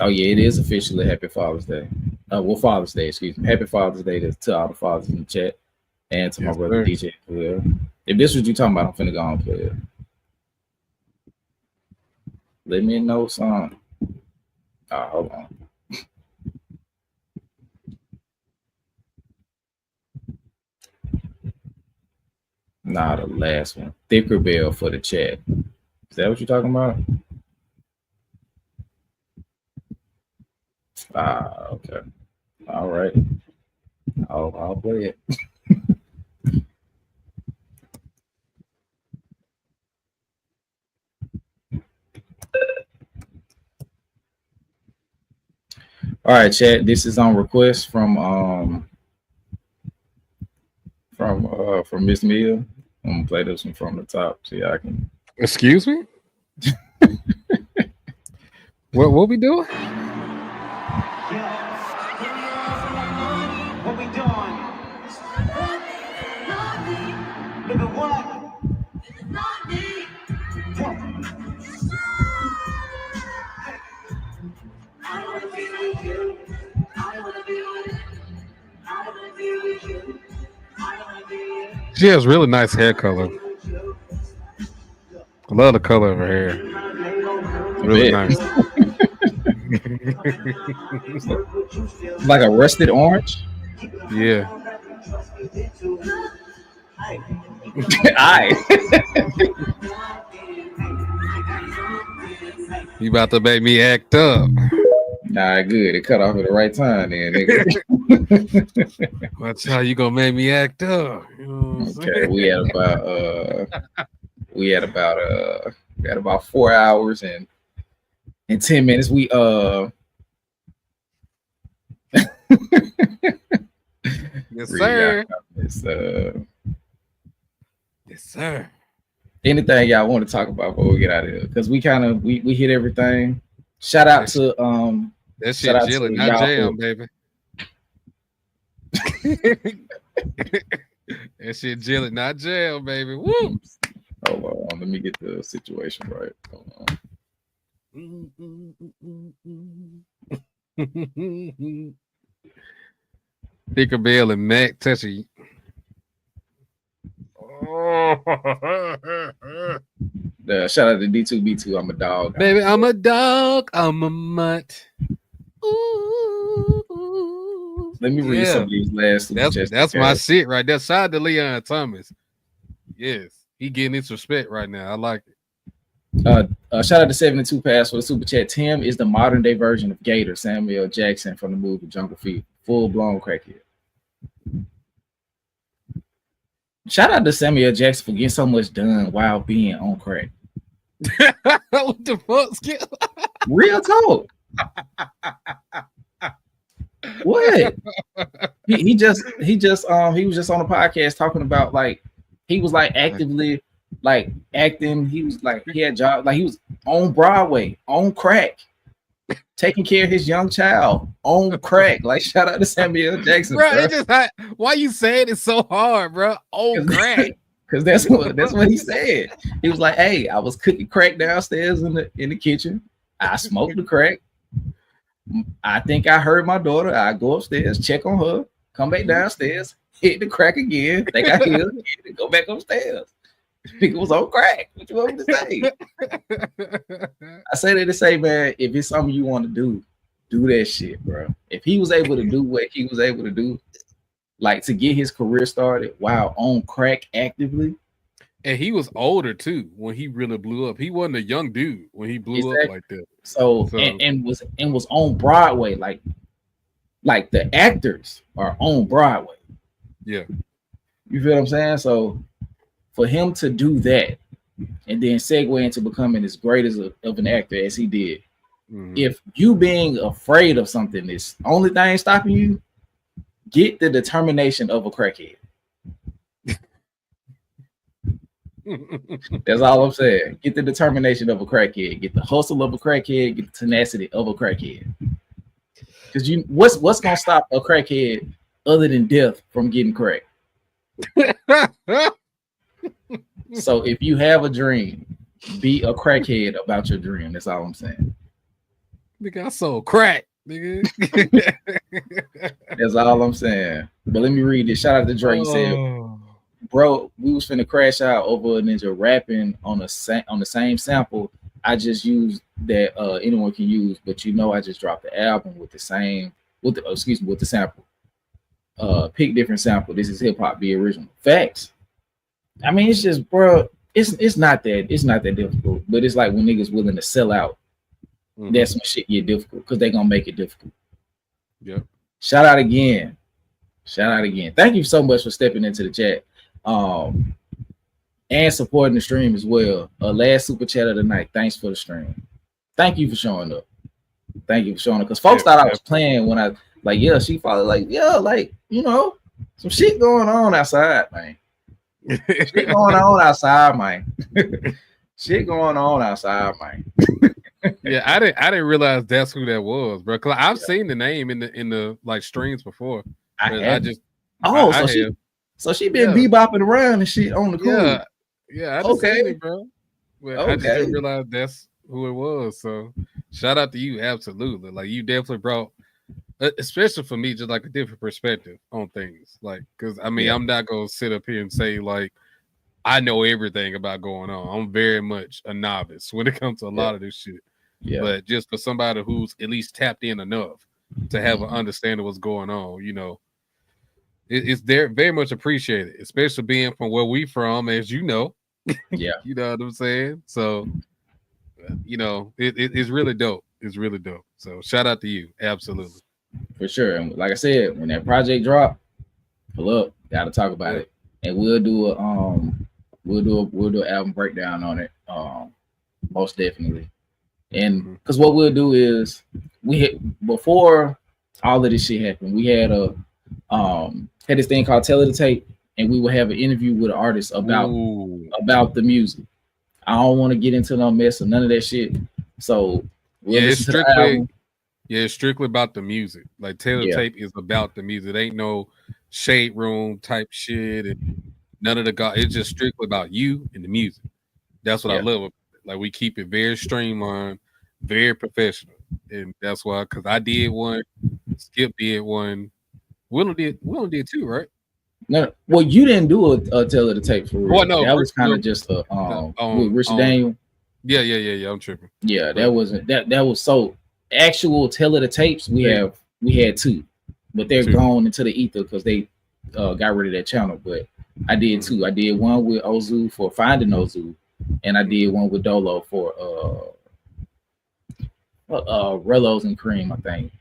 Oh yeah, it is officially Happy Father's Day. Well, Father's Day, excuse me. Happy Father's Day to all the fathers in the chat and to my brother DJ. Well, if this is what you talking about, I'm finna go and play it. Let me know something. Hold on. Nah, the last one. Thicker bell for the chat. Is that what you're talking about? Okay. All right. I'll play it. All right, chat. This is on request from Miss Mia. I'm gonna play this one from the top so I can. Excuse me. What we doing? What we doing? Living what? I wanna be with you. I wanna be with you. I wanna be with you. I wanna be with you. She has really nice hair color. I love the color of her hair. Really nice. Like a rusted orange. Yeah. Aye. You about to make me act up. Nah, good. It cut off at the right time, then, nigga. Watch how you gonna make me act up. You know what I'm Okay, saying? we had about 4 hours and 10 minutes. We Yes, read y'all sir. comments. Yes, sir. Anything y'all want to talk about before we get out of here? Because we kind of we hit everything. Shout out to That shout shit out jelly, to not y'all jam, for- baby. That shit jelly, not jam, baby. Woo! Hold on, let me get the situation right. Hold on. Tinkerbell and Mac touching. Shout out to D2B2. I'm a dog. Baby, I'm a dog. I'm a mutt. Ooh. Let me read some of these last super chats. That's my shit right there. Shout out to Leon Thomas. Yes, he getting his respect right now. I like it. Shout out to 72 Pass for the super chat. Tim is the modern day version of Gator, Samuel Jackson from the movie Jungle Fever. Full blown crackhead. Shout out to Samuel Jackson for getting so much done while being on crack. What the fuck, Skip? Real talk. What? He was just on a podcast talking about like he was like actively like acting. He was like he had job like he was on Broadway on crack, taking care of his young child on crack. Like shout out to Samuel Jackson, bro. bro. It just why you saying it so hard, bro? Oh, crack. Because that's what he said. He was like, "Hey, I was cooking crack downstairs in the kitchen. I smoked the crack. I think I heard my daughter. I go upstairs, check on her, come back downstairs, hit the crack again. Think I hear it, and go back upstairs. Think it was on crack. What you want me to say?" I say that to say, man, if it's something you want to do that shit, bro. If he was able to do what he was able to do, like to get his career started while on crack actively. And he was older too when he really blew up. He wasn't a young dude when he blew up like that. So and was on Broadway, like the actors are on Broadway. Yeah. You feel what I'm saying? So for him to do that and then segue into becoming as great as of an actor as he did, if you being afraid of something is only thing stopping you, get the determination of a crackhead. That's all I'm saying. Get the determination of a crackhead. Get the hustle of a crackhead. Get the tenacity of a crackhead. Because what's gonna stop a crackhead other than death from getting crack? So if you have a dream, be a crackhead about your dream. That's all I'm saying. Nigga, I sold crack, nigga. That's all I'm saying. But let me read this. Shout out to Drake. He said, "Bro, we was finna crash out over a ninja rapping on the same sample. I just used that anyone can use, but I just dropped the album with the sample. Pick different sample. This is hip hop, be original. Facts. I mean, it's just, bro, it's not that difficult. But it's like when niggas willing to sell out, that's when shit get difficult because they gonna make it difficult. Yeah. Shout out again. Thank you so much for stepping into the chat. And supporting the stream as well. Last super chat of the night. Thanks for the stream. Thank you for showing up. Because folks thought I was playing when I she probably some shit going on outside, man. Shit going on outside, man. Yeah, I didn't realize that's who that was, bro. Cause I've seen the name in the like streams before. So she been bebopping around and shit on the cool. Yeah, I just seen it, bro. But I just didn't realize that's who it was. So shout out to you, absolutely. Like you definitely brought, especially for me, just like a different perspective on things. Like, because I mean, I'm not gonna sit up here and say like I know everything about going on. I'm very much a novice when it comes to a lot of this shit. Yeah. But just for somebody who's at least tapped in enough to have an understanding of what's going on, it's very much appreciated, especially being from where we from, as you know. Yeah. You know what I'm saying? So, it's really dope. It's really dope. So shout out to you. Absolutely. For sure. And like I said, when that project drop, pull up, gotta talk about it. And we'll do an album breakdown on it. Most definitely. And because what we'll do is before all of this shit happened, we had this thing called Tell It to Tape, and we would have an interview with an artist about the music. I don't want to get into no mess or none of that shit. So it's strictly about the music. Like Tell It to Tape is about the music. It ain't no shade room type shit and none of the it's just strictly about you and the music. That's what I love. Like we keep it very streamlined, very professional, and that's why. Because I did one, Skip did one, Willow did two, right? No, well, you didn't do a Tell It to Tape for real. Well, no, that was kind of just a with Rich Daniel. Yeah. I'm tripping. Yeah, that wasn't that was so actual Tell It to Tapes. We had two, but they're gone into the ether because they got rid of that channel. But I did two. I did one with Ozu for Finding Ozu, and I did one with Dolo for Rellos and Cream. I think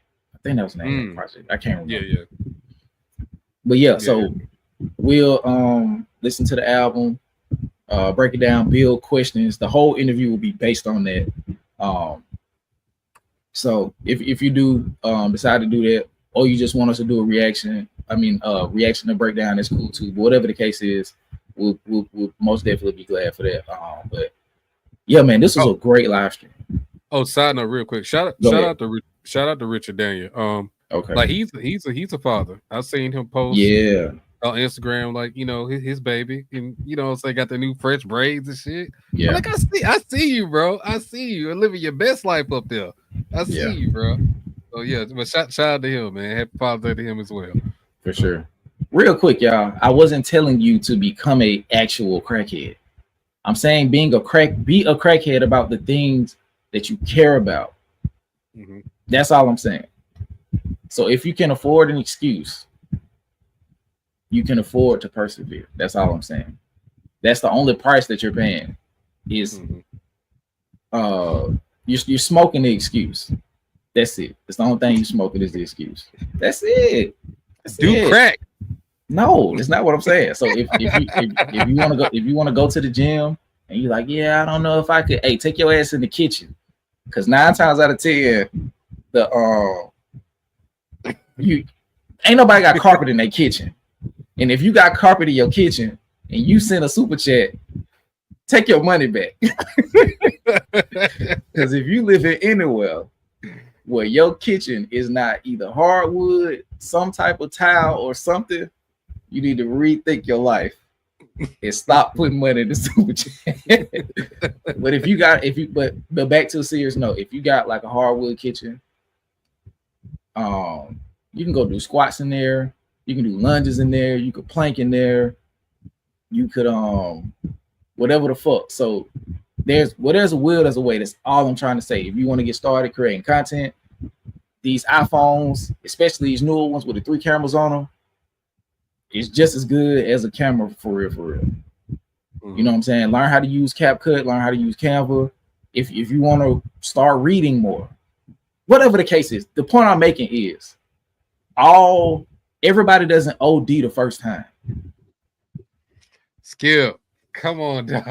that was the name of the project. I can't remember. Yeah. But so we'll listen to the album, break it down, build questions. The whole interview will be based on that. So if you do decide to do that, or you just want us to do a reaction to breakdown, that's cool too. But whatever the case is, we'll most definitely be glad for that. But yeah, man, this was a great live stream. Oh, side note, real quick, shout out to Richard Daniel. Okay, like he's a father. I've seen him post on Instagram, like his baby, and so they got the new fresh braids and shit. Yeah, like I see you, bro. I see you living your best life up there. I see you, bro. So yeah, but shout out to him, man. Happy Father's Day to him as well. For sure. Real quick, y'all. I wasn't telling you to become a actual crackhead. I'm saying be a crackhead about the things that you care about. Mm-hmm. That's all I'm saying. So if you can afford an excuse, you can afford to persevere. That's all I'm saying. That's the only price that you're paying is you're smoking the excuse. That's it. That's the only thing you're smoking is the excuse. That's it. Crack. No, that's not what I'm saying. So if you want to go to the gym and you're like, yeah, I don't know if I could. Hey, take your ass in the kitchen, because 9 times out of 10, you ain't nobody got carpet in their kitchen. And if you got carpet in your kitchen and you send a super chat, take your money back. Because if you live in anywhere where your kitchen is not either hardwood, some type of tile or something, you need to rethink your life and stop putting money in the super chat. But back to a serious note, if you got like a hardwood kitchen, you can go do squats in there, you can do lunges in there, you could plank in there, you could whatever the fuck. So there's a will, there's a way. That's all I'm trying to say. If you want to get started creating content, these iPhones, especially these newer ones with the 3 cameras on them, it's just as good as a camera for real. You know what I'm saying? Learn how to use CapCut, learn how to use Canva. If you want to start reading more, whatever the case is, the point I'm making is everybody doesn't OD the first time. Skip, come on. The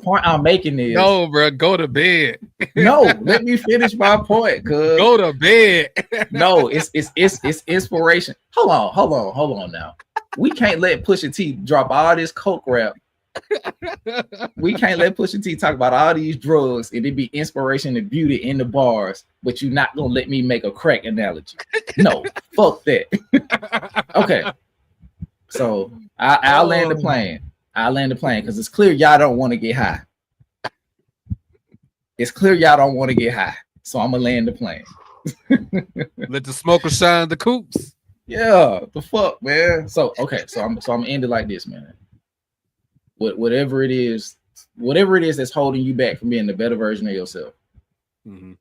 point I'm making is no, bro. Go to bed. No, let me finish my point. Go to bed. No, it's inspiration. Hold on now. We can't let Pusha T drop all this coke rap. We can't let Pusha T talk about all these drugs and it be inspiration and beauty in the bars, but you're not gonna let me make a crack analogy. No, fuck that. Okay. So I'll land the plane. Because it's clear y'all don't want to get high. So I'm gonna land the plane. Let the smoker shine the coops. Yeah, the fuck, man. So I'm gonna end it like this, man. Whatever it is that's holding you back from being the better version of yourself. Mm-hmm.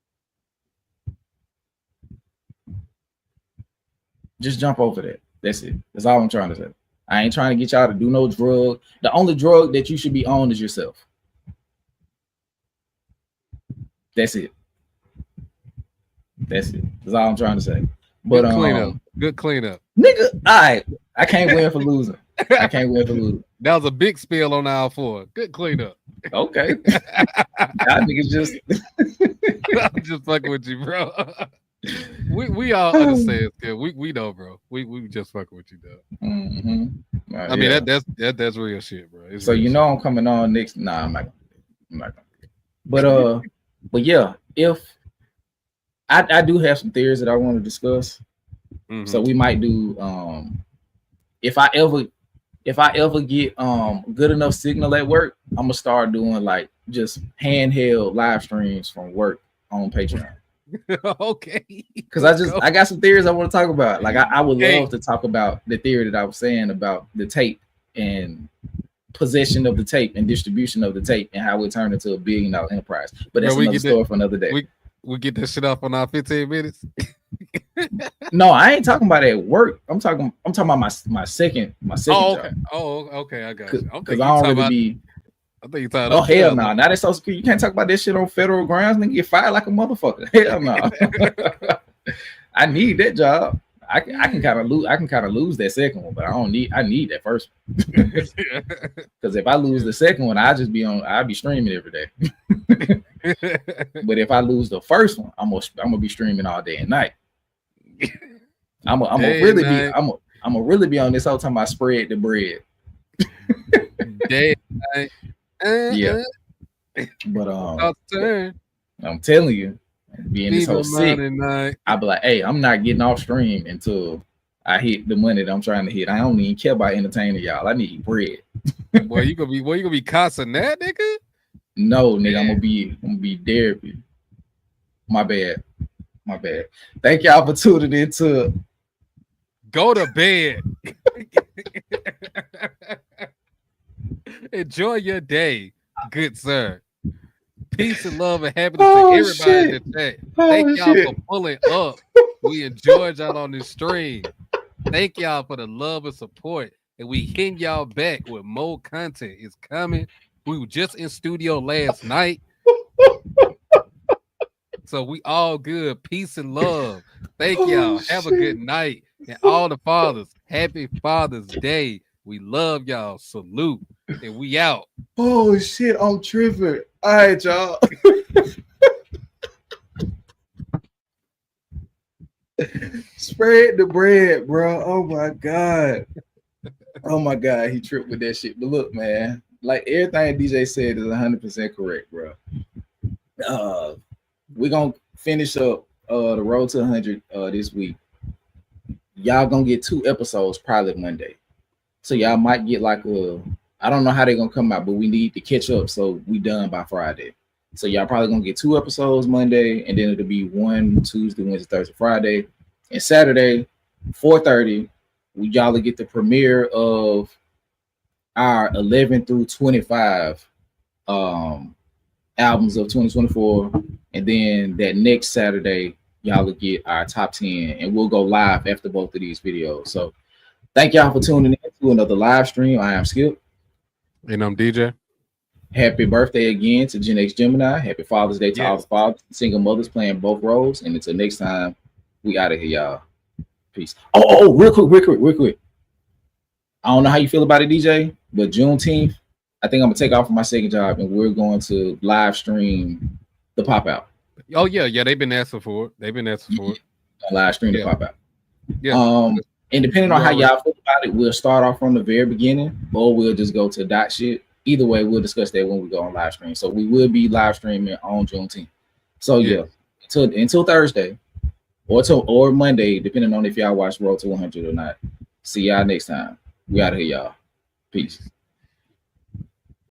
Just jump over that. That's it. That's all I'm trying to say. I ain't trying to get y'all to do no drug. The only drug that you should be on is yourself. That's it. That's all I'm trying to say. But good cleanup. Nigga, all right. I can't win for losing. I can't win for losing. That was a big spill on aisle 4. Good cleanup. Okay. Y'all niggas just I'm just fucking with you, bro. We all understand. We know, bro. We just fucking with you, though. Mm-hmm. I mean that's real shit, bro. It's so real you know I'm coming on next. Nah, I'm not gonna. But yeah, if I do have some theories that I want to discuss. Mm-hmm. So we might do if I ever get good enough signal at work, I'm gonna start doing like just handheld live streams from work on Patreon. Okay. Because I got some theories I want to talk about. Like I would love to talk about the theory that I was saying about the tape and possession of the tape and distribution of the tape and how it turned into a $1 billion enterprise. But that's another story for another day. We get that shit off on our 15 minutes. No, I ain't talking about at work. I'm talking about my second okay. job. Oh, okay, I got you. Because I don't really be. I think you talking. Oh hell no! Now that's Social Security. You can't talk about this shit on federal grounds. Nigga get fired like a motherfucker. Hell no. I need that job. I can kind of lose that second one, but I need that first one. Because if I lose the second one, I'll be streaming every day. But if I lose the first one, I'm gonna be streaming all day and night. I'm gonna really be on this whole time I spread the bread. Day night. Yeah. But I'm telling you, being this whole sick, I'll be like, hey, I'm not getting off stream until I hit the money that I'm trying to hit. I don't even care about entertaining y'all. I need bread. Boy, you gonna be cussing that, nigga? No, nigga, I'm gonna be therapy. My bad. Thank y'all for tuning in to Go to Bed. Enjoy your day, good sir. Peace and love and happiness to everybody in the chat. Thank y'all for pulling up. We enjoyed y'all on this stream. Thank y'all for the love and support. And we hitting y'all back with more content. It's coming. We were just in studio last night. So we all good. Peace and love. Thank y'all. Have a good night. And all the fathers, happy Father's Day. We love y'all. Salute. And we out. Oh shit, I'm tripping. All right, y'all. Spread the bread, bro. Oh my god. Oh my god, he tripped with that shit. But look, man, like everything DJ said is 100% correct, bro. We're gonna finish up the road to 100 this week. Y'all gonna get 2 episodes probably Monday. So y'all might get like I don't know how they're gonna come out, but we need to catch up so we done by Friday. So y'all probably gonna get 2 episodes Monday, and then it'll be 1 Tuesday, Wednesday, Thursday, Friday, and Saturday, 4:30. Y'all will get the premiere of our 11 through 25 albums of 2024, and then that next Saturday y'all will get our top 10, and we'll go live after both of these videos. So thank y'all for tuning in to another live stream. I am Skip. And I'm DJ. Happy birthday again to Gen X Gemini. Happy Father's Day to all the fathers, single mothers playing both roles. And until next time, we out of here, y'all. Peace. Oh, real quick. I don't know how you feel about it, DJ, but Juneteenth, I think I'm gonna take off from my second job and we're going to live stream the pop out. Oh yeah, they've been asking for it. Live stream the pop out. Yeah. And depending on how y'all feel about it, we'll start off from the very beginning, or we'll just go to dot shit. Either way, we'll discuss that when we go on live stream. So we will be live streaming on Juneteenth. So yeah, until Thursday or Monday, depending on if y'all watch Road to 100 or not. See y'all next time. We out of here, y'all. Peace.